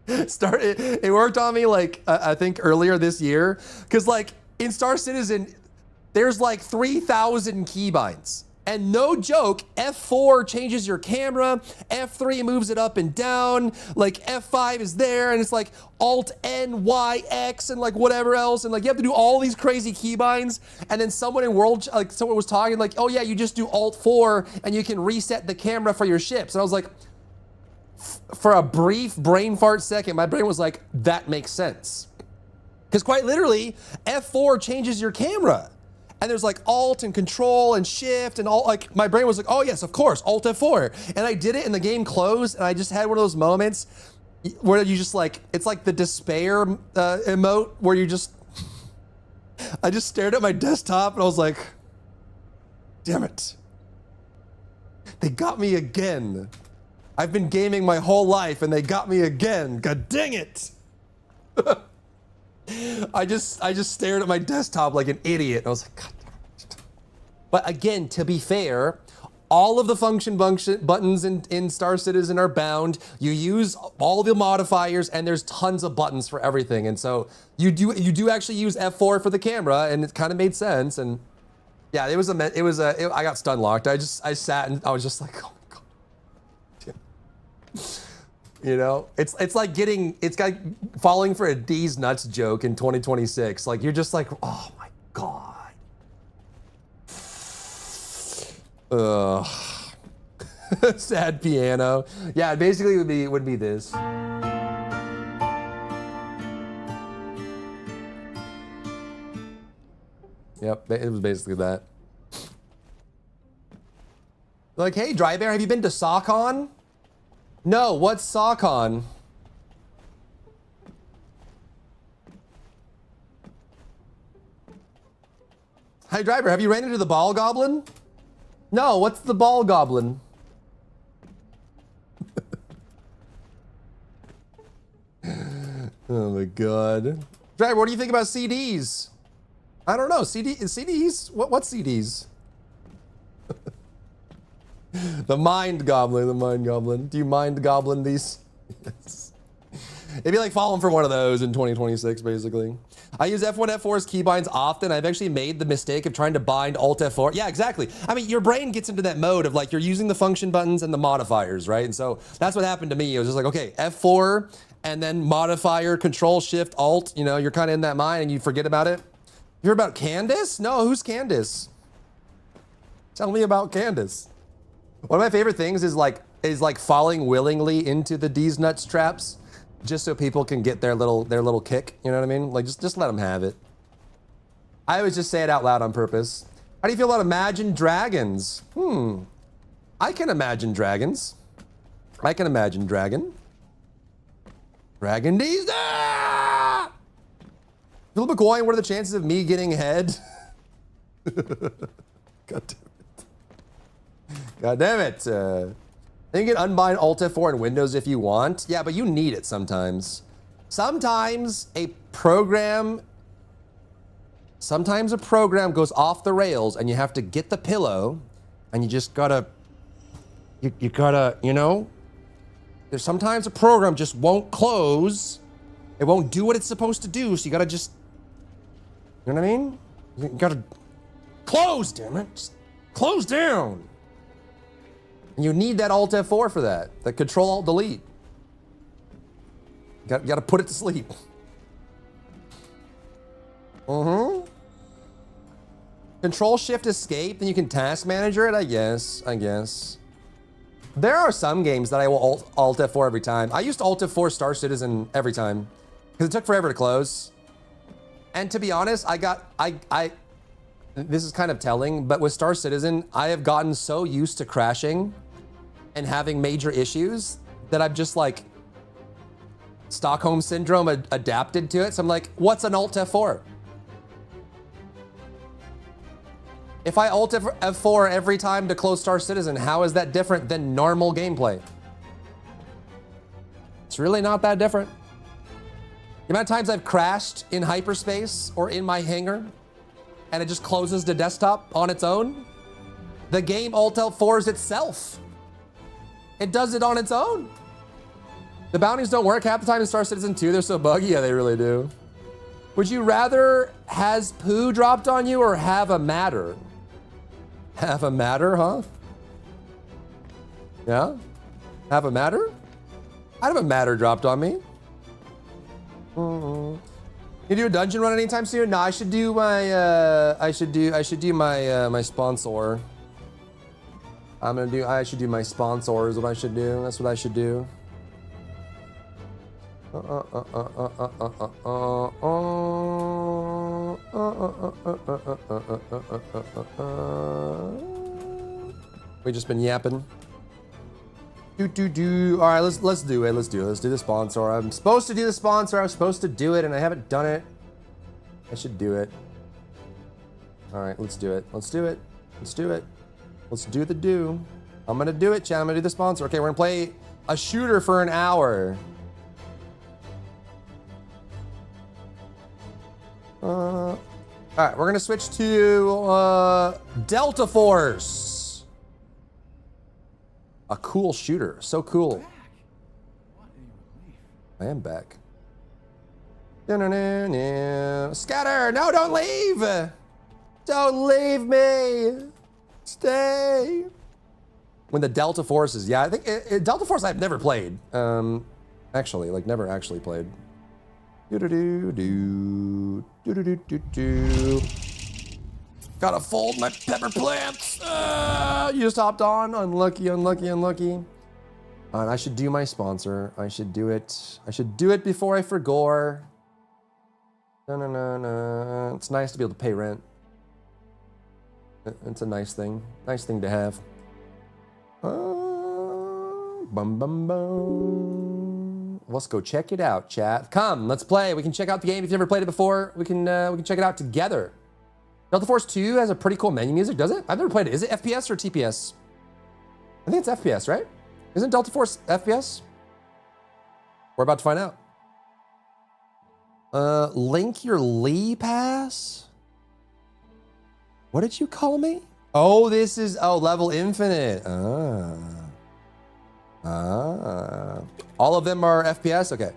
It worked on me like I think earlier this year, because like in Star Citizen, there's like 3,000 keybinds. And no joke, F4 changes your camera, F3 moves it up and down, like F5 is there, and it's like Alt N, Y, X, and like whatever else, and like you have to do all these crazy keybinds, and then someone was talking like, oh yeah, you just do Alt 4 and you can reset the camera for your ships. And I was like, for a brief brain fart second, my brain was like, that makes sense. Because quite literally, F4 changes your camera. And there's like Alt and Control and Shift and all, like my brain was like, oh yes, of course, Alt F4. And I did it and the game closed and I just had one of those moments where you just like, it's like the despair emote where you just, I just stared at my desktop and I was like, damn it. They got me again. I've been gaming my whole life and they got me again. God dang it. I just stared at my desktop like an idiot. I was like, God damn it. But again, to be fair, all of the function buttons in Star Citizen are bound. You use all the modifiers, and there's tons of buttons for everything. And so you do actually use F4 for the camera, and it kind of made sense. And yeah, I got stun locked. I sat and I was just like, oh my God. Yeah. You know, it's like falling for a D's nuts joke in 2026. Like you're just like, oh my God. Ugh. Sad piano. Yeah, basically it would be this. Yep, it was basically that. Like, hey, Dry Bear, have you been to SOCON? No, what's SOCON? Hi, Driver, have you ran into the ball goblin? No, what's the ball goblin? Oh my God. Driver, what do you think about CDs? I don't know, CDs? What CDs? The mind goblin. Do you mind goblin these? Yes. It'd be like falling for one of those in 2026, basically. I use F1, F4's keybinds often. I've actually made the mistake of trying to bind Alt F4. Yeah, exactly. I mean, your brain gets into that mode of like, you're using the function buttons and the modifiers, right? And so that's what happened to me. It was just like, okay, F4 and then modifier, Control, Shift, Alt, you know, you're kind of in that mind and you forget about it. You heard about Candace? No, who's Candace? Tell me about Candace. One of my favorite things is like falling willingly into the D's nuts traps, just so people can get their little kick. You know what I mean? Like just let them have it. I always just say it out loud on purpose. How do you feel about Imagine Dragons? I can imagine dragons. I can imagine dragon. Dragon D's. Ah! Philip McCoy, what are the chances of me getting head? God damn it. God damn it. You can unbind Alt F4 in Windows if you want. Yeah, but you need it sometimes. Sometimes a program goes off the rails and you have to get the pillow and you just gotta, you gotta, you know, there's sometimes a program just won't close. It won't do what it's supposed to do. So you gotta just, you know what I mean? You gotta close, damn it. Just close down. And you need that Alt F4 for that. The Control Alt Delete. You gotta put it to sleep. Control Shift Escape, then you can task manager it, I guess. There are some games that I will Alt F4 every time. I used to Alt F4 Star Citizen every time because it took forever to close. And to be honest, this is kind of telling, but with Star Citizen, I have gotten so used to crashing and having major issues that I'm just like Stockholm Syndrome adapted to it. So I'm like, what's an Alt F4? If I Alt F4 every time to close Star Citizen, how is that different than normal gameplay? It's really not that different. The amount of times I've crashed in hyperspace or in my hangar and it just closes the desktop on its own, the game Alt F4s itself. It does it on its own. The bounties don't work half the time in Star Citizen 2. They're so buggy. Yeah, they really do. Would you rather has poo dropped on you or have a matter? Have a matter, huh? Yeah? Have a matter? I'd have a matter dropped on me. You do a dungeon run anytime soon? No, I should do my I should do my my sponsor. I should do my sponsor is what I should do. That's what I should do. We just been yapping. All right, let's do it. Let's do the sponsor. I'm supposed to do the sponsor. I was supposed to do it, and I haven't done it. I should do it. All right, let's do it. Let's do it. Let's do it. Let's do the do. I'm gonna do it, chat. I'm gonna do the sponsor. Okay, we're gonna play a shooter for an hour. All right, we're gonna switch to Delta Force. A cool shooter, so cool. I am back. Scatter! No, don't leave! Don't leave me! Stay! When the Delta Forces, yeah, I think Delta Force I've never played. Actually, like never actually played. Gotta fold my pepper plants. You just hopped on. Unlucky. And I should do my sponsor. I should do it. I should do it before I forgore. No. It's nice to be able to pay rent. It's a nice thing. Nice thing to have. Let's go check it out, chat. Come, let's play. We can check out the game. If you've never played it before, we can check it out together. Delta Force 2 has a pretty cool menu music, does it? I've never played it. Is it FPS or TPS? I think it's FPS, right? Isn't Delta Force FPS? We're about to find out. Link your Lee pass? What did you call me? Oh, this is, Level Infinite. All of them are FPS? Okay.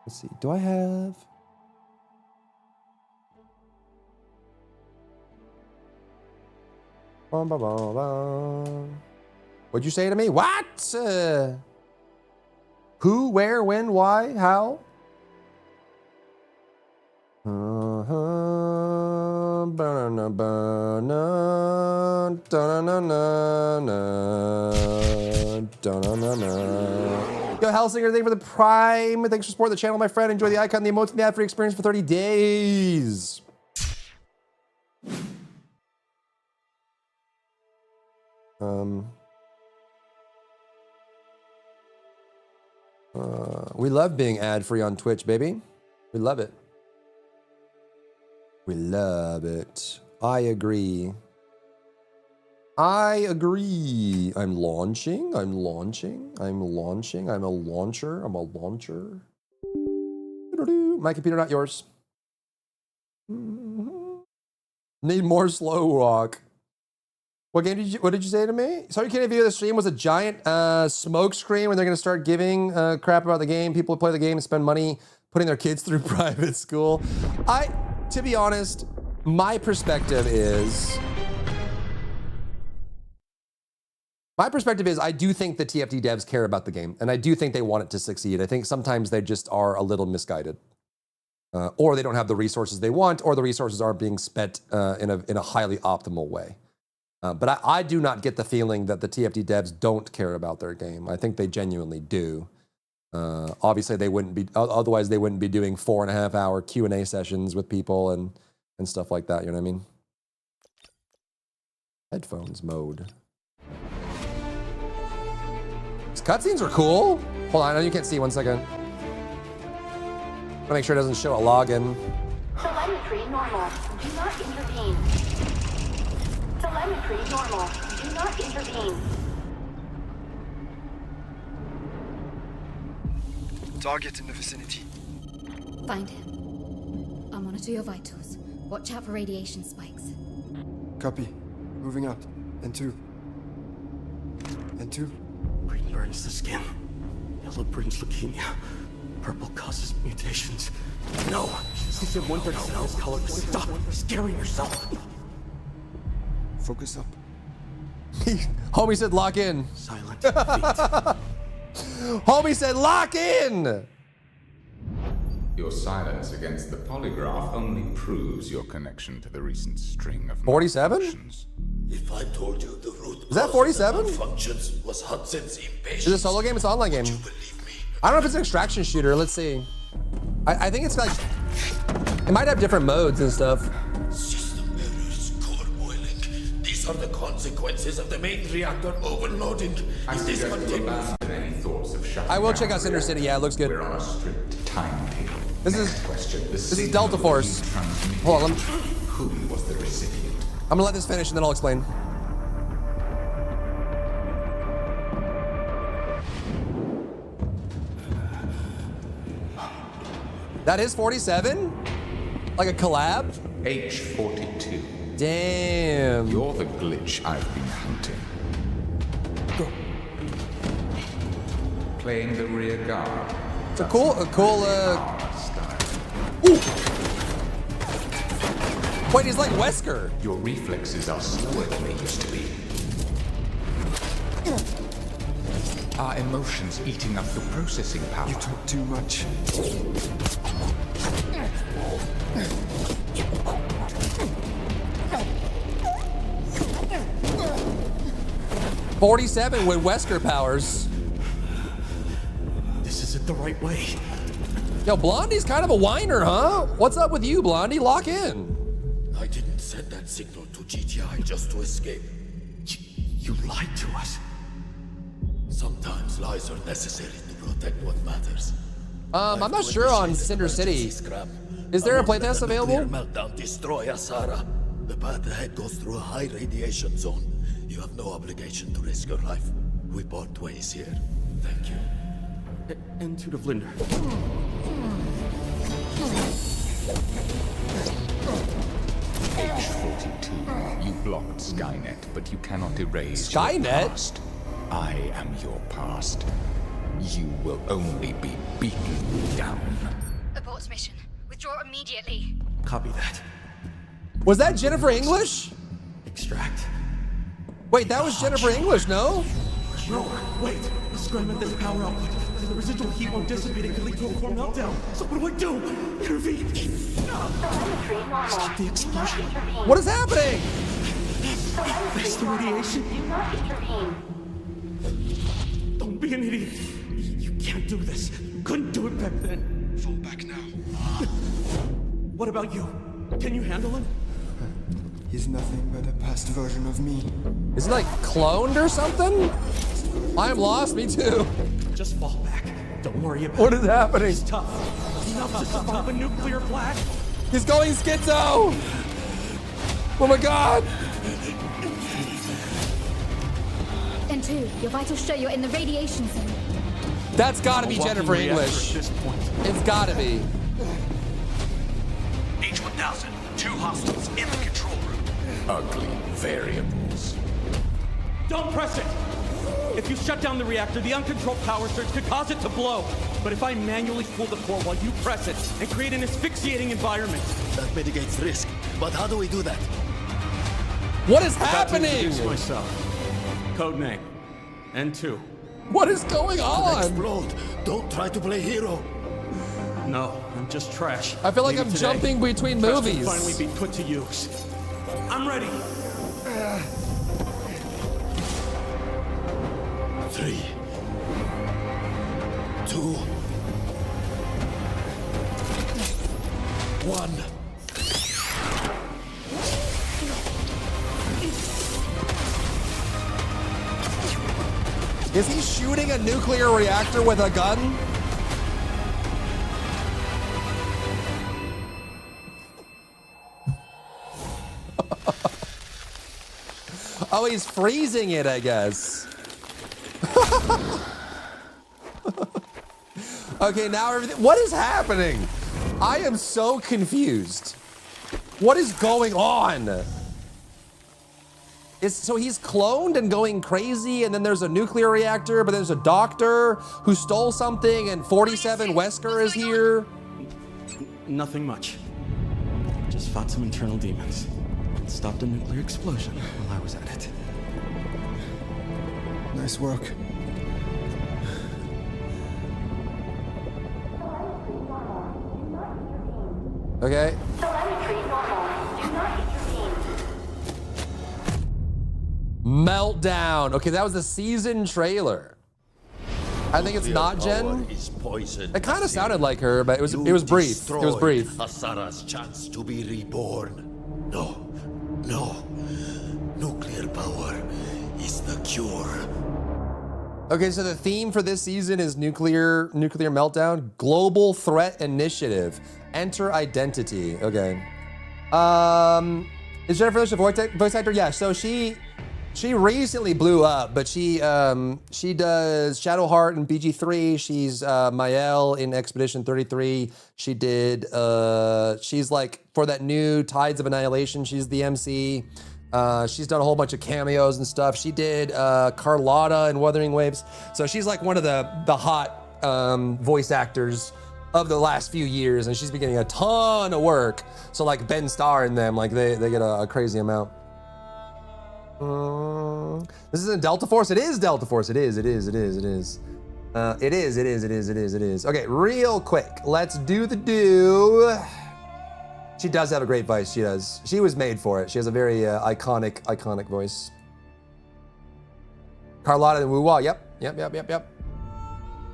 Let's see. Do I have... What'd you say to me? What? Who, where, when, why, how? Yo, Hellsinger, thank you for the Prime. Thanks for supporting the channel, my friend. Enjoy the icon, the emotes, and the ad-free experience for 30 days. We love being ad-free on Twitch, baby. We love it. We love it. I agree. I agree. I'm launching. I'm launching. I'm launching. I'm a launcher. I'm a launcher. My computer, not yours. Need more slow walk. What game did you? What did you say to me? Sorry, you can't video the stream was a giant smoke screen when they're going to start giving crap about the game. People play the game and spend money putting their kids through private school. To be honest, my perspective is I do think the TFT devs care about the game, and I do think they want it to succeed. I think sometimes they just are a little misguided, or they don't have the resources they want, or the resources aren't being spent in a highly optimal way. But I do not get the feeling that the TFT devs don't care about their game. I think they genuinely do. Obviously, they wouldn't be. Otherwise, they wouldn't be doing 4.5-hour Q&A sessions with people and stuff like that. You know what I mean? Headphones mode. These cutscenes are cool. Hold on, I know you can't see. 1 second. I want to make sure it doesn't show a login. Telemetry normal. Do not intervene. Telemetry normal. Do not intervene. Target in the vicinity. Find him. I'll monitor your vitals. Watch out for radiation spikes. Copy. Moving out. N2. N2. Green burns the skin. Yellow brings leukemia. Purple causes mutations. No! He said 137 is color. Stop scaring yourself! Focus up. Homie said lock in. Silent feet. Homie said lock in! Your silence against the polygraph only proves your connection to the recent string of 47? malfunctions. If I told you the root Is that 47? functions was Hudson's impatience, Is it a solo game? It's an online game. you believe me? I don't know if it's an extraction shooter. Let's see. I think it's like... It might have different modes and stuff. System errors, core boiling. These are the consequences of the main reactor overloading. Is this continuous? Any thoughts of shutting I will down check out Cinder City. Yeah, it looks good. We're on a strict timetable. This Next is- question. this is Delta Force. Hold on, Who was the recipient? I'm gonna let this finish and then I'll explain. That is 47? Like a collab? H42. Damn. You're the glitch I've been hunting. Playing the rear guard. It's a cool, Style. Ooh. Wait, he's like Wesker. Your reflexes are slower than they used to be. Are emotions eating up your processing power? You talk too much. $47 with Wesker powers. This isn't the right way. Yo, Blondie's kind of a whiner, huh? What's up with you, Blondie? Lock in. I didn't send that signal to GTI just to escape. You lied to us. Sometimes lies are necessary to protect what matters. I'm not sure on Cinder City. Is there a playtest available? Meltdown destroy Asara. The path ahead goes through a high radiation zone. You have no obligation to risk your life. We part ways here. Thank you. N2 to Vlinder. H42. You blocked Skynet, but you cannot erase Skynet? your past. I am your past. You will only be beaten down. Abort mission. Withdraw immediately. Copy that. Was that Jennifer English? Extract. Wait, that was Jennifer English, no? No, wait. The scram at this power output. The residual heat won't dissipate and could lead to a core meltdown. So what do? Intervene. Telemetry normal. The explosion. Intervene. What is happening? That's the radiation. Do not intervene. Don't be an idiot. You can't do this. You couldn't do it back then. Fall back now. What about you? Can you handle him? He's nothing but a past version of me. Is he like cloned or something? I am lost, me too. Just fall back. Don't worry about What it. is happening? He's tough. Enough to survive a nuclear blast. He's going schizo! Oh my god! N2, your vitals show you're in the radiation zone. That's gotta be A walking Jennifer reactor English. At this point. It's gotta be. H-1000, 2 hostiles in the control room. Ugly variables. Don't press it! If you shut down the reactor, the uncontrolled power surge could cause it to blow. But if I manually cool the core while you press it and create an asphyxiating environment. That mitigates risk. But how do we do that? What is About to happening? introduce myself. Codename N2. What is going on? Explode. Don't try to play hero. No, I'm just trash. I feel like Leave I'm it today. jumping between Trust will movies. finally be put to use. I'm ready. 3, 2, 1. Is he shooting a nuclear reactor with a gun? Oh, he's freezing it, I guess. Okay, now everything. What is happening? I am so confused. What is going on? So he's cloned and going crazy, and then there's a nuclear reactor, but there's a doctor who stole something, and 47 Wesker is here. Nothing much. Just fought some internal demons. And stopped a nuclear explosion while I was at it. Nice work. Okay. Telemetry normal. Do not intervene. Meltdown. Okay, that was the season trailer. I think it's not Jen. It kind of sounded like her, but it was brief. It was brief. Asara's chance to be reborn. No. Nuclear power is the cure. Okay, so the theme for this season is nuclear meltdown, global threat initiative, enter identity. Okay. Is Jennifer Lynch a voice actor? Yeah. So she recently blew up, but she does Shadowheart in BG3. She's Mael in Expedition 33. She did she's like for that new Tides of Annihilation. She's the MC. She's done a whole bunch of cameos and stuff. She did Carlotta in Wuthering Waves. So she's like one of the hot voice actors of the last few years, and she's been getting a ton of work. So like Ben Starr and them, like they get a crazy amount. This isn't Delta Force. It is Delta Force. It is. Okay, real quick. Let's do the do. She does have a great voice. She does. She was made for it. She has a very iconic voice. Carlotta and Wu-Wah. Yep.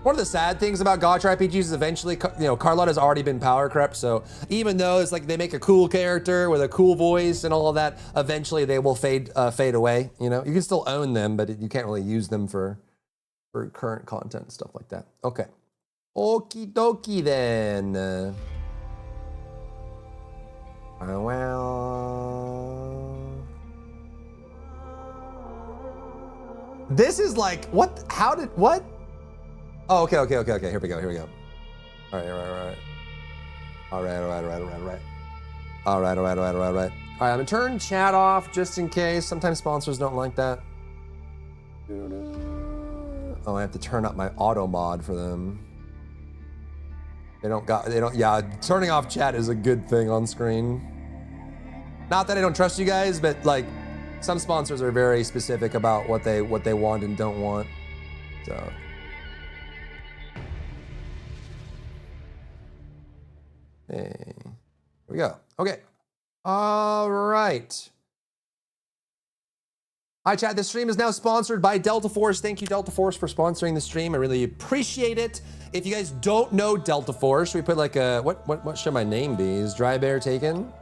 One of the sad things about Gacha RPGs is eventually, Carlotta's already been power crept. So even though it's like they make a cool character with a cool voice and all of that, eventually they will fade away. You can still own them, but you can't really use them for current content and stuff like that. Okay. Okie dokie then. Well. This is like, what? What? Oh, okay. Here we go. All right. All right, I'm gonna turn chat off just in case. Sometimes sponsors don't like that. Oh, I have to turn up my auto mod for them. Yeah, turning off chat is a good thing on screen. Not that I don't trust you guys, but like some sponsors are very specific about what they want and don't want. So. Hey. we go. Okay. All right. Hi, chat. This stream is now sponsored by Delta Force. Thank you, Delta Force, for sponsoring the stream. I really appreciate it. If you guys don't know Delta Force, should we put like a, what should my name be? Is Dry Bear taken?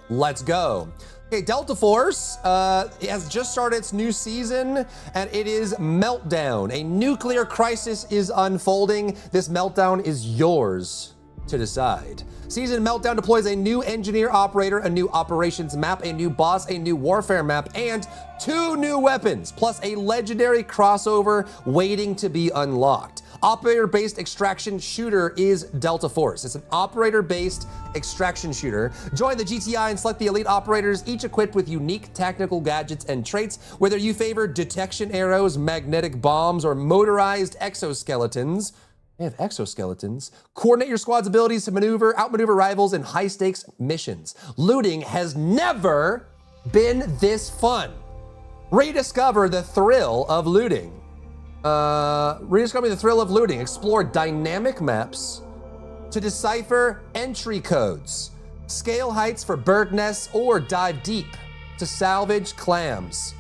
Let's go. Okay, Delta Force it has just started its new season, and it is Meltdown. A nuclear crisis is unfolding. This meltdown is yours to decide. Season Meltdown deploys a new engineer operator, a new operations map, a new boss, a new warfare map, and 2 new weapons, plus a legendary crossover waiting to be unlocked. Operator-based extraction shooter is Delta Force. It's an operator-based extraction shooter. Join the GTI and select the elite operators, each equipped with unique tactical gadgets and traits. Whether you favor detection arrows, magnetic bombs, or motorized exoskeletons, they have exoskeletons. Coordinate your squad's abilities to outmaneuver rivals in high-stakes missions. Looting has never been this fun. Rediscover the thrill of looting. Rediscover the thrill of looting. Explore dynamic maps to decipher entry codes. Scale heights for bird nests or dive deep to salvage clams.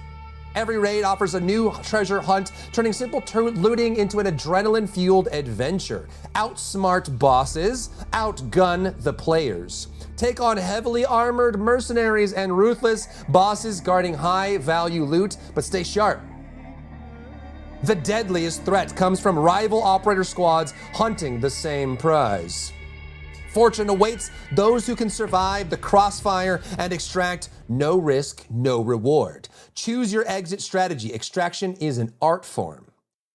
Every raid offers a new treasure hunt, turning simple looting into an adrenaline-fueled adventure. Outsmart bosses, outgun the players. Take on heavily armored mercenaries and ruthless bosses guarding high-value loot, but stay sharp. The deadliest threat comes from rival operator squads hunting the same prize. Fortune awaits those who can survive the crossfire and extract no risk, no reward. Choose your exit strategy. Extraction is an art form.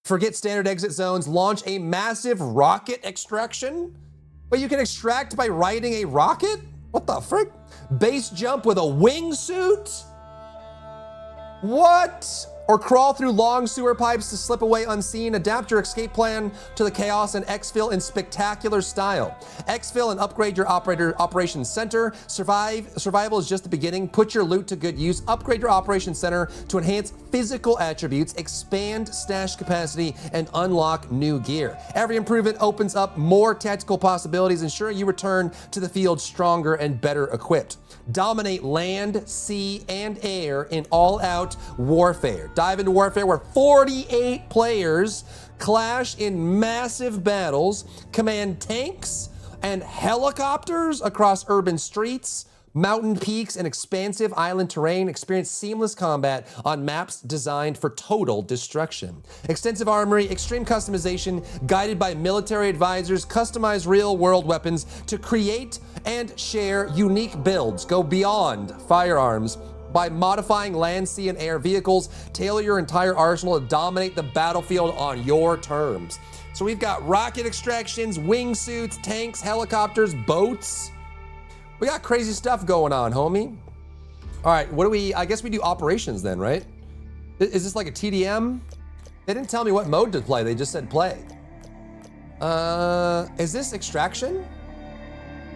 Forget standard exit zones. Launch a massive rocket extraction. But you can extract by riding a rocket? What the frick? Base jump with a wingsuit? What? Or crawl through long sewer pipes to slip away unseen. Adapt your escape plan to the chaos and exfil in spectacular style. Exfil and upgrade your operations center. Survival is just the beginning. Put your loot to good use. Upgrade your operations center to enhance physical attributes, expand stash capacity, and unlock new gear. Every improvement opens up more tactical possibilities, ensuring you return to the field stronger and better equipped. Dominate land, sea, and air in all-out warfare. Dive into warfare where 48 players clash in massive battles, command tanks and helicopters across urban streets, mountain peaks, and expansive island terrain. Experience seamless combat on maps designed for total destruction. Extensive armory, extreme customization, guided by military advisors, customize real-world weapons to create and share unique builds. Go beyond firearms by modifying land, sea, and air vehicles. Tailor your entire arsenal to dominate the battlefield on your terms. So we've got rocket extractions, wingsuits, tanks, helicopters, boats. We got crazy stuff going on, homie. All right, I guess we do operations then, right? Is this like a TDM? They didn't tell me what mode to play, they just said play. Is this extraction?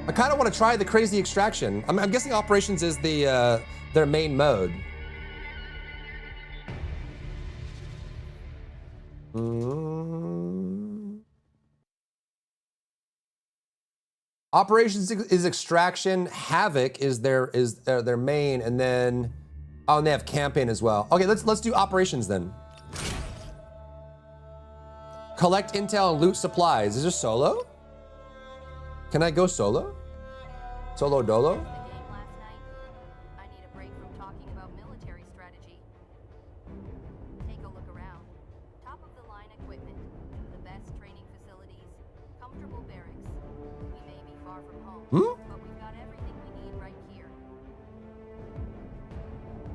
I kind of want to try the crazy extraction. I'm guessing operations is their main mode. Operations is extraction. Havoc is their main, and then and they have campaign as well. Okay, let's do operations then. Collect intel and loot supplies. Is there solo? Can I go solo? Solo dolo?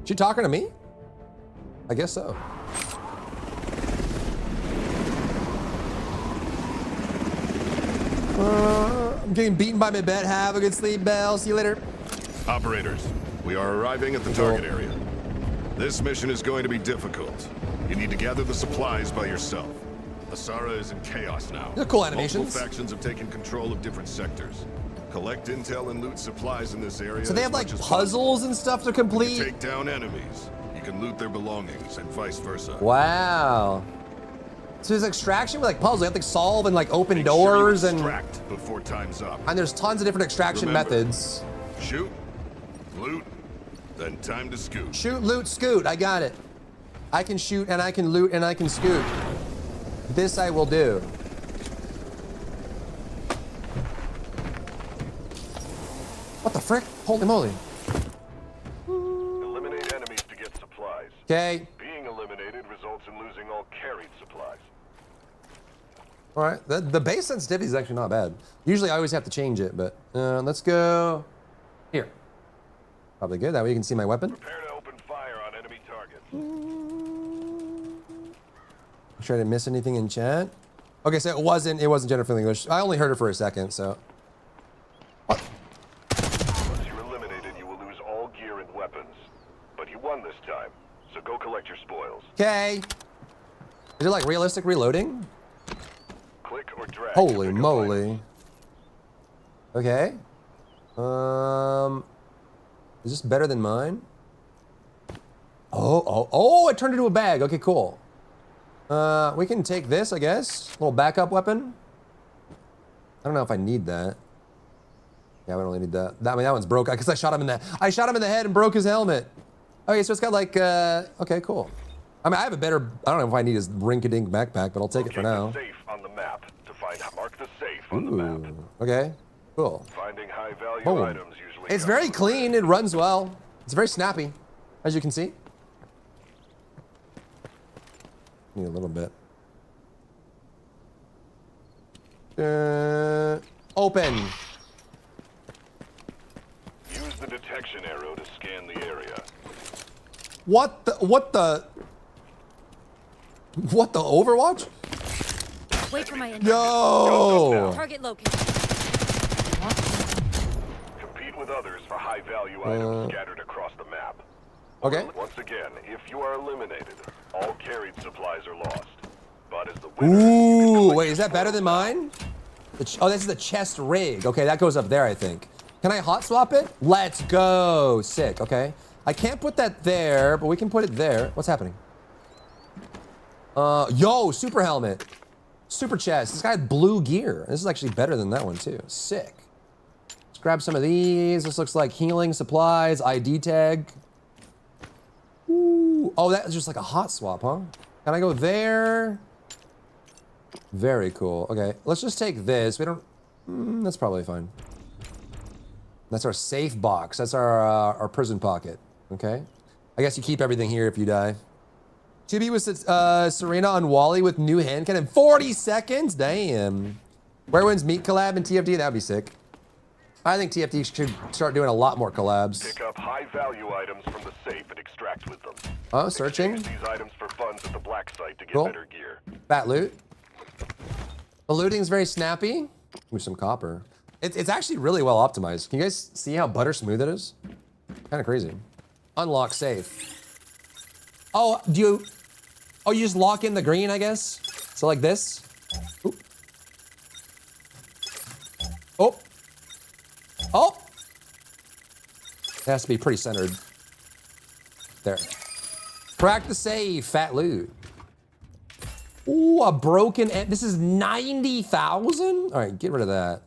She talking to me? I guess so. I'm getting beaten by my bed. Have a good sleep, Bell. See you later. Operators, we are arriving at the target area. This mission is going to be difficult. You need to gather the supplies by yourself. Asara is in chaos now. They're cool animations. Multiple factions have taken control of different sectors. Collect intel and loot supplies in this area. So they have like puzzles and stuff to complete? You take down enemies. You can loot their belongings and vice versa. Wow. So there's extraction with like puzzles. You have to solve and like open Make sure you doors and extract before time's up. there's tons of different extraction Remember, methods. Shoot, loot, then time to scoot. Shoot, loot, scoot. I got it. I can shoot and I can loot and I can scoot. This I will do. What the frick? Holy moly. Eliminate enemies to get supplies. Okay. Being eliminated results in losing all carried supplies. All right. The base sensitivity is actually not bad. Usually I always have to change it, but let's go here. Probably good. That way you can see my weapon. Prepare to open fire on enemy targets. Try to miss anything in chat. Okay, so it wasn't Jennifer English. I only heard her for a second, so. What? Once you're eliminated, you will lose all gear and weapons. But you won this time, so go collect your spoils. Okay. Is it like realistic reloading? Click or drag. Holy moly. Okay. Is this better than mine? Oh, it turned into a bag. Okay, cool. We can take this, I guess. Little backup weapon. I don't know if I need that. Yeah, we don't really need that. That one's broke because I shot him in the head and broke his helmet. Okay, so it's got like okay, cool. I mean, I have a better. I don't know if I need his rink-a-dink backpack, but I'll take it for now. Safe on the map to find. Mark the safe on the map. Okay, cool. Finding high-value Boom. items usually. It's very clean. It runs well. It's very snappy, as you can see. Need a little bit. Open. Use the detection arrow to scan the area. What the Overwatch? Wait for my Yo! Target located. Compete with others for high-value items scattered across the map. Okay. Once again, if you are eliminated, all carried supplies are lost. But as the winner, Ooh, wait, is that better than mine? Oh, this is the chest rig. Okay, that goes up there, I think. Can I hot swap it? Let's go. Sick, okay. I can't put that there, but we can put it there. What's happening? Yo, super helmet. Super chest. This guy had blue gear. This is actually better than that one, too. Sick. Let's grab some of these. This looks like healing supplies, ID tag. Ooh. Oh, that's just like a hot swap, huh? Can I go there? Very cool. Okay, let's just take this. We don't... that's probably fine. That's our safe box. That's our prison pocket. Okay? I guess you keep everything here if you die. 2B with Serena on Wally with new hand cannon. 40 seconds? Damn. Where wins meat collab in TFT? That'd be sick. I think TFT should start doing a lot more collabs. pick up high-value items from the safe and extract with them. Oh, searching. Use these items for funds at the black site to get Cool. better gear. Fat loot. The looting's very snappy. Ooh, some copper. It's actually really well optimized. Can you guys see how butter smooth it is? Kind of crazy. Unlock safe. Oh, you just lock in the green, I guess? So like this. Ooh. Oh. Oh. It has to be pretty centered. There. Practice save, fat loot. Ooh, a broken end. This is 90,000? All right, get rid of that.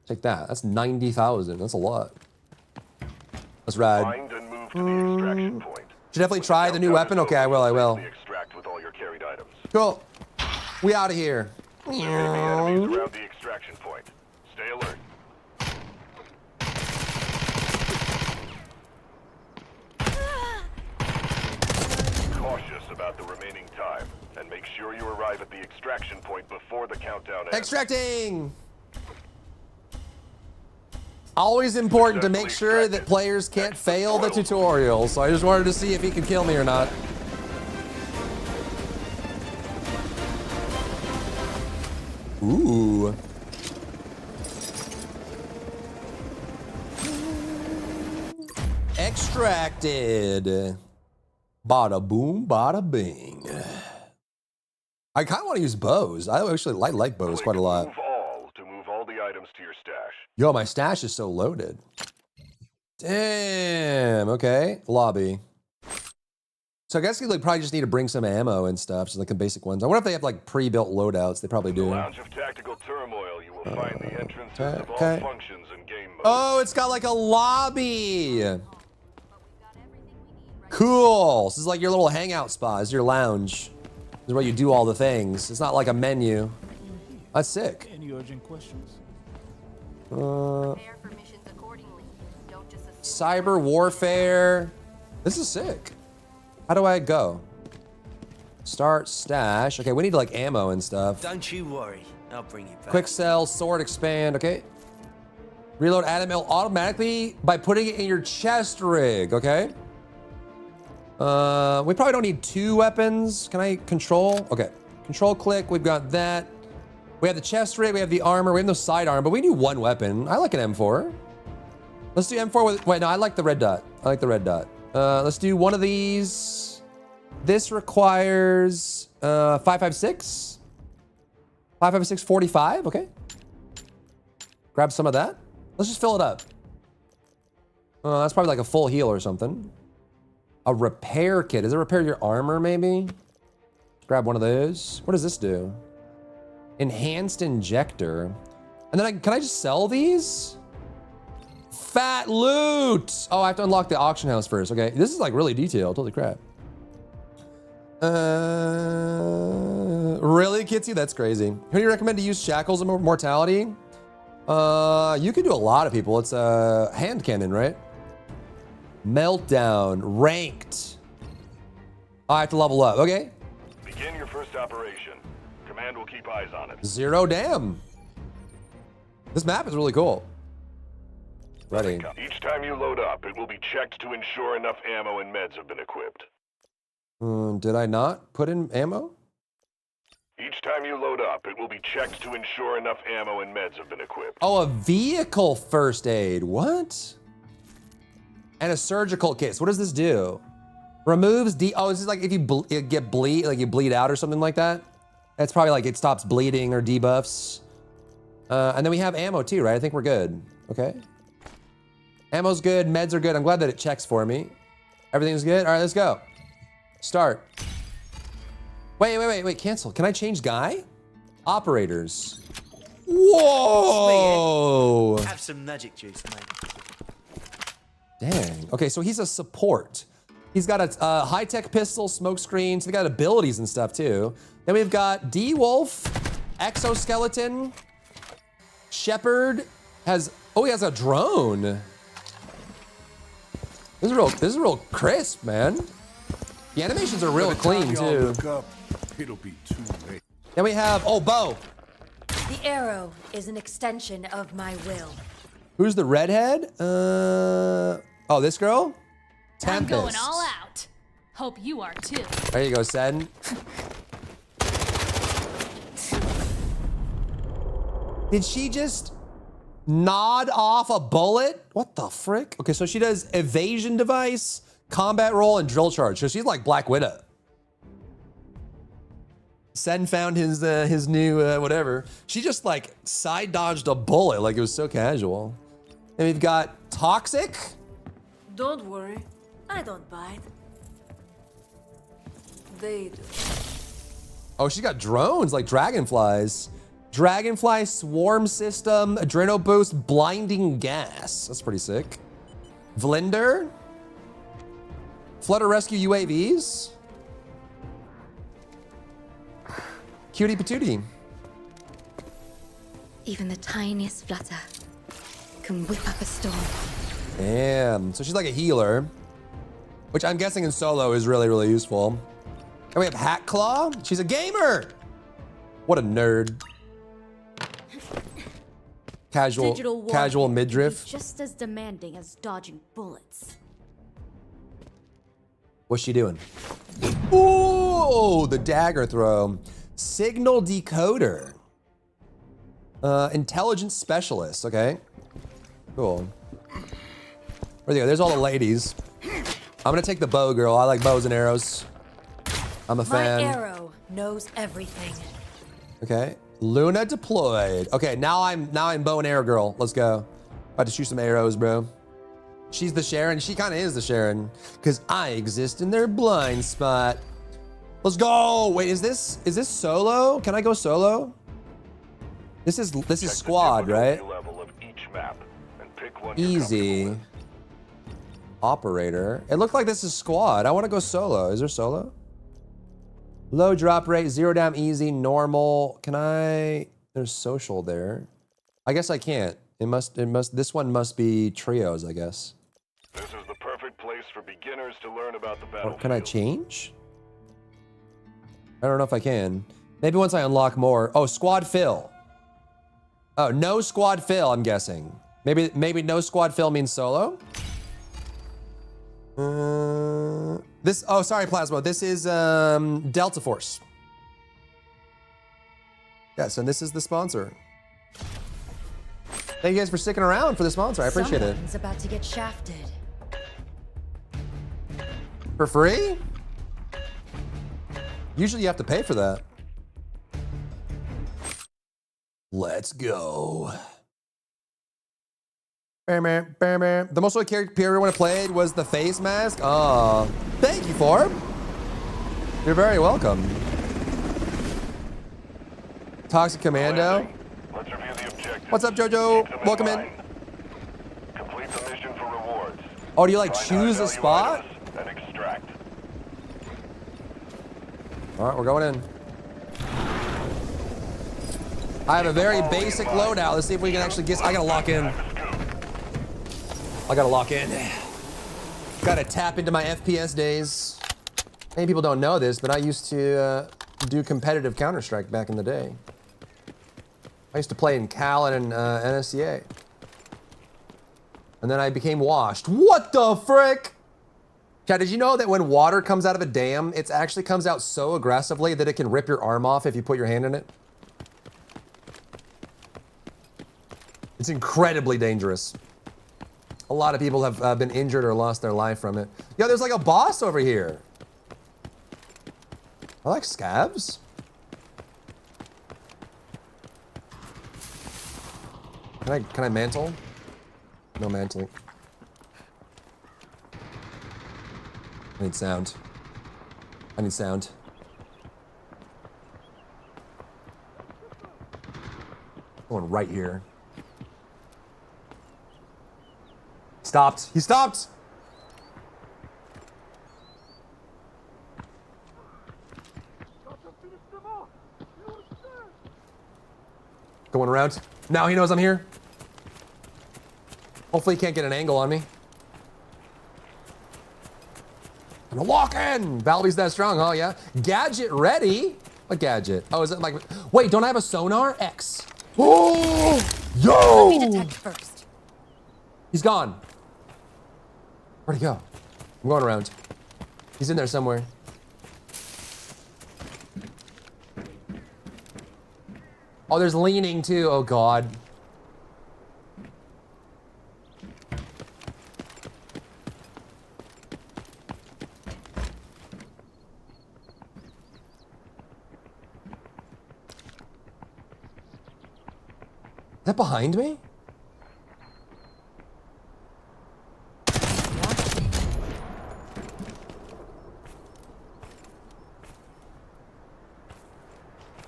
Take that. That's 90,000. That's a lot. Let's ride. Find and move to the extraction point. Should definitely try the new weapon. Okay, I will. Extract with all your carried items. Cool. We out of here. There may be enemies around the extraction point. Stay alert. Cautious about the remaining time, and make sure you arrive at the extraction point before the countdown ends. Extracting! Always important to make sure that players can't fail the tutorial, so I just wanted to see if he could kill me or not. Ooh. Extracted. Bada boom, bada bing. I kind of want to use bows. I actually like bows quite a lot. Move all the items to your stash. Yo, my stash is so loaded. Damn, okay. Lobby. So I guess you like probably just need to bring some ammo and stuff, just like the basic ones. I wonder if they have like pre-built loadouts. They probably do. Lounge of Tactical Turmoil, you will find the entrances of all okay. functions and game modes. Oh, it's got like a lobby. Cool. This is like your little hangout spot. This is your lounge. This is where you do all the things. It's not like a menu. That's sick. Any urgent questions? Cyber warfare. This is sick. How do I go? Start stash. Okay, we need like ammo and stuff. Don't you worry. I'll bring it back. Quick sell, sword expand. Okay. Reload add ammo automatically by putting it in your chest rig. Okay. We probably don't need 2 weapons. Can I control? Okay. Control click. We've got that. We have the chest rig. We have the armor. We have no sidearm, but we do 1 weapon. I like an M4. Let's do M4 with, wait, no, I like the red dot. I like the red dot. Let's do one of these. This requires 5.56. 5.56, 45. Okay. Grab some of that. Let's just fill it up. That's probably like a full heal or something. A repair kit. Does it repair your armor maybe? Grab one of those. What does this do? Enhanced injector. And then can I just sell these? Fat loot. Oh, I have to unlock the auction house first. Okay, this is like really detailed. Holy crap. Really, Kitsy? That's crazy. Who do you recommend to use Shackles of Mortality? You can do a lot of people. It's a hand cannon, right? Meltdown, ranked. I have to level up. Okay. Begin your first operation. Command will keep eyes on it. 0 damn. This map is really cool. Ready. Each time you load up, it will be checked to ensure enough ammo and meds have been equipped. Did I not put in ammo? Each time you load up, it will be checked to ensure enough ammo and meds have been equipped. Oh, a vehicle first aid. What? And a surgical kit. So what does this do? Removes oh, this is like if you get bleed, like you bleed out or something like that. That's probably like it stops bleeding or debuffs. And then we have ammo too, right? I think we're good. Okay. Ammo's good, meds are good. I'm glad that it checks for me. Everything's good. All right, let's go. Start. Wait, cancel. Can I change guy? Operators. Whoa! Have some magic juice, mate. Dang. Okay, so he's a support. He's got a high-tech pistol, smoke screens. He's got abilities and stuff too. Then we've got D-Wolf, exoskeleton, Shepherd has. Oh, he has a drone. This is real crisp, man. The animations are real clean too. It'll be too late. Then we have Bo. The arrow is an extension of my will. Who's the redhead? Oh, this girl? Tempest. I'm going all out. Hope you are too. There you go, Sen. Did she just nod off a bullet? What the frick? Okay, so she does evasion device, combat roll, and drill charge. So she's like Black Widow. Sen found his new whatever. She just like side dodged a bullet like it was so casual. And we've got Toxic. Don't worry, I don't bite. They do. Oh, she got drones like dragonflies. Dragonfly swarm system, adrenal boost, blinding gas. That's pretty sick. Vlinder. Flutter rescue UAVs. Cutie patootie. Even the tiniest flutter can whip up a storm. Damn. So she's like a healer, which I'm guessing in solo is really, really useful. And we have Hat Claw. She's a gamer. What a nerd. Casual midriff. Just as demanding as dodging bullets. What's she doing? Ooh, the dagger throw. Signal decoder. Intelligence specialist. Okay. Cool. Where they go? There's all the ladies. I'm gonna take the bow, girl. I like bows and arrows. I'm a fan. My arrow knows everything. Okay. Luna deployed. Okay, now I'm bow and arrow girl. Let's go. About to shoot some arrows, bro. She's the Sharon. She kind of is the Sharon. Because I exist in their blind spot. Let's go. Wait, is this solo? Can I go solo? This is squad, right? Easy. Operator. It looked like this is squad. I want to go solo. Is there solo? Low drop rate, 0 down easy, normal. Can I? There's social there. I guess I can't. This one must be trios, I guess. This is the perfect place for beginners to learn about the battlefield. Can I change? I don't know if I can. Maybe once I unlock more. Oh, squad fill. Oh, no squad fill, I'm guessing. Maybe no squad fill means solo? Oh, sorry, Plasma. This is Delta Force. Yes, and this is the sponsor. Thank you guys for sticking around for the sponsor. I appreciate it. Someone's about to get shafted. For free? Usually you have to pay for that. Let's go. The most character everyone played was the face mask. Oh, thank you, Forb. You're very welcome. Toxic Commando. Let's review the objectives. What's up, Jojo? Welcome in. Complete the mission for rewards. Oh, do you like choose a spot? And extract. All right, we're going in. I have a very basic loadout. Let's see if we can actually get. I gotta lock in. I gotta lock in. Gotta tap into my FPS days. Many people don't know this, but I used to do competitive Counter-Strike back in the day. I used to play in Cal and in NSCA. And then I became washed. What the frick? Chad, did you know that when water comes out of a dam, it actually comes out so aggressively that it can rip your arm off if you put your hand in it? It's incredibly dangerous. A lot of people have been injured or lost their life from it. Yo, there's like a boss over here. I like scabs. Can I mantle? No mantling. I need sound. I need sound. Going right here. Stopped. He stopped. Going around. Now he knows I'm here. Hopefully he can't get an angle on me. I'm gonna walk in. Valby's that strong, oh yeah. Gadget ready. What gadget? Oh, is it like? Wait, don't I have a sonar? X. Oh, yo! Let me detect first. He's gone. Where'd he go? I'm going around. He's in there somewhere. Oh, there's leaning too. Oh God. Is that behind me?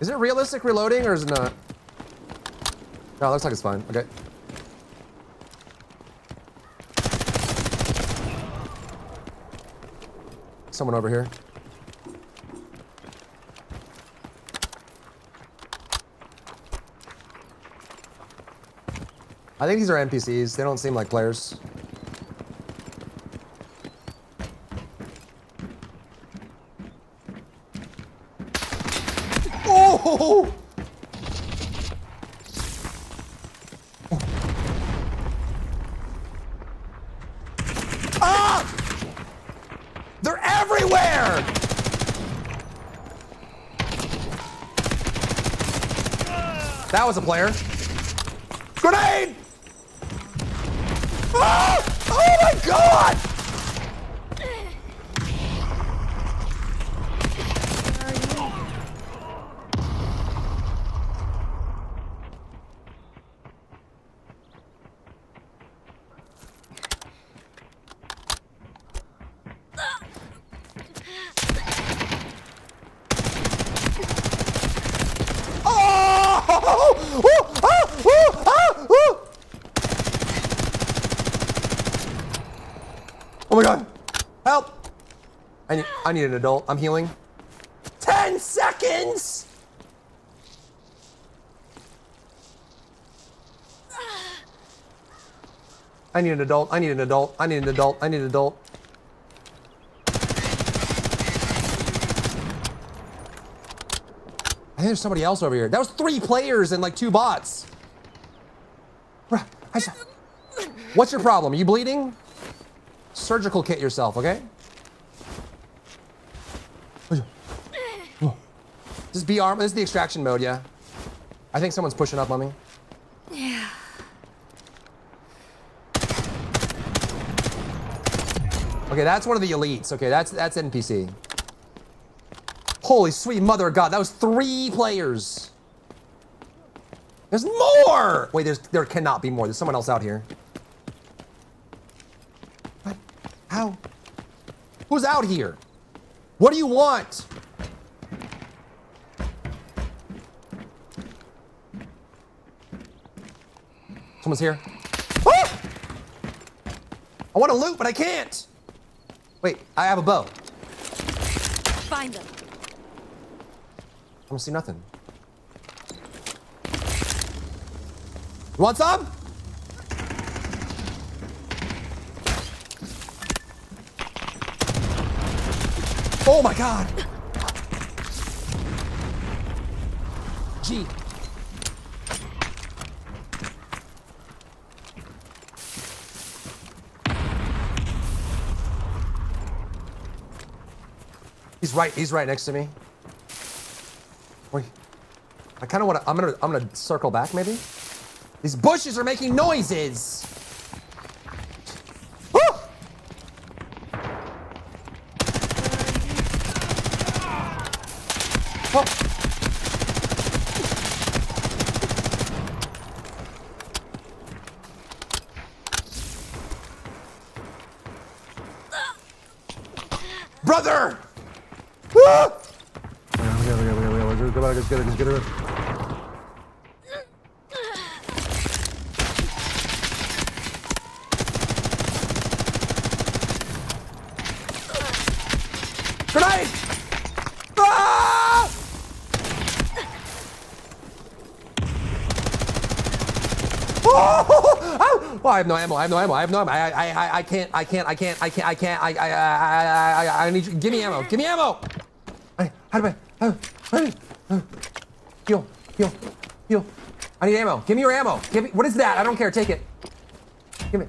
Is it realistic reloading or is it not? No, it looks like it's fine. Okay. Someone over here. I think these are NPCs. They don't seem like players. Oh! Ah! They're everywhere! That was a player. Grenade! Ah! Oh my God! Oh my god. Help. I need an adult. I'm healing. 10 seconds. I need an adult. I need an adult. I need an adult. I need an adult. I think there's somebody else over here. That was 3 players and like 2 bots. What's your problem? Are you bleeding? Surgical kit yourself, okay? This is BR. This is the extraction mode, yeah. I think someone's pushing up on me. Yeah. Okay, that's one of the elites. Okay, that's NPC. Holy sweet mother of God, that was 3 players. There's more! Wait, there cannot be more. There's someone else out here. What? How? Who's out here? What do you want? Someone's here. Ah! I want to loot, but I can't. Wait, I have a bow. Find them. I don't see nothing. You want some? Oh my God. G. He's right next to me. Wait. I kind of want to, I'm gonna circle back maybe. These bushes are making noises. Woo! Oh. Brother! Ah! Let's get it. Grenade! Ah! Oh! I have no ammo. I can't. I need you. Give me ammo. Give me ammo. How do I? Heal. I need ammo. Give me your ammo. Give me. What is that? I don't care. Take it. Give me.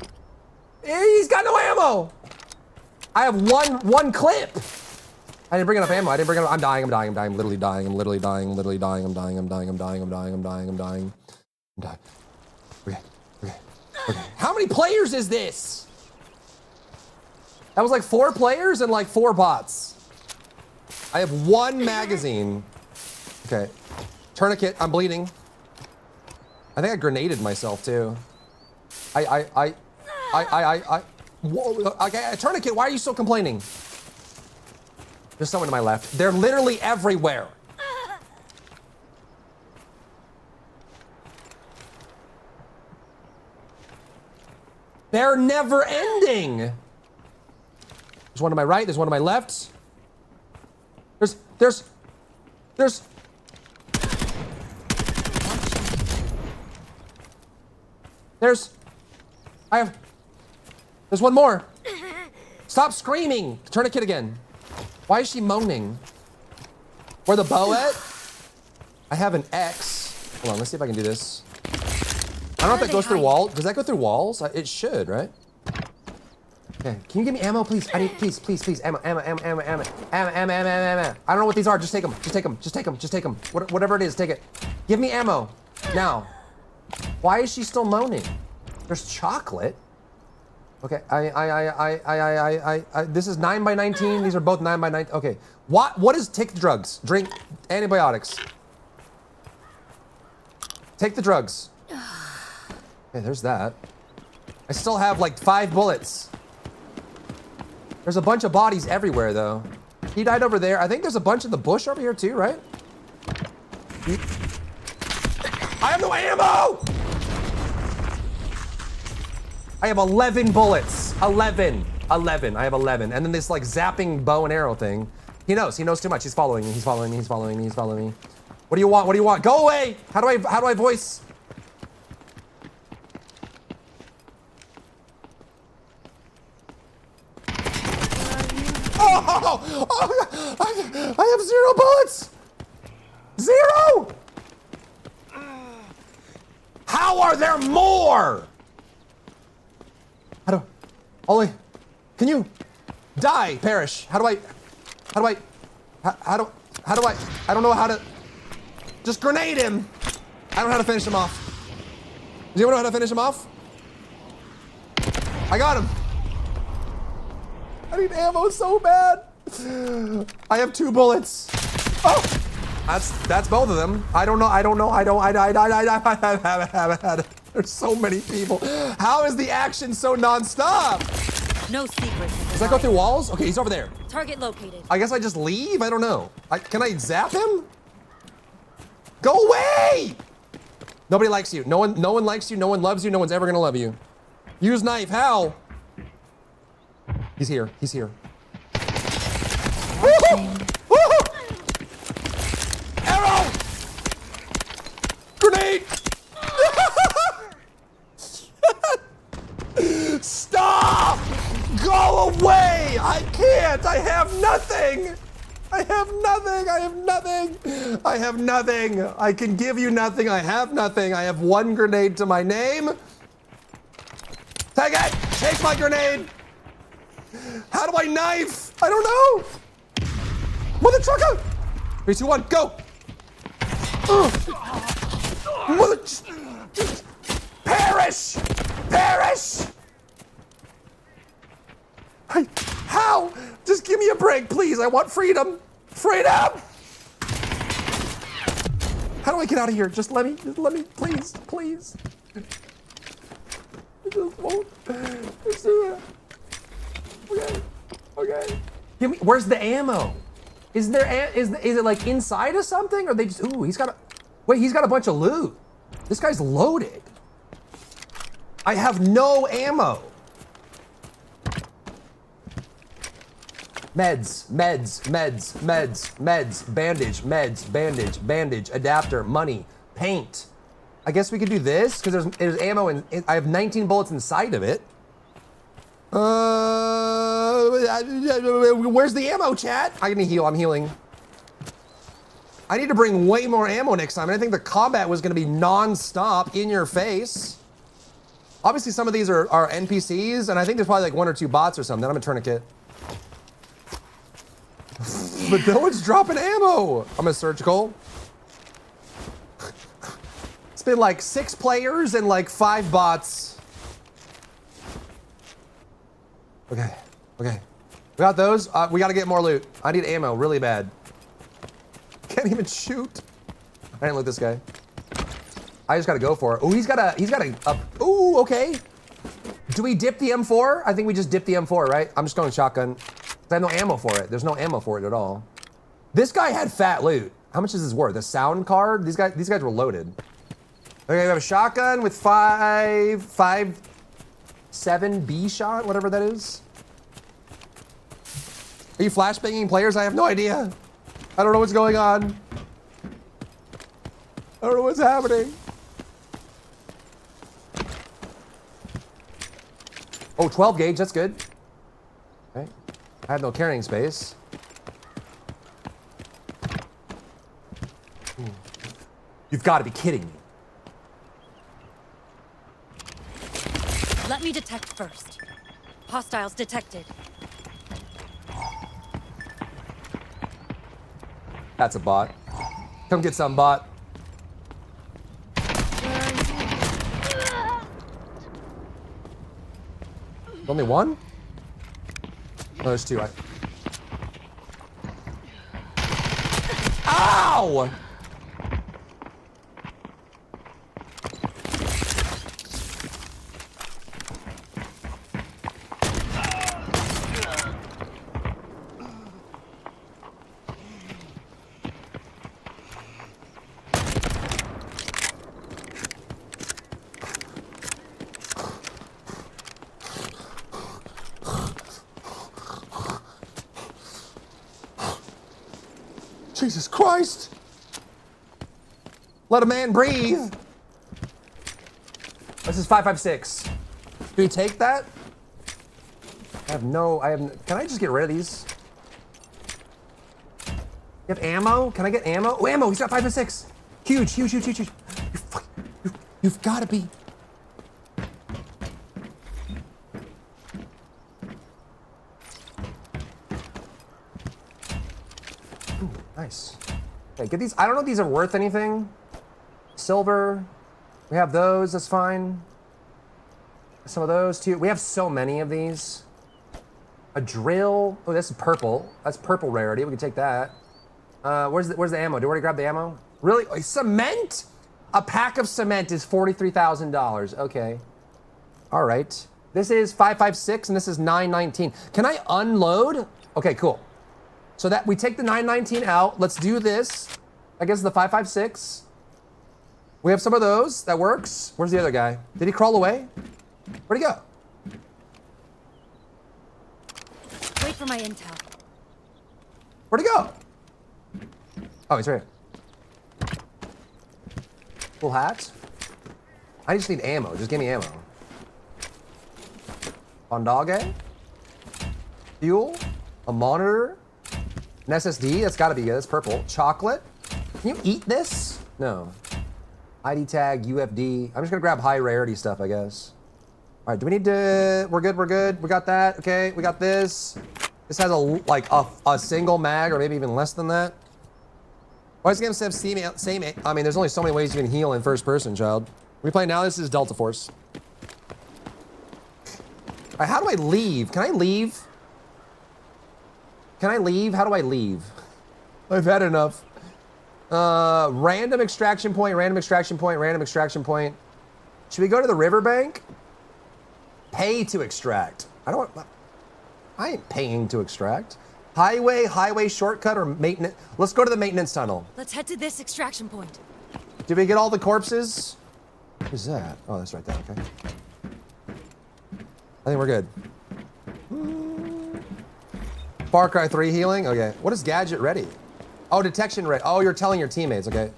He's got no ammo. I have one clip. I didn't bring enough ammo. I'm dying. I'm literally dying. I'm dying. Okay. How many players is this? That was like 4 players and like 4 bots. I have 1 magazine. Okay. Tourniquet. I'm bleeding. I think I grenaded myself too. Okay, Tourniquet, why are you still complaining? There's someone to my left. They're literally everywhere. They're never ending. There's one to my right. There's one to my left. There's. There's one more. Stop screaming. Tourniquet again. Why is she moaning? Where the bow at? I have an X. Hold on, let's see if I can do this. I don't know if that goes through walls. Does that go through walls? It should, right? Okay, can you give me ammo, please? I need, please, ammo. I don't know what these are. Just take them. Whatever it is, take it. Give me ammo now. Why is she still moaning? There's chocolate. Okay, this is 9 by 19. These are both 9 by 19. Okay, what is take the drugs? Drink antibiotics. Take the drugs. Okay, there's that. I still have like 5 bullets. There's a bunch of bodies everywhere though. He died over there. I think there's a bunch in the bush over here too, right? I have no I have 11 bullets. 11. 11. I have 11. And then this like zapping bow and arrow thing. He knows too much. He's following me. He's following me. He's following me. He's following me. What do you want? What do you want? Go away! How do I voice? Oh, I have 0 bullets! 0! How are there more? Can you die, perish? I don't know how to, just grenade him. I don't know how to finish him off. Does anyone know how to finish him off? I got him. I need ammo so bad. I have 2 bullets. Oh, that's both of them. I don't know. There's so many people. How is the action so non-stop? No secrets. Does that go through walls? Okay, he's over there. Target located. I guess I just leave? I don't know. Can I zap him? Go away! Nobody likes you. No one likes you. No one loves you. No one's ever gonna love you. Use knife. How? He's here. He's here. Woohoo! Woohoo! Arrow! Grenade! Stop! Go away! I can't! I have nothing! I have nothing! I have nothing! I have nothing! I can give you nothing. I have nothing. I have 1 grenade to my name. Take it! Take my grenade! How do I knife? I don't know! Mother trucker! 3, 2, 1, go! Mother... Perish! Perish! How? Just give me a break, please. I want freedom. Freedom! How do I get out of here? Just let me, please, please. I just won't. Okay. Give me, where's the ammo? Is it like inside of something? Or they just, ooh, he's got a bunch of loot. This guy's loaded. I have no ammo. Meds, bandage, adapter, money, paint. I guess we could do this because there's ammo and I have 19 bullets inside of it. Where's the ammo, chat? I need to heal. I'm healing. I need to bring way more ammo next time. And I think the combat was going to be non-stop in your face. Obviously, some of these are NPCs, and I think there's probably like 1 or 2 bots or something. Then I'm a tourniquet. But no one's dropping ammo. I'm a surgical. It's been like 6 players and like 5 bots. Okay. We got those. We got to get more loot. I need ammo really bad. Can't even shoot. I didn't loot this guy. I just got to go for it. Oh, he's got a. Ooh, okay. Do we dip the M4? I think we just dip the M4, right? I'm just going shotgun. I have no ammo for it. There's no ammo for it at all. This guy had fat loot. How much is this worth? A sound card? These guys were loaded. Okay, we have a shotgun with 7B shot, whatever that is. Are you flashbanging players? I have no idea. I don't know what's going on. I don't know what's happening. Oh, 12 gauge, that's good. Okay. I have no carrying space. Ooh. You've got to be kidding me. Let me detect first. Hostiles detected. That's a bot. Come get some, bot. Only 1? No, there's 2. Ow! Jesus Christ! Let a man breathe. This is 556. Do we take that? Can I just get rid of these? You have ammo? Can I get ammo? Oh, ammo, he's got 556. Huge. You've gotta be. Ooh, nice. Okay, get these. I don't know if these are worth anything. Silver. We have those, that's fine. Some of those too. We have so many of these. A drill. Oh, this is purple. That's purple rarity. We can take that. Where's the ammo? Do we already grab the ammo? Really? Oh, cement? A pack of cement is $43,000. Okay. All right. This is 556 and this is 919. Can I unload? Okay, cool. So that we take the 919 out. Let's do this. I guess the 556. We have some of those. That works. Where's the other guy? Did he crawl away? Where'd he go? Wait for my intel. Where'd he go? Oh, he's right here. Full hat. I just need ammo. Just give me ammo. Bondage. Fuel. A monitor. An SSD. That's gotta be good. That's purple. Chocolate. Can you eat this? No. ID tag, UFD. I'm just gonna grab high rarity stuff, I guess. All right, do we need to, we're good. We got that, okay. We got this. This has a single mag or maybe even less than that. Why does the game have same, I mean, there's only so many ways you can heal in first person, child. We play now, this is Delta Force. All right, how do I leave? Can I leave? Can I leave? How do I leave? I've had enough. Random extraction point, random extraction point, random extraction point. Should we go to the riverbank? Pay to extract. I ain't paying to extract. Highway shortcut or maintenance. Let's go to the maintenance tunnel. Let's head to this extraction point. Did we get all the corpses? Who's that? Oh, that's right there, okay. I think we're good. Far Cry 3 healing? Okay. What is gadget ready? Oh, detection ready. Oh, you're telling your teammates, okay.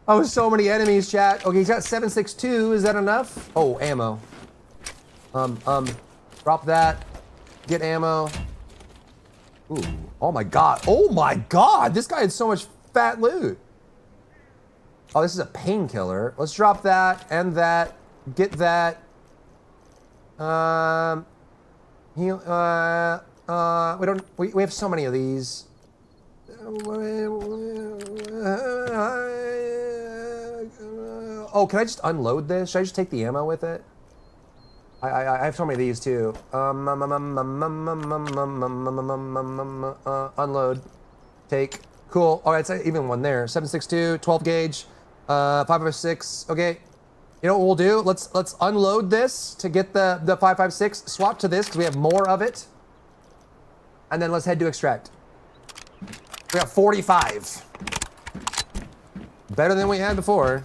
Oh, so many enemies, chat. Okay, he's got 762. Is that enough? Oh, ammo. Drop that. Get ammo. Ooh, oh my god. Oh my god, this guy had so much fat loot. Oh, this is a painkiller. Let's drop that and that. Get that. Heal, we have so many of these. Oh, can I just unload this? Should I just take the ammo with it? I have so many of these too. Unload. Take. Cool. All right, it's even one there. 762, 12 gauge, 556. Okay. You know what we'll do? Let's unload this to get the 556. Swap to this because we have more of it. And then let's head to extract. We got 45. Better than we had before.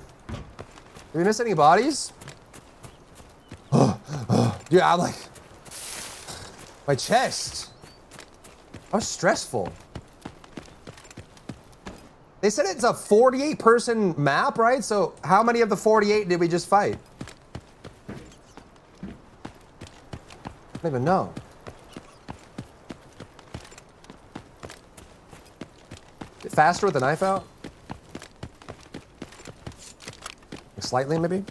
Did we miss any bodies? Yeah, I'm like, my chest. How stressful. They said it's a 48-person map, right? So how many of the 48 did we just fight? I don't even know. Get faster with the knife out? Slightly, maybe?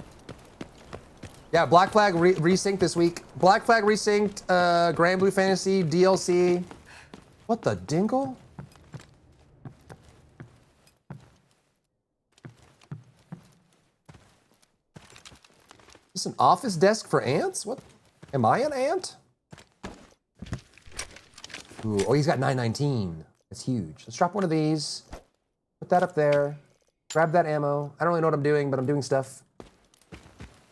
Yeah, Black Flag resynced this week. Black Flag resynced, Grand Blue Fantasy, DLC. What the dingle? Is this an office desk for ants? What? Am I an ant? Ooh, oh, he's got 919. That's huge. Let's drop one of these. Put that up there. Grab that ammo. I don't really know what I'm doing, but I'm doing stuff.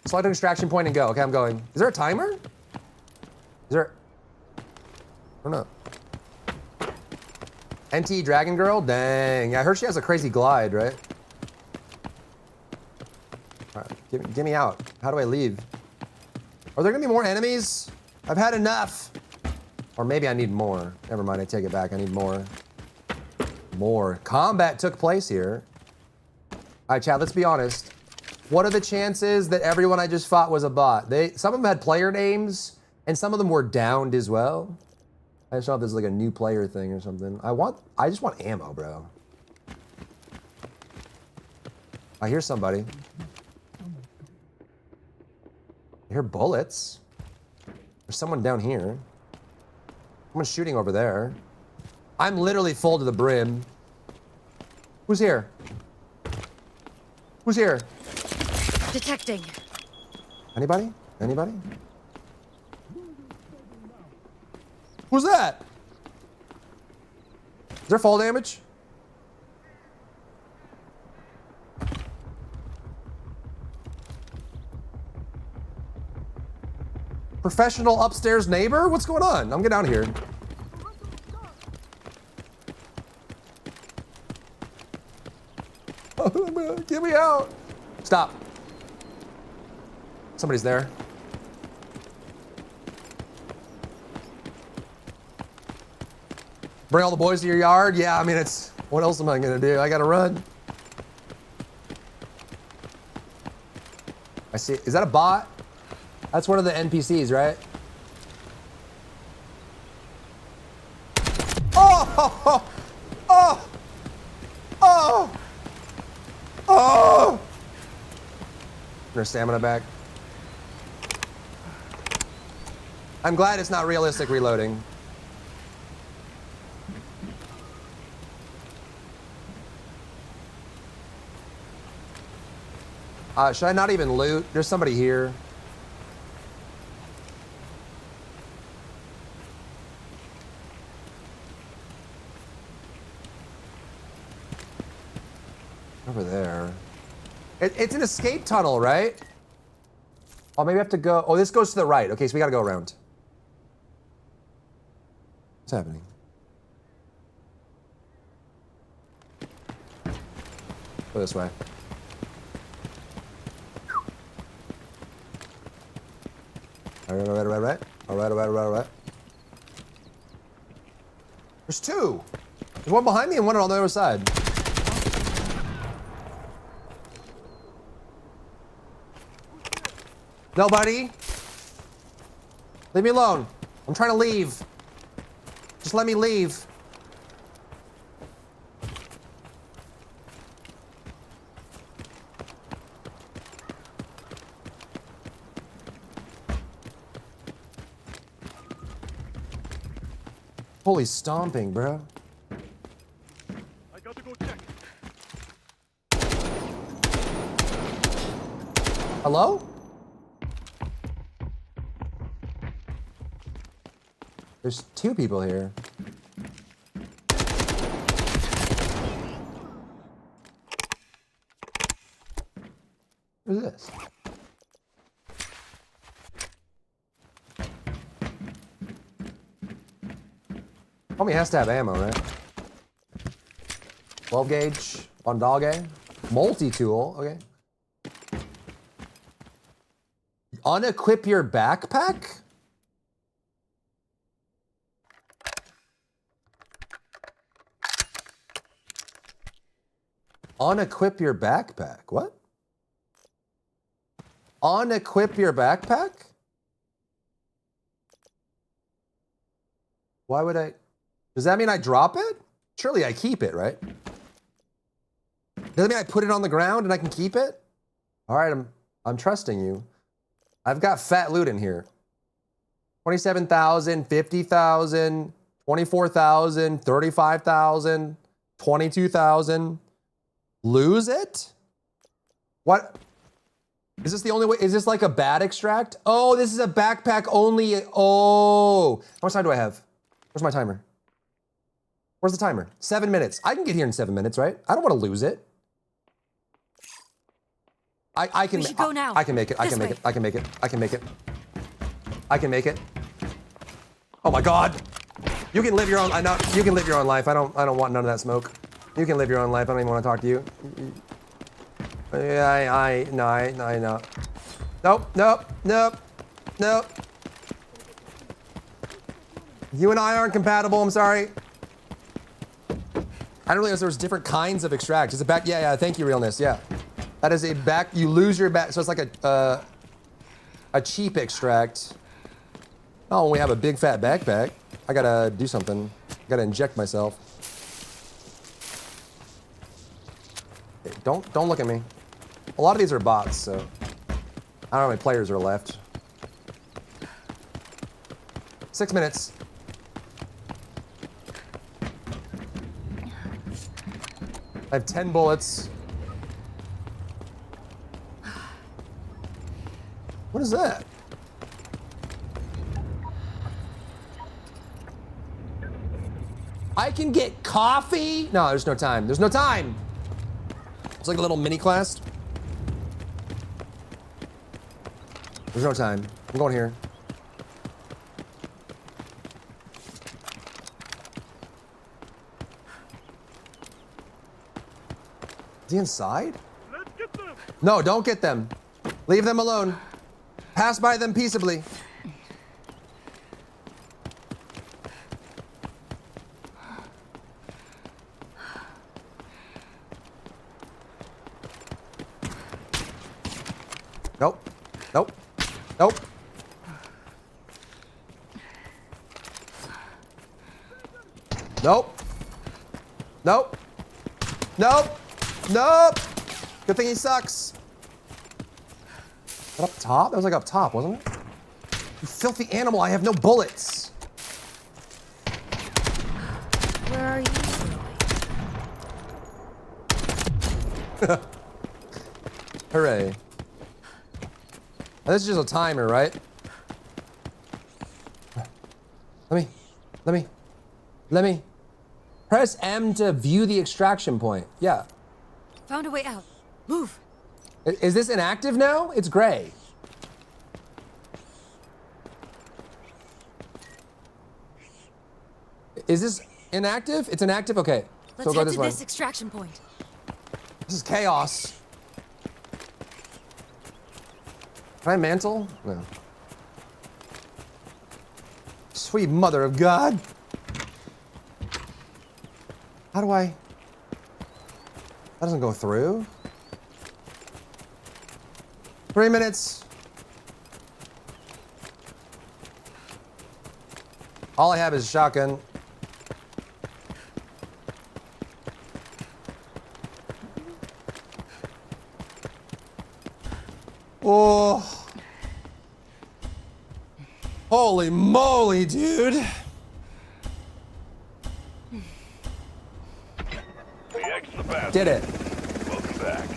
Select an extraction point and go. Okay, I'm going. Is there a timer? Is there? I don't know. NT Dragon Girl? Dang. I heard she has a crazy glide, right? All right, get me out. How do I leave? Are there gonna be more enemies? I've had enough. Or maybe I need more. Never mind, I take it back. I need more. more. Combat took place here. All right, chat, let's be honest. What are the chances that everyone I just fought was a bot? Some of them had player names, and some of them were downed as well. I just don't know if this is like a new player thing or something. I just want ammo, bro. I hear somebody. I hear bullets. There's someone down here. Someone's shooting over there. I'm literally full to the brim. Who's here? Who's here? Detecting. Anybody? Anybody? Who's that? Is there fall damage? Professional upstairs neighbor? What's going on? I'm getting out of here. Get me out. Stop. Somebody's there. Bring all the boys to your yard? Yeah, I mean, it's... What else am I gonna do? I gotta run. I see... Is that a bot? That's one of the NPCs, right? Oh! Oh! Oh! Oh! Their stamina back. I'm glad it's not realistic reloading. Should I not even loot? There's somebody here. Over there. It's an escape tunnel, right? Oh, maybe I have to go. Oh, this goes to the right. Okay, so we gotta go around. What's happening? Go this way. All right. There's two. There's one behind me and one on the other side. Nobody. Leave me alone. I'm trying to leave. Just let me leave. Holy stomping, bro. I got to go check. Hello? There's two people here. Who's this? Homie has to have ammo, right? 12 gauge on Dogge. Multi-tool, okay. Unequip your backpack? Unequip your backpack. What? Unequip your backpack? Why would I? Does that mean I drop it? Surely I keep it, right? Does that mean I put it on the ground and I can keep it? All right, I'm trusting you. I've got fat loot in here. 27,000, 50,000, 24,000, 35,000, 22,000. Lose it? What? Is this the only way? Is this like a bat extract? Oh, this is a backpack only. Oh, how much time do I have? Where's my timer? Where's the timer? 7 minutes. I can get here in 7 minutes, right? I don't want to lose it. I can. We should go now. I can make it. I can make it. I can make it. I can make it. I can make it. Oh my God! You can live your own. I know. You can live your own life. I don't want none of that smoke. You can live your own life. I don't even want to talk to you. Yeah, I know. Nope. You and I aren't compatible. I'm sorry. I didn't realize there was different kinds of extract. Is it back? Yeah, thank you, Realness, yeah. That is a back, you lose your back, so it's like a cheap extract. Oh, we have a big fat backpack. I gotta do something. I gotta inject myself. Hey, don't look at me. A lot of these are bots, so I don't know how many players are left. 6 minutes. I have 10 bullets. What is that? I can get coffee? No, there's no time. There's no time. It's like a little mini class. There's no time. I'm going here. Is he inside? Let's get them. No, don't get them. Leave them alone. Pass by them peaceably. Nope. Nope. Nope. Nope. Nope. Nope. Nope. Good thing he sucks. That up top? That was like up top, wasn't it? You filthy animal, I have no bullets. Where are you? Hooray. This is just a timer, right? Let me. Press M to view the extraction point. Yeah. Found a way out. Move. Is this inactive now? It's gray. Is this inactive? It's inactive? Okay. Let's head to this extraction point. This is chaos. Can I mantle? No. Sweet mother of God. How do I? That doesn't go through. 3 minutes. All I have is shotgun. Oh. Holy moly, dude. Did it. Welcome back.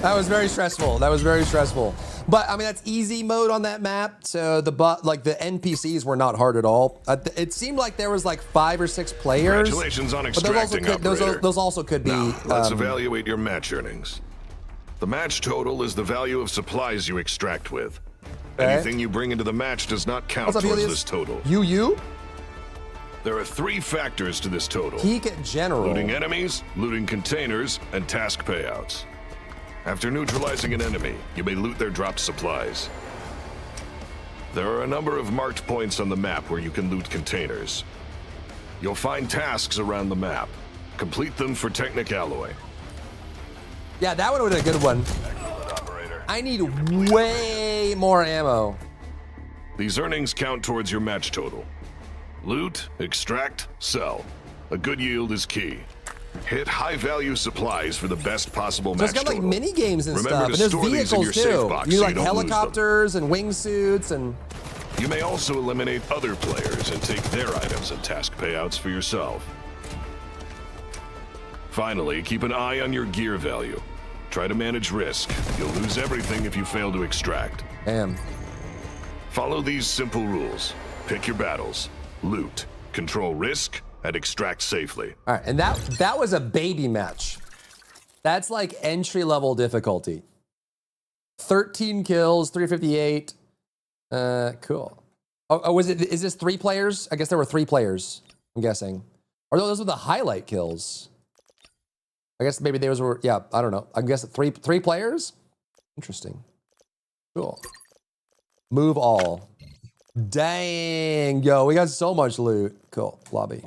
That was very stressful. That was very stressful. But I mean, that's easy mode on that map. So the NPCs were not hard at all. It seemed like there was like 5 or 6 players. Congratulations on extracting, but those also could be. Now, let's evaluate your match earnings. The match total is the value of supplies you extract with. Okay. Anything you bring into the match does not count towards this total. You? There are 3 factors to this total. Peak at general. Looting enemies, looting containers, and task payouts. After neutralizing an enemy, you may loot their dropped supplies. There are a number of marked points on the map where you can loot containers. You'll find tasks around the map. Complete them for Technic Alloy. Yeah, that one would have been a good one. I need way more ammo. These earnings count towards your match total. Loot, extract, sell. A good yield is key. Hit high-value supplies for the best possible match total. It's got like mini games and stuff, and there's vehicles too. You like helicopters and wingsuits and. You may also eliminate other players and take their items and task payouts for yourself. Finally, keep an eye on your gear value. Try to manage risk. You'll lose everything if you fail to extract. Damn. Follow these simple rules. Pick your battles. Loot. Control risk. And extract safely. All right, and that was a baby match. That's like entry-level difficulty. 13 kills, 358. Cool. Oh, is this 3 players? I guess there were 3 players, I'm guessing. Or those were the highlight kills. I guess maybe those were, yeah, I don't know. I guess three players? Interesting. Cool. Move all. Dang, yo, we got so much loot. Cool, lobby.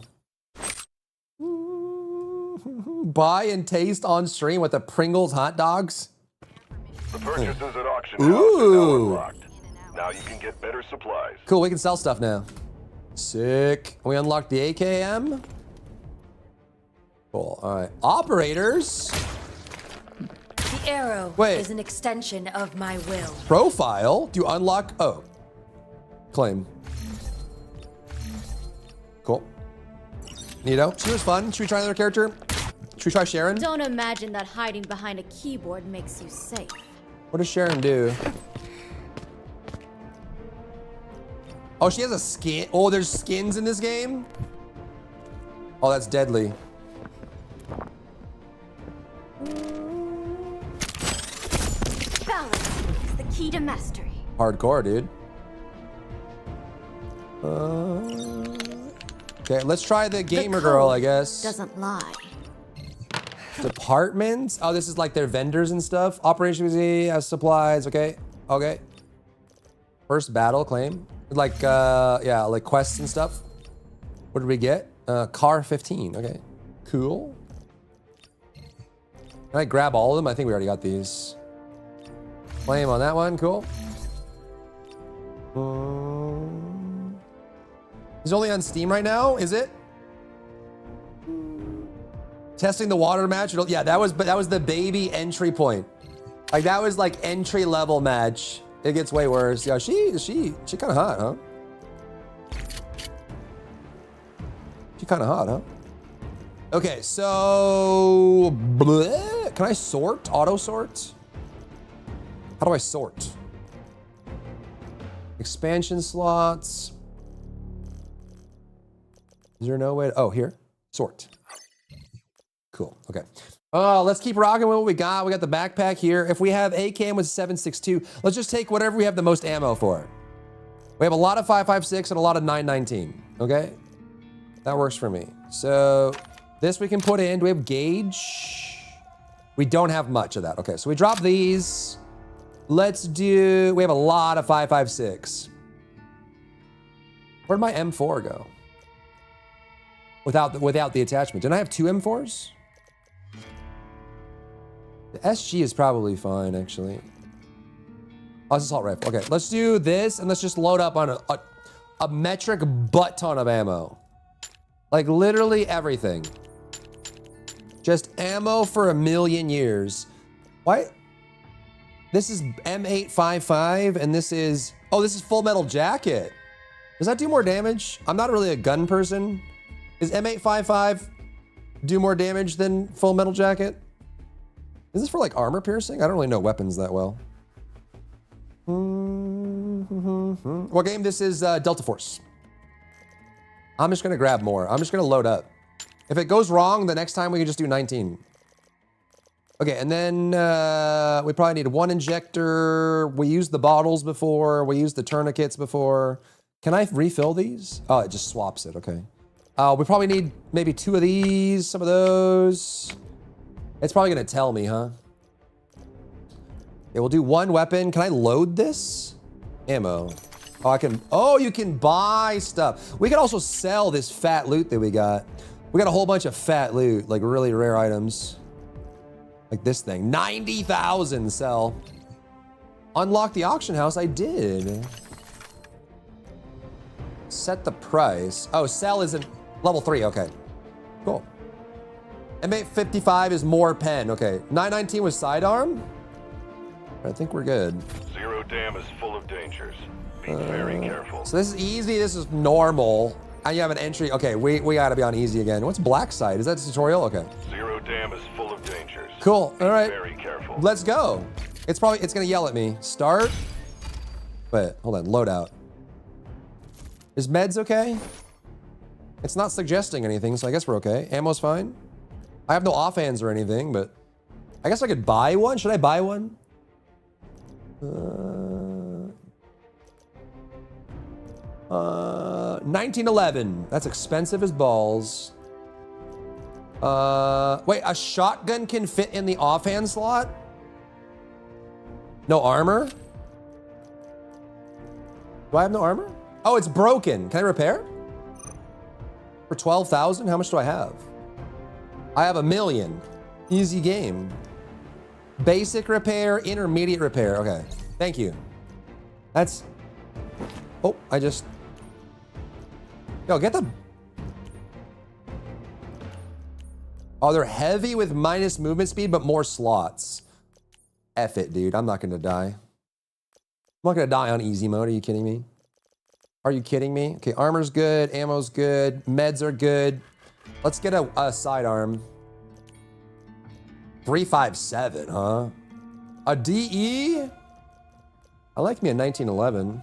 Buy and taste on stream with the Pringles hot dogs. The purchases at auction Ooh. house are now unlocked. Now you can get better supplies. Cool, we can sell stuff now. Sick. We unlocked the AKM. Cool, all right. Operators. The arrow Wait. is an extension of my will. Profile. Do you unlock? Oh. Claim. Cool. Neato. She was fun. Should we try another character? Should we try Sharon? Don't imagine that hiding behind a keyboard makes you safe. What does Sharon do? Oh, she has a skin. Oh, there's skins in this game? Oh, that's deadly. Balance is the key to mastery. Hardcore, dude. Okay, let's try the gamer girl, I guess. Doesn't lie. Departments? Oh, this is like their vendors and stuff. Operation Z has supplies. Okay. Okay. First battle claim. Like, yeah, like quests and stuff. What did we get? Car 15. Okay. Cool. Can I grab all of them? I think we already got these. Claim on that one. Cool. It's only on Steam right now, is it? Testing the water match. Yeah, that was the baby entry point. Like that was like entry level match. It gets way worse. Yeah, she kind of hot, huh? She kind of hot, huh? Okay, so bleh. Can I sort? Auto sort? How do I sort? Expansion slots. Is there no way to, oh, here, sort. Cool, okay. Let's keep rocking with what we got. We got the backpack here. If we have AKM with 7.62, let's just take whatever we have the most ammo for. We have a lot of 5.56 and a lot of 9.19, okay? That works for me. So this we can put in. Do we have gauge? We don't have much of that. Okay, so we drop these. Let's do, we have a lot of 5.56. Where'd my M4 go? Without the attachment. Didn't I have two M4s? The SG is probably fine, actually. Oh, it's assault rifle. Okay, let's do this and let's just load up on a metric butt ton of ammo. Like literally everything. Just ammo for 1,000,000 years. Why? This is M855 and this is, oh, this is Full Metal Jacket. Does that do more damage? I'm not really a gun person. Is M855 do more damage than Full Metal Jacket? Is this for like armor piercing? I don't really know weapons that well. What game? This is Delta Force. I'm just gonna grab more. I'm just gonna load up. If it goes wrong, the next time we can just do 19. Okay, and then we probably need one injector. We used the bottles before. We used the tourniquets before. Can I refill these? Oh, it just swaps it, okay. We probably need maybe 2 of these, some of those. It's probably gonna tell me, huh? Okay, we'll do one weapon. Can I load this? Ammo. Oh, I can, oh, you can buy stuff. We can also sell this fat loot that we got. We got a whole bunch of fat loot, like really rare items. Like this thing, 90,000 sell. Unlock the auction house, I did. Set the price. Oh, sell isn't level 3, okay. Cool. M855 is more pen, okay. 919 was sidearm. I think we're good. Zero Dam is full of dangers. Be very careful. So this is easy, this is normal. And you have an entry, okay, we gotta be on easy again. What's Black Site? Is that a tutorial? Okay. Zero Dam is full of dangers. Cool, all right. Very careful. Let's go. It's gonna yell at me. Start. Wait, hold on, loadout. Is meds okay? It's not suggesting anything, so I guess we're okay. Ammo's fine. I have no offhands or anything, but I guess I could buy one. Should I buy one? 1911. That's expensive as balls. Wait, a shotgun can fit in the offhand slot? No armor? Do I have no armor? Oh, it's broken. Can I repair? For 12,000? How much do I have? I have 1 million. Easy game. Basic repair, intermediate repair. Okay. Thank you. That's... Oh, I just... Yo, get the... Oh, they're heavy with minus movement speed, but more slots. F it, dude. I'm not gonna die. I'm not gonna die on easy mode. Are you kidding me? Are you kidding me? Okay, armor's good, ammo's good, meds are good. Let's get a sidearm. 357, huh? A DE? I like me a 1911.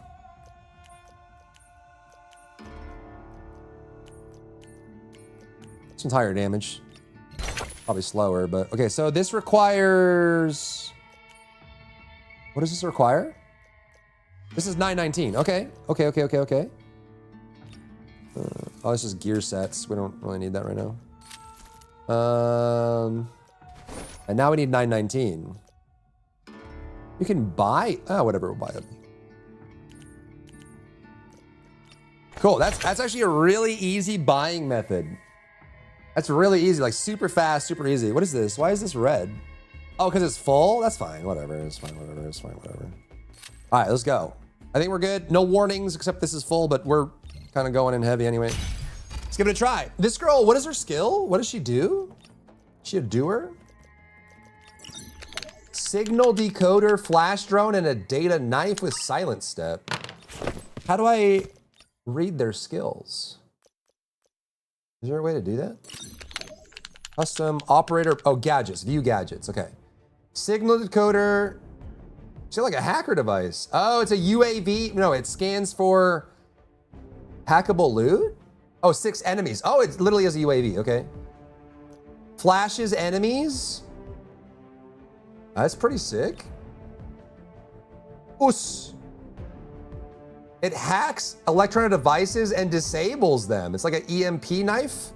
Some higher damage. Probably slower, but okay, so this requires... What does this require? This is 919. Okay. Okay. Oh, this is gear sets. We don't really need that right now. And now we need 919. You can buy... Oh, whatever, we'll buy it. Cool, that's actually a really easy buying method. That's really easy, like super fast, super easy. What is this? Why is this red? Oh, because it's full? That's fine, whatever, it's fine, whatever, it's fine, whatever. All right, let's go. I think we're good. No warnings, except this is full, but we're kind of going in heavy anyway. Let's give it a try. This girl, what is her skill? What does she do? Is she a doer? Signal decoder, flash drone, and a data knife with silent step. How do I read their skills? Is there a way to do that? Custom operator, oh, gadgets, view gadgets, okay. Signal decoder, is it like a hacker device? Oh, it's a UAV, no, it scans for hackable loot? Oh, 6 enemies. Oh, it literally is a UAV, okay. Flashes enemies. That's pretty sick. Oos. It hacks electronic devices and disables them. It's like an EMP knife.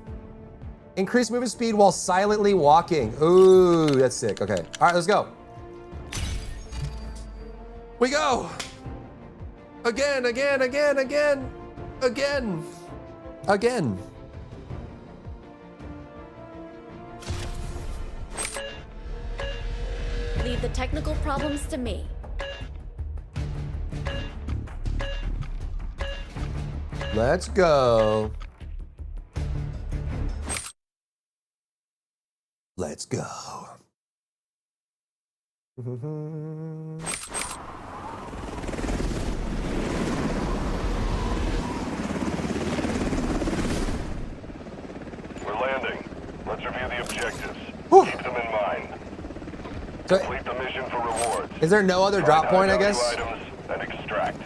Increase movement speed while silently walking. Ooh, that's sick. Okay. All right, let's go. We go. Again. Leave the technical problems to me. Let's go. Let's go. We're landing. Let's review the objectives. Keep them in mind. So, complete the mission for rewards. Is there no other drop point, I guess? Items and extract.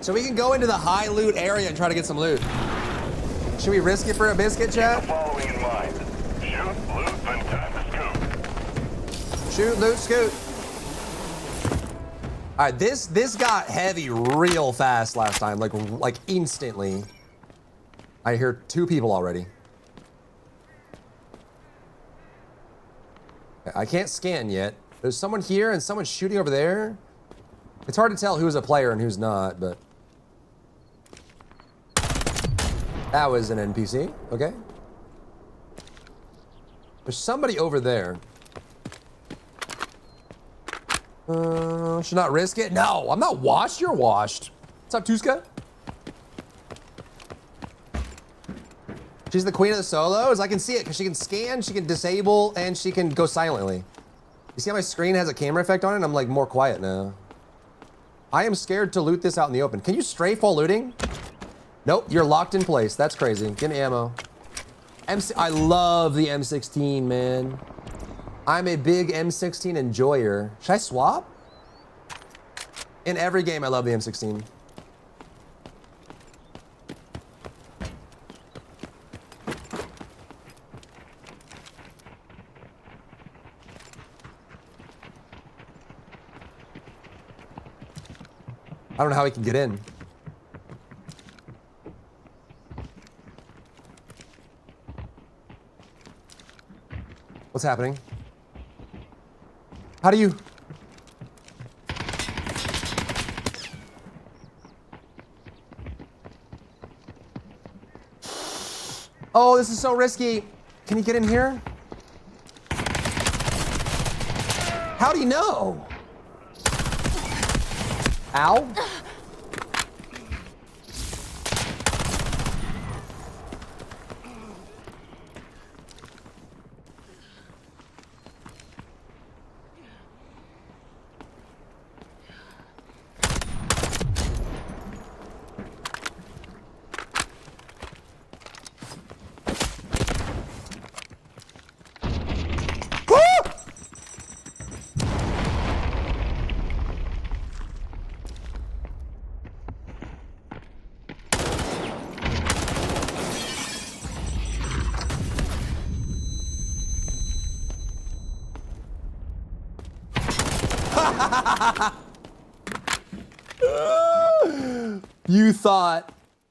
So we can go into the high loot area and try to get some loot. Should we risk it for a biscuit, chat? Keep the following in mind. Shoot, loot, then time to scoot. Shoot, loot, scoot. All right, this got heavy real fast last time, like instantly. I hear 2 people already. I can't scan yet. There's someone here and someone shooting over there. It's hard to tell who's a player and who's not, but that was an NPC. Okay. There's somebody over there. Should not risk it. No, I'm not washed. You're washed. What's up, Tuska? She's the queen of the solos. I can see it because she can scan, she can disable, and she can go silently. You see how my screen has a camera effect on it? I'm like more quiet now. I am scared to loot this out in the open. Can you strafe while looting? Nope, you're locked in place. That's crazy. Give me ammo. I love the M16, man. I'm a big M16 enjoyer. Should I swap? In every game, I love the M16. I don't know how he can get in. What's happening? How do you... Oh, this is so risky. Can you get in here? How'd he know? Ow.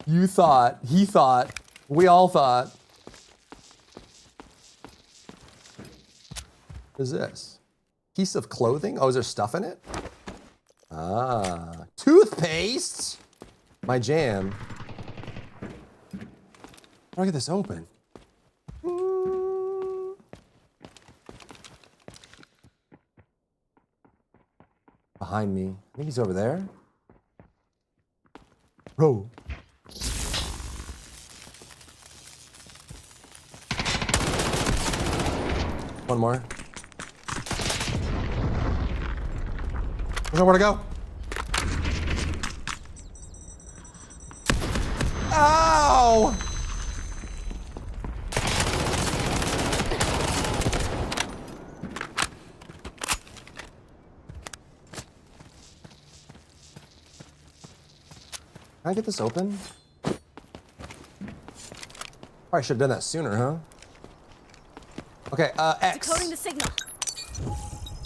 You thought, he thought, we all thought. What is this? Piece of clothing? Oh, is there stuff in it? Ah, toothpaste? My jam. How do I get this open? Behind me. I think he's over there. Bro. One more. There's nowhere to go. Ow! Can I get this open? Probably should have done that sooner, huh? Okay, X. Decoding the signal.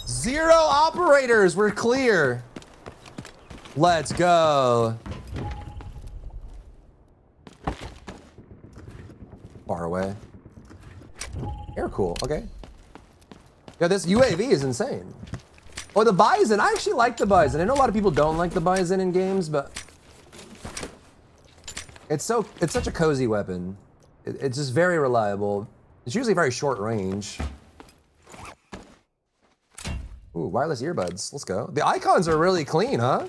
0 operators, we're clear. Let's go. Far away. Air cool, okay. Yeah, this UAV is insane. Oh, the Bison, I actually like the Bison. I know a lot of people don't like the Bison in games, but it's such a cozy weapon. It's just very reliable. It's usually very short range. Ooh, wireless earbuds. Let's go. The icons are really clean, huh?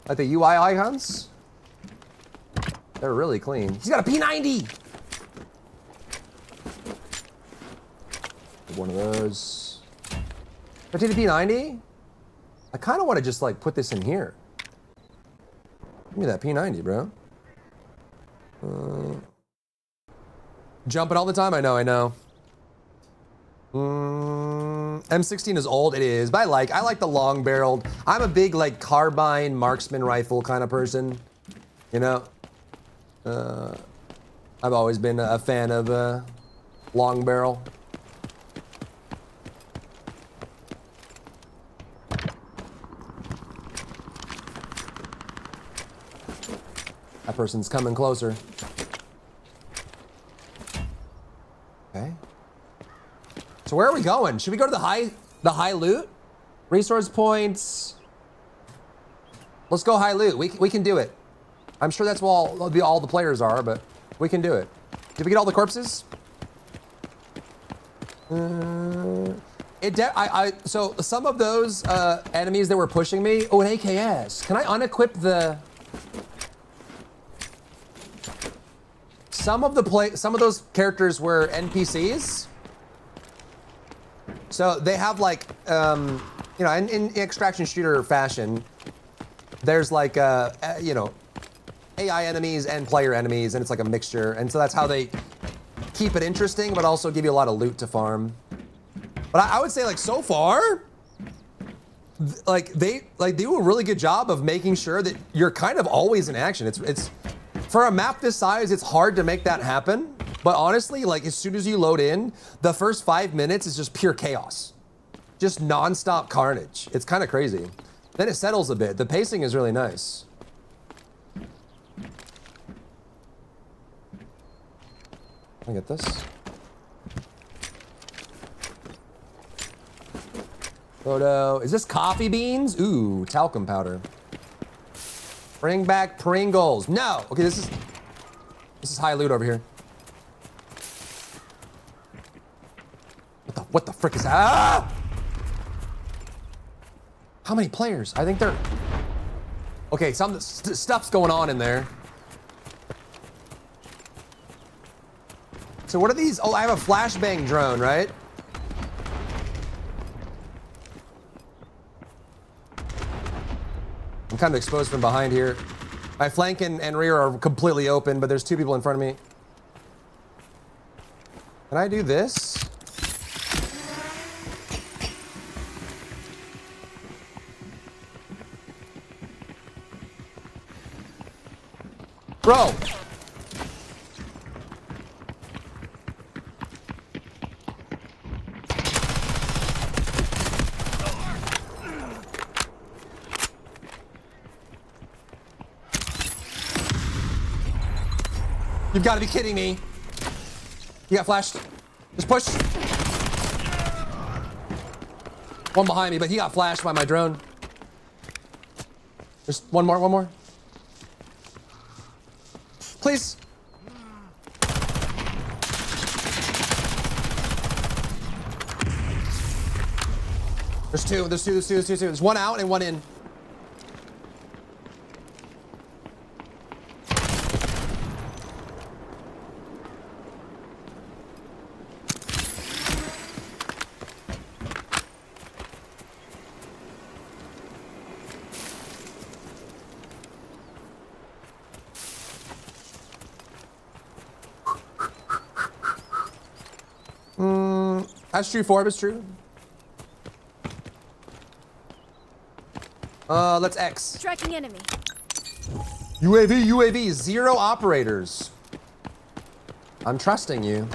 Like the UI icons. They're really clean. He's got a P90! One of those. 15 to P90? I kind of want to just like put this in here. Give me that P90, bro. Jumping all the time? I know. M16 is old, it is, but I like the long barreled. I'm a big like carbine marksman rifle kind of person, you know. I've always been a fan of long barrel. That person's coming closer. Okay. So where are we going? Should we go to the high loot? Resource points. Let's go high loot. We can do it. I'm sure that's where all the players are, but we can do it. Did we get all the corpses? So some of those enemies that were pushing me. Oh, an AKS. Can I unequip the? Some of those characters were NPCs. So they have like, you know, in extraction shooter fashion, there's like, you know, AI enemies and player enemies, and it's like a mixture. And so that's how they keep it interesting, but also give you a lot of loot to farm. But I would say like so far, they do a really good job of making sure that you're kind of always in action. It's for a map this size, it's hard to make that happen. But honestly, like as soon as you load in, the first 5 minutes is just pure chaos. Just non-stop carnage. It's kind of crazy. Then it settles a bit. The pacing is really nice. Can I get this? Photo. Is this coffee beans? Ooh, talcum powder. Bring back Pringles. No. Okay, this is high loot over here. What the frick is that? Ah! How many players? I think they're... Okay, some stuff's going on in there. So what are these? Oh, I have a flashbang drone, right? I'm kind of exposed from behind here. My flank and rear are completely open, but there's two people in front of me. Can I do this? Bro! You've got to be kidding me. He got flashed. Just push. One behind me, but he got flashed by my drone. There's one more. Please. There's two. There's one out and one in. That's true, Forbes, it's true. Let's X. Tracking enemy. UAV, 0 operators. I'm trusting you.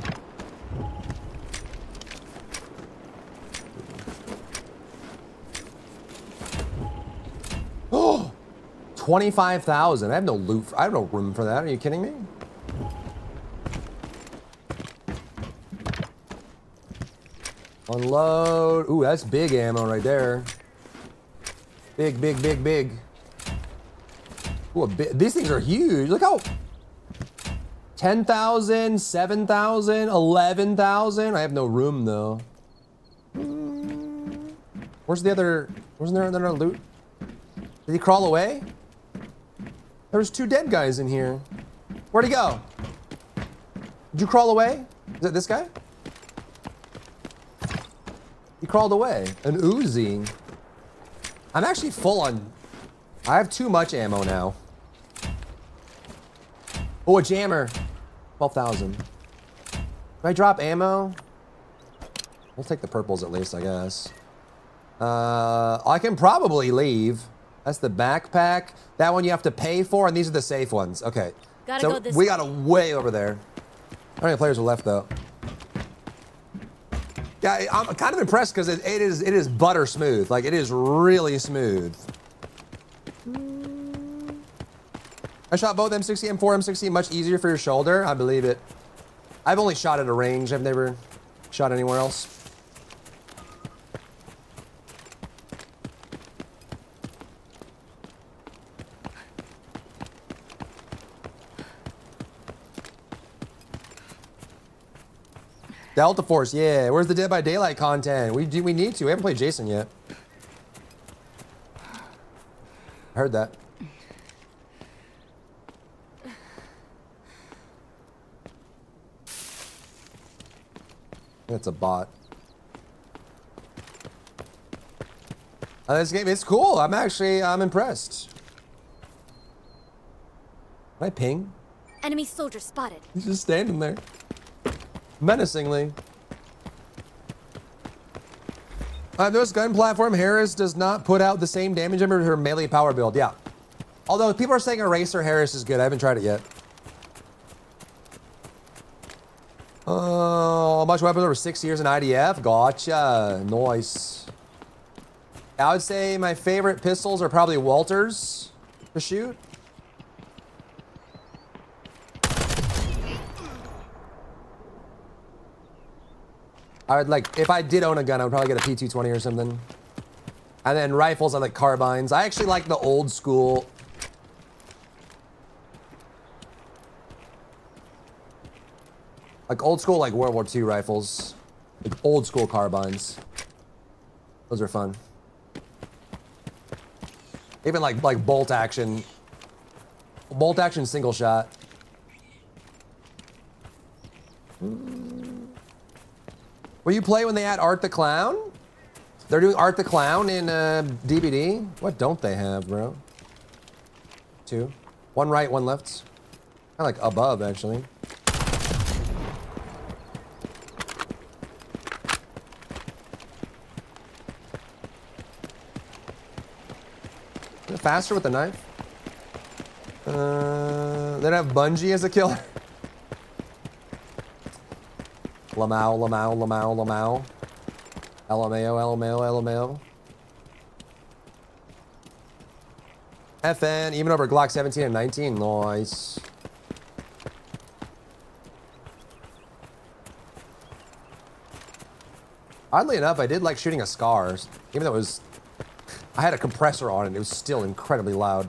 Oh, 25,000. I have no loot. I have no room for that. Are you kidding me? Unload. Ooh, that's big ammo right there. Big. Ooh, these things are huge. Look how... 10,000, 7,000, 11,000. I have no room, though. Where's the other... Wasn't there another loot? Did he crawl away? There's 2 dead guys in here. Where'd he go? Did you crawl away? Is it this guy? He crawled away. An Uzi. I'm actually full on... I have too much ammo now. Oh, a jammer. 12,000. Can I drop ammo? We'll take the purples at least, I guess. I can probably leave. That's the backpack. That one you have to pay for, and these are the safe ones. Okay. Gotta so go this we way. got a way over there. How many players are left, though? Yeah, I'm kind of impressed because it is butter smooth. Like, it is really smooth. I shot both M60 and 4 M60 much easier for your shoulder. I believe it. I've only shot at a range. I've never shot anywhere else. Delta Force, yeah. Where's the Dead by Daylight content? We need to. We haven't played Jason yet. I heard that. It's a bot. This game, it's cool. I'm impressed. Can I ping? Enemy soldier spotted. He's just standing there. Menacingly. I've noticed gun platform Harris does not put out the same damage number as her melee power build. Yeah. Although people are saying Eraser Harris is good. I haven't tried it yet. Much weapons over 6 years in IDF. Gotcha. Nice. I would say my favorite pistols are probably Walters to shoot. I would like, if I did own a gun, I would probably get a P220 or something. And then rifles, I like carbines. I actually like the old school. Like old school, like World War II rifles. Like old school carbines. Those are fun. Even like bolt action single shot. Will you play when they add Art the Clown? They're doing Art the Clown in DBD? What don't they have, bro? 2. 1 right, 1 left. Kind of like above, actually. Is it faster with the knife? They don't have Bungie as a killer. Lamau, Lamau, Lamau, Lamau. LMAO, LMAO, LMAO. FN, even over Glock 17 and 19. Nice. Oddly enough, I did like shooting a Scar. Even though it was... I had a compressor on it, it was still incredibly loud.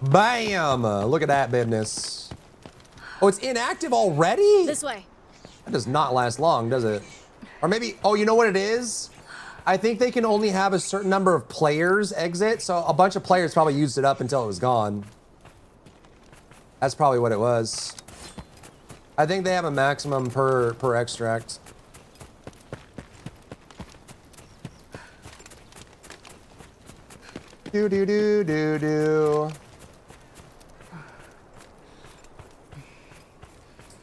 Bam! Look at that business. Oh, it's inactive already? This way. That does not last long, does it? Or maybe, oh, you know what it is? I think they can only have a certain number of players exit, so a bunch of players probably used it up until it was gone. That's probably what it was. I think they have a maximum per extract. Do do do do do.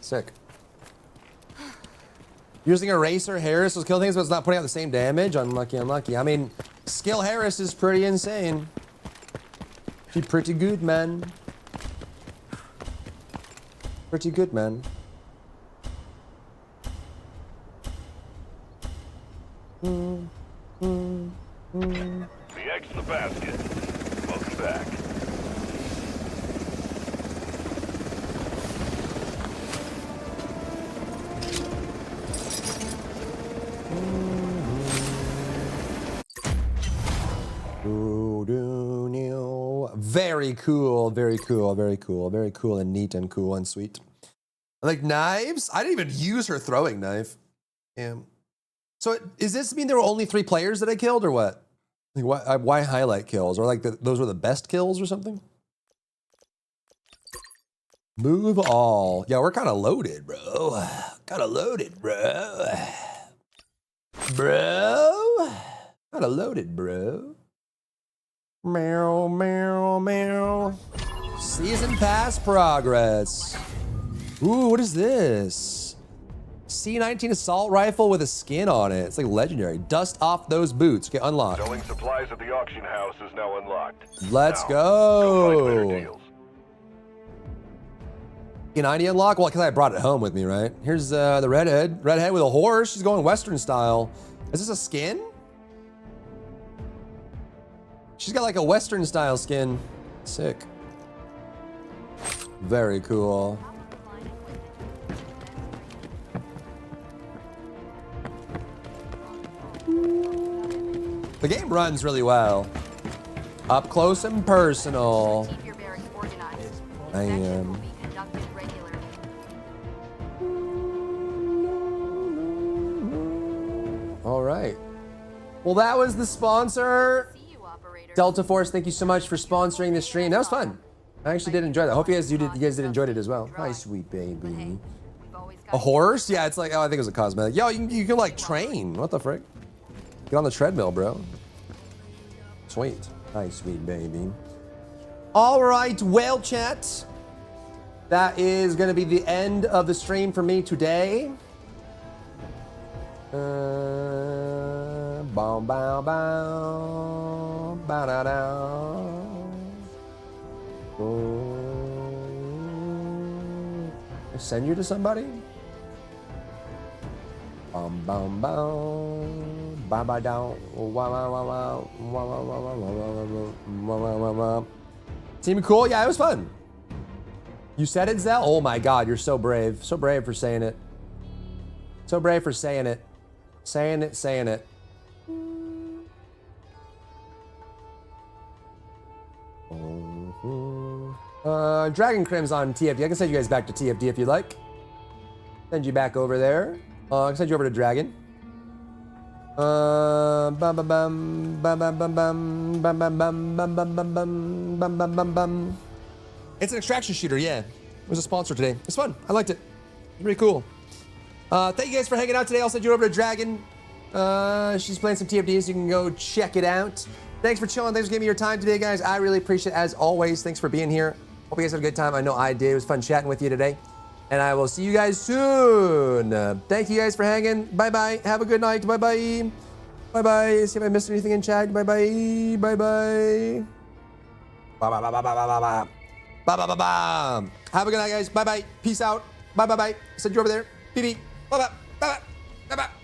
Sick. Using Eraser Harris was killing things, but it's not putting out the same damage. Unlucky, unlucky. I mean, Skill Harris is pretty insane. She's pretty good, man. Pretty good, man. The egg's in the basket. Welcome back. Very cool, very cool, very cool, very cool and neat and cool and sweet. I like knives. I didn't even use her throwing knife. Damn. So does this mean there were only 3 players that I killed or what? Like why highlight kills? Or like those were the best kills or something? Move all. Yeah, we're kind of loaded, bro. Kind of loaded, bro. Bro. Kind of loaded, bro. Meow, meow, meow. Season pass progress. Ooh, what is this? C19 assault rifle with a skin on it. It's like legendary. Dust off those boots. Okay, unlocked. Selling supplies at the auction house is now unlocked. Let's now, go. find better deals. C90 unlock? Well, because I brought it home with me, right? Here's the redhead. Redhead with a horse. She's going Western style. Is this a skin? She's got like a Western style skin. Sick. Very cool. The game runs really well. Up close and personal. Keep your barracks organized. I am. Will be conducted regularly. All right. Well, that was the sponsor. Delta Force, thank you so much for sponsoring the stream. That was fun. I actually did enjoy that. I hope you guys did enjoy it as well. Hi, sweet baby. A horse? Yeah, it's like, oh, I think it was a cosmetic. Yo, you can like train. What the frick? Get on the treadmill, bro. Sweet. Hi, sweet baby. All right, well, chat. That is going to be the end of the stream for me today. Bow, bow, bow. Bow, da, da. Send you to somebody? Bum, bum, bum. Bye, bye, down. Wow, wow, wow, wow. Wow, wow, wow, wow, wow, wow, wow, wow. Seemed cool? Yeah, it was fun. You said it, Zell? Oh my God, you're so brave. So brave for saying it. So brave for saying it. Saying it, saying it. Dragon Crim's on TFD. I can send you guys back to TFD if you'd like. Send you back over there. I can send you over to Dragon. Bum bum bum bum bum bum bum bum bum bum bum bum bum bum bum bum bum. It's an extraction shooter, yeah. It was a sponsor today. It's fun. I liked it. It's pretty cool. Thank you guys for hanging out today. I'll send you over to Dragon. She's playing some TFDs. So you can go check it out. Thanks for chilling. Thanks for giving me your time today, guys. I really appreciate it as always. Thanks for being here. Hope you guys had a good time. I know I did. It was fun chatting with you today. And I will see you guys soon. Thank you guys for hanging. Bye-bye. Have a good night. Bye-bye. Bye-bye. See if I missed anything in chat. Bye-bye. Bye-bye. Bye-bye. Bye-bye. Have a good night, guys. Bye-bye. Peace out. Bye-bye. Send you over there. Beep. Bye-bye. Bye-bye. Bye-bye.